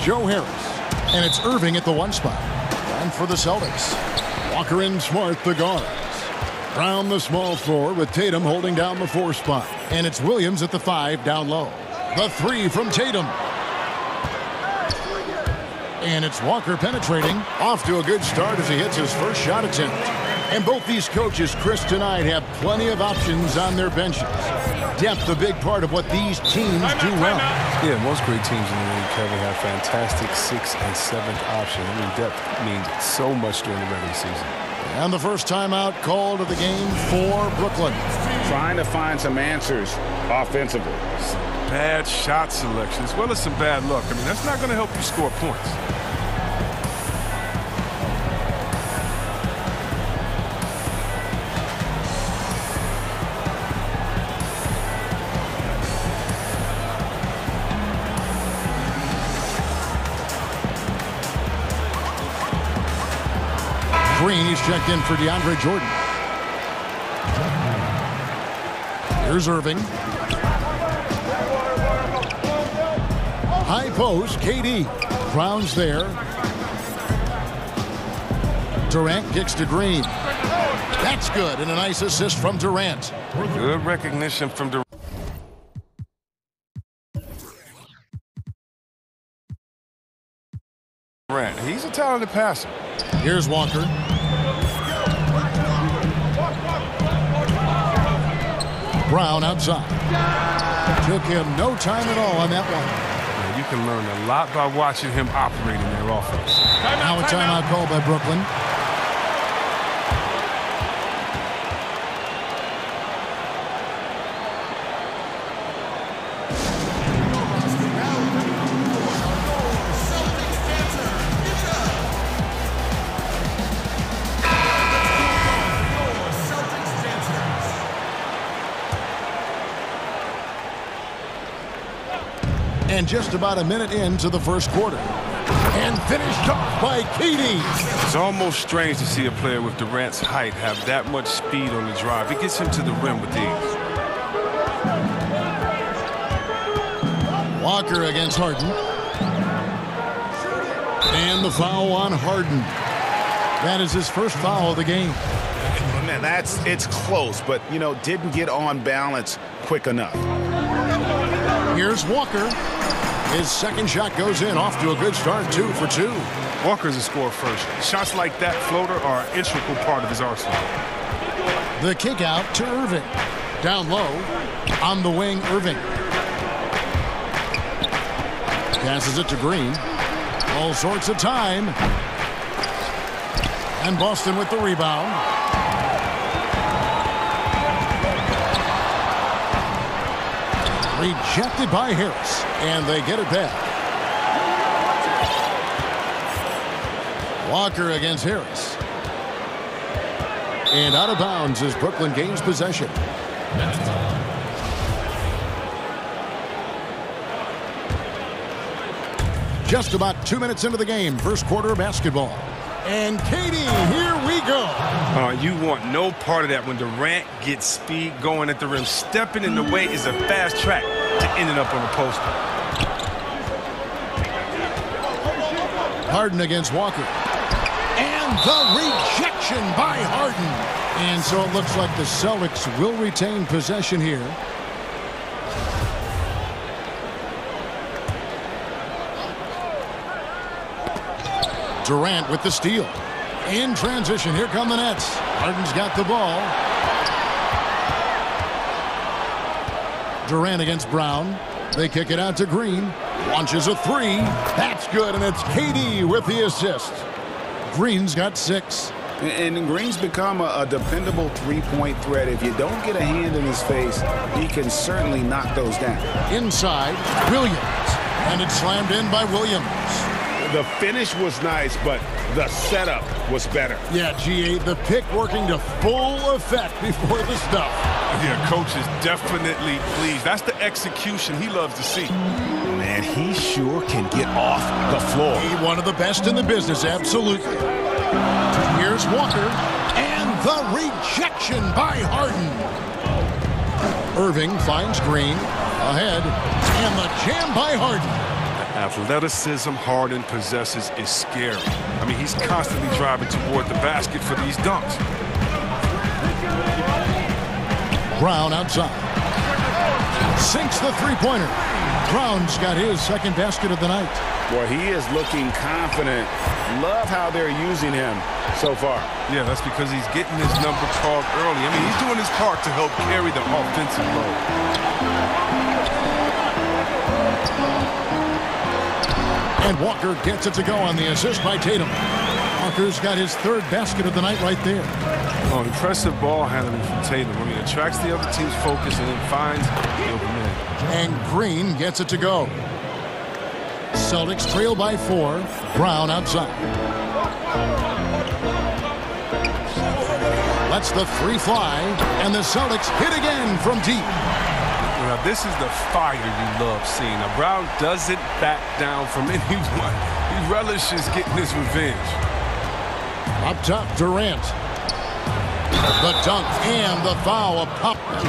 Joe Harris. And it's Irving at the one spot. And for the Celtics, Walker and Smart, the guards. Brown, the small forward, with Tatum holding down the 4 spot. And it's Williams at the 5 down low. The 3 from Tatum. And it's Walker penetrating. Off to a good start as he hits his first shot attempt. And both these coaches, Chris, tonight have plenty of options on their benches. Depth, a big part of what these teams do well. Yeah, most great teams in the league, Kevin, have fantastic 6th and 7th options. I mean, depth means so much during the regular season. And the first timeout called of the game for Brooklyn. Trying to find some answers offensively. Some bad shot selection as well as some bad luck. I mean, that's not going to help you score points. Green, he's checked in for DeAndre Jordan. Here's Irving. High post, KD. Brown's there. Durant kicks to Green. That's good, and a nice assist from Durant. Good recognition from Durant. He's a talented passer. Here's Walker. Brown outside. Took him no time at all on that one. Yeah, you can learn a lot by watching him operate in their offense. Now a timeout call by Brooklyn. And just about a minute into the first quarter. And finished off by KD. It's almost strange to see a player with Durant's height have that much speed on the drive. It gets him to the rim with ease. Walker against Harden. And the foul on Harden. That is his first foul of the game. Man, it's close, but, you know, didn't get on balance quick enough. Here's Walker. His second shot goes in, off to a good start, 2 for 2. Walker's a scorer first. Shots like that floater are an integral part of his arsenal. The kick out to Irving. Down low, on the wing, Irving. Passes it to Green. All sorts of time. And Boston with the rebound. Rejected by Harris, and they get it back. Walker against Harris. And out of bounds as Brooklyn gains possession. Just about 2 minutes into the game, first quarter of basketball. And KD, here we go. You want no part of that when Durant gets speed going at the rim. Stepping in the way is a fast track to ending up on the post. Harden against Walker. And the rejection by Harden. And so it looks like the Celtics will retain possession here. Durant with the steal. In transition, here come the Nets. Harden's got the ball. Durant against Brown. They kick it out to Green. Launches a three. That's good, and it's KD with the assist. Green's got 6. And Green's become a dependable three-point threat. If you don't get a hand in his face, he can certainly knock those down. Inside, Williams. And it's slammed in by Williams. The finish was nice, but the setup was better. Yeah, GA, the pick working to full effect before the stuff. Yeah, coach is definitely pleased. That's the execution he loves to see. Man, he sure can get off the floor. He's one of the best in the business, absolutely. Here's Walker, and the rejection by Harden. Irving finds Green, ahead, and the jam by Harden. Athleticism Harden possesses is scary. I mean, he's constantly driving toward the basket for these dunks. Brown outside. Sinks the three-pointer. Brown's got his second basket of the night. Boy, he is looking confident Love how they're using him so far. Yeah, that's because he's getting his number called early. I mean, he's doing his part to help carry the offensive load. And Walker gets it to go on the assist by Tatum. Walker's got his third basket of the night right there. Oh, impressive ball handling from Tatum. I mean, attracts the other team's focus and then finds the open man. And Green gets it to go. Celtics trail by 4. Brown outside. Lets the three fly, and the Celtics hit again from deep. Now, this is the fire you love seeing. Now, Brown doesn't back down from anyone. He relishes getting his revenge. Up top, Durant. The dunk and the foul.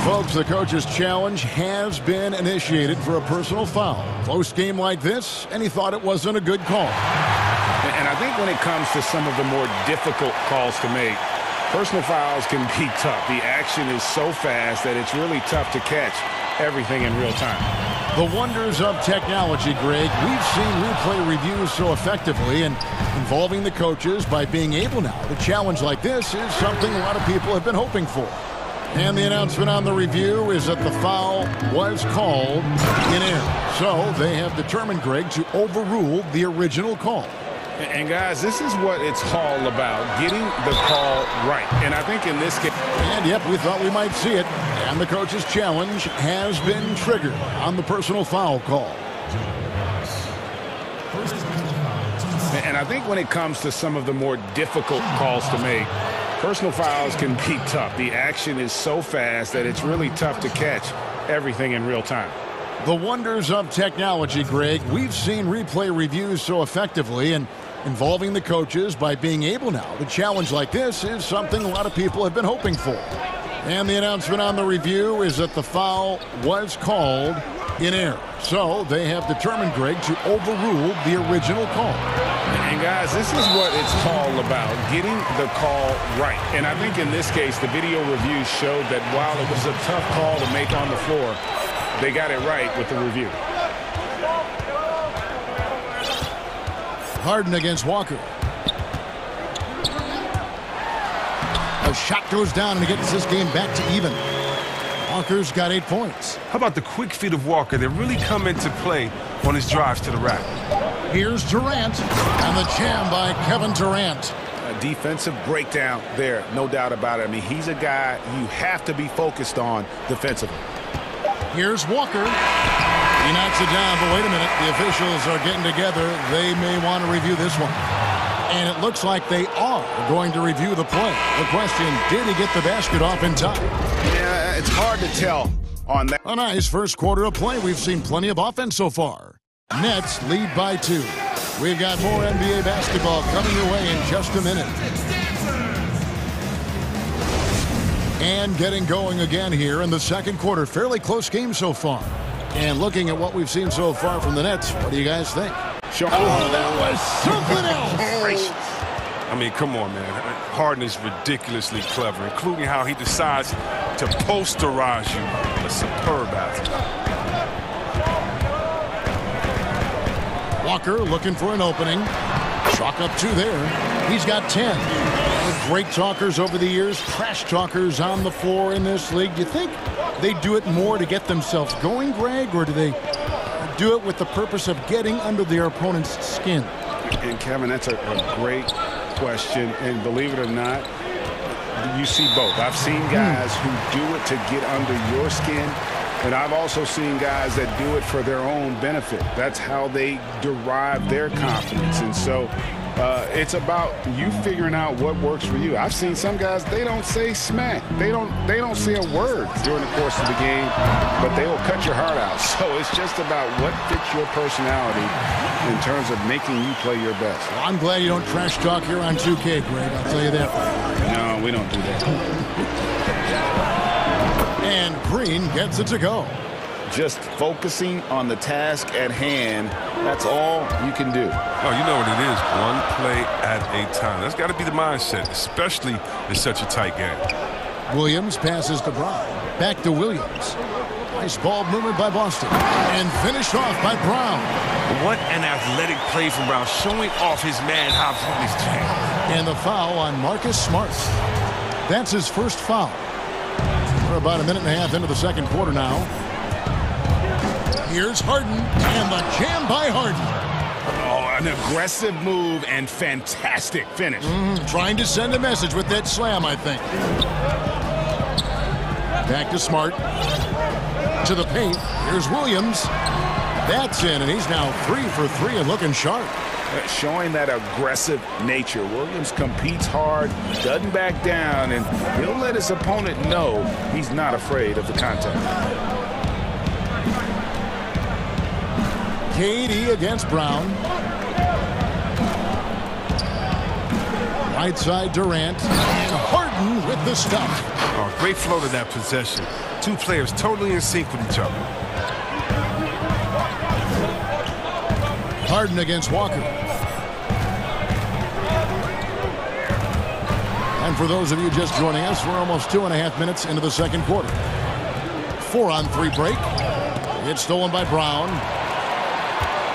Folks, the coach's challenge has been initiated for a personal foul. Close game like this, and he thought it wasn't a good call. And I think when it comes to some of the more difficult calls to make, personal fouls can be tough. The action is so fast that it's really tough to catch everything in real time. The wonders of technology, Greg. We've seen replay reviews so effectively, and involving the coaches by being able now to challenge like this is something a lot of people have been hoping for. And the announcement on the review is that the foul was called in error. So they have determined, Greg, to overrule the original call. And guys, this is what it's all about, getting the call right. And I think in this case... And yep, we thought we might see it. And the coach's challenge has been triggered on the personal foul call. And I think when it comes to some of the more difficult calls to make, personal fouls can be tough. The action is so fast that it's really tough to catch everything in real time. The wonders of technology, Greg. We've seen replay reviews so effectively, and involving the coaches by being able now to challenge like this is something a lot of people have been hoping for. And the announcement on the review is that the foul was called in error. So they have determined, Greg, to overrule the original call. And guys, this is what it's all about, getting the call right. And I think in this case, the video review showed that while it was a tough call to make on the floor, they got it right with the review. Harden against Walker. A shot goes down and it gets this game back to even. Walker's got 8 points. How about the quick feet of Walker? They really come into play on his drives to the rack. Here's Durant, and the jam by Kevin Durant. A defensive breakdown there, no doubt about it. I mean, he's a guy you have to be focused on defensively. Here's Walker. He knocks it down, but wait a minute. The officials are getting together. They may want to review this one. And it looks like they are going to review the play. The question, did he get the basket off in time? Yeah, it's hard to tell on that. A nice first quarter of play. We've seen plenty of offense so far. Nets lead by 2. We've got more NBA basketball coming your way in just a minute. And getting going again here in the second quarter. Fairly close game so far. And looking at what we've seen so far from the Nets, what do you guys think? Sure. Oh, that was something else. I mean, come on, man. Harden is ridiculously clever, including how he decides to posterize you. A superb athlete. Walker looking for an opening. Chalk up 2 there. He's got 10. Great talkers over the years, trash talkers on the floor in this league. Do you think they do it more to get themselves going, Greg, or do they do it with the purpose of getting under their opponent's skin? And Kevin, that's a great question, and believe it or not, you see both. I've seen guys who do it to get under your skin, and I've also seen guys that do it for their own benefit. That's how they derive their confidence. And so it's about you figuring out what works for you. I've seen some guys, they don't say smack. They don't say a word during the course of the game, but they will cut your heart out. So it's just about what fits your personality in terms of making you play your best. Well, I'm glad you don't trash talk here on 2K, Greg. I'll tell you that. No, we don't do that. And Green gets it to go. Just focusing on the task at hand, that's all you can do. Oh, you know what it is. One play at a time. That's got to be the mindset, especially in such a tight game. Williams passes to Brown. Back to Williams. Nice ball movement by Boston. And finished off by Brown. What an athletic play from Brown, showing off his man hops on his jam. And the foul on Marcus Smart. That's his first foul. We're about a minute and a half into the second quarter now. Here's Harden, and the jam by Harden. Oh, an aggressive move and fantastic finish. Trying to send a message with that slam, I think. Back to Smart. To the paint. Here's Williams. That's in, and he's now 3 for 3 and looking sharp. Showing that aggressive nature. Williams competes hard, doesn't back down, and he'll let his opponent know he's not afraid of the contact. KD against Brown. Right side Durant. And Harden with the stuff. Oh, great flow to that possession. Two players totally in sync with each other. Harden against Walker. And for those of you just joining us, we're almost 2.5 minutes into the second quarter. 4-on-3 break. It's stolen by Brown.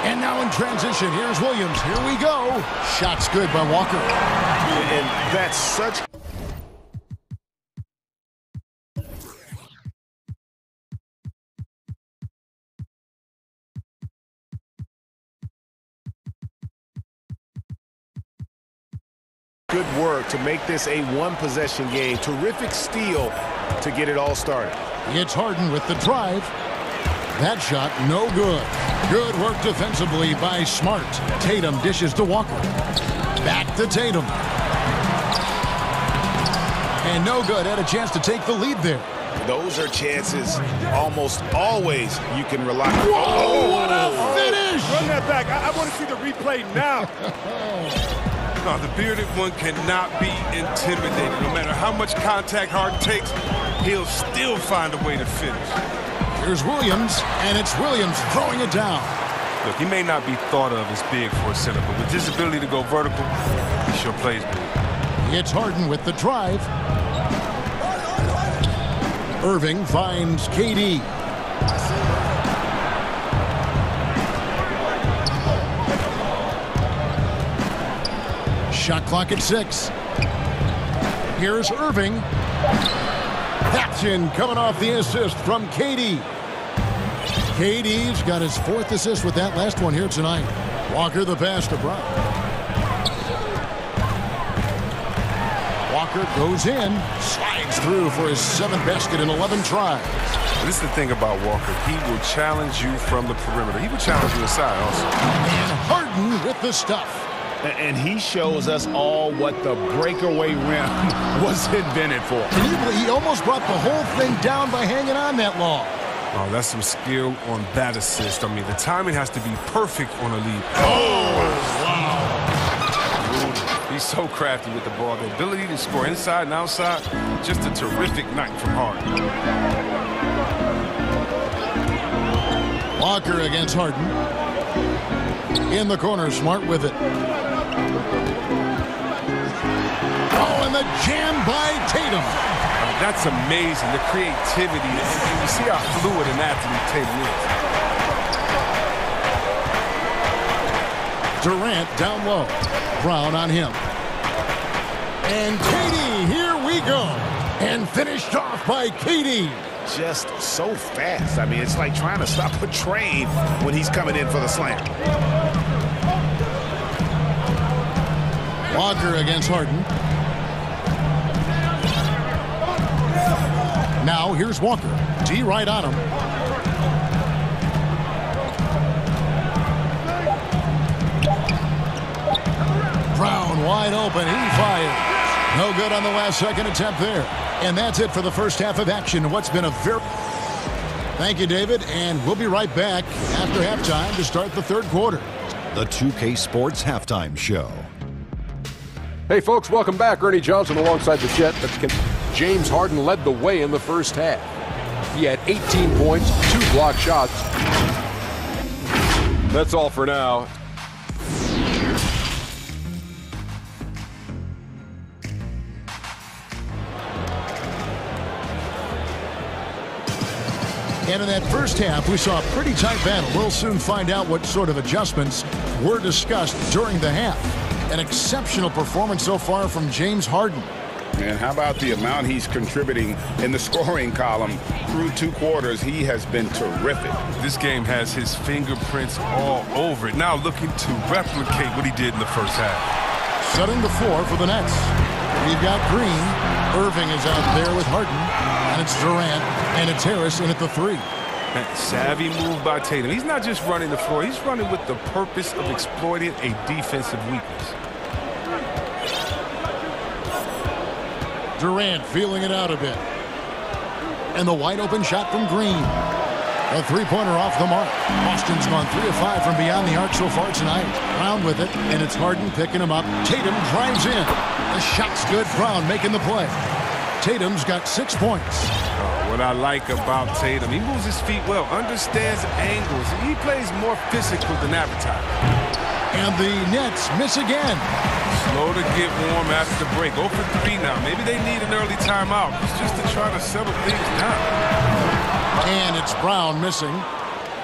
And now in transition, here's Williams. Here we go. Shot's good by Walker. And that's such... good work to make this a one-possession game. Terrific steal to get it all started. It's Harden with the drive. That shot, no good. Good work defensively by Smart. Tatum dishes to Walker. Back to Tatum. And no good. Had a chance to take the lead there. Those are chances almost always you can rely on. Whoa, what a finish! Run that back. I want to see the replay now. No, the bearded one cannot be intimidated. No matter how much contact Harden takes, he'll still find a way to finish. Here's Williams, and it's Williams throwing it down. Look, he may not be thought of as big for a center, but with his ability to go vertical, he sure plays big. It's Harden with the drive. Irving finds KD. Shot clock at 6. Here's Irving. That's in, coming off the assist from KD. KD's got his 4th assist with that last one here tonight. Walker the pass to Brown. Walker goes in, slides through for his 7th basket in 11 tries. This is the thing about Walker. He will challenge you from the perimeter. He will challenge you inside also. And Harden with the stuff. And he shows us all what the breakaway rim was invented for. Can you believe he almost brought the whole thing down by hanging on that long? Oh, that's some skill on that assist. I mean, the timing has to be perfect on a lead. Oh, wow. He's so crafty with the ball. The ability to score inside and outside, just a terrific night from Harden. Walker against Harden. In the corner, Smart with it. Oh, and the jam by Tatum. That's amazing, the creativity. You see how fluid an athlete Tatum is. Durant down low. Brown on him. And KD, here we go. And finished off by KD. Just so fast. I mean, it's like trying to stop a train when he's coming in for the slam. Walker against Harden. Now here's Walker. D right on him. Brown wide open. He fires. No good on the last second attempt there. And that's it for the first half of action. What's been a very... Thank you, David. And we'll be right back after halftime to start the third quarter. The 2K Sports Halftime Show. Hey, folks, welcome back. Ernie Johnson alongside the Jet. James Harden led the way in the first half. He had 18 points, 2 block shots. That's all for now. And in that first half, we saw a pretty tight battle. We'll soon find out what sort of adjustments were discussed during the half. An exceptional performance so far from James Harden. And how about the amount he's contributing in the scoring column through 2 quarters? He has been terrific. This game has his fingerprints all over it. Now looking to replicate what he did in the first half. Setting the floor for the Nets. We've got Green. Irving is out there with Harden. And it's Durant. And it's Harris in at the 3. That savvy move by Tatum. He's not just running the floor. He's running with the purpose of exploiting a defensive weakness. Durant feeling it out a bit. And the wide open shot from Green. A 3-pointer off the mark. Boston's gone 3 of 5 from beyond the arc so far tonight. Brown with it, and it's Harden picking him up. Tatum drives in. The shot's good. Brown making the play. Tatum's got 6 points. What I like about Tatum, he moves his feet well, understands angles, and he plays more physical than advertised. And the Nets miss again. Slow to get warm after the break. 0 for 3 now. Maybe they need an early timeout just to try to settle things down. And it's Brown missing.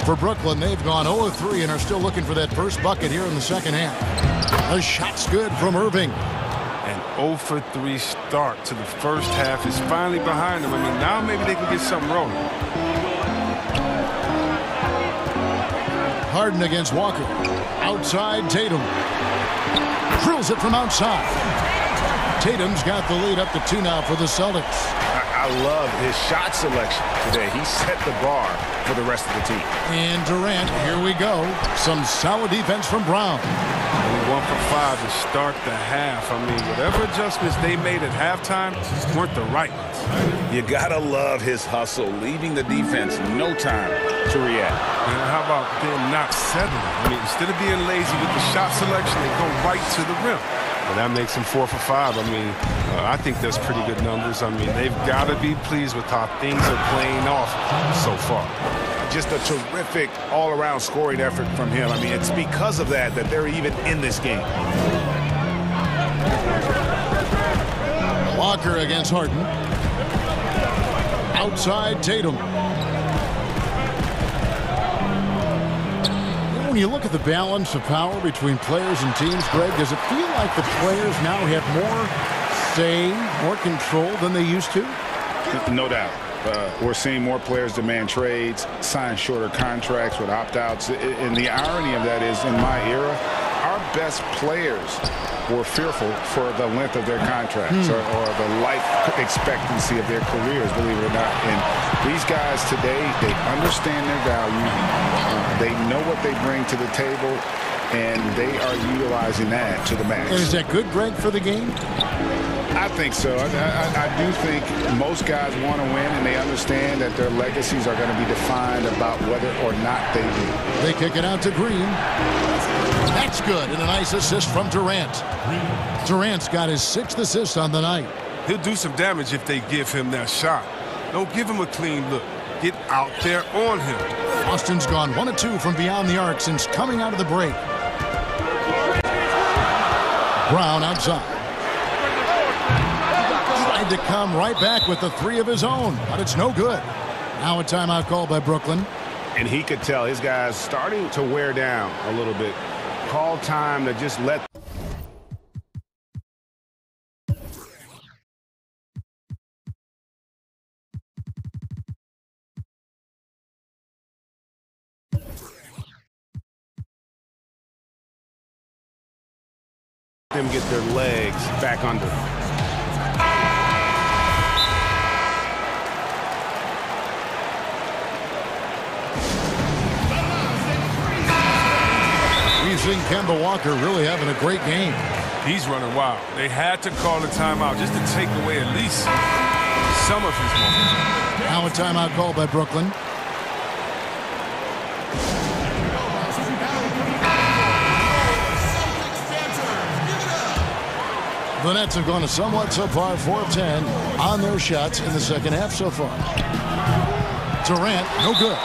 For Brooklyn, they've gone 0 of 3 and are still looking for that first bucket here in the second half. The shot's good from Irving. An 0 for 3 start to the first half is finally behind them. I mean, now maybe they can get something rolling. Harden against Walker. Outside Tatum. Drills it from outside. Tatum's got the lead up to 2 now for the Celtics. I love his shot selection today. He set the bar for the rest of the team. And Durant, here we go. Some solid defense from Brown. Only 1 for 5 to start the half. I mean, whatever adjustments they made at halftime weren't the right ones. You gotta love his hustle, leaving the defense no time to react. And how about them not settling? I mean, instead of being lazy with the shot selection, they go right to the rim. And that makes them 4 for 5. I mean, I think that's pretty good numbers. I mean, they've got to be pleased with how things are playing off so far. Just a terrific all-around scoring effort from him. I mean, it's because of that they're even in this game. Walker against Harden. Outside Tatum. When you look at the balance of power between players and teams, Greg, does it feel like the players now have more say, more control than they used to? No doubt. We're seeing more players demand trades, sign shorter contracts with opt-outs. And the irony of that is, in my era, our best players were fearful for the length of their contracts or the life expectancy of their careers, believe it or not. And these guys today, they understand their value. They know what they bring to the table, and they are utilizing that to the max. And is that good, Greg, for the game? I think so. I do think most guys want to win, and they understand that their legacies are going to be defined about whether or not they do. They kick it out to Green. That's good, and a nice assist from Durant. Durant's got his 6th assist on the night. He'll do some damage if they give him that shot. Don't give him a clean look. Get out there on him. Boston's gone 1 of 2 from beyond the arc since coming out of the break. Brown outside. Tried to come right back with the 3 of his own, but it's no good. Now a timeout called by Brooklyn. And he could tell his guys starting to wear down a little bit. Call time to just let them get their legs back under. We've seen Kemba Walker really having a great game. He's running wild. They had to call a timeout just to take away at least some of his momentum. Now a timeout called by Brooklyn. The Nets have gone a somewhat subpar 4 of 10 on their shots in the second half so far. Durant, no good.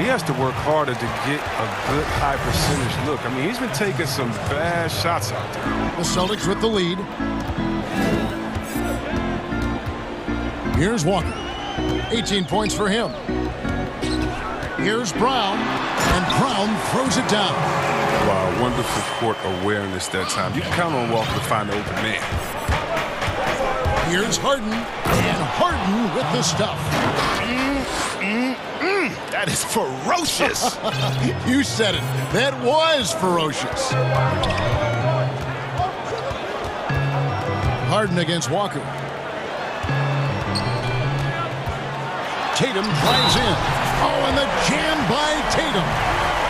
He has to work harder to get a good high percentage look. I mean, he's been taking some bad shots out there. The Celtics with the lead. Here's Walker. 18 points for him. Here's Brown, and Brown throws it down. Wow, wonderful court awareness that time. You can count on Walker to find the open man. Here's Harden, and Harden with the stuff. That is ferocious. You said it. That was ferocious. Harden against Walker. Tatum drives in. Oh, and the jam by Tatum.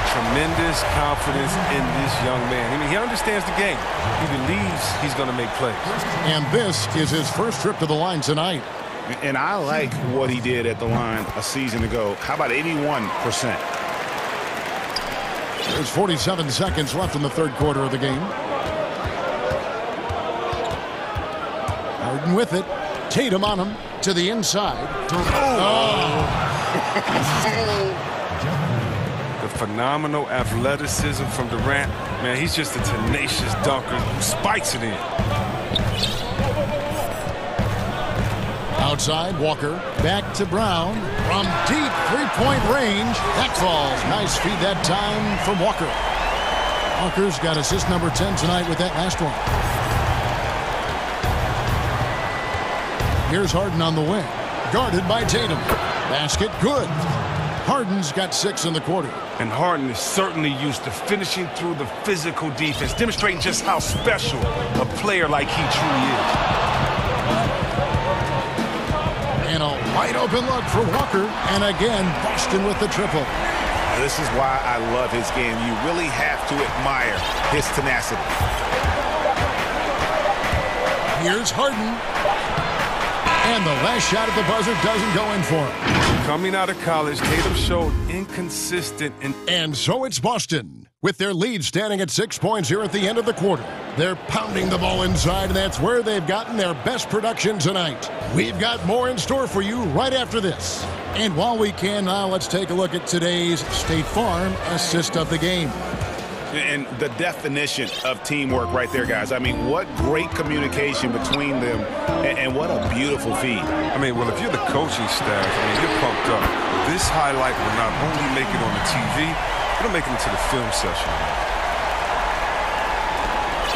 Tremendous confidence in this young man. I mean, he understands the game. He believes he's going to make plays. And this is his first trip to the line tonight. And I like what he did at the line a season ago. How about 81%? There's 47 seconds left in the third quarter of the game. Harden with it. Tatum on him to the inside. The phenomenal athleticism from Durant. Man, he's just a tenacious dunker who spikes it in. Outside, Walker. Back to Brown. From deep three-point range. That falls. Nice feed that time from Walker. Walker's got assist number 10 tonight with that last one. Here's Harden on the wing. Guarded by Tatum. Basket good. Harden's got 6 in the quarter. And Harden is certainly used to finishing through the physical defense, demonstrating just how special a player like he truly is. And a wide open look for Walker. And again, Boston with the triple. This is why I love his game. You really have to admire his tenacity. Here's Harden. And the last shot at the buzzer doesn't go in for him. Coming out of college, Tatum showed inconsistent. And so it's Boston, with their lead standing at 6 points here at the end of the quarter. They're pounding the ball inside, and that's where they've gotten their best production tonight. We've got more in store for you right after this. And while we can now, let's take a look at today's State Farm assist of the game. And the definition of teamwork right there, guys. I mean, what great communication between them, and what a beautiful feed. I mean, well, if you're the coaching staff, I mean, you're pumped up. This highlight will not only make it on the TV, it'll make it into the film session.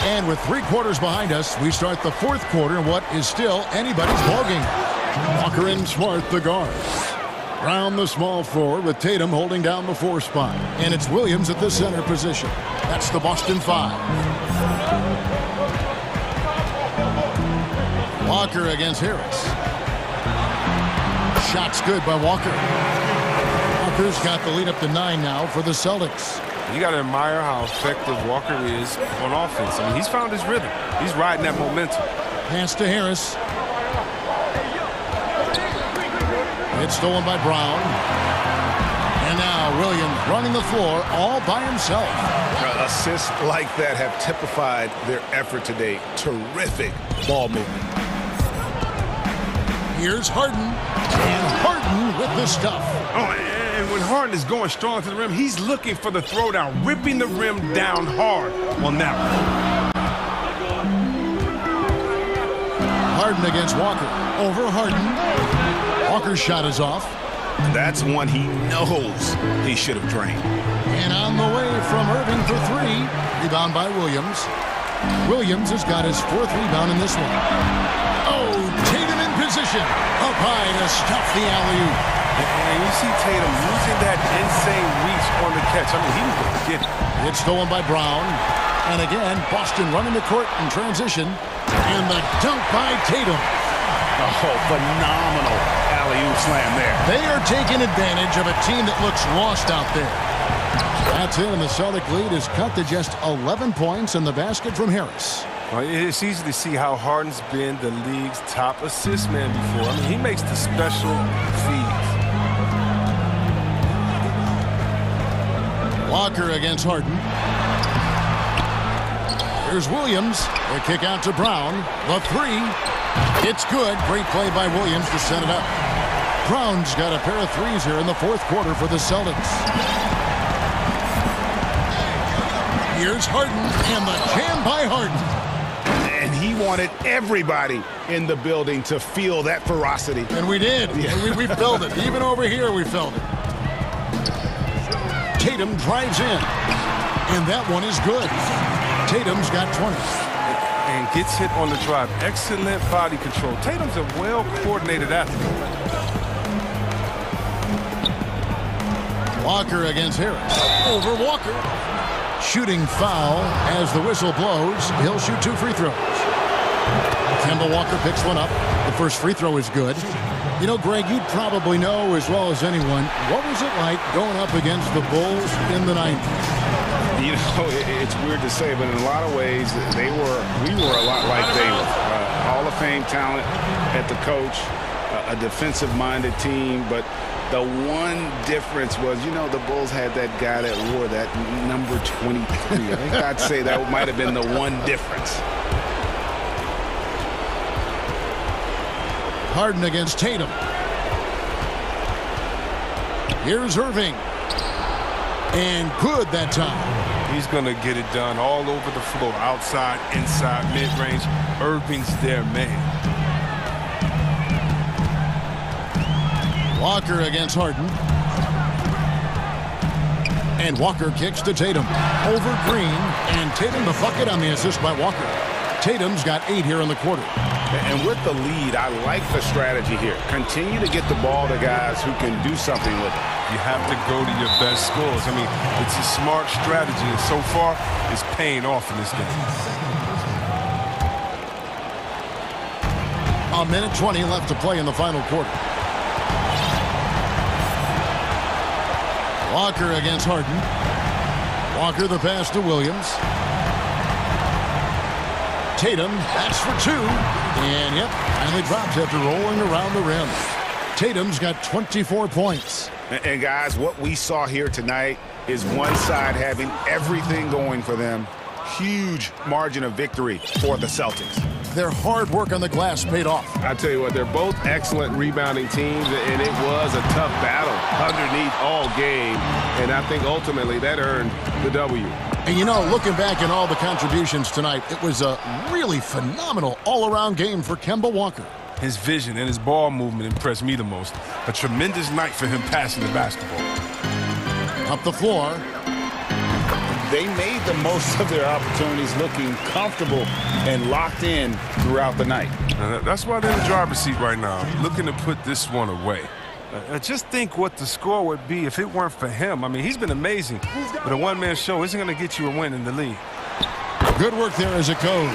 And with 3 quarters behind us, we start the fourth quarter in what is still anybody's ballgame. Walker and Smart, the guard. Brown, the small forward, with Tatum holding down the 4 spot. And it's Williams at the center position. That's the Boston 5. Walker against Harris. Shot's good by Walker. Walker's got the lead up to 9 now for the Celtics. You got to admire how effective Walker is on offense. I mean, he's found his rhythm. He's riding that momentum. Pass to Harris. It's stolen by Brown. And now Williams running the floor all by himself. Assists like that have typified their effort today. Terrific ball movement. Here's Harden. And Harden with the stuff. Oh, and when Harden is going strong to the rim, he's looking for the throwdown, ripping the rim down hard on that one. Harden against Walker. Over Harden. Walker's shot is off. That's one he knows he should have drained. And on the way from Irving for 3. Rebound by Williams. Williams has got his 4th rebound in this one. Oh, Tatum in position. Up high to stuff the alley-oop. And you see Tatum using that insane reach on the catch. I mean, he was going to get it. It's stolen by Brown. And again, Boston running the court in transition. And the dunk by Tatum. Oh, phenomenal alley-oop slam there. They are taking advantage of a team that looks lost out there. That's it, and the Celtic lead is cut to just 11 points in the basket from Harris. Well, it's easy to see how Harden's been the league's top assist man before. I mean, he makes the special feeds. Walker against Harden. Here's Williams. The kick out to Brown. The 3. It's good. Great play by Williams to set it up. Brown's got a pair of 3s here in the 4th quarter for the Celtics. Here's Harden, and the jam by Harden. And he wanted everybody in the building to feel that ferocity. And we did. Yeah. We felt it. Even over here, we felt it. Tatum drives in. And that one is good. Tatum's got 20. And gets hit on the drive. Excellent body control. Tatum's a well-coordinated athlete. Walker against Harris. Over Walker. Shooting foul as the whistle blows. He'll shoot 2 free throws. Kemba Walker picks one up. The first free throw is good. You know, Greg, you probably know as well as anyone, what was it like going up against the Bulls in the 90s? You know, it's weird to say, but in a lot of ways, we were a lot like they were. Hall of Fame talent at the coach, a defensive-minded team, but the one difference was, you know, the Bulls had that guy that wore that number 23. I think I'd say that might have been the one difference. Harden against Tatum. Here's Irving. And good that time. He's going to get it done all over the floor, outside, inside, mid-range. Irving's their man. Walker against Harden. And Walker kicks to Tatum. Over Green. And Tatum the bucket on the assist by Walker. Tatum's got 8 here in the quarter. And with the lead, I like the strategy here. Continue to get the ball to guys who can do something with it. You have to go to your best scores. I mean, it's a smart strategy, and so far, it's paying off in this game. A minute 20 left to play in the final quarter. Walker against Harden. Walker the pass to Williams. Tatum, that's for 2. And, yep, finally drops after rolling around the rim. Tatum's got 24 points. And, guys, what we saw here tonight is one side having everything going for them. Huge margin of victory for the Celtics. Their hard work on the glass paid off. I tell you what, they're both excellent rebounding teams, and it was a tough battle underneath all game. And I think ultimately that earned the W. And, you know, looking back at all the contributions tonight, it was a really phenomenal all-around game for Kemba Walker. His vision and his ball movement impressed me the most. A tremendous night for him passing the basketball. Up the floor. They made the most of their opportunities, looking comfortable and locked in throughout the night. That's why they're in the driver's seat right now, looking to put this one away. Just think what the score would be if it weren't for him. I mean, he's been amazing, but a one-man show isn't going to get you a win in the league. Good work there as it goes.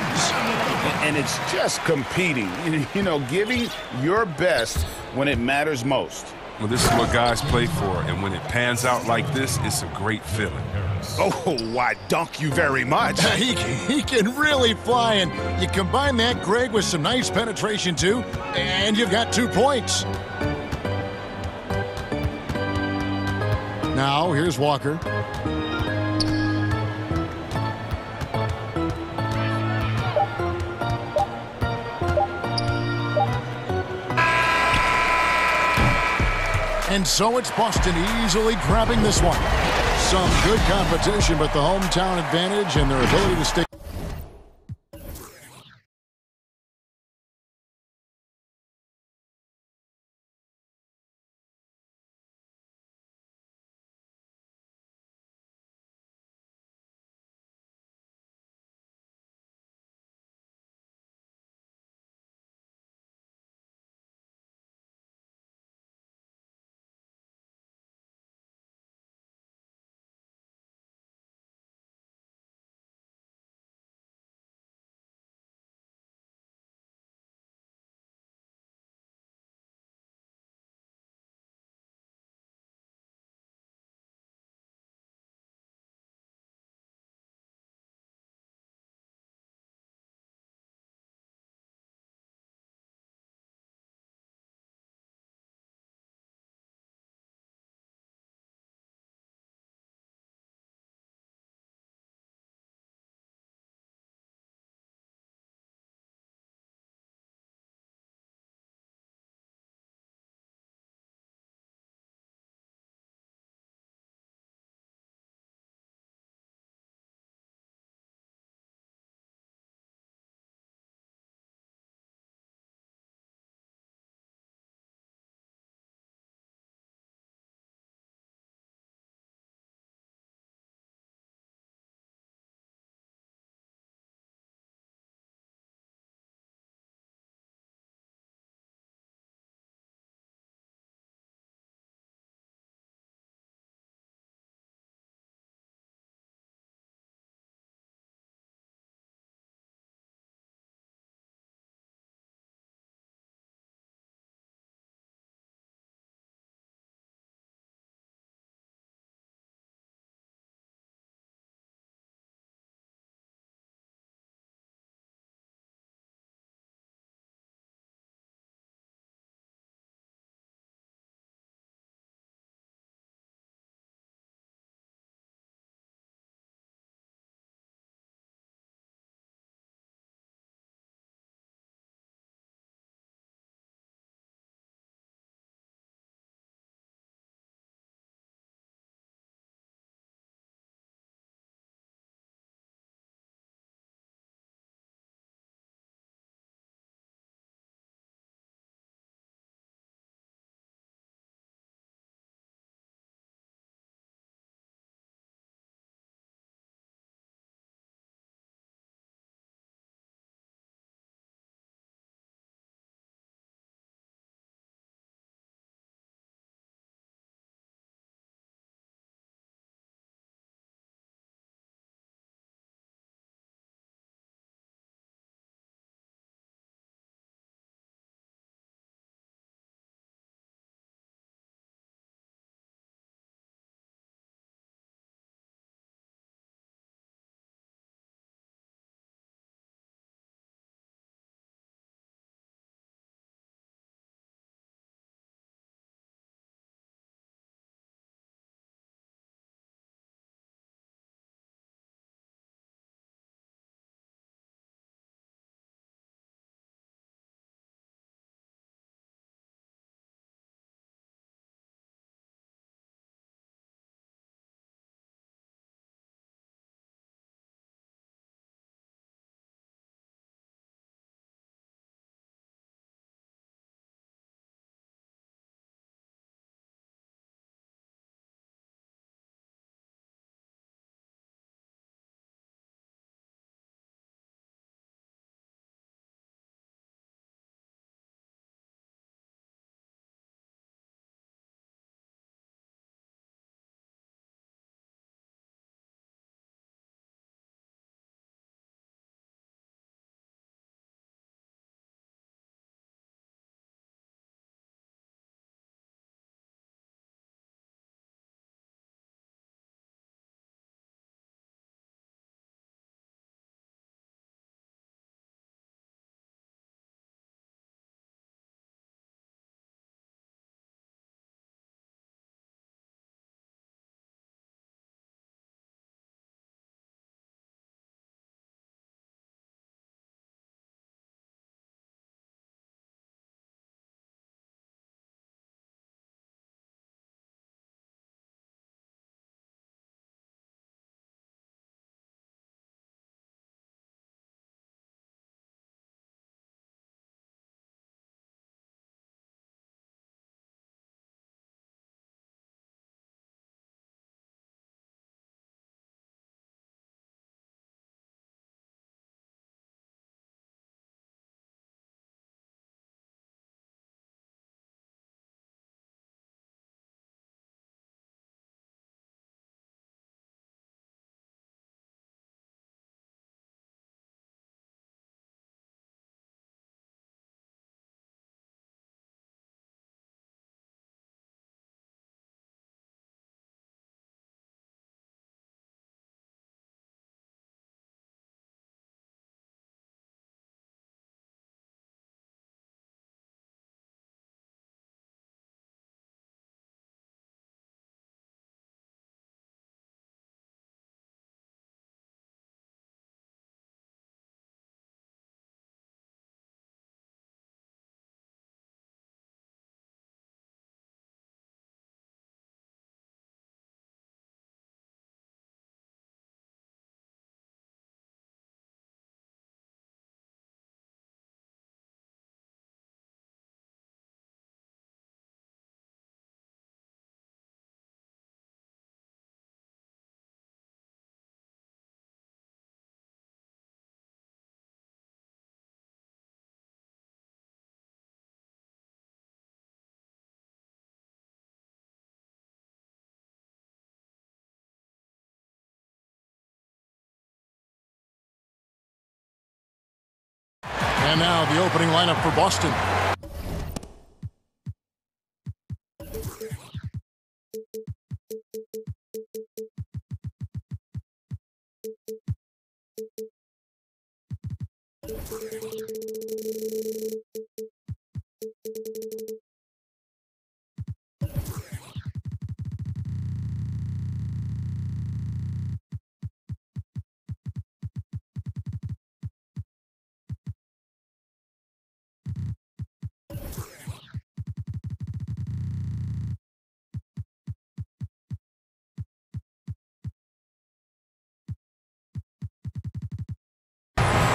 And it's just competing, you know, giving your best when it matters most. Well, this is what guys play for, and when it pans out like this, it's a great feeling. Oh, why, dunk you very much. He can really fly, and you combine that, Greg, with some nice penetration, too, and you've got 2 points. Now, here's Walker. And so it's Boston easily grabbing this one. Some good competition, but the hometown advantage and their ability to stay And now the opening lineup for Boston.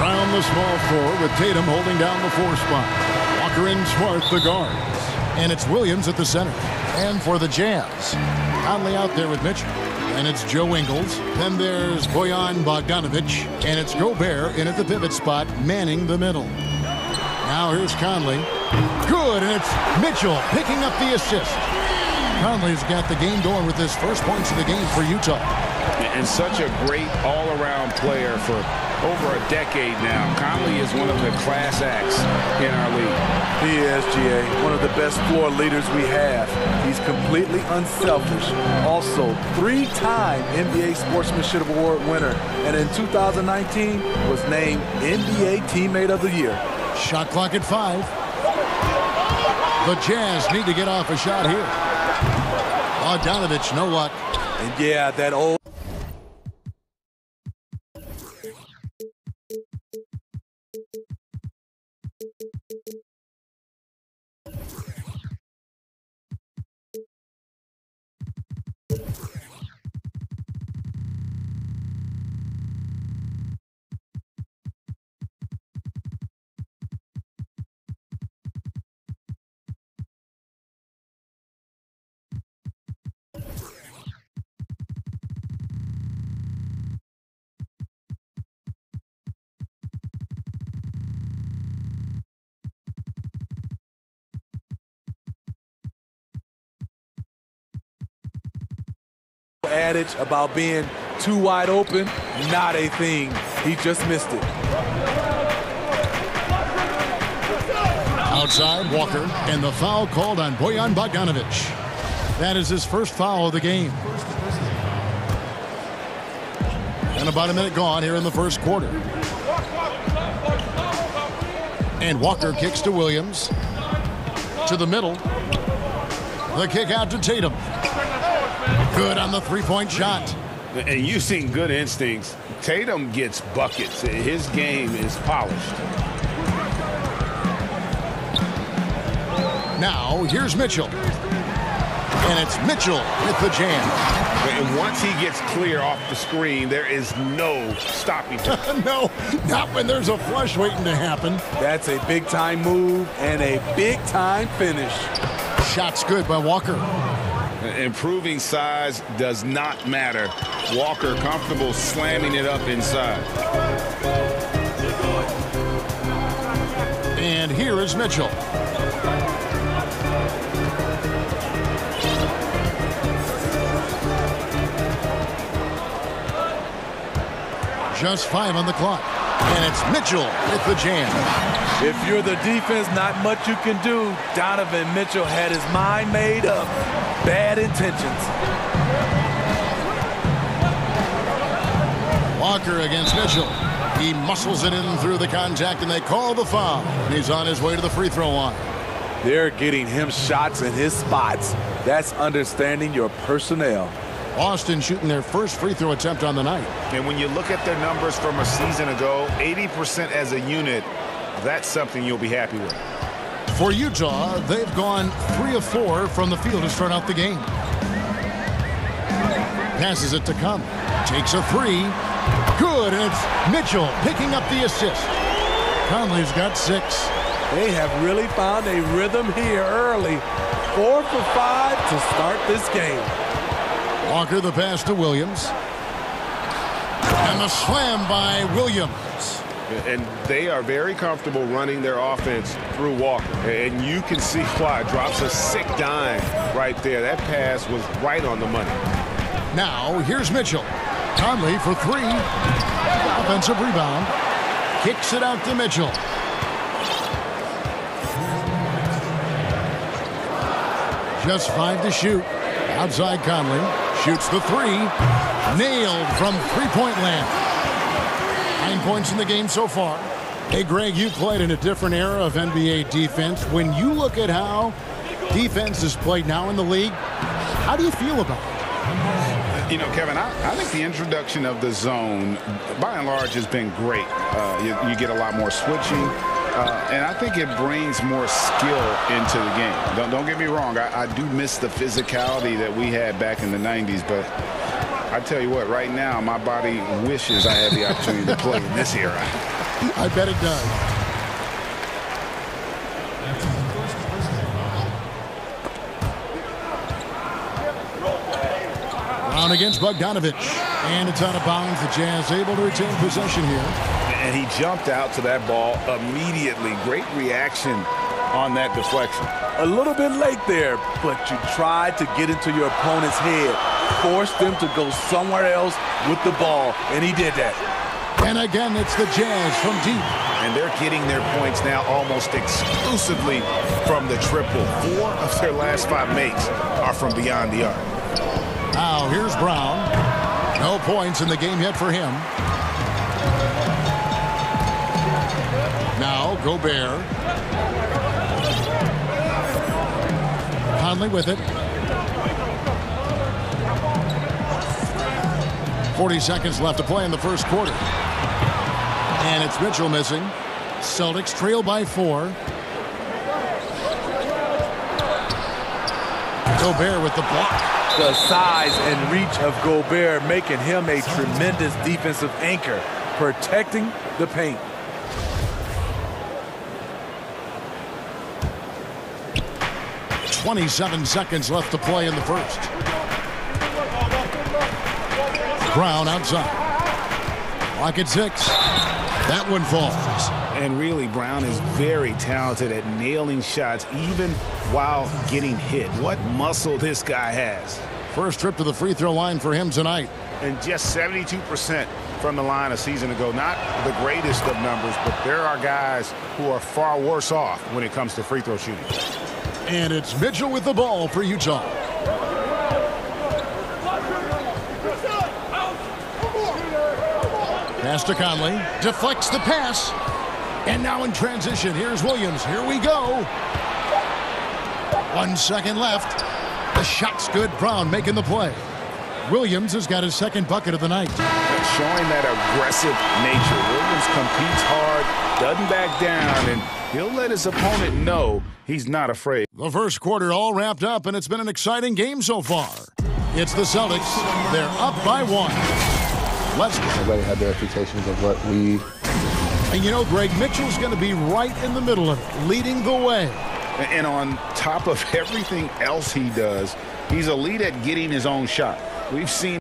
Around the small four with Tatum holding down the 4 spot. Walker and Smart the guards. And it's Williams at the center. And for the Jazz, Conley out there with Mitchell. And it's Joe Ingles. Then there's Bojan Bogdanovic. And it's Gobert in at the pivot spot, manning the middle. Now here's Conley. Good, and it's Mitchell picking up the assist. Conley's got the game going with his first points of the game for Utah. And such a great all-around player for over a decade now. Conley is one of the class acts in our league. He is, GA, one of the best floor leaders we have. He's completely unselfish. Also, 3-time NBA Sportsmanship Award winner. And in 2019, was named NBA Teammate of the Year. Shot clock at 5. The Jazz need to get off a shot here. Bogdanovic, no luck. And yeah, that old... adage about being too wide open, not a thing. He just missed it. Outside, Walker, and the foul called on Bojan Bogdanovic. That is his first foul of the game. And about a minute gone here in the first quarter. And Walker kicks to Williams. To the middle. The kick out to Tatum. Good on the three-point shot. And using good instincts, Tatum gets buckets. His game is polished. Now, here's Mitchell. And it's Mitchell with the jam. And once he gets clear off the screen, there is no stopping him. No, not when there's a flush waiting to happen. That's a big-time move and a big-time finish. Shot's good by Walker. Improving size does not matter. Walker comfortable slamming it up inside. And here is Mitchell. Just 5 on the clock. And it's Mitchell with the jam. If you're the defense, not much you can do. Donovan Mitchell had his mind made up. Bad intentions. Walker against Mitchell. He muscles it in through the contact, and they call the foul. And he's on his way to the free throw line. They're getting him shots in his spots. That's understanding your personnel. Boston shooting their first free throw attempt on the night. And when you look at their numbers from a season ago, 80% as a unit, that's something you'll be happy with. For Utah, they've gone 3 of 4 from the field to start out the game. Passes it to Conley. Takes a 3. Good, and it's Mitchell picking up the assist. Conley's got 6. They have really found a rhythm here early. 4 for 5 to start this game. Walker the pass to Williams. And the slam by Williams. And they are very comfortable running their offense through Walker. And you can see why. Drops a sick dime right there. That pass was right on the money. Now, here's Mitchell. Conley for 3. Offensive rebound. Kicks it out to Mitchell. Just 5 to shoot. Outside Conley. Shoots the 3. Nailed from three-point land. 9 points in the game so far. Hey, Greg, you played in a different era of NBA defense. When you look at how defense is played now in the league, how do you feel about it? You know, Kevin, I think the introduction of the zone, by and large, has been great. You get a lot more switching, and I think it brings more skill into the game. Don't get me wrong. I do miss the physicality that we had back in the 90s, but I tell you what, right now, my body wishes I had the opportunity to play in this era. I bet it does. Brown against Bogdanovic. And it's out of bounds. The Jazz able to retain possession here. And he jumped out to that ball immediately. Great reaction on that deflection. A little bit late there, but you tried to get into your opponent's head. Forced them to go somewhere else with the ball, and he did that. And again, it's the Jazz from deep. And they're getting their points now almost exclusively from the triple. 4 of their last 5 makes are from beyond the arc. Now, here's Brown. No points in the game yet for him. Now, Gobert. Conley with it. 40 seconds left to play in the first quarter. And it's Mitchell missing. Celtics trail by 4. Gobert with the block. The size and reach of Gobert making him a tremendous defensive anchor, protecting the paint. .27 seconds left to play in the first. Brown outside. Clock at 6. That one falls. And really, Brown is very talented at nailing shots, even while getting hit. What muscle this guy has. First trip to the free throw line for him tonight. And just 72% from the line a season ago. Not the greatest of numbers, but there are guys who are far worse off when it comes to free throw shooting. And it's Mitchell with the ball for Utah. Pass to Conley. Deflects the pass. And now in transition, here's Williams. Here we go. 1 second left. The shot's good. Brown making the play. Williams has got his second bucket of the night. Showing that aggressive nature. Williams competes hard, doesn't back down, and he'll let his opponent know he's not afraid. The first quarter all wrapped up, and it's been an exciting game so far. It's the Celtics. They're up by 1. Let's go. Everybody had their expectations of what we... And you know, Greg, Mitchell's going to be right in the middle of it, leading the way. And on top of everything else he does, he's elite at getting his own shot. We've seen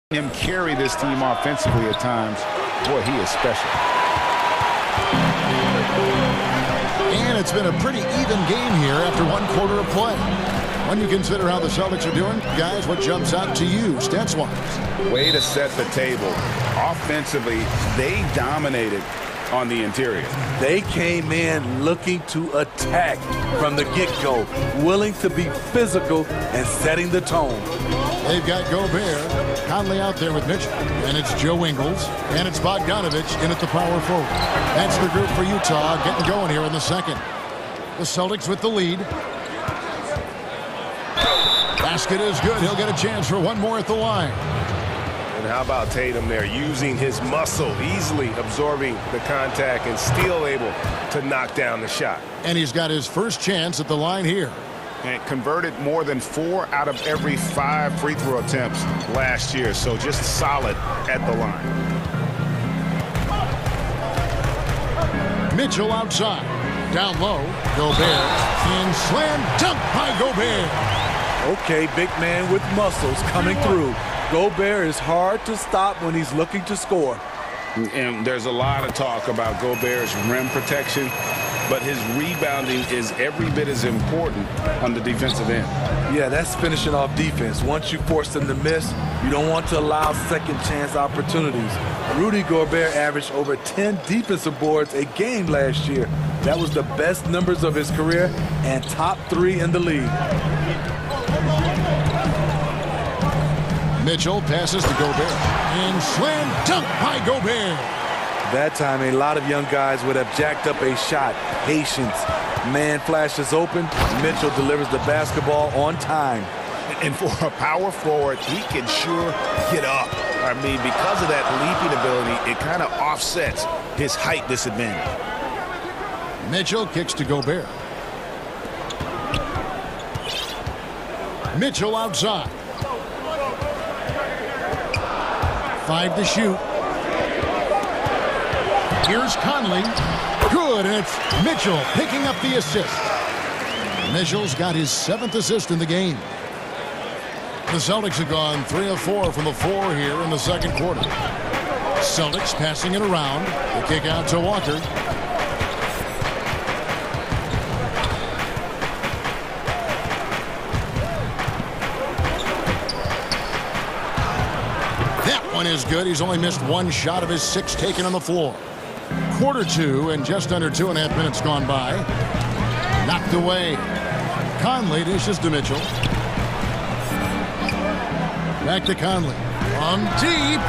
him carry this team offensively at times. Boy, he is special. And it's been a pretty even game here after 1 quarter of play. When you consider how the Celtics are doing, guys, what jumps out to you, stats-wise? Way to set the table. Offensively, they dominated on the interior. They came in looking to attack from the get-go, willing to be physical and setting the tone. They've got Gobert, Conley out there with Mitchell, and it's Joe Ingles, and it's Bogdanovic in at the power forward. That's the group for Utah getting going here in the second. The Celtics with the lead. Basket is good. He'll get a chance for one more at the line. And how about Tatum there, using his muscle, easily absorbing the contact and still able to knock down the shot. And he's got his first chance at the line here. And converted more than 4 out of every 5 free throw attempts last year. So just solid at the line. Mitchell outside. Down low. Gobert. And slam dunk by Gobert. Okay, big man with muscles coming through. Gobert is hard to stop when he's looking to score. And there's a lot of talk about Gobert's rim protection, but his rebounding is every bit as important on the defensive end. Yeah, that's finishing off defense. Once you force them to miss, you don't want to allow second chance opportunities. Rudy Gobert averaged over 10 defensive boards a game last year. That was the best numbers of his career and top 3 in the league. Mitchell passes to Gobert. And slam dunk by Gobert. That time, a lot of young guys would have jacked up a shot. Patience. Man flashes open. Mitchell delivers the basketball on time. And for a power forward, he can sure get up. I mean, because of that leaping ability, it kind of offsets his height disadvantage. Mitchell kicks to Gobert. Mitchell outside. 5 to shoot. Here's Conley. Good, and it's Mitchell picking up the assist. Mitchell's got his 7th assist in the game. The Celtics have gone 3 of 4 from the floor here in the second quarter. Celtics passing it around. The kick out to Walker. Is good. He's only missed 1 shot of his 6 taken on the floor. Quarter 2 and just under 2.5 minutes gone by. Knocked away. Conley dishes to Mitchell. Back to Conley. From deep.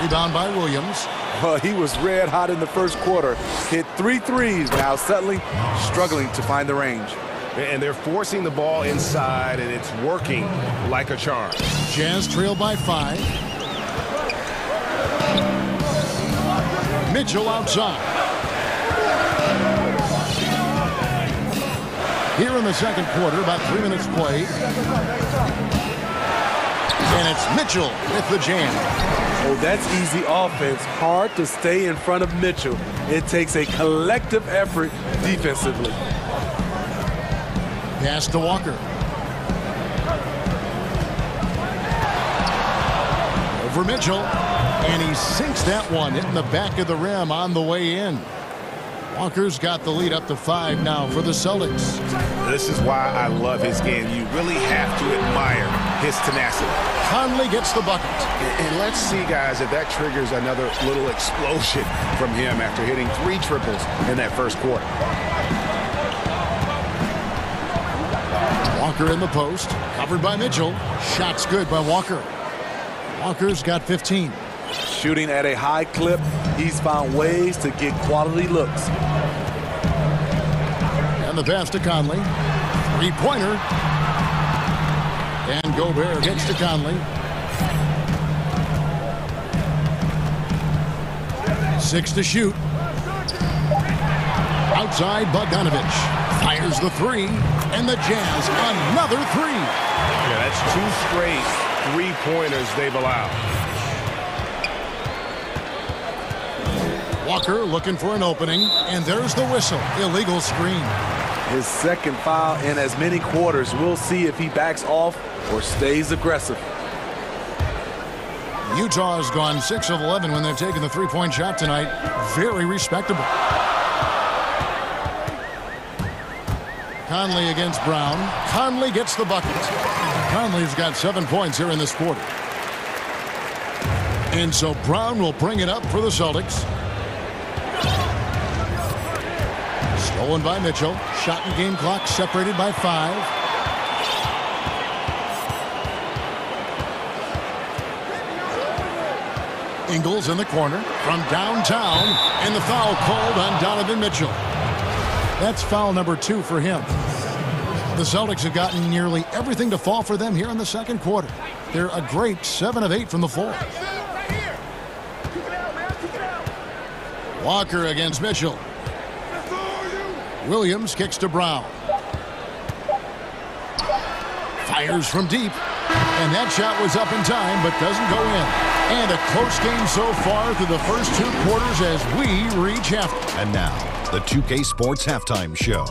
Rebound by Williams. Well, he was red hot in the first quarter. Hit 3 threes. Now settling, struggling to find the range. And they're forcing the ball inside, and it's working like a charm. Jazz trail by 5. Mitchell outside. Here in the second quarter, about 3 minutes played. And it's Mitchell with the jam. Oh, that's easy offense. Hard to stay in front of Mitchell. It takes a collective effort defensively. Pass to Walker. Over Mitchell. And he sinks that one, hitting the back of the rim on the way in. Walker's got the lead up to 5 now for the Celtics. This is why I love his game. You really have to admire his tenacity. Conley gets the bucket. And let's see, guys, if that triggers another little explosion from him after hitting 3 triples in that first quarter. Walker in the post, covered by Mitchell. Shot's good by Walker. Walker's got 15. Shooting at a high clip, he's found ways to get quality looks. And the pass to Conley. 3-pointer. And Gobert gets to Conley. 6 to shoot. Outside, Bogdanovich fires the 3, and the Jazz another 3. Yeah, that's 2 straight 3-pointers they've allowed. Walker looking for an opening, and there's the whistle. Illegal screen. His second foul in as many quarters. We'll see if he backs off or stays aggressive. Utah has gone 6 of 11 when they've taken the 3-point shot tonight. Very respectable. Conley against Brown. Conley gets the bucket. Conley's got 7 points here in this quarter. And so Brown will bring it up for the Celtics. Stolen by Mitchell. Shot and game clock separated by 5. Ingles in the corner from downtown, and the foul called on Donovan Mitchell. That's foul number 2 for him. The Celtics have gotten nearly everything to fall for them here in the second quarter. They're a great 7 of 8 from the floor. Walker against Mitchell. Williams kicks to Brown. Fires from deep. And that shot was up in time, but doesn't go in. And a close game so far through the first 2 quarters as we reach half. And now, the 2K Sports Halftime Show.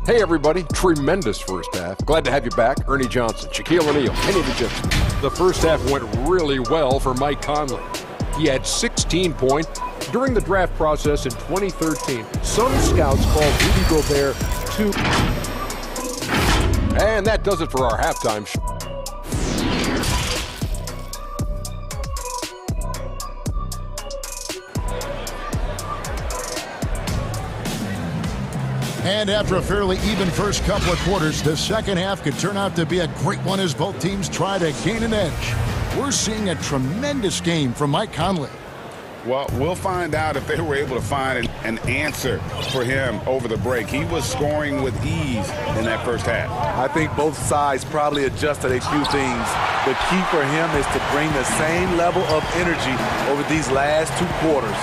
Hey everybody, tremendous first half. Glad to have you back. Ernie Johnson, Shaquille O'Neal, Kenny the Gypsy. The first half went really well for Mike Conley. He had 16 points. During the draft process in 2013, some scouts called Rudy Gobert too. And that does it for our halftime show. And after a fairly even first couple of quarters, the second half could turn out to be a great one as both teams try to gain an edge. We're seeing a tremendous game from Mike Conley. Well, we'll find out if they were able to find an answer for him over the break. He was scoring with ease in that first half. I think both sides probably adjusted a few things. The key for him is to bring the same level of energy over these last 2 quarters.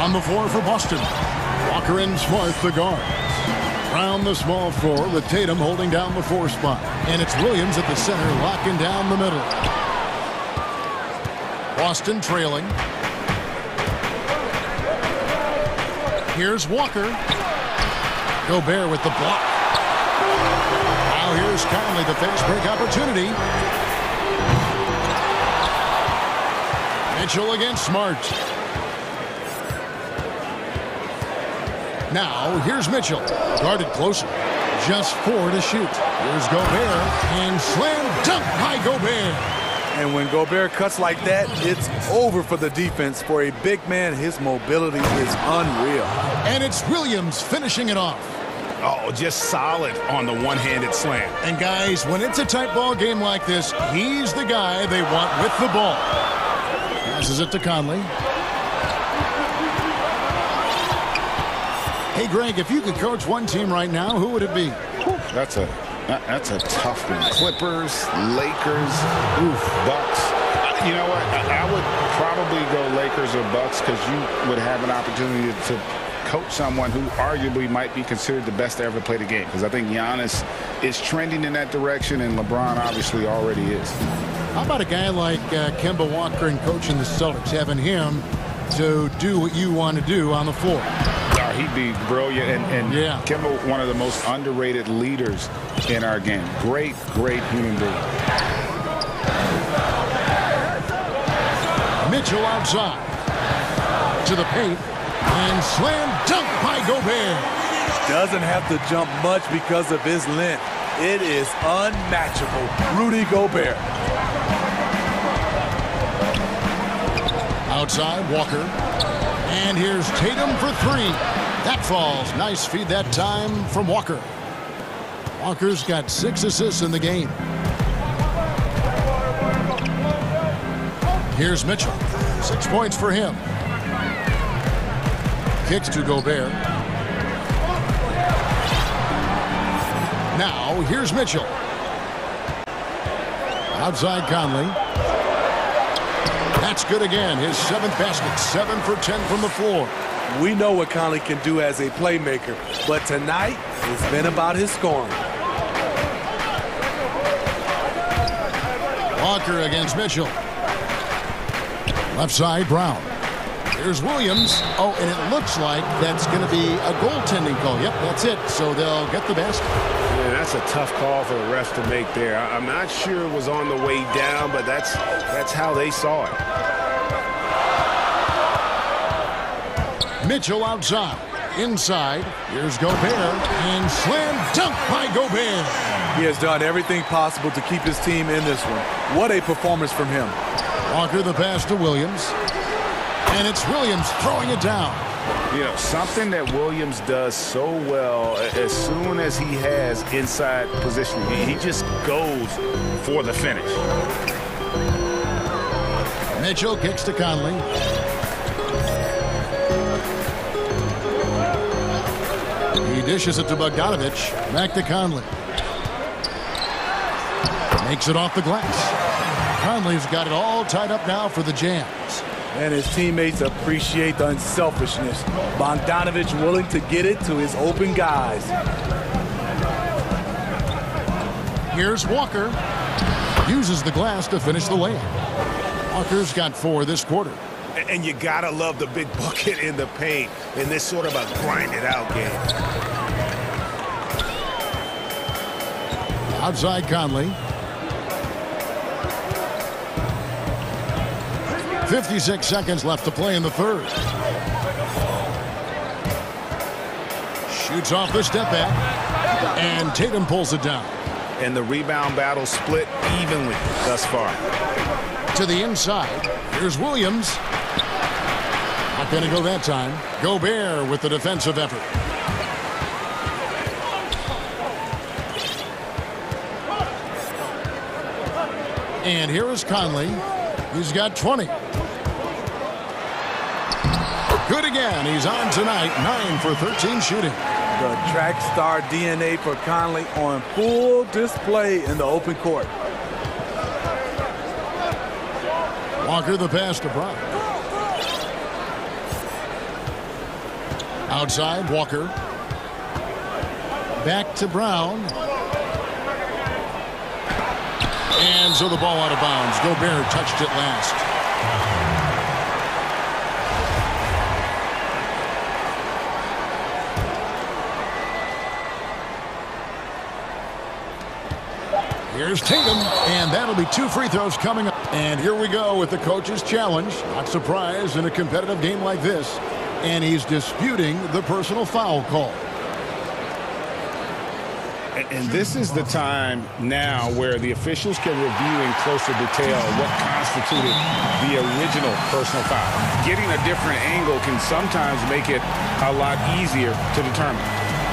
On the floor for Boston, Walker and Smart, the guard. Brown, the small forward, with Tatum holding down the 4 spot. And it's Williams at the center, locking down the middle. Boston trailing. Here's Walker. Gobert with the block. Now here's Conley, the fast break opportunity. Mitchell against Smart. Now, here's Mitchell. Guarded closer. Just 4 to shoot. Here's Gobert. And slam dunk by Gobert. And when Gobert cuts like that, it's over for the defense. For a big man, his mobility is unreal. And it's Williams finishing it off. Oh, just solid on the one-handed slam. And guys, when it's a tight ball game like this, he's the guy they want with the ball. Passes it to Conley. Hey, Greg, if you could coach one team right now, who would it be? That's a tough one. Clippers, Lakers, Bucks. You know what? I would probably go Lakers or Bucks because you would have an opportunity to coach someone who arguably might be considered the best to ever play the game, because I think Giannis is trending in that direction, and LeBron obviously already is. How about a guy like Kemba Walker and coaching the Celtics, having him to do what you want to do on the floor? He'd be brilliant, and yeah. Kemba, one of the most underrated leaders in our game. Great human being. Mitchell outside to the paint, and slam dunk by Gobert. Doesn't have to jump much because of his length. It is unmatchable. Rudy Gobert. Outside, Walker. And here's Tatum for 3. That falls. Nice feed that time from Walker. Walker's got 6 assists in the game. Here's Mitchell. 6 points for him. Kicks to Gobert. Now, here's Mitchell. Outside Conley. That's good again. His 7th basket. 7 for 10 from the floor. We know what Conley can do as a playmaker, but tonight it's been about his scoring. Walker against Mitchell. Left side, Brown. Here's Williams. Oh, and it looks like that's going to be a goaltending call. Yep, that's it. So they'll get the basket. Yeah, that's a tough call for the refs to make there. I'm not sure it was on the way down, but that's how they saw it. Mitchell outside. Inside. Here's Gobert. And slam dunk by Gobert. He has done everything possible to keep his team in this one. What a performance from him. Walker the pass to Williams. And it's Williams throwing it down. You know, something that Williams does so well, as soon as he has inside positioning, he just goes for the finish. Mitchell kicks to Conley. He dishes it to Bogdanovich. Back to Conley. Makes it off the glass. Conley's got it all tied up now for the Jams. And his teammates appreciate the unselfishness. Bogdanovich willing to get it to his open guys. Here's Walker. Uses the glass to finish the layup. Walker's got 4 this quarter. And you gotta love the big bucket in the paint in this sort of a grind-it-out game. Outside Conley. 56 seconds left to play in the third. Shoots off the step back. And Tatum pulls it down. And the rebound battle split evenly thus far. To the inside. Here's Williams. Not going to go that time. Gobert with the defensive effort. And here is Conley. He's got 20. Good again. He's on tonight. 9 for 13 shooting. The track star DNA for Conley on full display in the open court. Walker the pass to Brown. Outside, Walker. Back to Brown. And so the ball out of bounds. Gobert touched it last. Here's Tatum, and that'll be 2 free throws coming up. And here we go with the coach's challenge. Not surprised in a competitive game like this. And he's disputing the personal foul call. And this is the time now where the officials can review in closer detail what constituted the original personal foul. Getting a different angle can sometimes make it a lot easier to determine.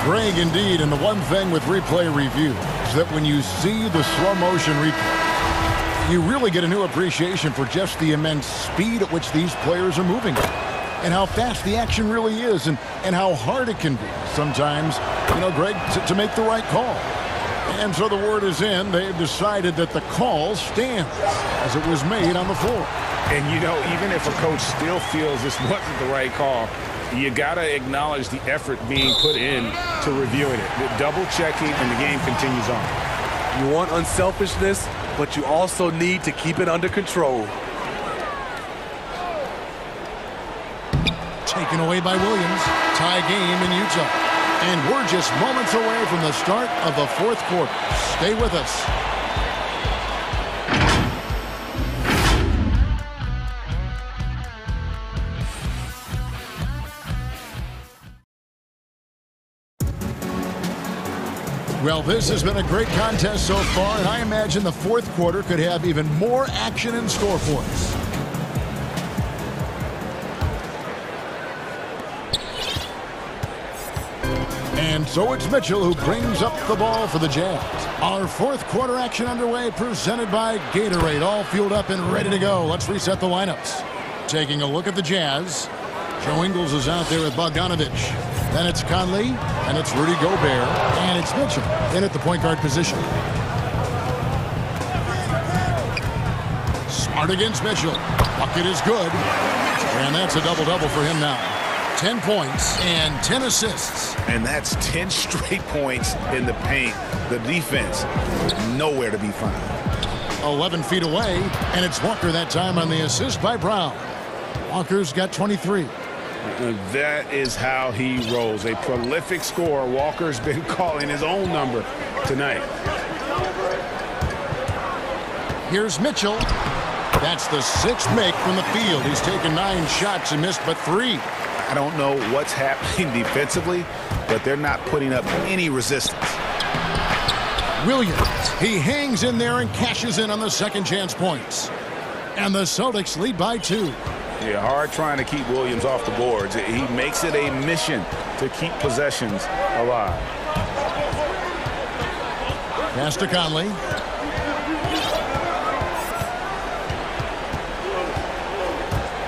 Greg, indeed, and the one thing with replay review is that when you see the slow motion replay, you really get a new appreciation for just the immense speed at which these players are moving and how fast the action really is and how hard it can be sometimes, Greg, to make the right call. And so the word is in. They've decided that the call stands as it was made on the floor. And, even if a coach still feels this wasn't the right call, you got to acknowledge the effort being put in to reviewing it. The double checking, and the game continues on. You want unselfishness, but you also need to keep it under control. Taken away by Williams. Tie game in Utah. And we're just moments away from the start of the fourth quarter. Stay with us. Well, this has been a great contest so far, and I imagine the fourth quarter could have even more action in store for us. And so it's Mitchell who brings up the ball for the Jazz. Our fourth quarter action underway, presented by Gatorade, all fueled up and ready to go. Let's reset the lineups. Taking a look at the Jazz. Joe Ingles is out there with Bogdanovich. Then it's Conley, and it's Rudy Gobert, and it's Mitchell in at the point guard position. Smart against Mitchell. Bucket is good. And that's a double-double for him now. 10 points and 10 assists. And that's 10 straight points in the paint. The defense nowhere to be found. 11 feet away, and it's Walker that time on the assist by Brown. Walker's got 23. That is how he rolls. A prolific scorer. Walker's been calling his own number tonight. Here's Mitchell. That's the 6th make from the field. He's taken 9 shots and missed but 3. I don't know what's happening defensively, but they're not putting up any resistance. Williams, he hangs in there and cashes in on the second chance points. And the Celtics lead by 2. Yeah, hard trying to keep Williams off the boards. He makes it a mission to keep possessions alive. Pass to Conley.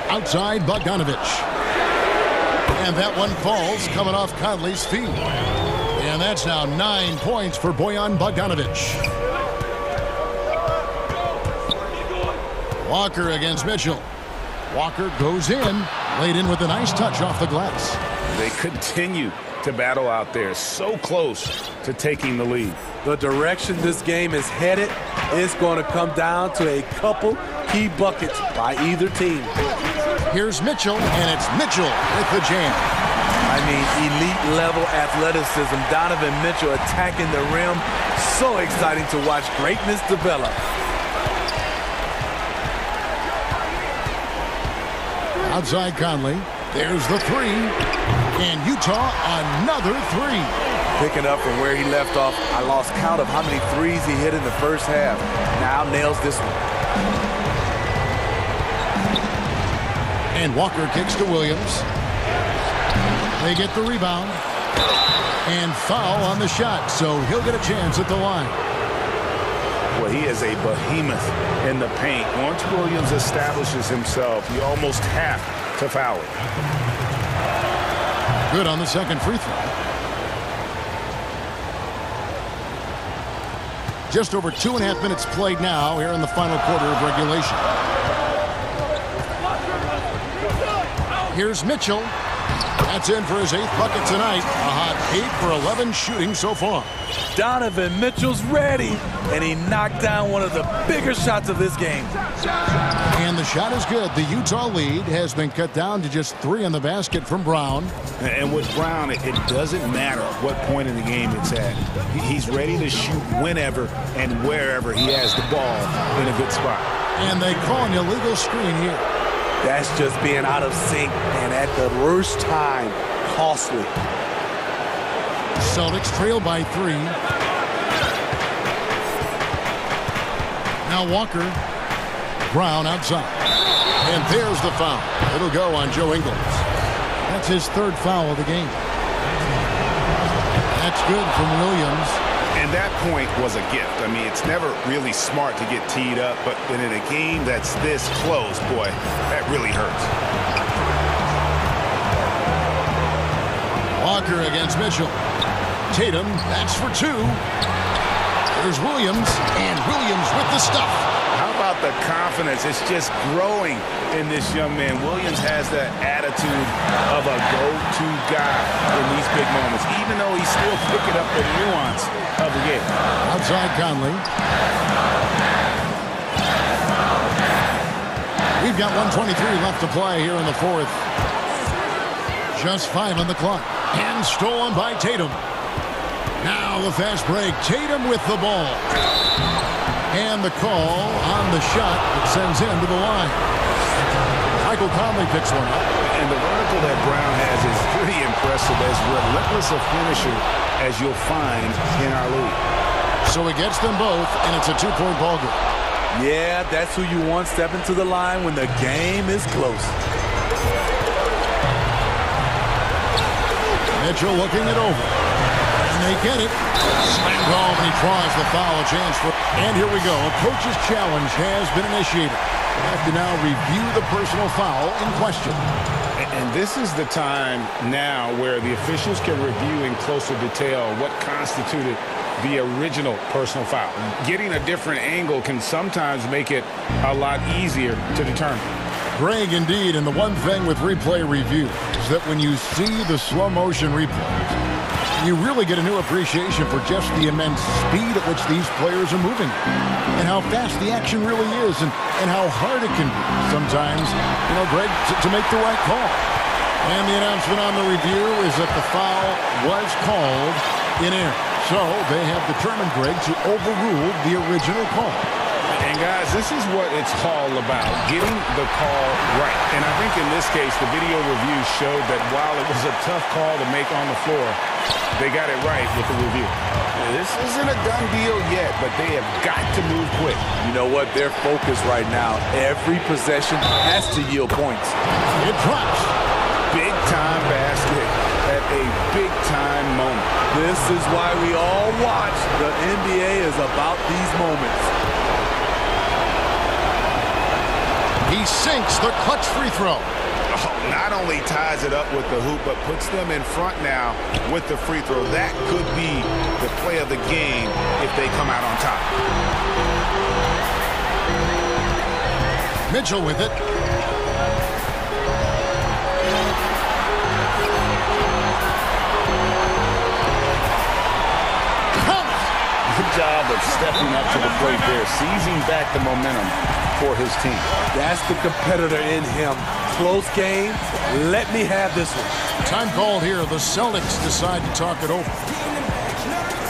Outside Bogdanovich. And that one falls coming off Conley's feet. And that's now 9 points for Bojan Bogdanovich. Walker against Mitchell. Walker goes in, laid in with a nice touch off the glass. They continue to battle out there, so close to taking the lead. The direction this game is headed is going to come down to a couple key buckets by either team. Here's Mitchell, and it's Mitchell with the jam. I mean, elite-level athleticism. Donovan Mitchell attacking the rim. So exciting to watch greatness develop. Outside Conley. There's the three. And Utah, another three. Picking up from where he left off. I lost count of how many threes he hit in the first half. Now nails this one. And Walker kicks to Williams. They get the rebound. And foul on the shot, so he'll get a chance at the line. Well, he is a behemoth in the paint. Once Williams establishes himself, you almost have to foul it. Good on the second free throw. Just over 2.5 minutes played now here in the final quarter of regulation. Here's Mitchell. That's in for his 8th bucket tonight. A hot 8 for 11 shooting so far. Donovan Mitchell's ready, and he knocked down one of the bigger shots of this game. And the shot is good. The Utah lead has been cut down to just 3 on the basket from Brown. And with Brown, it doesn't matter what point in the game it's at. He's ready to shoot whenever and wherever he has the ball in a good spot. And they call an illegal screen here. That's just being out of sync, and at the worst time, costly. Celtics trail by 3. Now Walker. Brown outside. And there's the foul. It'll go on Joe Ingles. That's his 3rd foul of the game. That's good from Williams. And that point was a gift. I mean, it's never really smart to get teed up, but in a game that's this close, boy, that really hurts. Walker against Mitchell. Tatum, that's for 2. There's Williams, and Williams with the stuff. How about the confidence? It's just growing in this young man. Williams has that attitude of a go-to guy in these big moments, even though he's still picking up the nuance of the game. Outside Conley. We've got 1:23 left to play here in the 4th. Just 5 on the clock. And stolen by Tatum. Now the fast break. Tatum with the ball. And the call on the shot that sends him to the line. Michael Conley picks one up. And the vertical that Brown has is pretty impressive, as relentless a finisher as you'll find in our league. So he gets them both, and it's a 2-point ball game. Yeah, that's who you want stepping to the line when the game is close. Mitchell looking it over. And they get it. Slammed home, and he tries the foul. A chance for... And here we go. A coach's challenge has been initiated. We have to now review the personal foul in question. And this is the time now where the officials can review in closer detail what constituted the original personal foul. Getting a different angle can sometimes make it a lot easier to determine. Greg, indeed, and the one thing with replay review is that when you see the slow motion replays, you really get a new appreciation for just the immense speed at which these players are moving and how fast the action really is and how hard it can be sometimes, you know, Greg, to make the right call. And the announcement on the review is that the foul was called in air. So they have determined, Greg, to overrule the original call. And guys, this is what it's all about, getting the call right. And I think in this case, the video review showed that while it was a tough call to make on the floor, they got it right with the review. This isn't a done deal yet, but they have got to move quick. You know what? They're focused right now. Every possession has to yield points. It drops. Big-time basket at a big-time moment. This is why we all watch. The NBA is about these moments. He sinks the clutch free throw. Oh, not only ties it up with the hoop, but puts them in front now with the free throw. That could be the play of the game if they come out on top. Mitchell with it. Good job of stepping up to the plate there, seizing back the momentum to for his team. That's the competitor in him. Close game. Let me have this one. Time called here. The Celtics decide to talk it over.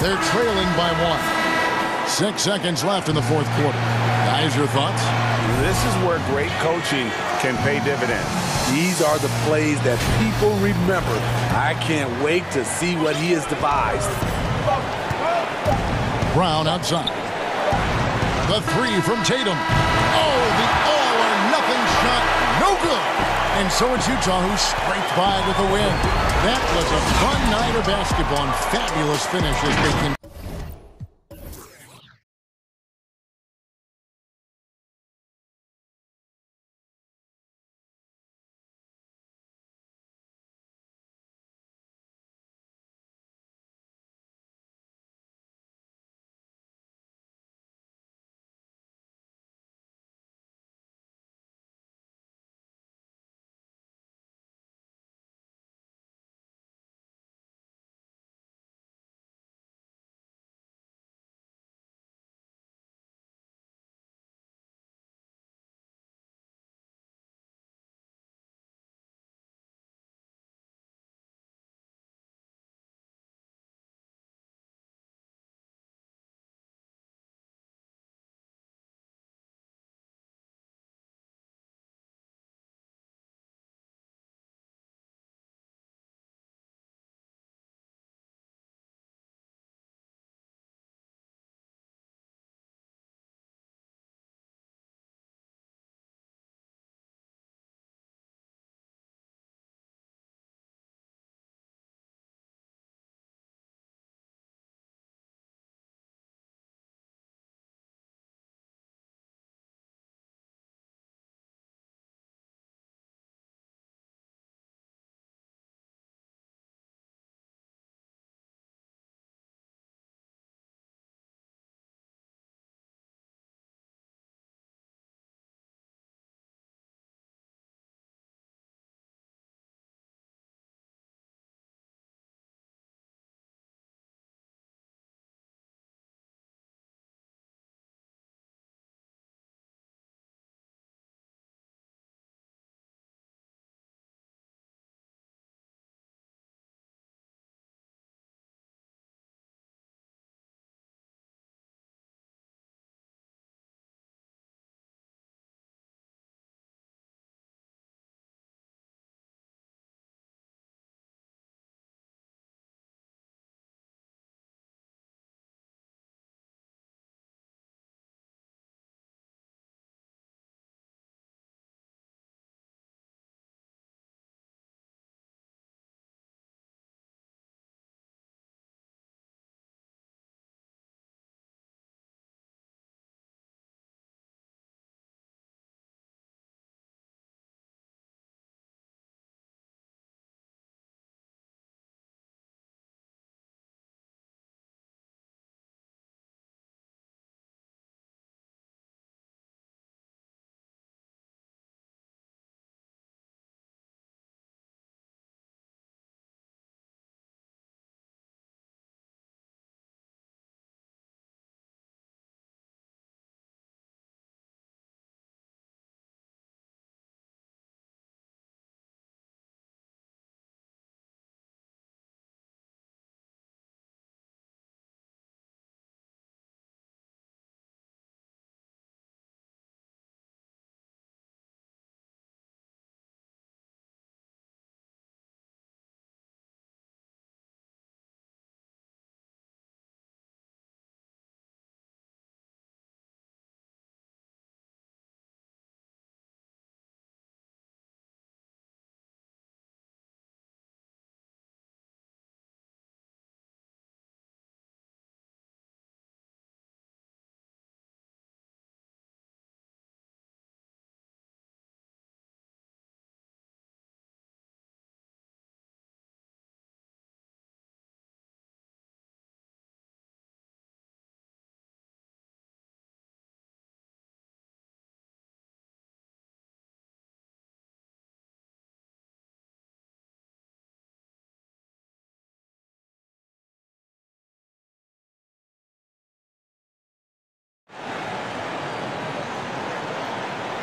They're trailing by 1. 6 seconds left in the fourth quarter. Guys, your thoughts? This is where great coaching can pay dividends. These are the plays that people remember. I can't wait to see what he has devised. Brown outside. The 3 from Tatum. Oh, the all-or-nothing shot. No good. And so it's Utah who scraped by with the win. That was a fun night of basketball and fabulous finish as they can.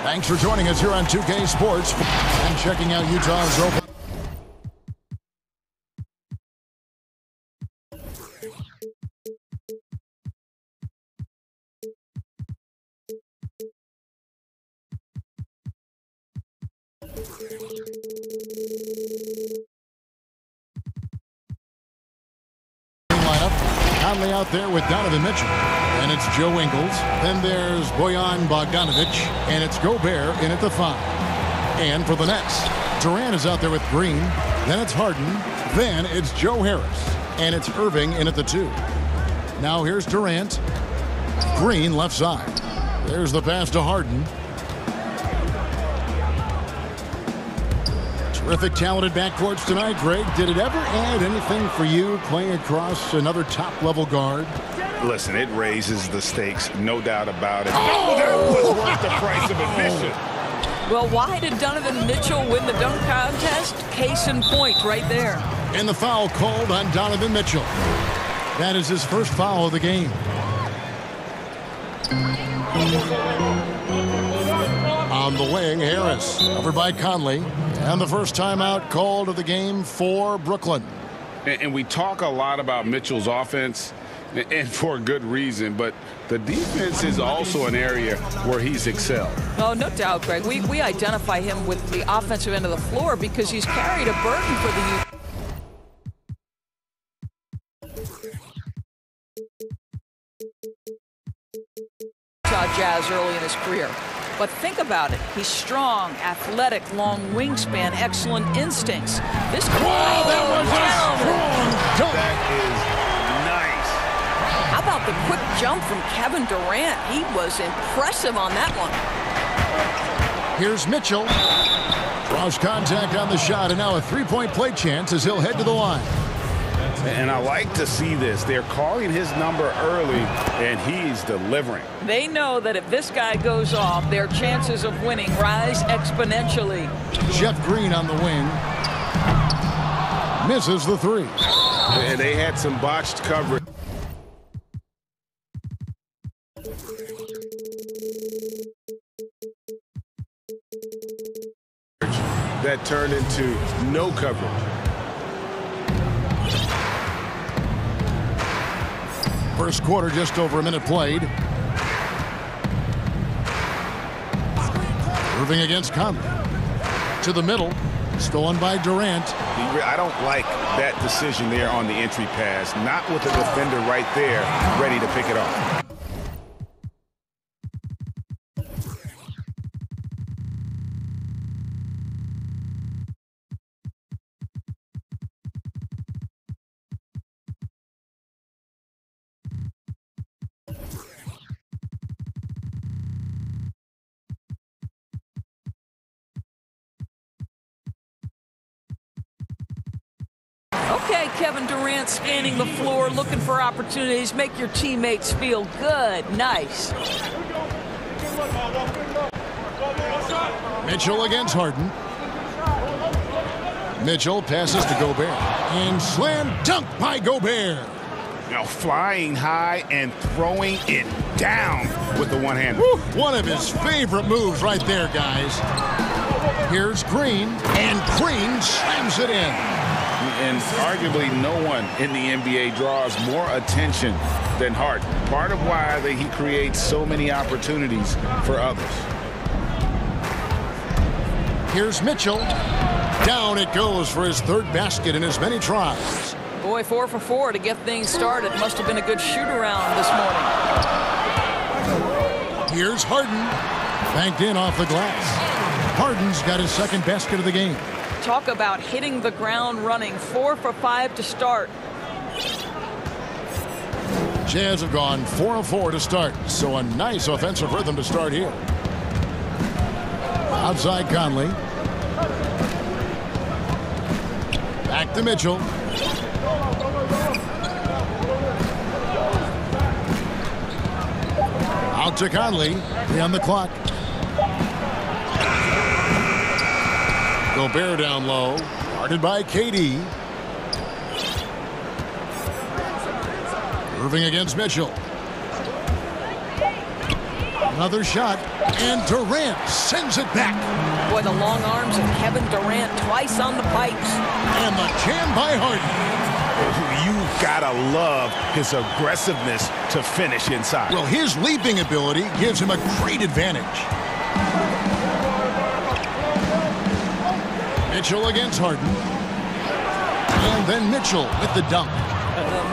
Thanks for joining us here on 2K Sports and checking out Utah's open. Conley out there with Donovan Mitchell. And it's Joe Ingles. Then there's Bojan Bogdanovic. And it's Gobert in at the 5. And for the Nets, Durant is out there with Green. Then it's Harden. Then it's Joe Harris. And it's Irving in at the 2. Now here's Durant. Green left side. There's the pass to Harden. Terrific, talented backcourts tonight, Greg. Did it ever add anything for you playing across another top-level guard? Listen, it raises the stakes, no doubt about it. Oh, that was worth the price of admission. Well, why did Donovan Mitchell win the dunk contest? Case in point right there. And the foul called on Donovan Mitchell. That is his first foul of the game. On the wing, Harris, covered by Conley. And the first timeout called of the game for Brooklyn. And we talk a lot about Mitchell's offense, and for a good reason, but the defense is also an area where he's excelled. Oh, no doubt, Greg. We identify him with the offensive end of the floor because he's carried a burden for the Utah Jazz early in his career. But think about it. He's strong, athletic, long wingspan, excellent instincts. This wow, that was a strong dunk. That is nice. How about the quick jump from Kevin Durant? He was impressive on that one. Here's Mitchell. Draws contact on the shot, and now a three-point play chance as he'll head to the line. And I like to see this. They're calling his number early, and he's delivering. They know that if this guy goes off, their chances of winning rise exponentially. Jeff Green on the wing. Misses the 3. And they had some botched coverage. That turned into no coverage. First quarter, just over a minute played. Irving against Conley. To the middle. Stolen by Durant. I don't like that decision there on the entry pass. Not with the defender right there ready to pick it off. Okay, Kevin Durant scanning the floor, looking for opportunities. Make your teammates feel good. Nice. Mitchell against Harden. Mitchell passes to Gobert. And slam dunk by Gobert. Now flying high and throwing it down with the one-hander. One of his favorite moves right there, guys. Here's Green, and Green slams it in. And arguably no one in the NBA draws more attention than Harden. Part of why he creates so many opportunities for others. Here's Mitchell. Down it goes for his third basket in as many tries. Boy, 4 for 4 to get things started. Must have been a good shoot-around this morning. Here's Harden. Banked in off the glass. Harden's got his second basket of the game. Talk about hitting the ground running. 4 for 5 to start. Jazz have gone 4 of 4 to start, so a nice offensive rhythm to start here. Outside Conley. Back to Mitchell. Out to Conley. 3 on the clock. Gobert down low. Guarded by KD. Irving against Mitchell. Another shot, and Durant sends it back. Boy, the long arms of Kevin Durant twice on the pipes. And the jam by Harden. You've got to love his aggressiveness to finish inside. Well, his leaping ability gives him a great advantage. Mitchell against Harden. And then Mitchell with the dunk.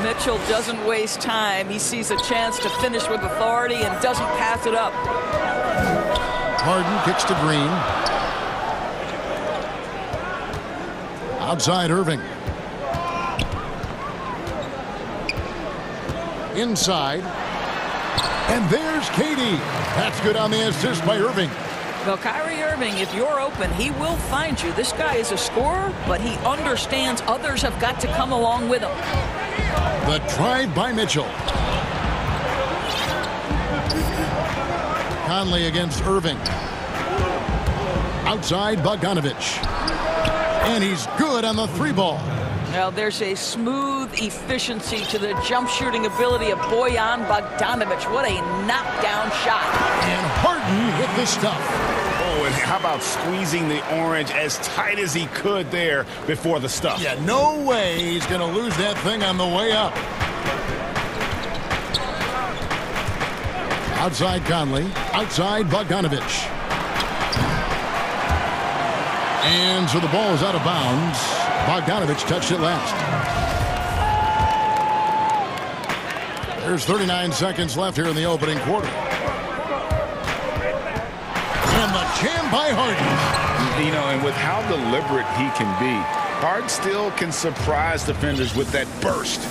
Mitchell doesn't waste time. He sees a chance to finish with authority and doesn't pass it up. Harden kicks to Green. Outside Irving. Inside. And there's Katie. That's good on the assist by Irving. Well, Kyrie Irving, if you're open, he will find you. This guy is a scorer, but he understands others have got to come along with him. The drive by Mitchell. Conley against Irving. Outside Bogdanovich. And he's good on the three ball. Well, there's a smooth efficiency to the jump shooting ability of Bojan Bogdanovich. What a knockdown shot. And Harden with the stuff. Oh, and how about squeezing the orange as tight as he could there before the stuff? Yeah, no way he's going to lose that thing on the way up. Outside Conley. Outside Bogdanovich. And so the ball is out of bounds. Bogdanovich touched it last. There's 39 seconds left here in the opening quarter. And the jam by Harden. You know, and with how deliberate he can be, Harden still can surprise defenders with that burst,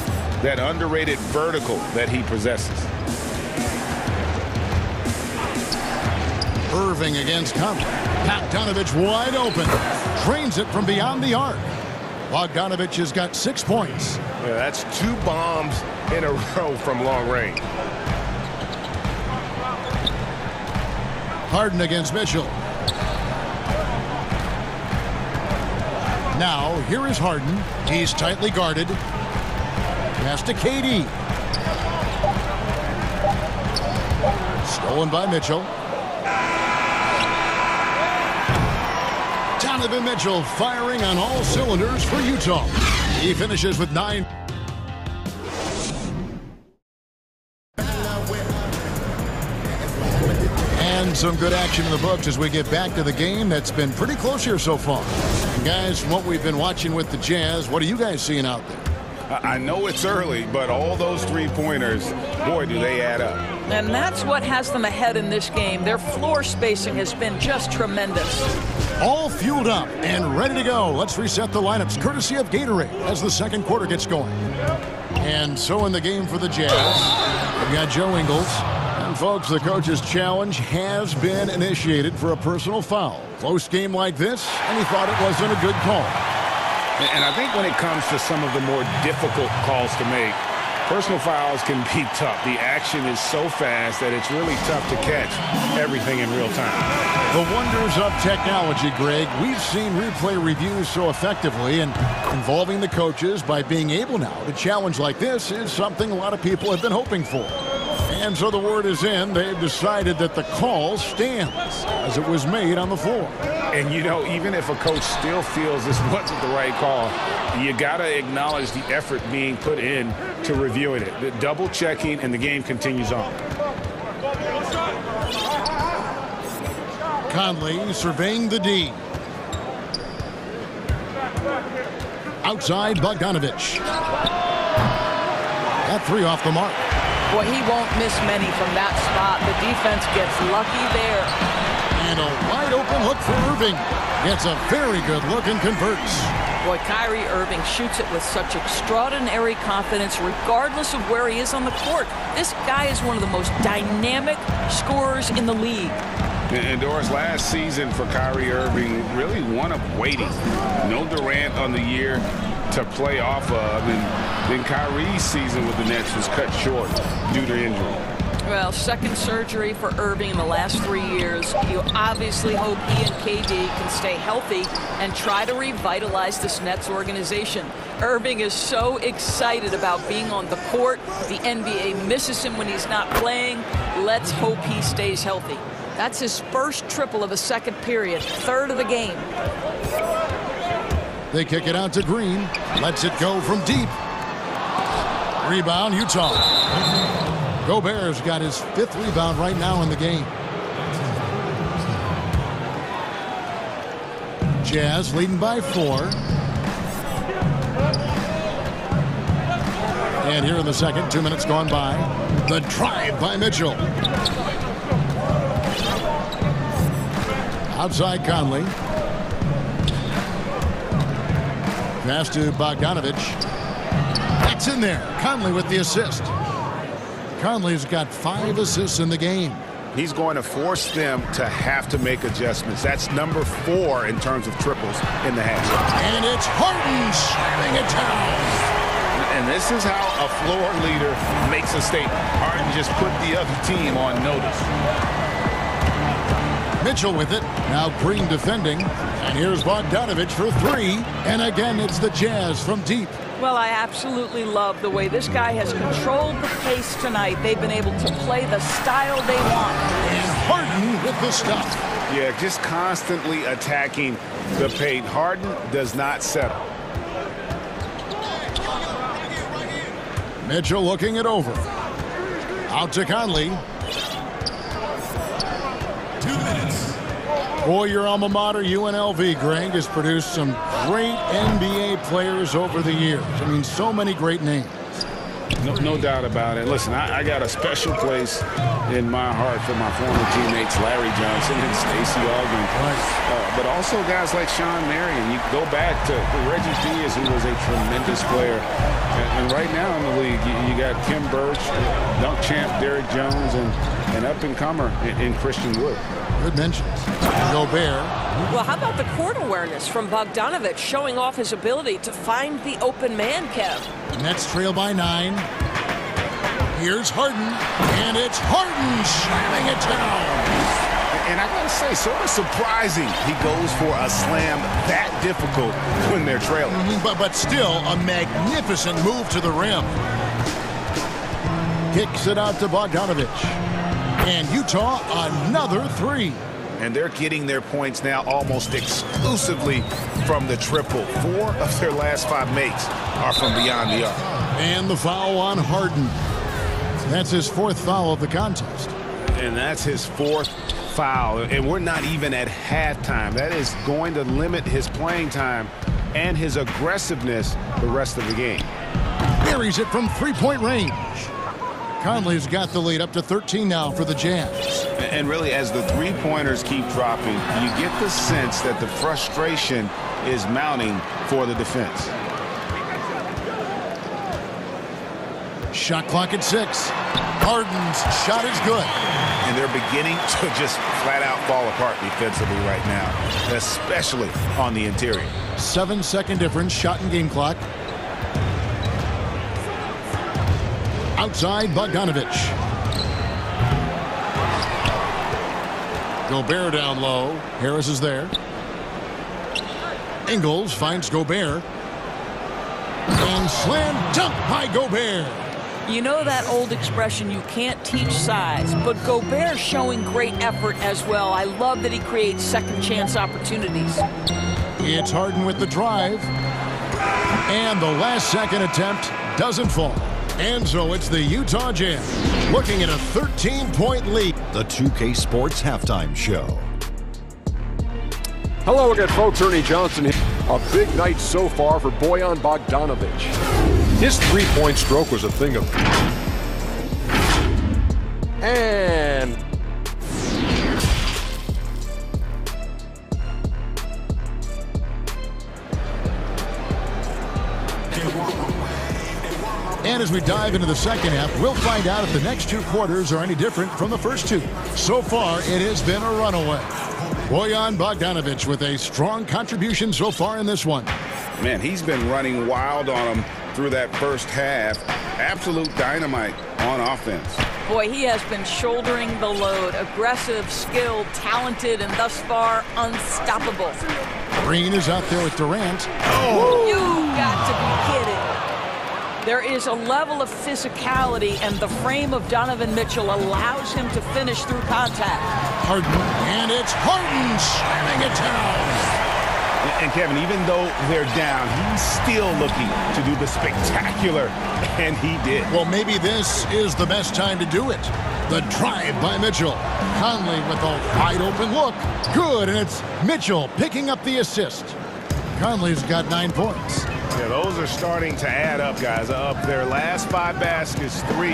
that underrated vertical that he possesses. Irving against Conley. Bogdanovich wide open. Drains it from beyond the arc. Bogdanovich has got 6 points. Yeah, that's 2 bombs in a row from long range. Harden against Mitchell. Now, here is Harden. He's tightly guarded. Pass to KD. Stolen by Mitchell. Donovan Mitchell firing on all cylinders for Utah. He finishes with 9. And some good action in the books as we get back to the game that's been pretty close here so far. And guys, from what we've been watching with the Jazz, what are you guys seeing out there? I know it's early, but all those three-pointers, boy, do they add up. And that's what has them ahead in this game. Their floor spacing has been just tremendous. All fueled up and ready to go. Let's reset the lineups courtesy of Gatorade as the second quarter gets going. And so in the game for the Jazz, we've got Joe Ingles. And folks, the coach's challenge has been initiated for a personal foul. Close game like this, and he thought it wasn't a good call. And I think when it comes to some of the more difficult calls to make, personal fouls can be tough. The action is so fast that it's really tough to catch everything in real time. The wonders of technology, Greg. We've seen replay reviews so effectively, and involving the coaches by being able now to challenge like this is something a lot of people have been hoping for. And so the word is in. They've decided that the call stands as it was made on the floor. And, you know, even if a coach still feels this wasn't the right call, you got to acknowledge the effort being put in to reviewing it. The double checking, and the game continues on. Conley surveying the D. Outside Bogdanovich. That three off the mark. Boy, he won't miss many from that spot. The defense gets lucky there. And a wide open look for Irving. Gets a very good look and converts. Boy, Kyrie Irving shoots it with such extraordinary confidence regardless of where he is on the court. This guy is one of the most dynamic scorers in the league. And Doris, last season for Kyrie Irving, really one of waiting. No Durant on the year to play off of, and then Kyrie's season with the Nets was cut short due to injury. Well, second surgery for Irving in the last 3 years. You obviously hope he and KD can stay healthy and try to revitalize this Nets organization. Irving is so excited about being on the court. The NBA misses him when he's not playing. Let's hope he stays healthy. That's his first triple of a second period, third of the game. They kick it out to Green. Lets it go from deep. Rebound, Utah. Gobert's got his 5th rebound right now in the game. Jazz leading by 4. And here in the second, 2 minutes gone by. The drive by Mitchell. Outside Conley. Pass to Bogdanovich. That's in there. Conley with the assist. Conley's got 5 assists in the game. He's going to force them to have to make adjustments. That's number 4 in terms of triples in the half. And it's Harden slamming it down. And this is how a floor leader makes a statement. Harden just put the other team on notice. Mitchell with it. Now Green defending. And here's Bogdanovich for 3. And again, it's the Jazz from deep. Well, I absolutely love the way this guy has controlled the pace tonight. They've been able to play the style they want. And Harden with the stuff. Yeah, just constantly attacking the paint. Harden does not settle. Mitchell looking it over. Out to Conley. 2 minutes. Boy, your alma mater, UNLV, Greg, has produced some great NBA players over the years. I mean, so many great names. No doubt about it. Listen, I got a special place in my heart for my former teammates, Larry Johnson and Stacey Augmon. But also guys like Sean Marion. You go back to Reggie Diaz, who was a tremendous player. And right now in the league, you got Kim Birch, dunk champ Derrick Jones, and an up-and-comer in Christian Wood. Good mentions. Gobert. Well, how about the court awareness from Bogdanovich, showing off his ability to find the open man, Kev? Nets trail by 9. Here's Harden, and it's Harden slamming it down. And I gotta say, sort of surprising he goes for a slam that difficult when they're trailing. But still a magnificent move to the rim. Kicks it out to Bogdanovich. And Utah, another 3. And they're getting their points now almost exclusively from the triple. 4 of their last 5 makes are from beyond the arc. And the foul on Harden. That's his 4th foul of the contest. And that's his 4th foul. And we're not even at halftime. That is going to limit his playing time and his aggressiveness the rest of the game. Buries it from 3-point range. Conley's got the lead up to 13 now for the Jazz. And really, as the 3-pointers keep dropping, you get the sense that the frustration is mounting for the defense. Shot clock at 6. Harden's shot is good. And they're beginning to just flat out fall apart defensively right now, especially on the interior. 7-second difference, shot and game clock. Outside Bogdanovich. Gobert down low. Harris is there. Ingles finds Gobert. And slam dunk by Gobert. You know that old expression, you can't teach size, but Gobert's showing great effort as well. I love that he creates second chance opportunities. It's Harden with the drive. And the last second attempt doesn't fall. And so it's the Utah Jazz looking at a 13-point lead. The 2K Sports Halftime Show. Hello again, folks. Ernie Johnson here. A big night so far for Bojan Bogdanovich. His three-point stroke was a thing of... And... And as we dive into the second half, we'll find out if the next 2 quarters are any different from the first 2. So far, it has been a runaway. Bojan Bogdanovich with a strong contribution so far in this one. Man, he's been running wild on him through that first half. Absolute dynamite on offense. Boy, he has been shouldering the load. Aggressive, skilled, talented, and thus far unstoppable. Green is out there with Durant. Oh! You got to be kidding. There is a level of physicality, and the frame of Donovan Mitchell allows him to finish through contact. Harden, and it's Harden slamming it down. And Kevin, even though they're down, he's still looking to do the spectacular, and he did. Well, maybe this is the best time to do it. The drive by Mitchell. Conley with a wide open look. Good, and it's Mitchell picking up the assist. Conley's got 9 points. Yeah, those are starting to add up, guys. Of their last 5 baskets, 3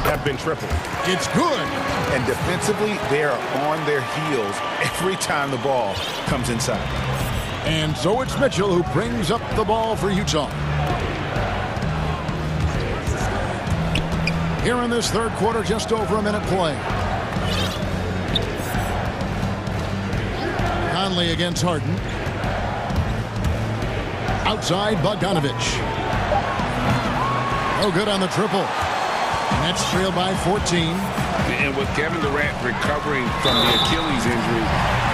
have been triple. It's good. And defensively, they are on their heels every time the ball comes inside. And so it's Mitchell who brings up the ball for Utah. Here in this third quarter, just over a minute play. Conley against Harden. Outside, Bogdanovich. No good on the triple. Nets trailed by 14. And with Kevin Durant recovering from the Achilles injury,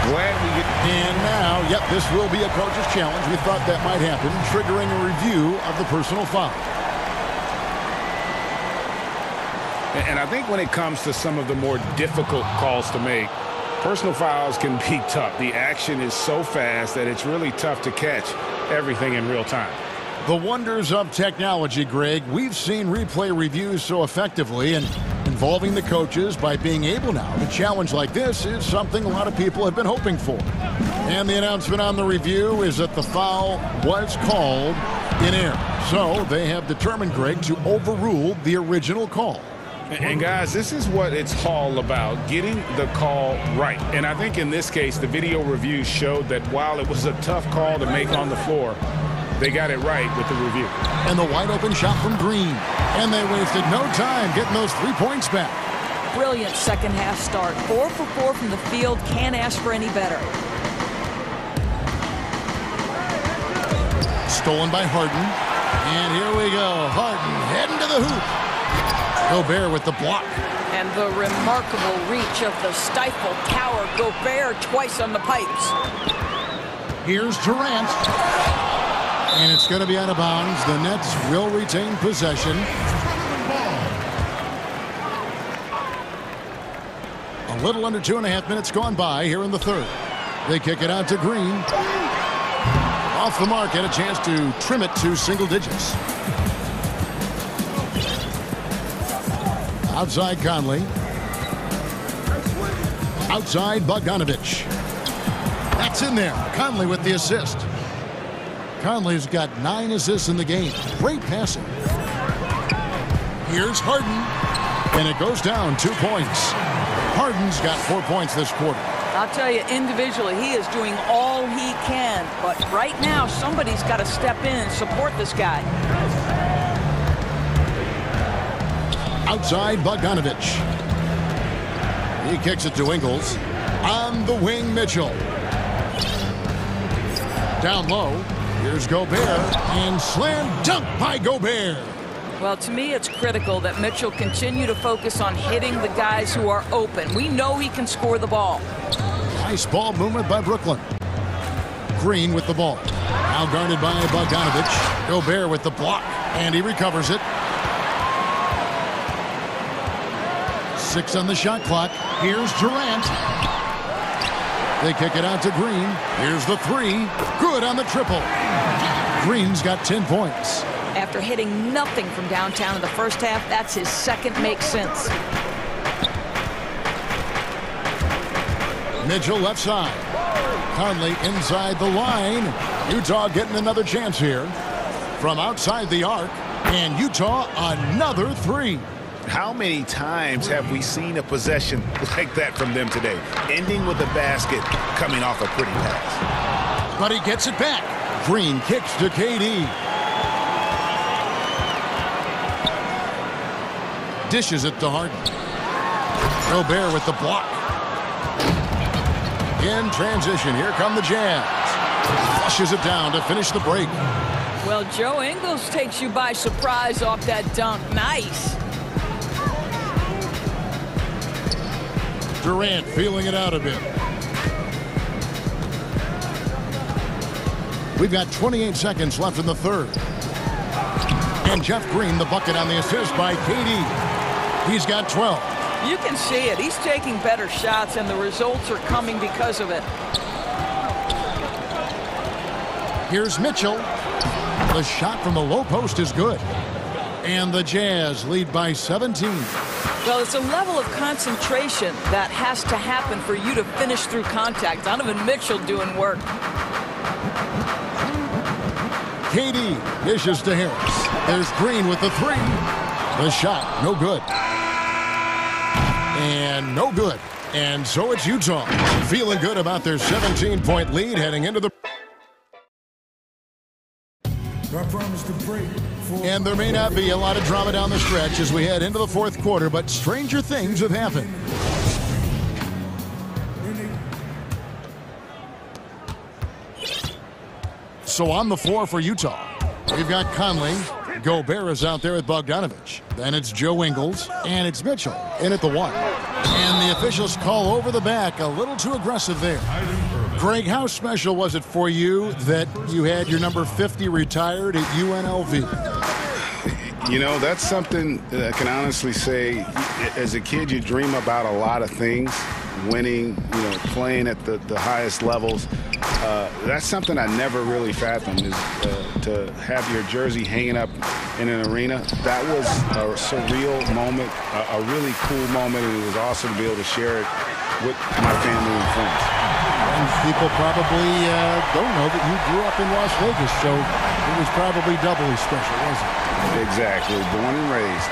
glad we get... And now, yep, this will be a coach's challenge. We thought that might happen, triggering a review of the personal foul. And I think when it comes to some of the more difficult calls to make, personal fouls can be tough. The action is so fast that it's really tough to catch everything in real time. The wonders of technology, Greg. We've seen replay reviews so effectively, and involving the coaches by being able now to challenge like this is something a lot of people have been hoping for. And the announcement on the review is that the foul was called in error. So they have determined, Greg, to overrule the original call. And guys, this is what it's all about, getting the call right. And I think in this case, the video review showed that while it was a tough call to make on the floor, they got it right with the review. And the wide open shot from Green. And they wasted no time getting those 3 points back. Brilliant second half start. 4 for 4 from the field. Can't ask for any better. Stolen by Harden. And here we go. Harden heading to the hoop. Gobert with the block. And the remarkable reach of the stifled tower. Gobert twice on the pipes. Here's Durant. And it's going to be out of bounds. The Nets will retain possession. A little under 2.5 minutes gone by here in the third. They kick it out to Green. Off the mark, and a chance to trim it to single digits. Outside Conley. Outside Bogdanovich. That's in there. Conley with the assist. Conley's got 9 assists in the game. Great passing. Here's Harden. And it goes down 2 points. Harden's got 4 points this quarter. I'll tell you, individually, he is doing all he can. But right now, somebody's got to step in and support this guy. Outside Bogdanovich. He kicks it to Ingles. On the wing, Mitchell. Down low. Here's Gobert. And slam dunk by Gobert. Well, to me, it's critical that Mitchell continue to focus on hitting the guys who are open. We know he can score the ball. Nice ball movement by Brooklyn. Green with the ball. Now guarded by Bogdanovich. Gobert with the block. And he recovers it. 6 on the shot clock. Here's Durant. They kick it out to Green. Here's the 3. Good on the triple. Green's got 10 points. After hitting nothing from downtown in the first half, that's his second make since. Mitchell left side. Conley inside the line. Utah getting another chance here. From outside the arc. And Utah another 3. How many times have we seen a possession like that from them today? Ending with a basket, coming off a pretty pass. But he gets it back. Green kicks to KD. Dishes it to Harden. Gobert with the block. In transition, here come the Jazz. Flushes it down to finish the break. Well, Joe Ingles takes you by surprise off that dunk. Nice. Durant feeling it out a bit. We've got 28 seconds left in the third. And Jeff Green, the bucket on the assist by KD. He's got 12. You can see it. He's taking better shots, and the results are coming because of it. Here's Mitchell. The shot from the low post is good. And the Jazz lead by 17. Well, it's a level of concentration that has to happen for you to finish through contact. Donovan Mitchell doing work. KD dishes to Harris. There's Green with the three. The shot, no good. And no good. And so it's Utah. Feeling good about their 17-point lead heading into the... And there may not be a lot of drama down the stretch as we head into the fourth quarter, but stranger things have happened. So on the floor for Utah, we've got Conley. Gobert is out there with Bogdanovich. Then it's Joe Ingles, and it's Mitchell in at the one. And the officials call over the back, a little too aggressive there. Greg, how special was it for you that you had your number 50 retired at UNLV? You know, that's something that I can honestly say, as a kid, you dream about a lot of things, winning, you know, playing at the highest levels. That's something I never really fathomed, is to have your jersey hanging up in an arena. That was a surreal moment, a really cool moment, and it was awesome to be able to share it with my family and friends. And people probably don't know that you grew up in Las Vegas, so it was probably doubly special, wasn't it? Exactly, born and raised.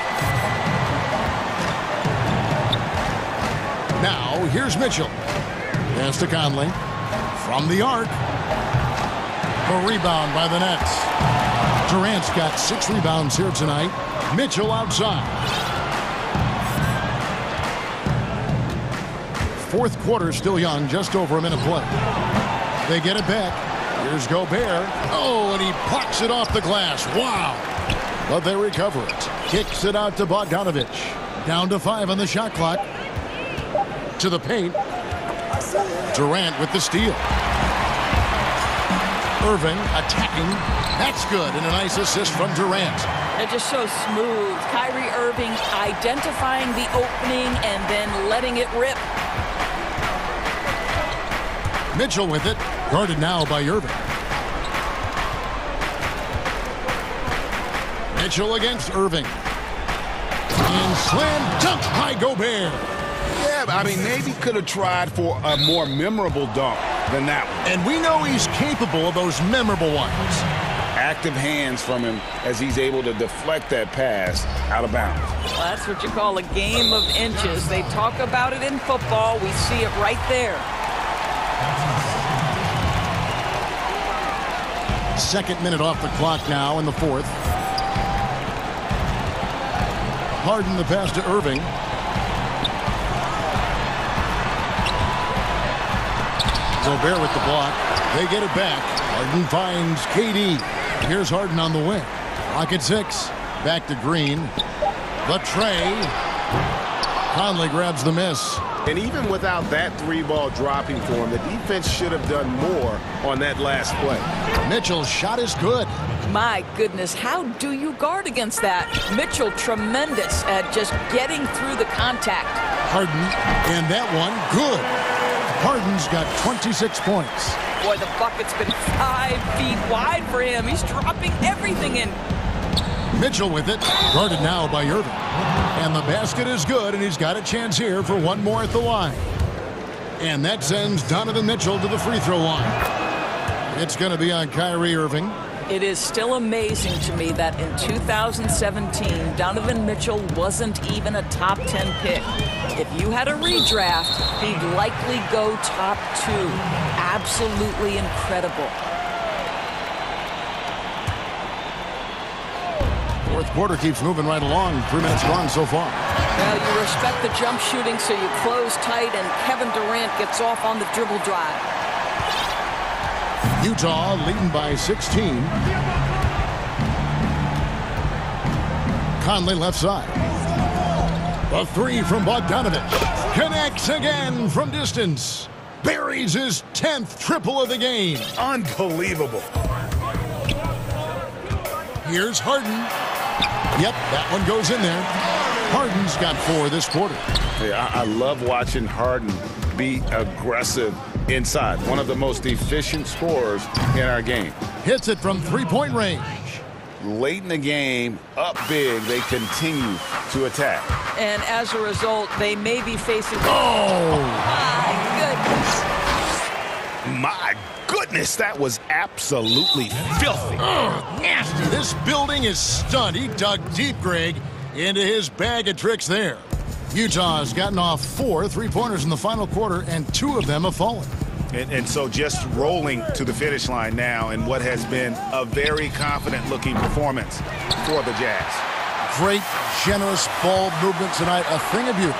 Now, here's Mitchell. Pass to Conley. From the arc. A rebound by the Nets. Durant's got 6 rebounds here tonight. Mitchell outside. Fourth quarter still young, just over a minute play. They get it back. Here's Gobert. Oh, and he pucks it off the glass. Wow. But they recover it. Kicks it out to Bogdanovich. Down to 5 on the shot clock. To the paint. Durant with the steal. Irving attacking. That's good. And a nice assist from Durant. They're just so smooth. Kyrie Irving identifying the opening and then letting it rip. Mitchell with it. Guarded now by Irving. Mitchell against Irving. And slam dunk by Gobert. Yeah, I mean, maybe could have tried for a more memorable dunk than that one. And we know he's capable of those memorable ones. Active hands from him as he's able to deflect that pass out of bounds. Well, that's what you call a game of inches. They talk about it in football. We see it right there. Second minute off the clock now in the fourth. Harden the pass to Irving. Gobert with the block. They get it back. Harden finds KD. Here's Harden on the wing. Clock at 6. Back to Green. The tray. Conley grabs the miss. And even without that 3-ball dropping for him, the defense should have done more on that last play. Mitchell's shot is good. My goodness, how do you guard against that? Mitchell tremendous at just getting through the contact. Harden, and that one, good. Harden's got 26 points. Boy, the bucket's been 5 feet wide for him. He's dropping everything in. Mitchell with it, guarded now by Irving. And the basket is good, and he's got a chance here for one more at the line. And that sends Donovan Mitchell to the free throw line. It's going to be on Kyrie Irving. It is still amazing to me that in 2017, Donovan Mitchell wasn't even a top 10 pick. If you had a redraft, he'd likely go top 2. Absolutely incredible. Fourth quarter keeps moving right along. 3 minutes gone so far. Well, you respect the jump shooting, so you close tight, and Kevin Durant gets off on the dribble drive. Utah leading by 16. Conley left side. A 3 from Bogdanovich. Connects again from distance. Buries his 10th triple of the game. Unbelievable. Here's Harden. Yep, that one goes in there. Harden's got 4 this quarter. Yeah, I love watching Harden be aggressive inside. One of the most efficient scorers in our game. Hits it from three-point range. Late in the game, up big, they continue to attack. And as a result, they may be facing... Oh! My goodness, that was absolutely filthy. Oh, nasty. This building is stunned. He dug deep, Greg, into his bag of tricks there. Utah's gotten off 4 three-pointers in the final quarter, and 2 of them have fallen. And so just rolling to the finish line now in what has been a very confident-looking performance for the Jazz. Great, generous ball movement tonight. A thing of beauty.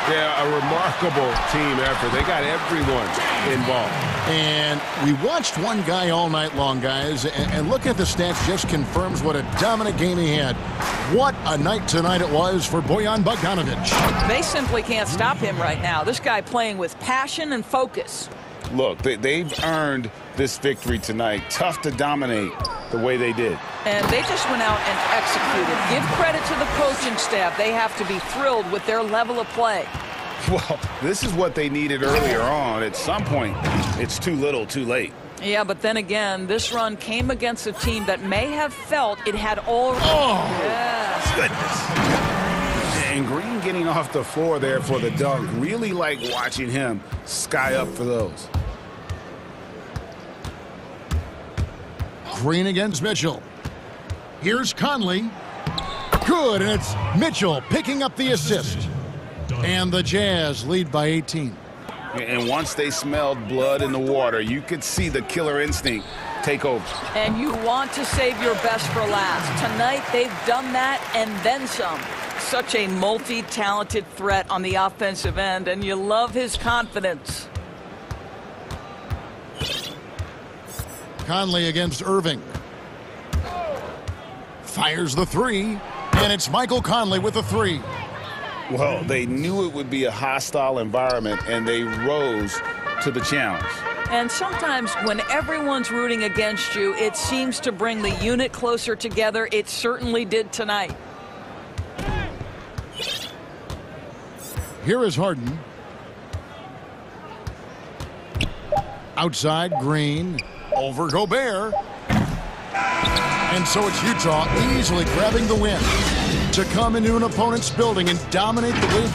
Yeah, a remarkable team effort. They got everyone involved. And we watched one guy all night long, guys, and look at the stats, just confirms what a dominant game he had. What a night tonight it was for Bojan Bogdanovic. They simply can't stop him right now. This guy playing with passion and focus. Look, they've earned this victory tonight. Tough to dominate the way they did. And they just went out and executed. Give credit to the coaching staff. They have to be thrilled with their level of play. Well, this is what they needed earlier on. At some point, it's too little, too late. Yeah, but then again, this run came against a team that may have felt it had all... Oh, yes. Goodness. And Green getting off the floor there for the dunk. Really like watching him sky up for those. Green against Mitchell. Here's Conley. Good, and it's Mitchell picking up the assist. And the Jazz lead by 18. And once they smelled blood in the water, you could see the killer instinct take over. And you want to save your best for last. Tonight, they've done that and then some. Such a multi-talented threat on the offensive end, and you love his confidence. Conley against Irving. Fires the 3, and it's Michael Conley with the 3. Well, they knew it would be a hostile environment, and they rose to the challenge. And sometimes when everyone's rooting against you, it seems to bring the unit closer together. It certainly did tonight. Here is Harden. Outside, Green. Over Gobert. And so it's Utah easily grabbing the win to come into an opponent's building and dominate the way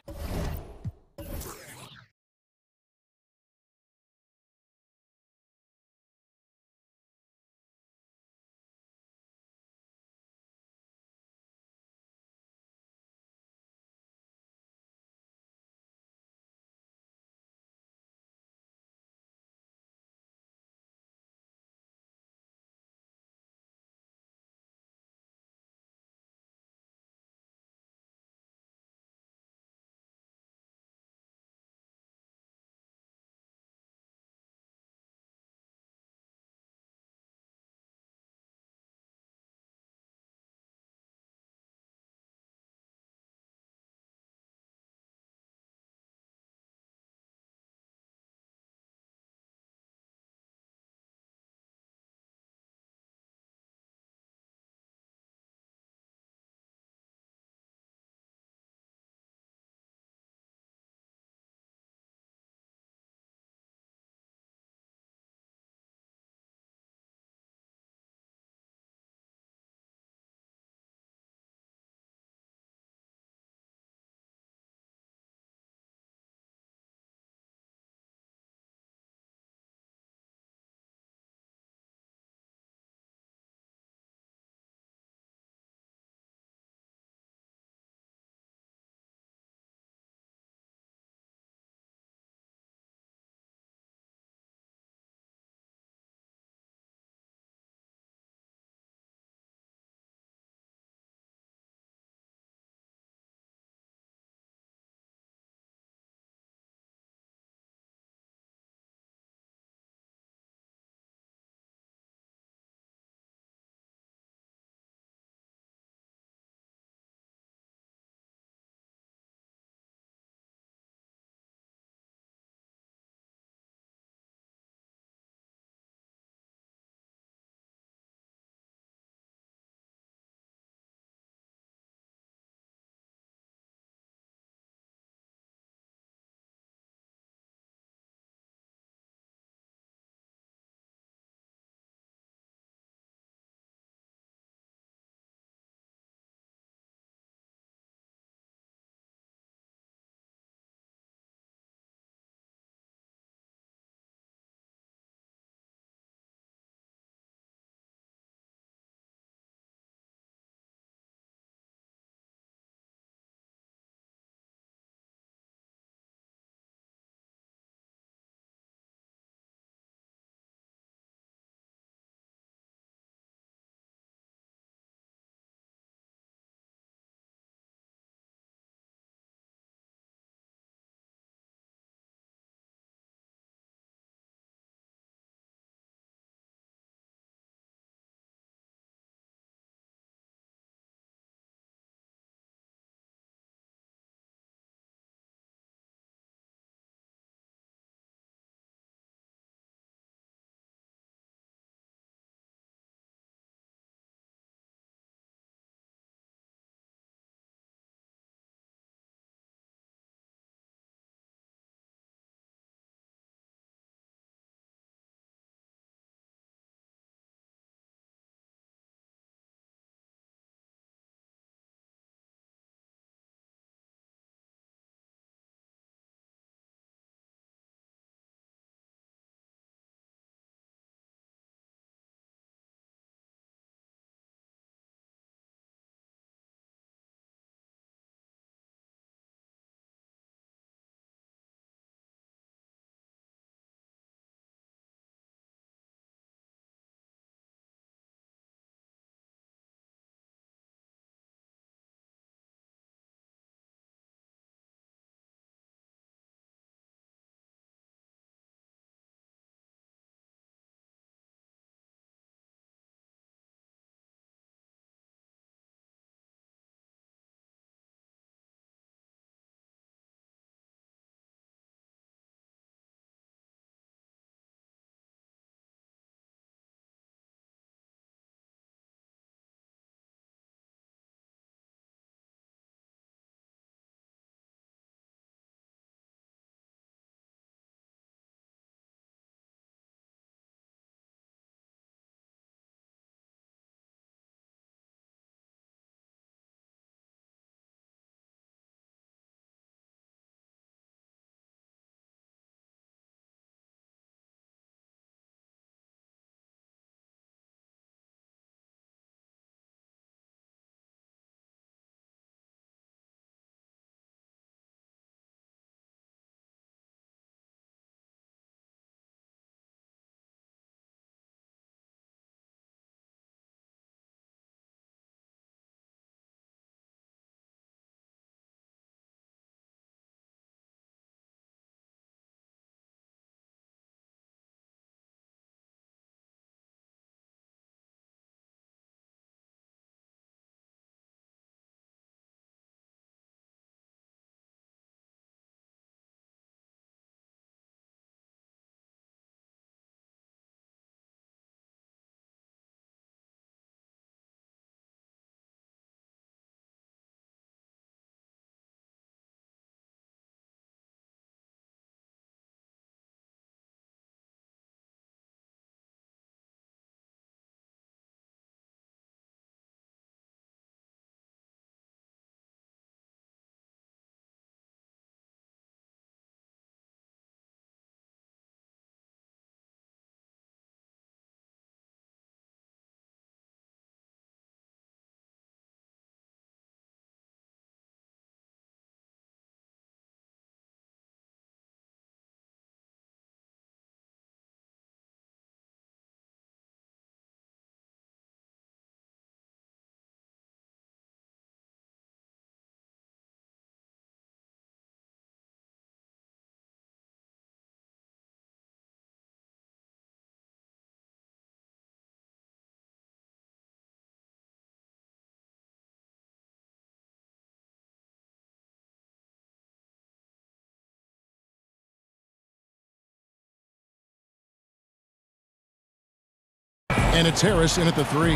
And it's Harris in at the 3.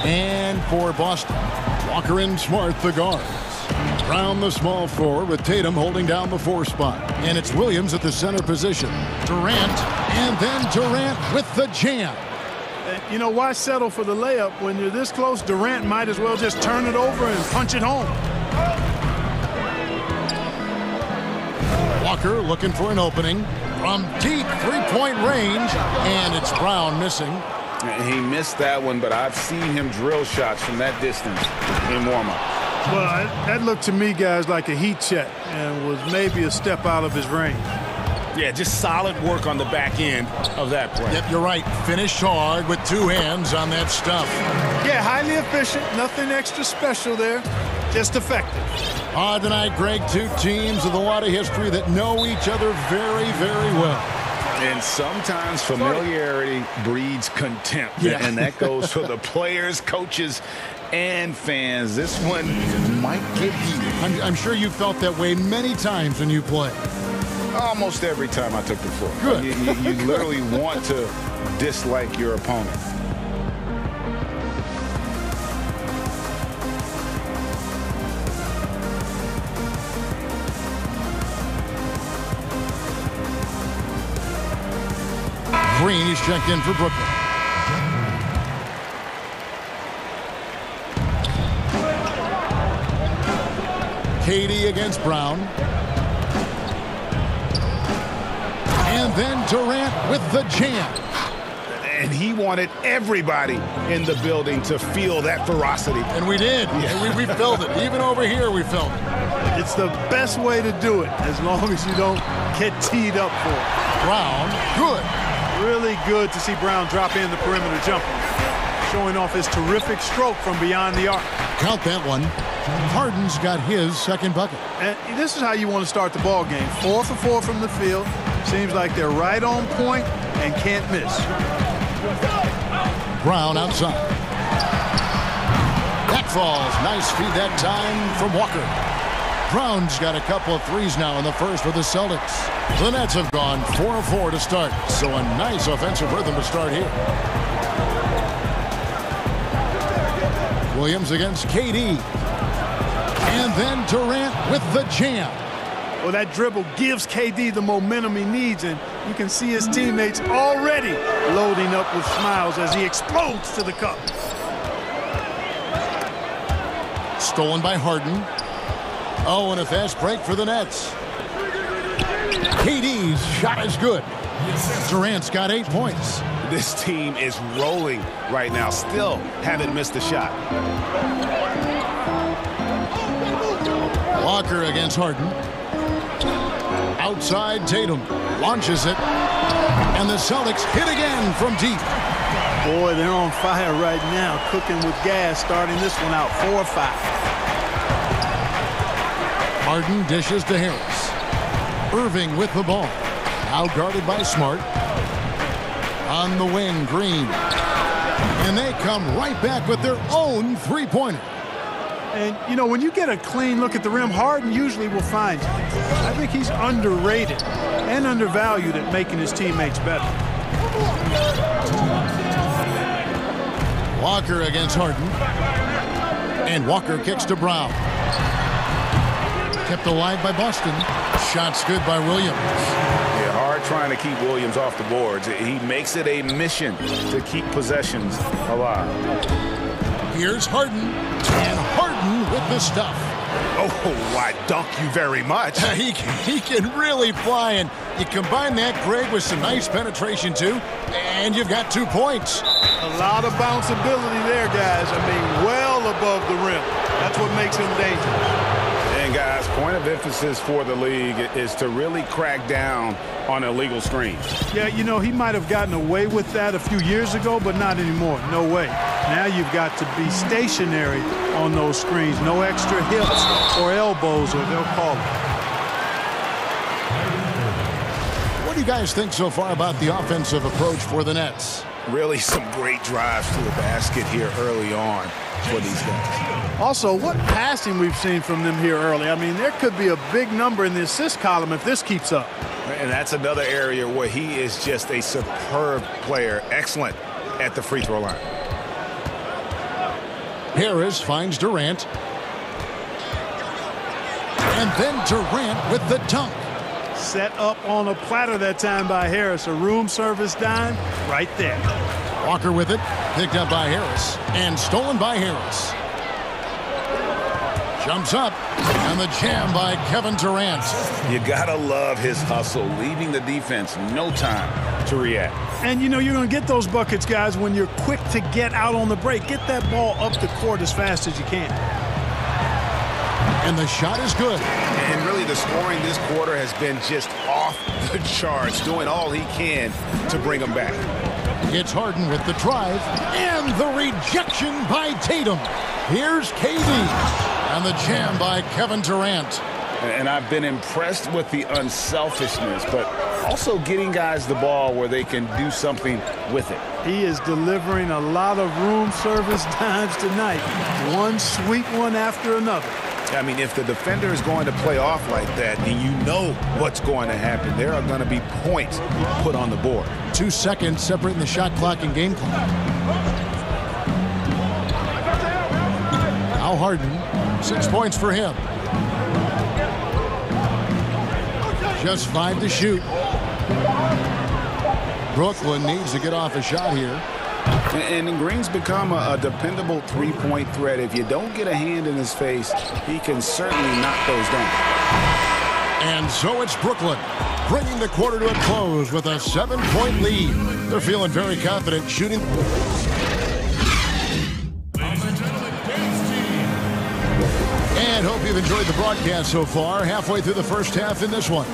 And for Boston, Walker and Smart, the guards. Brown, the small forward, with Tatum holding down the 4 spot. And it's Williams at the center position. Durant, and then Durant with the jam. You know, why settle for the layup? When you're this close, Durant might as well just turn it over and punch it home. Walker looking for an opening from deep three-point range, and it's Brown missing. He missed that one, but I've seen him drill shots from that distance in warm-up. Well, that looked to me, guys, like a heat check and was maybe a step out of his range. Yeah, just solid work on the back end of that play. Yep, you're right. Finished hard with 2 hands on that stuff. Yeah, highly efficient. Nothing extra special there. Just effective. Tonight, Greg, 2 teams with a lot of history that know each other very, very well. And sometimes familiarity breeds contempt. Yeah. And that goes for the players, coaches, and fans. This one might get heated. I'm sure you felt that way many times when you play. Almost every time I took the floor. Good. You literally want to dislike your opponent. Green is checked in for Brooklyn. KD against Brown. And then Durant with the jam. And he wanted everybody in the building to feel that ferocity. And we did. Yeah. We felt it. Even over here, we felt it. It's the best way to do it, as long as you don't get teed up for it. Brown, good. Really good to see Brown drop in the perimeter jumper, showing off his terrific stroke from beyond the arc. Count that one. Harden's got his second bucket. And this is how you want to start the ball game. 4 for 4 from the field. Seems like they're right on point and can't miss. Brown outside. That falls. Nice feed that time from Walker. Brown's got a couple of threes now in the first for the Celtics. The Nets have gone 4 of 4 to start, so a nice offensive rhythm to start here. Williams against KD. And then Durant with the jam. Well, that dribble gives KD the momentum he needs, and you can see his teammates already loading up with smiles as he explodes to the cup. Stolen by Harden. Oh, and a fast break for the Nets. KD's shot is good. Durant's got 8 points. This team is rolling right now. Still haven't missed a shot. Walker against Harden. Outside Tatum. Launches it. And the Celtics hit again from deep. Boy, they're on fire right now. Cooking with gas, starting this one out 4-5. Harden dishes to Harris. Irving with the ball. Now guarded by Smart. On the wing, Green. And they come right back with their own three-pointer. And, you know, when you get a clean look at the rim, Harden usually will find you. I think he's underrated and undervalued at making his teammates better. Walker against Harden. And Walker kicks to Brown. Kept alive by Boston. Shots good by Williams. Yeah, hard trying to keep Williams off the boards. He makes it a mission to keep possessions alive. Here's Harden. And Harden with the stuff. Oh, why dunk you very much. He can really fly, and you combine that, Greg, with some nice penetration, too, and you've got 2 points. A lot of bounceability there, guys. I mean, well above the rim. That's what makes him dangerous. And, guys, point of emphasis for the league is to really crack down on illegal screens. Yeah, you know, he might have gotten away with that a few years ago, but not anymore. No way. Now you've got to be stationary on those screens. No extra hips or elbows, or they'll call it. What do you guys think so far about the offensive approach for the Nets? Really some great drives to the basket here early on for these guys. Also, what passing we've seen from them here early. I mean, there could be a big number in the assist column if this keeps up. And that's another area where he is just a superb player. Excellent at the free throw line. Harris finds Durant. And then Durant with the dunk. Set up on a platter that time by Harris. A room service dime right there. Walker with it. Picked up by Harris. And stolen by Harris. Jumps up. And the jam by Kevin Durant. You gotta love his hustle, leaving the defense no time to react. And you know you're going to get those buckets, guys, when you're quick to get out on the break. Get that ball up the court as fast as you can. And the shot is good. And really the scoring this quarter has been just off the charts, doing all he can to bring them back. It's Harden with the drive. And the rejection by Tatum. Here's KD. And the jam by Kevin Durant. And I've been impressed with the unselfishness, but also getting guys the ball where they can do something with it. He is delivering a lot of room service dimes tonight. One sweet one after another. I mean, if the defender is going to play off like that, and you know what's going to happen, there are going to be points put on the board. 2 seconds separating the shot clock and game clock. Now Harden, 6 points for him. Just 5 to shoot. Brooklyn needs to get off a shot here. And Green's become a dependable three-point threat. If you don't get a hand in his face, he can certainly knock those down. And so it's Brooklyn, bringing the quarter to a close with a 7-point lead. They're feeling very confident shooting. And hope you've enjoyed the broadcast so far. Halfway through the first half in this one.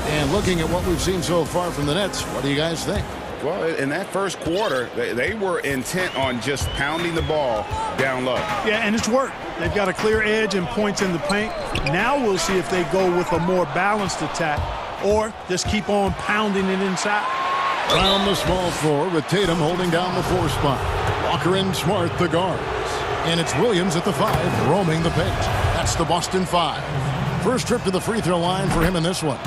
And looking at what we've seen so far from the Nets, what do you guys think? Well, in that first quarter, they were intent on just pounding the ball down low. Yeah, and it's worked. They've got a clear edge and points in the paint. Now we'll see if they go with a more balanced attack or just keep on pounding it inside. Around the small floor with Tatum holding down the 4 spot. Walker and Smart the guards. And it's Williams at the 5 roaming the paint. That's the Boston 5. First trip to the free throw line for him in this one.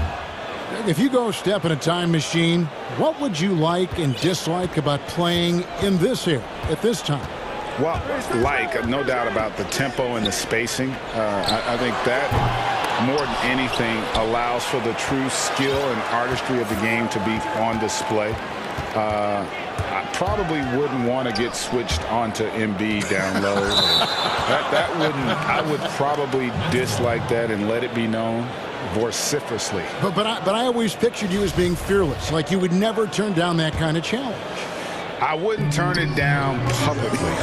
If you go step in a time machine, what would you like and dislike about playing in this era at this time? Well, no doubt about the tempo and the spacing. I think that more than anything allows for the true skill and artistry of the game to be on display. I probably wouldn't want to get switched onto Embiid down low. I would probably dislike that and let it be known vociferously. But I always pictured you as being fearless, like you would never turn down that kind of challenge. I wouldn't turn it down publicly.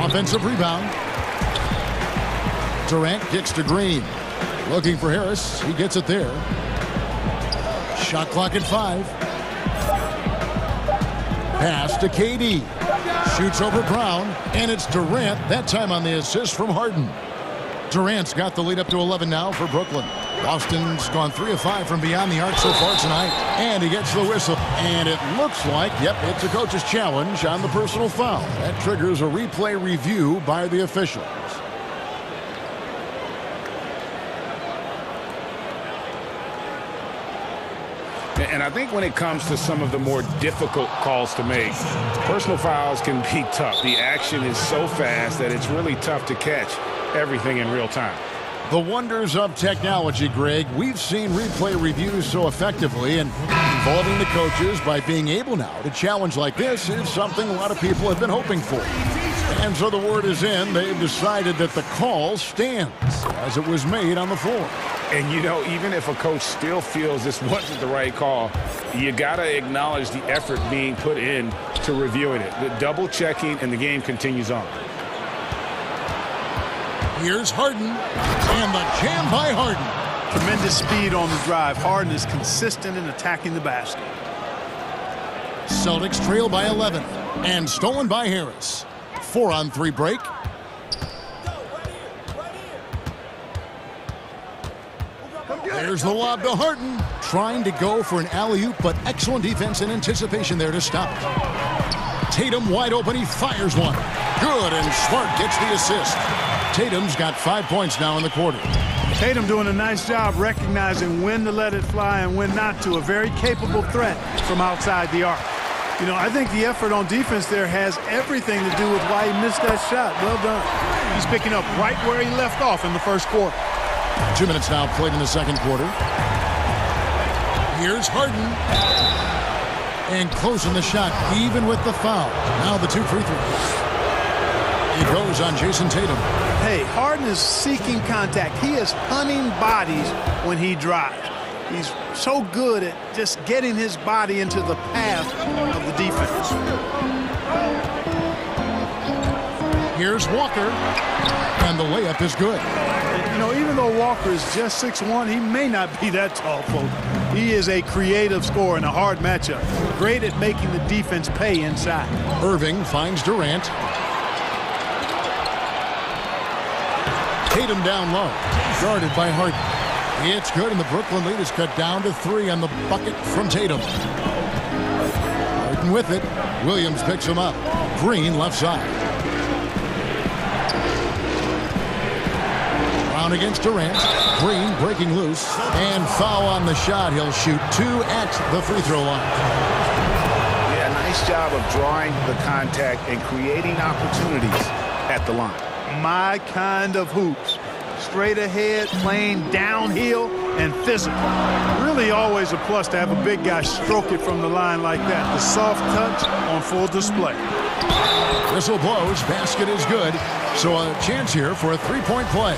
Offensive rebound. Durant kicks to Green. Looking for Harris. He gets it there. Shot clock at 5. Pass to KD. Shoots over Brown. And it's Durant, that time on the assist from Harden. Durant's got the lead up to 11 now for Brooklyn. Boston's gone 3 of 5 from beyond the arc so far tonight. And he gets the whistle. And it looks like, yep, it's a coach's challenge on the personal foul. That triggers a replay review by the officials. And I think when it comes to some of the more difficult calls to make, personal fouls can be tough. The action is so fast that it's really tough to catch everything in real time. The wonders of technology, Greg. We've seen replay reviews so effectively, and involving the coaches by being able now to challenge like this is something a lot of people have been hoping for. And so the word is in. They've decided that the call stands as it was made on the floor. And, you know, even if a coach still feels this wasn't the right call, you got to acknowledge the effort being put in to reviewing it. The double checking, and the game continues on. Here's Harden, and the jam by Harden. Tremendous speed on the drive. Harden is consistent in attacking the basket. Celtics trail by 11, and stolen by Harris. 4-on-3 break. There's the lob to Harden, trying to go for an alley-oop, but excellent defense and anticipation there to stop it. Tatum wide open, he fires one. Good, and Smart gets the assist. Tatum's got 5 points now in the quarter. Tatum doing a nice job recognizing when to let it fly and when not to. A very capable threat from outside the arc. You know, I think the effort on defense there has everything to do with why he missed that shot. Well done. He's picking up right where he left off in the first quarter. 2 minutes now played in the second quarter. Here's Harden. And closing the shot, even with the foul. Now the 2 free throws. It goes on Jason Tatum. Hey, Harden is seeking contact. He is hunting bodies when he drives. He's so good at just getting his body into the path of the defense. Here's Walker. And the layup is good. You know, even though Walker is just 6'1", he may not be that tall, folks. He is a creative scorer in a hard matchup. Great at making the defense pay inside. Irving finds Durant. Tatum down low. Guarded by Harden. It's good, and the Brooklyn lead is cut down to 3 on the bucket from Tatum. Harden with it. Williams picks him up. Green left side. Brown against Durant. Green breaking loose. And foul on the shot. He'll shoot 2 at the free throw line. Yeah, nice job of drawing the contact and creating opportunities at the line. My kind of hoops. Straight ahead, playing downhill, and physical. Really always a plus to have a big guy stroke it from the line like that. The soft touch on full display. Whistle blows. Basket is good. So a chance here for a three-point play.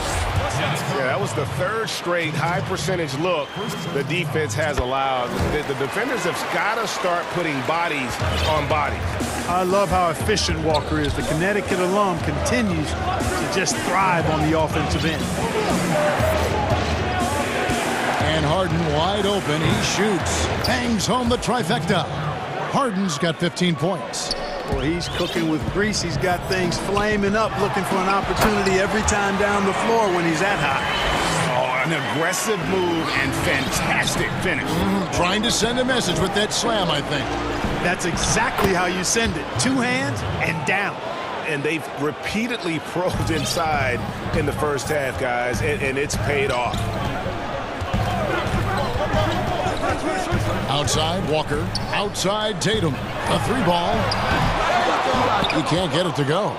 Yeah, that was the 3rd straight high percentage look the defense has allowed. The defenders have got to start putting bodies on bodies. I love how efficient Walker is. The Connecticut alum continues to just thrive on the offensive end. And Harden wide open. He shoots. Bangs home the trifecta. Harden's got 15 points. Well, he's cooking with grease. He's got things flaming up, looking for an opportunity every time down the floor when he's that high. Oh, an aggressive move and fantastic finish. Trying to send a message with that slam, I think. That's exactly how you send it. 2 hands and down. And they've repeatedly probed inside in the first half, guys, and it's paid off. Outside, Walker. Outside, Tatum. A 3-ball. He can't get it to go.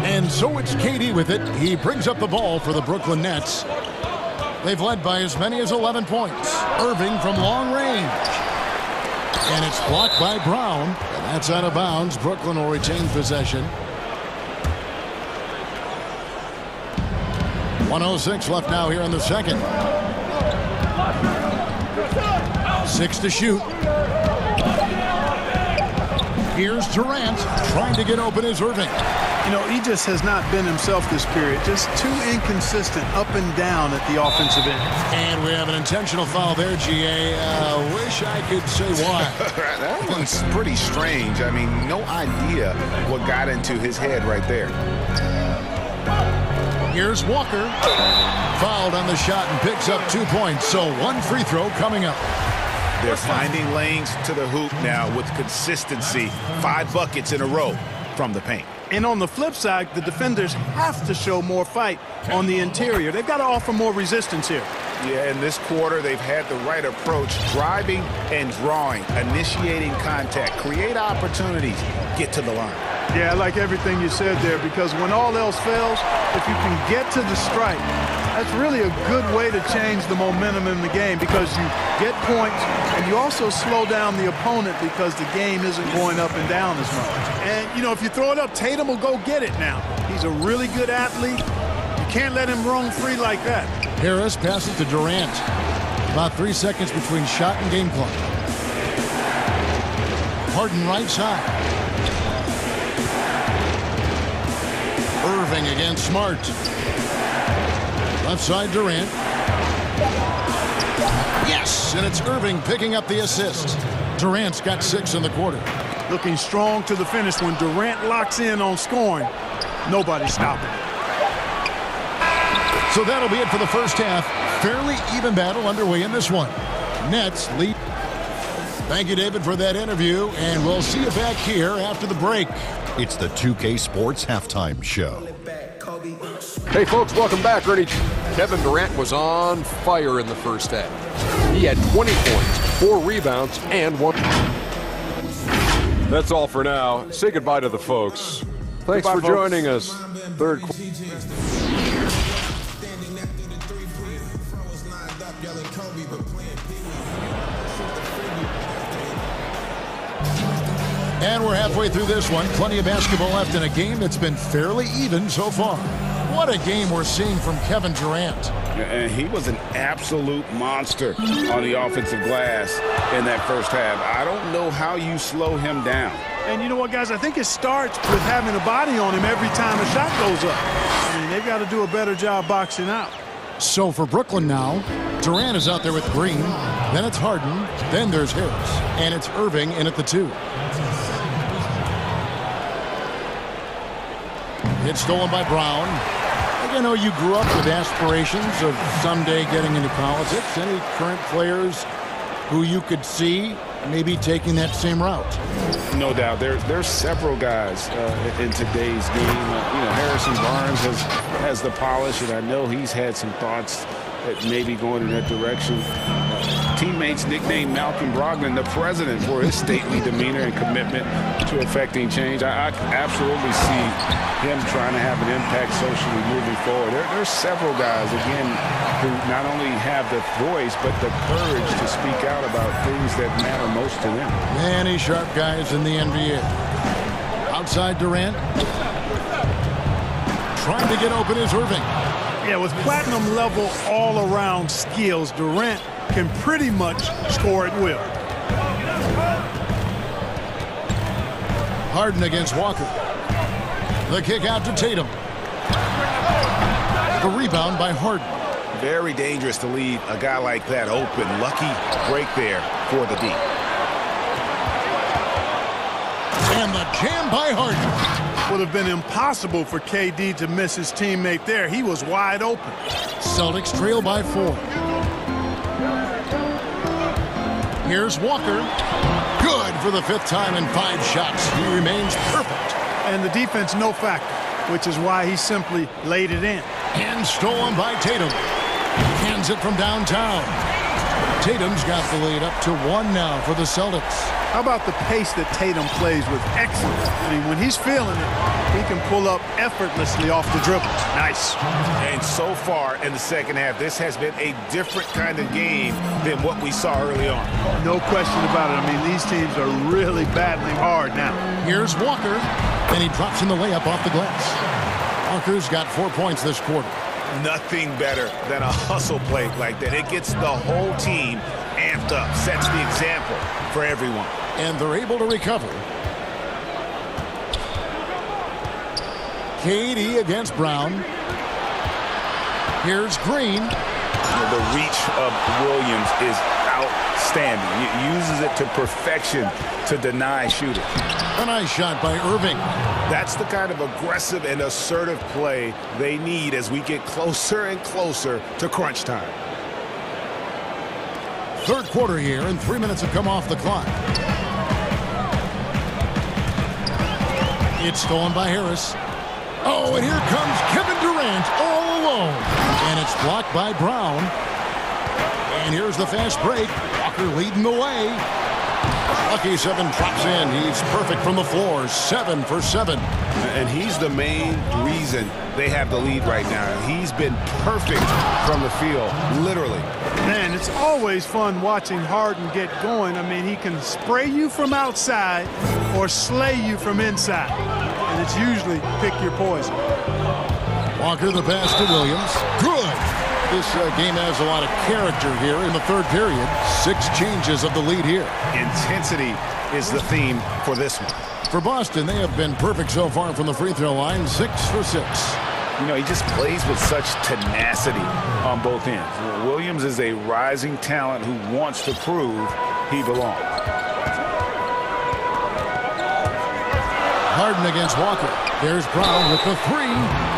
And so it's KD with it. He brings up the ball for the Brooklyn Nets. They've led by as many as 11 points. Irving from long range. And it's blocked by Brown. And that's out of bounds. Brooklyn will retain possession. 1:06 left now here in the second. 6 to shoot. Here's Durant. Trying to get open is Irving. You know, he just has not been himself this period. Just too inconsistent up and down at the offensive end. And we have an intentional foul there, GA. Wish I could say why. That one's pretty strange. I mean, no idea what got into his head right there. Here's Walker. Fouled on the shot and picks up 2 points. So 1 free throw coming up. They're finding lanes to the hoop now with consistency. 5 buckets in a row from the paint. And on the flip side, the defenders have to show more fight on the interior. They've got to offer more resistance here. Yeah, in this quarter, they've had the right approach, driving and drawing, initiating contact, create opportunities, get to the line. Yeah, I like everything you said there, because when all else fails, if you can get to the strike, that's really a good way to change the momentum in the game, because you get points and you also slow down the opponent because the game isn't going up and down as much. And, you know, if you throw it up, Tatum will go get it now. He's a really good athlete. You can't let him roam free like that. Harris passes to Durant. About 3 seconds between shot and game clock. Harden right side. Irving against Smart. Left side Durant. Yes, and it's Irving picking up the assist. Durant's got 6 in the quarter. Looking strong to the finish. When Durant locks in on scoring, nobody's stopping. So that'll be it for the first half. Fairly even battle underway in this one. Nets lead. Thank you, David, for that interview, and we'll see you back here after the break. It's the 2K Sports Halftime Show. Hey, folks, welcome back. Ernie Kevin Durant was on fire in the first half. He had 20 points, 4 rebounds, and 1. That's all for now. Say goodbye to the folks. Thanks for joining us. Third quarter. And we're halfway through this one. Plenty of basketball left in a game that's been fairly even so far. What a game we're seeing from Kevin Durant. And he was an absolute monster on the offensive glass in that first half. I don't know how you slow him down. And you know what, guys? I think it starts with having a body on him every time a shot goes up. I mean, they've got to do a better job boxing out. So for Brooklyn now, Durant is out there with Green. Then it's Harden. Then there's Harris. And it's Irving in at the 2. It's stolen by Brown. I know you grew up with aspirations of someday getting into politics. Any current players who you could see maybe taking that same route? No doubt. There's several guys in today's game. Harrison Barnes has the polish, and I know he's had some thoughts that maybe going in that direction. Teammates nicknamed Malcolm Brogdon the president for his stately demeanor and commitment to affecting change. I absolutely see him trying to have an impact socially moving forward. There's several guys, again, who not only have the voice, but the courage to speak out about things that matter most to them. Many sharp guys in the NBA. Outside Durant. Trying to get open is Irving. Yeah, with platinum level all-around skills, Durant can pretty much score at will. Harden against Walker. The kick out to Tatum. The rebound by Harden. Very dangerous to leave a guy like that open. Lucky break there for the D. And the jam by Harden. Would have been impossible for KD to miss his teammate there. He was wide open. Celtics trail by 4. Here's Walker. Good for the 5th time in 5 shots. He remains perfect. And the defense no factor, which is why he simply laid it in. And stolen by Tatum. Hands it from downtown. Tatum's got the lead up to 1 now for the Celtics. How about the pace that Tatum plays with excellence? I mean, when he's feeling it, he can pull up effortlessly off the dribble. Nice. And so far in the second half, this has been a different kind of game than what we saw early on. No question about it. I mean, these teams are really battling hard now. Here's Walker, and he drops in the layup off the glass. Walker's got 4 points this quarter. Nothing better than a hustle play like that. It gets the whole team amped up, sets the example for everyone. And they're able to recover. KD against Brown. Here's Green. The reach of Williams is outstanding. He uses it to perfection to deny shooters. A nice shot by Irving. That's the kind of aggressive and assertive play they need as we get closer and closer to crunch time. Third quarter here, and 3 minutes have come off the clock. It's stolen by Harris. Oh, and here comes Kevin Durant all alone. And it's blocked by Brown. And here's the fast break. Walker leading the way. Lucky 7 drops in. He's perfect from the floor. 7 for 7. And he's the main reason they have the lead right now. He's been perfect from the field, literally. Man, it's always fun watching Harden get going. I mean, he can spray you from outside or slay you from inside. And it's usually pick your poison. Walker the pass to Williams. Good. This game has a lot of character here in the third period. 6 changes of the lead here. Intensity is the theme for this one. For Boston, they have been perfect so far from the free throw line. 6 for 6. You know, he just plays with such tenacity on both ends. Williams is a rising talent who wants to prove he belongs. Harden against Walker. There's Brown with the 3.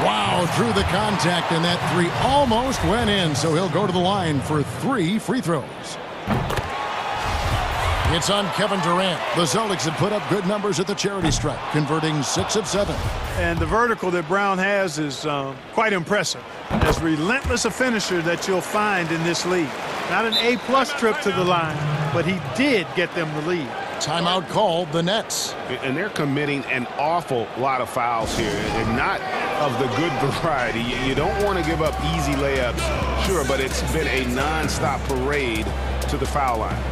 Wow, through the contact, and that 3 almost went in, so he'll go to the line for 3 free throws. It's on Kevin Durant. The Celtics have put up good numbers at the charity stripe, converting 6 of 7. And the vertical that Brown has is quite impressive. as relentless a finisher that you'll find in this league. Not an A-plus trip to the line, but he did get them the lead. Timeout called the Nets. And they're committing an awful lot of fouls here, and not of the good variety. You don't want to give up easy layups, sure, but it's been a non-stop parade to the foul line.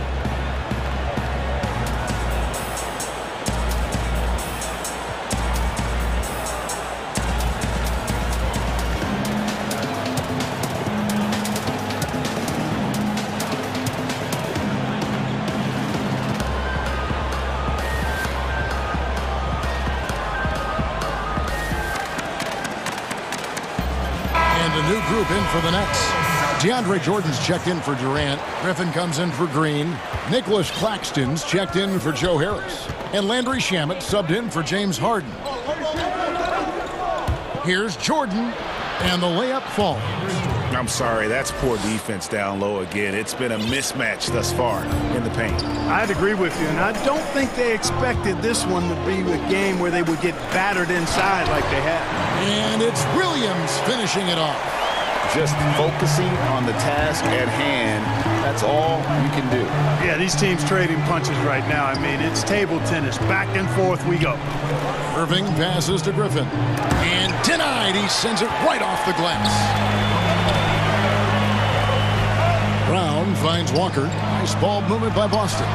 New group in for the Nets. DeAndre Jordan's checked in for Durant. Griffin comes in for Green. Nicholas Claxton's checked in for Joe Harris. And Landry Shamet subbed in for James Harden. Here's Jordan, and the layup falls. I'm sorry, that's poor defense down low again. It's been a mismatch thus far in the paint. I'd agree with you, and I don't think they expected this one to be a game where they would get battered inside like they have. And it's Williams finishing it off. Just focusing on the task at hand, that's all you can do. Yeah, these teams trading punches right now. I mean, it's table tennis. Back and forth we go. Irving passes to Griffin. And denied. He sends it right off the glass. Brown finds Walker. Nice ball movement by Boston.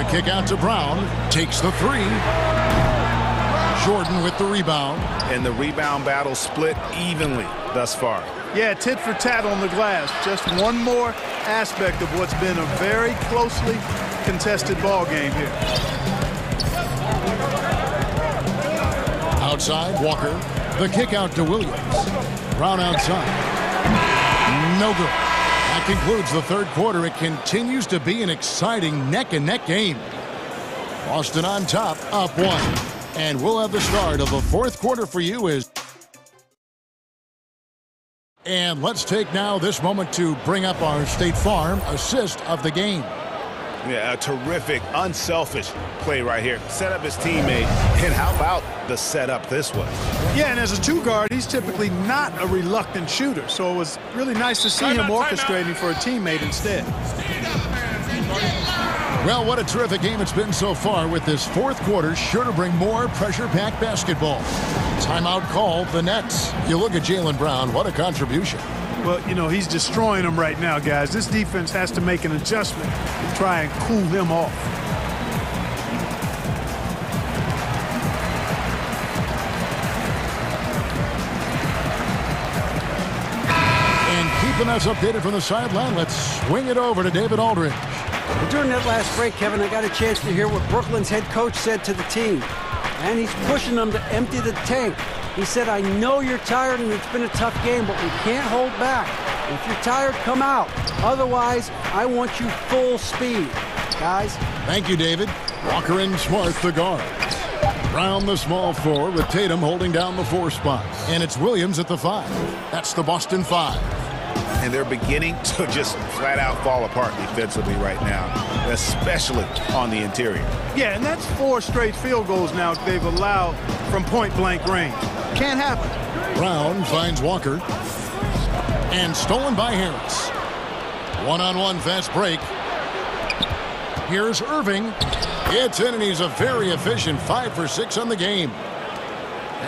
Kick out to Brown, takes the three. Jordan with the rebound. And the rebound battle split evenly thus far. Yeah, tit for tat on the glass. Just one more aspect of what's been a very closely contested ball game here. Outside, Walker. The kick out to Williams. Brown outside. No good. That concludes the third quarter. It continues to be an exciting neck-and-neck game. Boston on top, up one. And we'll have the start of the fourth quarter for you as... And let's take now this moment to bring up our State Farm assist of the game. Yeah, a terrific, unselfish play right here. Set up his teammate, and how about the setup this way? Yeah, and as a two-guard, he's typically not a reluctant shooter, so it was really nice to see him orchestrating for a teammate instead. Well, what a terrific game it's been so far, with this fourth quarter sure to bring more pressure-packed basketball. Timeout called the Nets. You look at Jaylen Brown, what a contribution. Well, you know, he's destroying them right now, guys. This defense has to make an adjustment to try and cool him off. And keeping us updated from the sideline, let's swing it over to David Aldridge. Well, during that last break, Kevin, I got a chance to hear what Brooklyn's head coach said to the team. And he's pushing them to empty the tank. He said, I know you're tired and it's been a tough game, but we can't hold back. If you're tired, come out. Otherwise, I want you full speed. Guys. Thank you, David. Walker and Smart, the guards. Brown, the small forward, with Tatum holding down the 4 spot. And it's Williams at the 5. That's the Boston 5. And they're beginning to just flat out fall apart defensively right now, especially on the interior. Yeah, and that's 4 straight field goals now they've allowed from point-blank range. Can't happen. Brown finds Walker. And stolen by Harris. One-on-one fast break. Here's Irving. It's in, and he's a very efficient 5 for 6 on the game.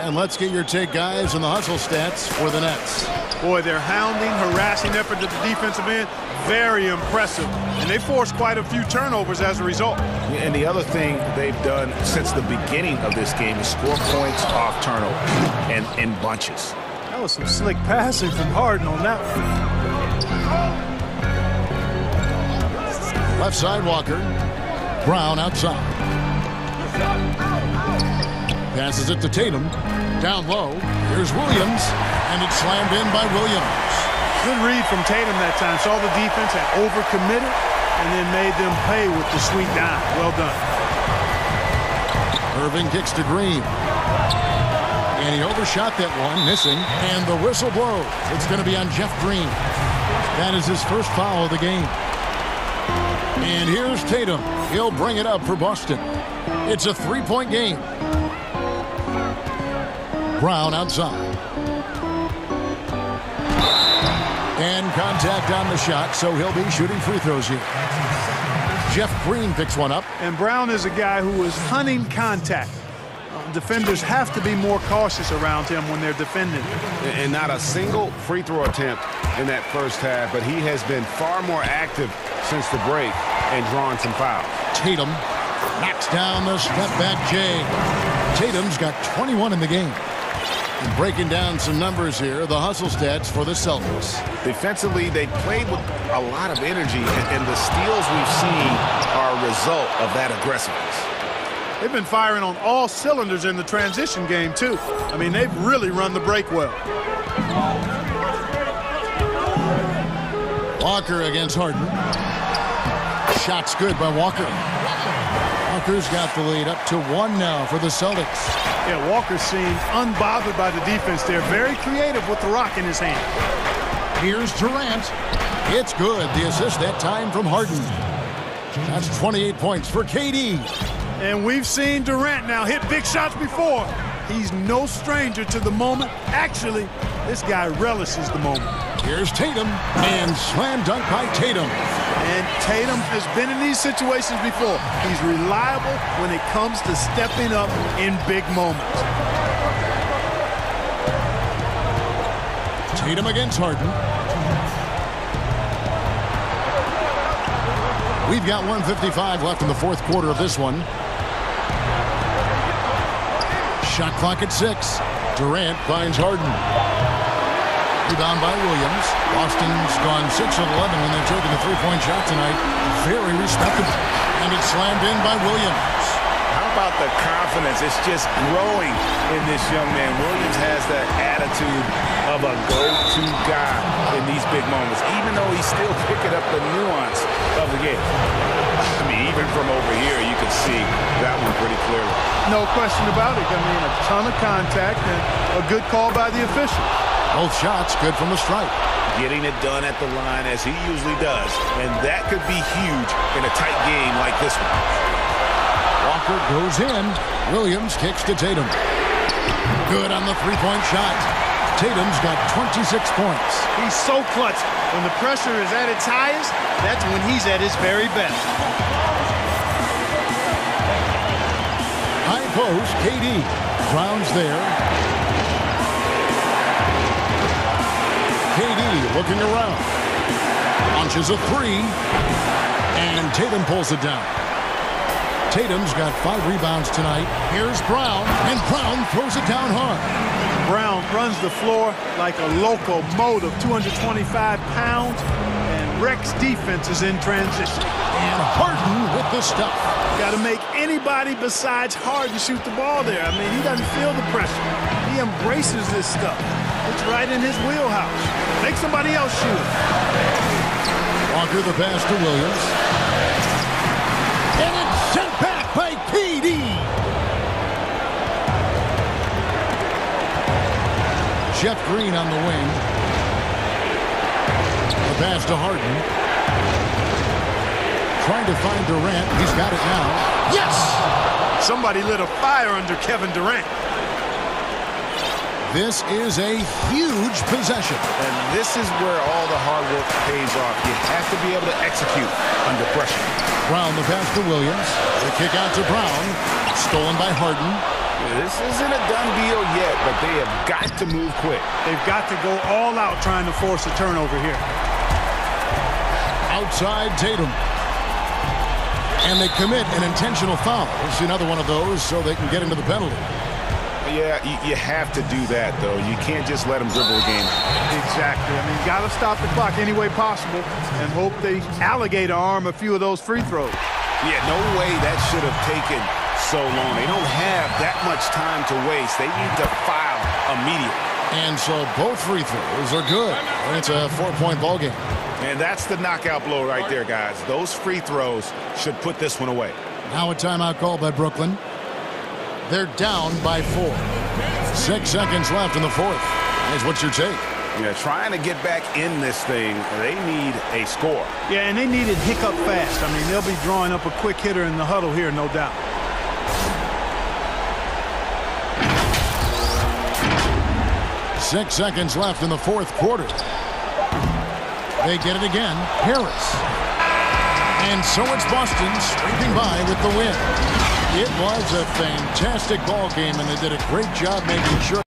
And let's get your take, guys, on the hustle stats for the Nets. Boy, their hounding, harassing effort at the defensive end, very impressive. And they forced quite a few turnovers as a result. And the other thing they've done since the beginning of this game is score points off turnover and in bunches. That was some slick passing from Harden on that one. Left side, Walker. Brown outside. Passes it to Tatum. Down low. Here's Williams. And it's slammed in by Williams. Good read from Tatum that time. Saw the defense had overcommitted and then made them pay with the sweet dime. Well done. Irving kicks to Green. And he overshot that one, missing. And the whistle blows. It's going to be on Jeff Green. That is his first foul of the game. And here's Tatum. He'll bring it up for Boston. It's a three-point game. Brown outside. And contact on the shot, so he'll be shooting free throws here. Jeff Green picks one up. And Brown is a guy who is hunting contact. Defenders have to be more cautious around him when they're defending. And not a single free throw attempt in that first half, but he has been far more active since the break and drawn some fouls. Tatum knocks down the step-back J. Tatum's got 21 in the game. And breaking down some numbers here, the hustle stats for the Celtics. Defensively, they played with a lot of energy, and the steals we've seen are a result of that aggressiveness. They've been firing on all cylinders in the transition game, too. I mean, they've really run the break well. Walker against Harden. Shot's good by Walker. Walker's got the lead up to 1 now for the Celtics. Yeah, Walker seemed unbothered by the defense there. Very creative with the rock in his hand. Here's Durant. It's good. The assist that time from Harden. That's 28 points for KD. And we've seen Durant now hit big shots before. He's no stranger to the moment. Actually, this guy relishes the moment. Here's Tatum, and slam dunk by Tatum. And Tatum has been in these situations before. He's reliable when it comes to stepping up in big moments. Tatum against Harden. We've got 1:55 left in the fourth quarter of this one. Shot clock at 6. Durant finds Harden. Rebound by Williams. Boston's gone 6 of 11 when they're taking a three-point shot tonight. Very respectable. And it's slammed in by Williams. How about the confidence? It's just growing in this young man. Williams has that attitude of a go-to guy in these big moments, even though he's still picking up the nuance of the game. I mean, even from over here, you can see that one pretty clearly. No question about it. I mean, a ton of contact and a good call by the official. Both shots good from the stripe. Getting it done at the line as he usually does, and that could be huge in a tight game like this one. Walker goes in. Williams kicks to Tatum. Good on the three-point shot. Tatum's got 26 points. He's so clutch. When the pressure is at its highest, that's when he's at his very best. High post, KD. Brown's there. KD looking around. Launches a three. And Tatum pulls it down. Tatum's got 5 rebounds tonight. Here's Brown. And Brown throws it down hard. Brown runs the floor like a locomotive, 225 pounds. And wrecks defenses in transition. And Harden with the stuff. Got to make anybody besides Harden shoot the ball there. I mean, he doesn't feel the pressure. He embraces this stuff. It's right in his wheelhouse. Make somebody else shoot. Walker the pass to Williams. And it's sent back by KD. Jeff Green on the wing. The pass to Harden. Trying to find Durant. He's got it now. Yes! Somebody lit a fire under Kevin Durant. This is a huge possession. And this is where all the hard work pays off. You have to be able to execute under pressure. Brown the pass to Williams. The kick out to Brown. Stolen by Harden. This isn't a done deal yet, but they have got to move quick. They've got to go all out trying to force a turnover here. Outside Tatum. And they commit an intentional foul. It's another one of those so they can get into the penalty. Yeah, you have to do that, though. You can't just let them dribble the game. Exactly. I mean, you got to stop the clock any way possible and hope they alligator arm a few of those free throws. Yeah, no way that should have taken so long. They don't have that much time to waste. They need to foul immediately. And so both free throws are good. And it's a 4-point ball game. And that's the knockout blow right there, guys. Those free throws should put this one away. Now a timeout call by Brooklyn. They're down by 4. 6 seconds left in the fourth. Here's what's your take? Yeah, trying to get back in this thing, they need a score. Yeah, and they need it hiccup fast. I mean, they'll be drawing up a quick hitter in the huddle here, no doubt. 6 seconds left in the fourth quarter. They get it again. Harris. And so it's Boston scraping by with the win. It was a fantastic ball game, and they did a great job making sure.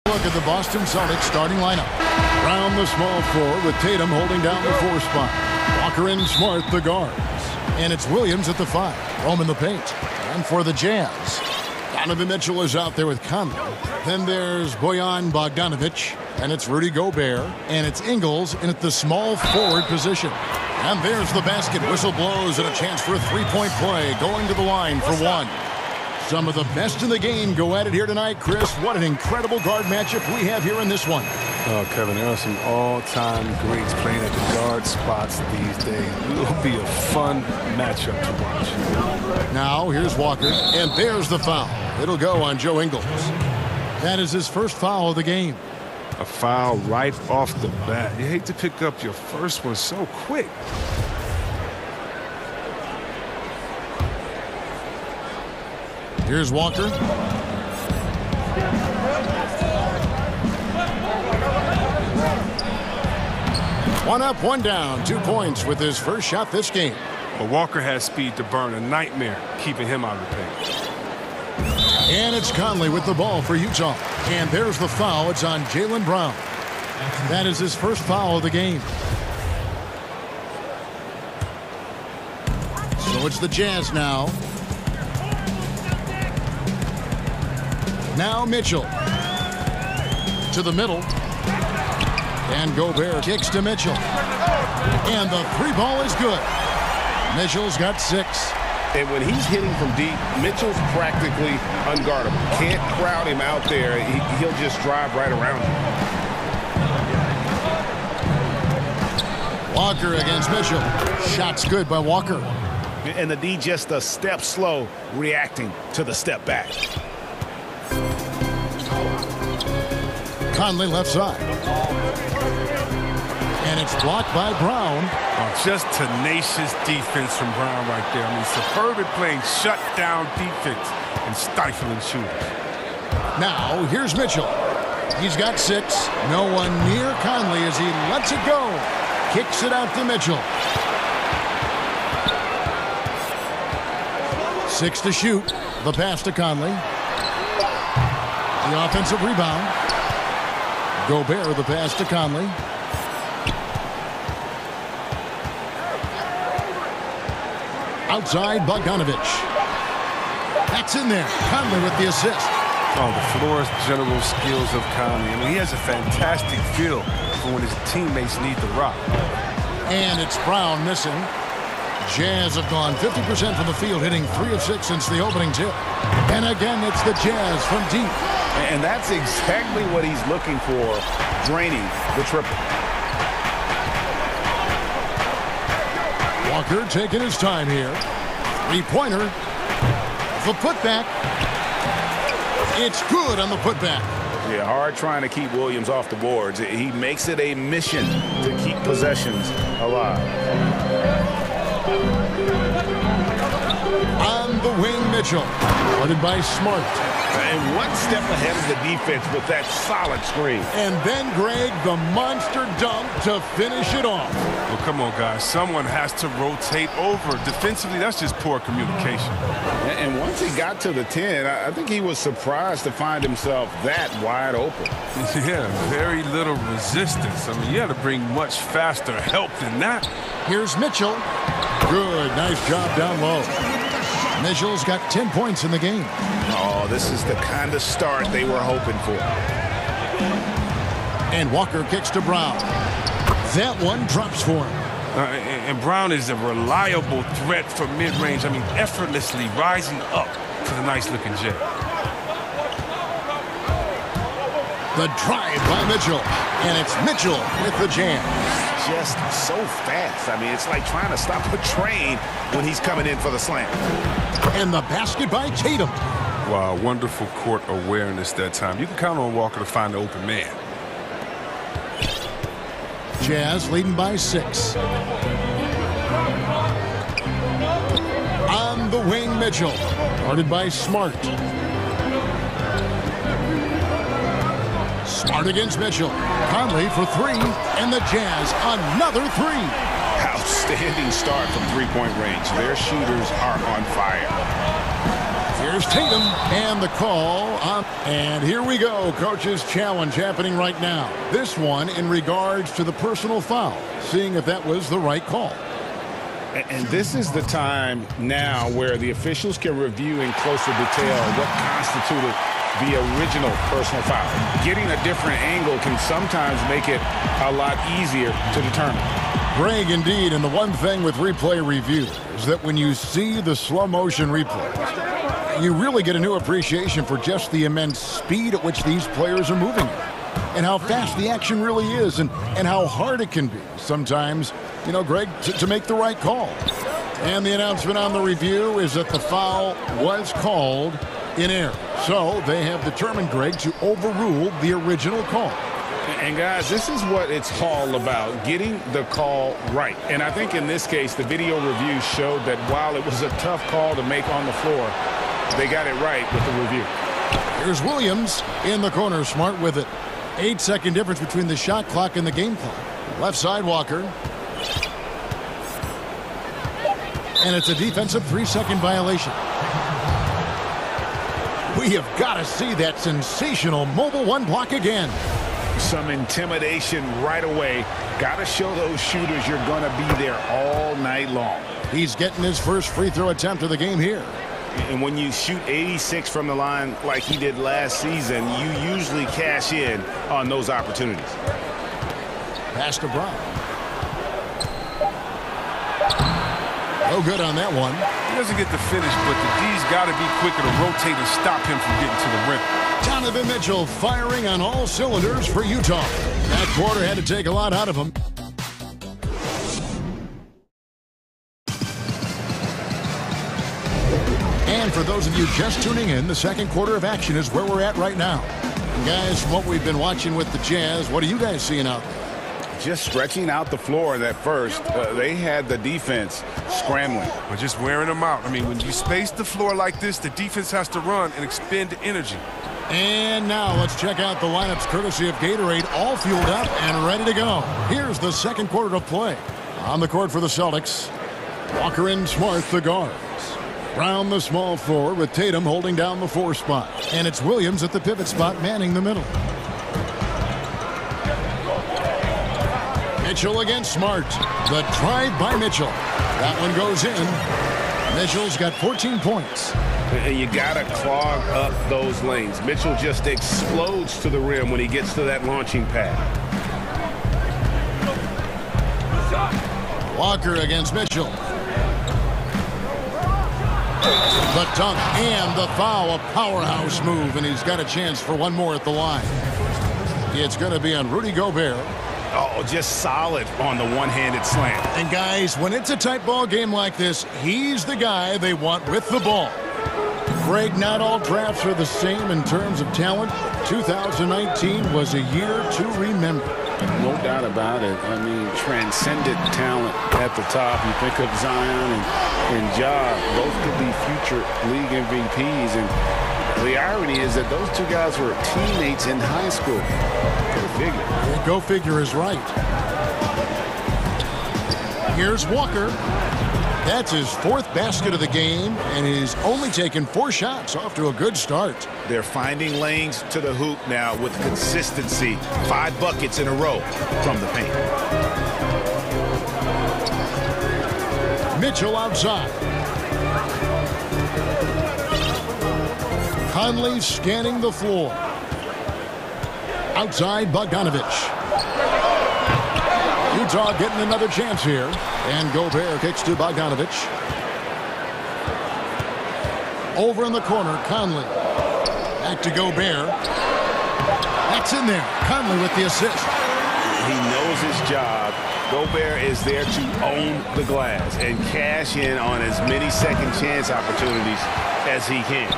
Look at the Boston Celtics starting lineup. Brown the small forward with Tatum holding down the 4 spot. Walker and Smart the guards. And it's Williams at the 5. Roman the paint. And for the Jazz, Donovan Mitchell is out there with Conley. Then there's Bojan Bogdanovic. And it's Rudy Gobert. And it's Ingles in at the small forward position. And there's the basket. Whistle blows and a chance for a 3-point play. Going to the line for 1. Some of the best in the game go at it here tonight. Chris, what an incredible guard matchup we have here in this one. Oh, Kevin, there are some all-time greats playing at the guard spots these days. It will be a fun matchup to watch. Now, here's Walker, and there's the foul. It'll go on Joe Ingles. That is his first foul of the game. A foul right off the bat. You hate to pick up your first one so quick. Here's Walker. One up, one down. 2 points with his first shot this game. Well, Walker has speed to burn. A nightmare keeping him out of the paint. And it's Conley with the ball for Utah. And there's the foul. It's on Jaylen Brown. That is his first foul of the game. So it's the Jazz now. Now Mitchell to the middle. And Gobert kicks to Mitchell. And the 3-ball is good. Mitchell's got 6. And when he's hitting from deep, Mitchell's practically unguardable. Can't crowd him out there. He'll just drive right around him. Walker against Mitchell. Shot's good by Walker. And the D just a step slow, reacting to the step back. Conley left side. And it's blocked by Brown. Oh, just tenacious defense from Brown right there. I mean, superb at playing shutdown defense and stifling shooters. Now, here's Mitchell. He's got 6. No one near Conley as he lets it go. Kicks it out to Mitchell. 6 to shoot. The pass to Conley. The offensive rebound. Gobert the pass to Conley. Outside Bogdanovic. That's in there. Conley with the assist. Oh, the floor's general skills of Conley. I mean, he has a fantastic feel for when his teammates need the rock. And it's Brown missing. Jazz have gone 50% from the field, hitting 3 of 6 since the opening tip. And again, it's the Jazz from deep. And that's exactly what he's looking for, draining the triple. Walker taking his time here. 3-pointer. The putback. It's good on the putback. Yeah, hard trying to keep Williams off the boards. He makes it a mission to keep possessions alive. On the wing, Mitchell. Guarded by Smart. And one step ahead of the defense with that solid screen. And then, Greg, the monster dunk to finish it off. Well, come on, guys. Someone has to rotate over. Defensively, that's just poor communication. And once he got to the 10, I think he was surprised to find himself that wide open. Yeah, very little resistance. I mean, you had to bring much faster help than that. Here's Mitchell. Good. Nice job down low. Mitchell's got 10 points in the game. Oh, this is the kind of start they were hoping for. And Walker kicks to Brown. That one drops for him. And Brown is a reliable threat for mid-range. I mean, effortlessly rising up to the nice-looking jet. The drive by Mitchell. And it's Mitchell with the jam. Just so fast. I mean, it's like trying to stop a train when he's coming in for the slam. And the basket by Tatum. Wow, wonderful court awareness that time. You can count on Walker to find the open man. Jazz leading by 6. On the wing, Mitchell. Guarded by Smart. Smart against Mitchell. Conley for 3. And the Jazz another 3. Outstanding start from three-point range. Their shooters are on fire. Here's Tatum and the call on. And here we go. Coach's challenge happening right now. This one in regards to the personal foul. Seeing if that was the right call. And this is the time now where the officials can review in closer detail what constituted the original personal foul. Getting a different angle can sometimes make it a lot easier to determine. Greg, indeed, and the one thing with replay review is that when you see the slow motion replays, you really get a new appreciation for just the immense speed at which these players are moving and how fast the action really is and how hard it can be sometimes, you know, Greg, to make the right call. And the announcement on the review is that the foul was called in error. So they have determined, Greg, to overrule the original call. And guys, this is what it's all about, getting the call right. And I think in this case, the video review showed that while it was a tough call to make on the floor, they got it right with the review. Here's Williams in the corner, Smart with it. 8-second difference between the shot clock and the game clock. Left side, Walker. And it's a defensive 3-second violation. We have got to see that sensational mobile one block again. Some intimidation right away. Got to show those shooters you're going to be there all night long. He's getting his first free throw attempt of the game here. And when you shoot 86 from the line like he did last season, you usually cash in on those opportunities. Pass to Brown. No good on that one. He doesn't get the finish, but the D's got to be quicker to rotate and stop him from getting to the rim. Donovan Mitchell firing on all cylinders for Utah. That quarter had to take a lot out of him. And for those of you just tuning in, the second quarter of action is where we're at right now. And guys, from what we've been watching with the Jazz, what are you guys seeing out there? Just stretching out the floor that first. They had the defense scrambling. Or just wearing them out. I mean, when you space the floor like this, the defense has to run and expend energy. And now let's check out the lineups courtesy of Gatorade, all fueled up and ready to go. Here's the second quarter of play. On the court for the Celtics, Walker and Smart, the guards. Brown, the small forward, with Tatum holding down the 4 spot. And it's Williams at the pivot spot, manning the middle. Mitchell against Smart. The drive by Mitchell. That one goes in. Mitchell's got 14 points. And you got to clog up those lanes. Mitchell just explodes to the rim when he gets to that launching pad. Walker against Mitchell. The dunk and the foul, a powerhouse move, and he's got a chance for one more at the line. It's going to be on Rudy Gobert. Oh, just solid on the one-handed slam. And guys, when it's a tight ball game like this, he's the guy they want with the ball. Greg, not all drafts are the same in terms of talent. 2019 was a year to remember. No doubt about it. I mean, transcendent talent at the top. You think of Zion and Ja, both could be future league MVPs. And the irony is that those two guys were teammates in high school. Go figure. Go figure is right. Here's Walker. That's his 4th basket of the game, and he's only taken 4 shots. Off to a good start. They're finding lanes to the hoop now with consistency. 5 buckets in a row from the paint. Mitchell outside. Conley scanning the floor. Outside, Bogdanovich. Utah getting another chance here. And Gobert kicks to Bogdanovich. Over in the corner, Conley. Back to Gobert. That's in there. Conley with the assist. He knows his job. Gobert is there to own the glass and cash in on as many second chance opportunities as he can.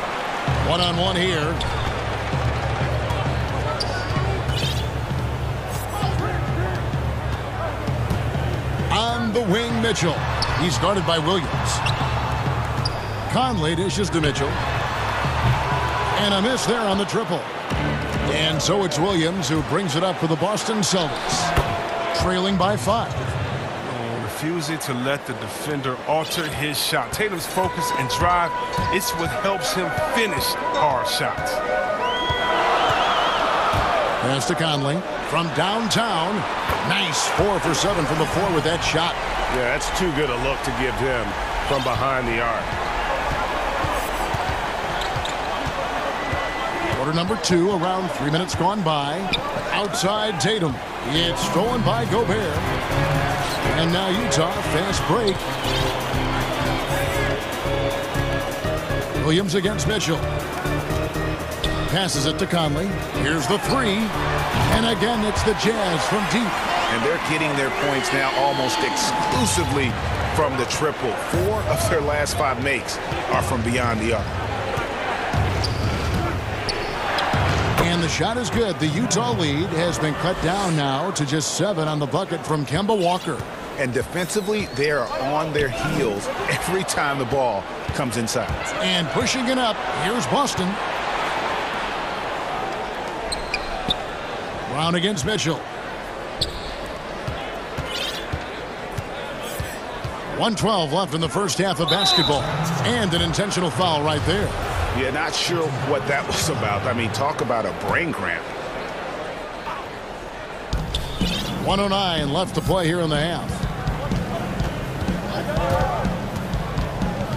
One-on-one here. On the wing, Mitchell. He's guarded by Williams. Conley dishes to Mitchell. And a miss there on the triple. And so it's Williams who brings it up for the Boston Celtics. Trailing by 5. Oh, the refusing to let the defender alter his shot. Tatum's focus and drive, it's what helps him finish hard shots. Pass to Conley from downtown. Nice 4 for 7 from the floor with that shot. Yeah, that's too good a look to give him from behind the arc. Quarter number 2, around 3 minutes gone by. Outside Tatum. It's stolen by Gobert. And now Utah, fast break. Williams against Mitchell. Passes it to Conley. Here's the 3. And again, it's the Jazz from deep. And they're getting their points now almost exclusively from the triple. 4 of their last 5 makes are from beyond the arc. And the shot is good. The Utah lead has been cut down now to just 7 on the bucket from Kemba Walker. And defensively, they are on their heels every time the ball comes inside. And pushing it up, here's Boston. Brown against Mitchell. 1:12 left in the first half of basketball. And an intentional foul right there. Yeah, not sure what that was about. I mean, talk about a brain cramp. 1:09 left to play here in the half.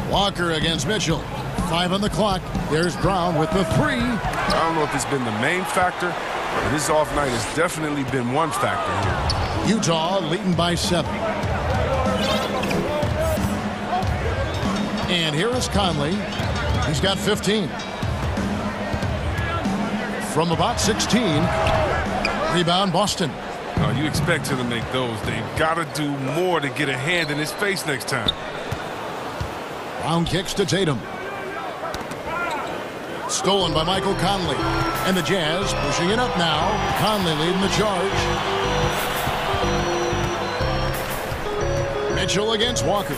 Walker against Mitchell. 5 on the clock. There's Brown with the 3. I don't know if it's been the main factor, but this off night has definitely been one factor here. Utah leading by 7. And here is Conley. He's got 15. From about 16. Rebound Boston. Oh, you expect him to make those. They've got to do more to get a hand in his face next time. Brown kicks to Tatum. Stolen by Michael Conley. And the Jazz pushing it up now. Conley leading the charge. Mitchell against Walker.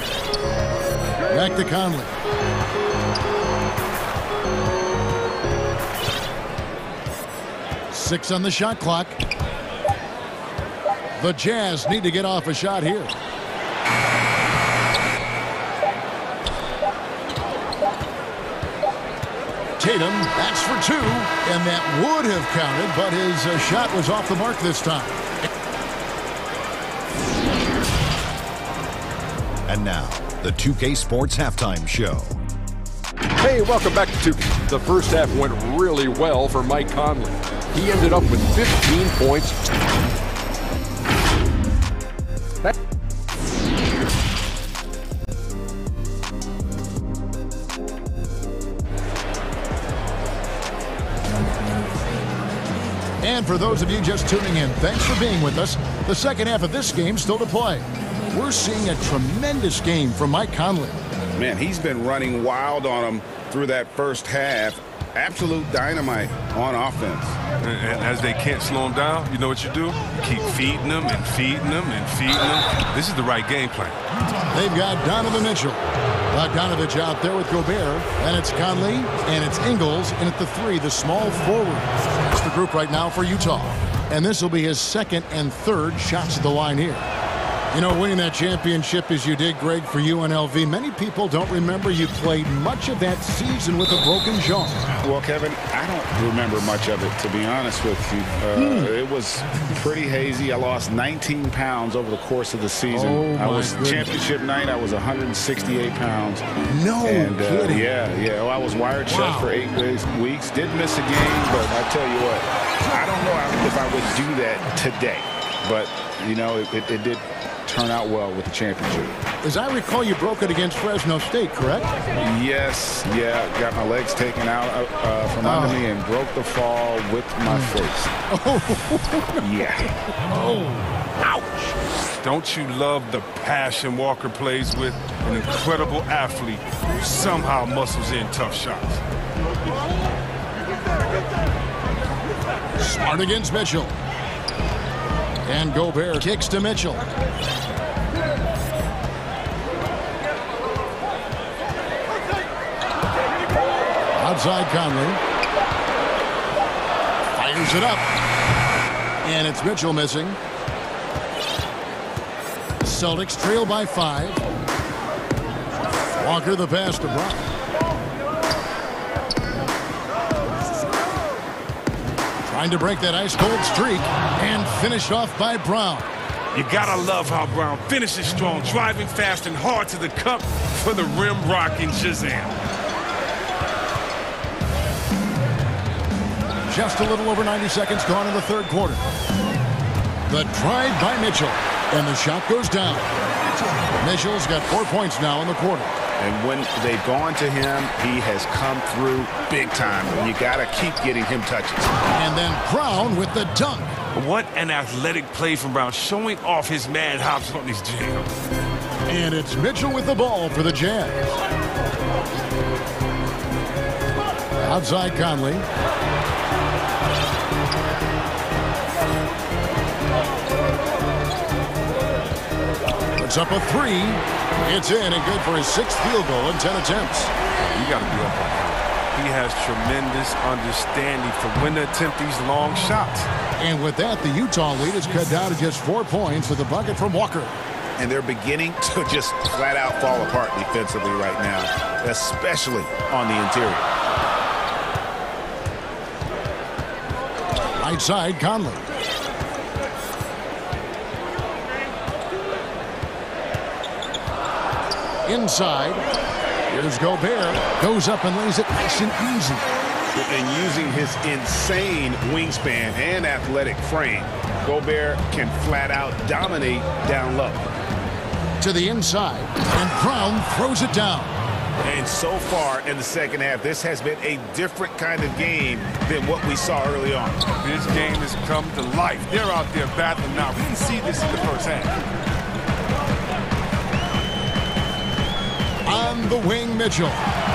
Back to Conley. Six on the shot clock. The Jazz need to get off a shot here. Tatum, that's for 2, and that would have counted, but his shot was off the mark this time. And now, the 2K Sports Halftime Show. Hey, welcome back to 2K. The first half went really well for Mike Conley. He ended up with 15 points. And for those of you just tuning in, thanks for being with us. The second half of this game still to play. We're seeing a tremendous game from Mike Conley. Man, he's been running wild on them through that first half. Absolute dynamite on offense. And as they can't slow him down, you know what you do? You keep feeding them and feeding them and feeding them. This is the right game plan. They've got Donovan Mitchell. Bogdanovich out there with Gobert. And it's Conley, and it's Ingles, and at the 3, the small forward. That's the group right now for Utah. And this will be his second and third shots at the line here. You know, winning that championship as you did, Greg, for UNLV, many people don't remember you played much of that season with a broken jaw. Well, Kevin, I don't remember much of it, to be honest with you. It was pretty hazy. I lost 19 pounds over the course of the season. I was championship night. I was 168 pounds. No kidding. Yeah. Well, I was wired shut for 8 weeks. Did miss a game, but I tell you what, I don't know if I would do that today. But, you know, it did turn out well with the championship. As I recall, you broke it against Fresno State, correct? Yes, got my legs taken out from under me and broke the fall with my face. Yeah. Oh, ouch. Don't you love the passion Walker plays with? An incredible athlete who somehow muscles in tough shots. Smart against Mitchell. And Gobert kicks to Mitchell. Outside Conley. Fires it up. And it's Mitchell missing. Celtics trail by 5. Walker the pass to Brown. Trying to break that ice-cold streak and finished off by Brown. You gotta love how Brown finishes strong, driving fast and hard to the cup for the rim rocking Shazam. Just a little over 90 seconds gone in the third quarter. The drive by Mitchell, and the shot goes down. Mitchell's got 4 points now in the quarter. And when they've gone to him, he has come through big time. You got to keep getting him touches. And then Brown with the dunk. What an athletic play from Brown, showing off his mad hops on these jams. And it's Mitchell with the ball for the Jazz. Outside Conley. Puts up a 3. It's in and good for his 6th field goal in 10 attempts. You got to be up on him. He has tremendous understanding for when to attempt these long shots. And with that, the Utah lead is cut down to just 4 points with a bucket from Walker. And they're beginning to just flat out fall apart defensively right now, especially on the interior. Right side, Conley. Inside, here's Gobert. Goes up and lays it nice and easy. And using his insane wingspan and athletic frame, Gobert can flat out dominate down low. To the inside, and Brown throws it down. And so far in the second half, this has been a different kind of game than what we saw early on. This game has come to life. They're out there battling now. We didn't see this in the first half. On the wing, Mitchell.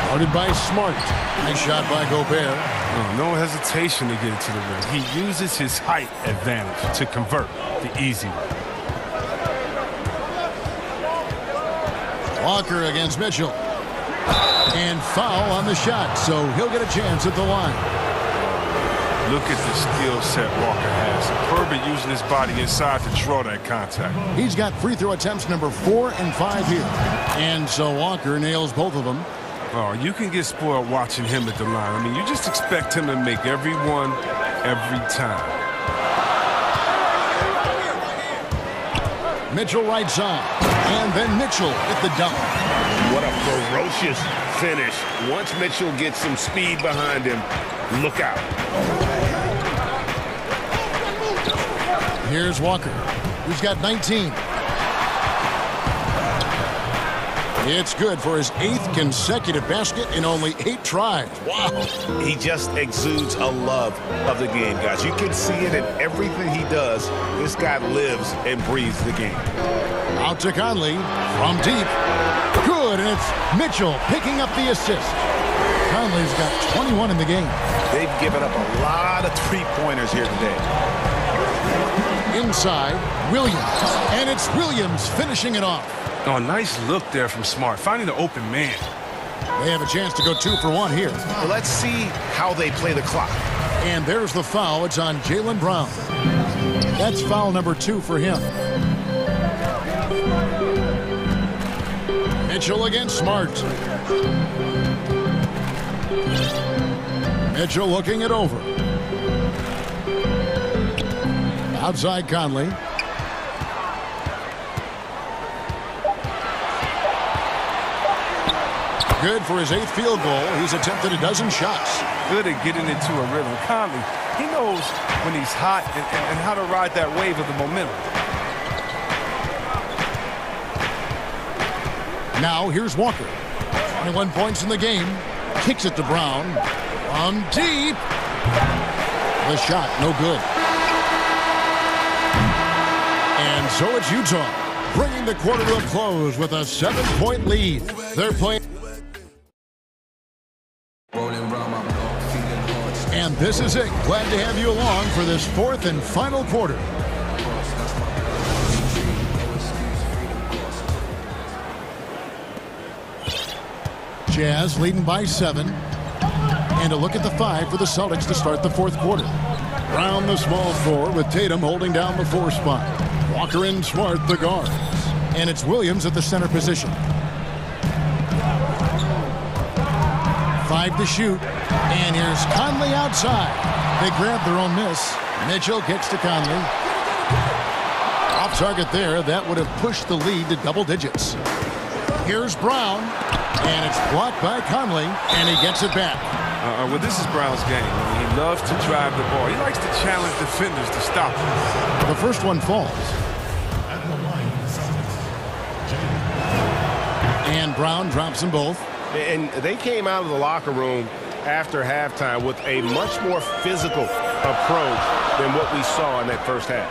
Guarded by Smart. Nice shot by Gobert. Oh, no hesitation to get it to the rim. He uses his height advantage to convert the easy way. Walker against Mitchell. And foul on the shot, so he'll get a chance at the line. Look at the skill set Walker has. Superb at using his body inside to draw that contact. He's got free throw attempts number 4 and 5 here. And so Walker nails both of them. Oh, you can get spoiled watching him at the line. I mean, you just expect him to make every one, every time. Mitchell right side. And then Mitchell with the dunk. What a ferocious finish. Once Mitchell gets some speed behind him, look out. Here's Walker. He's got 19. It's good for his 8th consecutive basket in only 8 tries. Wow. He just exudes a love of the game, guys. You can see it in everything he does. This guy lives and breathes the game. Out to Conley from deep. Good, and it's Mitchell picking up the assist. Conley's got 21 in the game. They've given up a lot of three-pointers here today. Inside, Williams. And it's Williams finishing it off. Oh, nice look there from Smart, finding the open man. They have a chance to go 2 for 1 here. Well, let's see how they play the clock. And there's the foul. It's on Jaylen Brown. That's foul number 2 for him. Mitchell against Smart. Mitchell looking it over. Outside Conley. Good for his 8th field goal. He's attempted a dozen shots. Good at getting into a rhythm. Conley, he knows when he's hot and how to ride that wave of the momentum. Now here's Walker. 21 points in the game. Kicks it to Brown. From deep. The shot, no good. And so it's Utah, bringing the quarter to a close with a 7-point lead. They're playing. And this is it. Glad to have you along for this 4th and final quarter. Jazz leading by 7. And a look at the 5 for the Celtics to start the 4th quarter. Brown the small forward with Tatum holding down the 4 spot. Walker and Smart the guards. And it's Williams at the center position. 5 to shoot. And here's Conley outside. They grab their own miss. Mitchell kicks to Conley. Off target there. That would have pushed the lead to double digits. Here's Brown. And it's blocked by Conley. And he gets it back. Well, this is Brown's game. I mean, he loves to drive the ball. He likes to challenge defenders to stop him. The first one falls. And Brown drops them both. And they came out of the locker room after halftime with a much more physical approach than what we saw in that first half.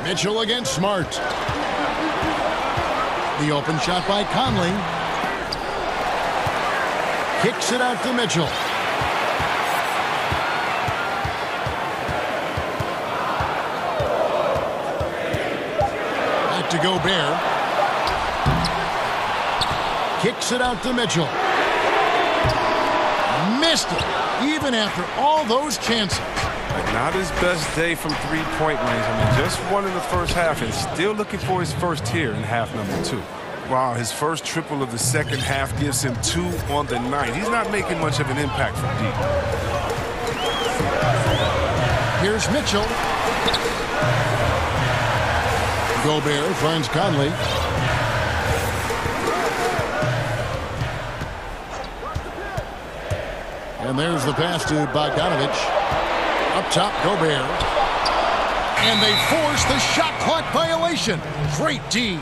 Mitchell against Smart. The open shot by Conley. Kicks it out to Mitchell. Back to Gobert. Kicks it out to Mitchell. Missed it, even after all those chances. Not his best day from three-point range. I mean, just won in the first half and still looking for his first here in half number 2. Wow, his first triple of the second half gives him 2 on the night. He's not making much of an impact from deep. Here's Mitchell. Gobert finds Conley. And there's the pass to Bogdanovich. Up top, Gobert. And they force the shot clock violation. Great D.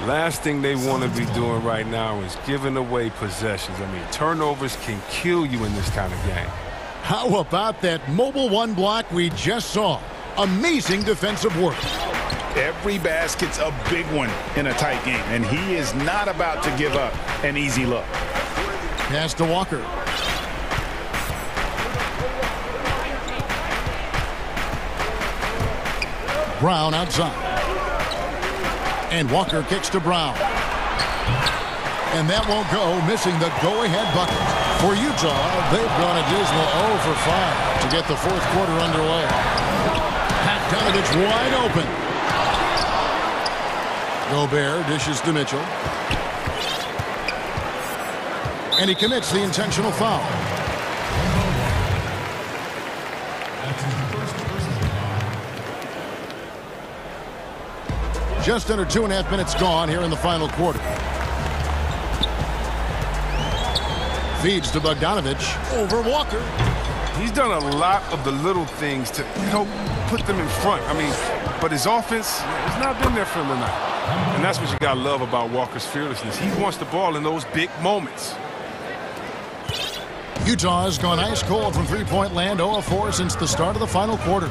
Last thing they want to be doing right now is giving away possessions. I mean, turnovers can kill you in this kind of game. How about that mobile one block we just saw? Amazing defensive work. Every basket's a big one in a tight game, and he is not about to give up an easy look. Pass to Walker. Brown outside. And Walker kicks to Brown. And that won't go, missing the go-ahead bucket. For Utah, they've gone a dismal 0 for 5 to get the fourth quarter underway. Bogdanovich wide open. Gobert dishes to Mitchell. And he commits the intentional foul. Just under 2.5 minutes gone here in the final quarter. Feeds to Bogdanovich over Walker. He's done a lot of the little things to help put them in front. I mean, but his offense has not been there for him tonight. And that's what you got to love about Walker's fearlessness. He wants the ball in those big moments. Utah has gone ice cold from three-point land, 0 of 4 since the start of the final quarter.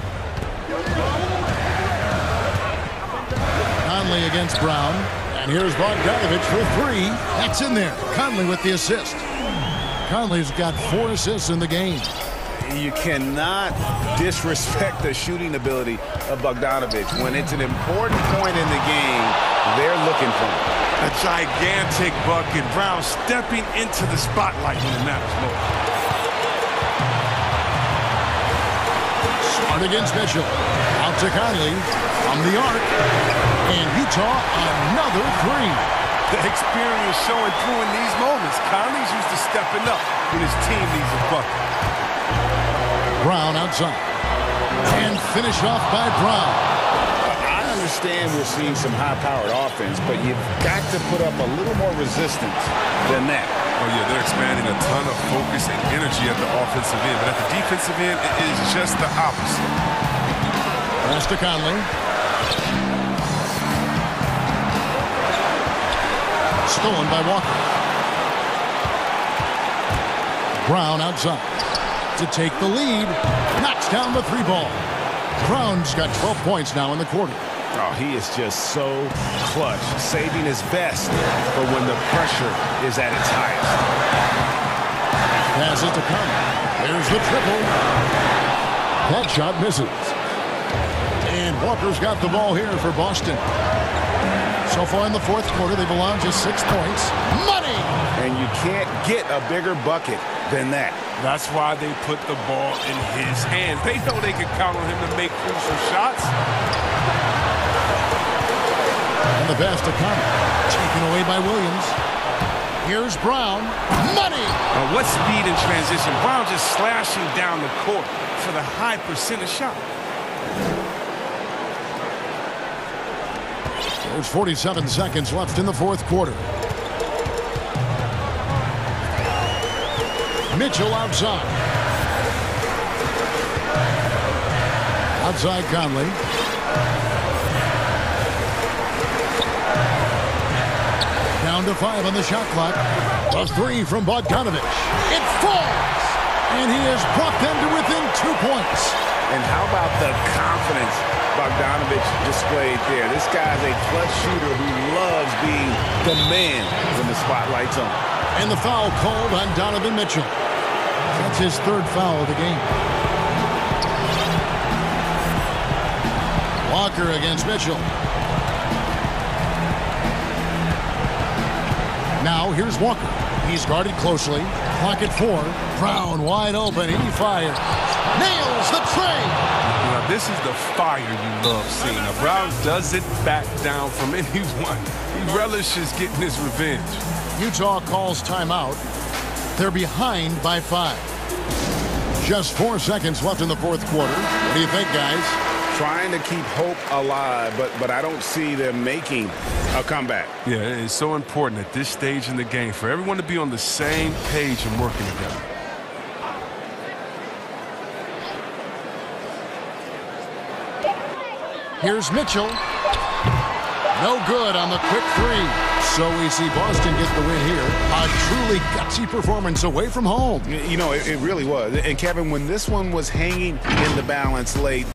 Conley against Brown. And here's Bogdanovich for 3. That's in there. Conley with the assist. Conley's got 4 assists in the game. You cannot disrespect the shooting ability of Bogdanovich. When it's an important point in the game, they're looking for him. A gigantic bucket. Brown stepping into the spotlight when it matters most. Smart against Mitchell. Out to Conley. From the arc. And Utah, another 3. The experience showing through in these moments. Conley's used to stepping up when his team needs a bucket. Brown outside. And finished off by Brown. I understand we're seeing some high-powered offense, but you've got to put up a little more resistance than that. Oh, yeah, they're expanding a ton of focus and energy at the offensive end. But at the defensive end, it is just the opposite. Pass to Conley. Stolen by Walker. Brown outside to take the lead. Knocks down the 3 ball. Brown's got 12 points now in the quarter. Oh, he is just so clutch, saving his best for when the pressure is at its highest. Pass it to Conley. There's the triple. That shot misses. And Walker's got the ball here for Boston. So far in the fourth quarter, they've allowed just 6 points. Money! And you can't get a bigger bucket than that. That's why they put the ball in his hands. They know they can count on him to make crucial shots. And the pass to Connor. Taken away by Williams. Here's Brown. Money! What speed in transition. Brown just slashing down the court for the high percentage shot. There's 47 seconds left in the fourth quarter. Mitchell outside. Outside Conley. Down to 5 on the shot clock. A 3 from Bogdanovich. It falls! And he has brought them to within 2 points. And how about the confidence Bogdanovich displayed there? This guy's a clutch shooter who loves being the man when the spotlight's on. And the foul called on Donovan Mitchell. That's his third foul of the game. Walker against Mitchell. Now here's Walker. He's guarded closely. Clock at 4. Brown wide open. He fires. Nails the tray. Now this is the fire you love seeing. Now Brown doesn't back down from anyone. He relishes getting his revenge. Utah calls timeout. They're behind by 5. Just 4 seconds left in the fourth quarter. What do you think, guys? Trying to keep hope alive, but I don't see them making a comeback. Yeah, it's so important at this stage in the game for everyone to be on the same page and working together. Here's Mitchell. No good on the quick 3. So we see Boston get the win here. A truly gutsy performance away from home. You know, it really was. And Kevin, when this one was hanging in the balance late,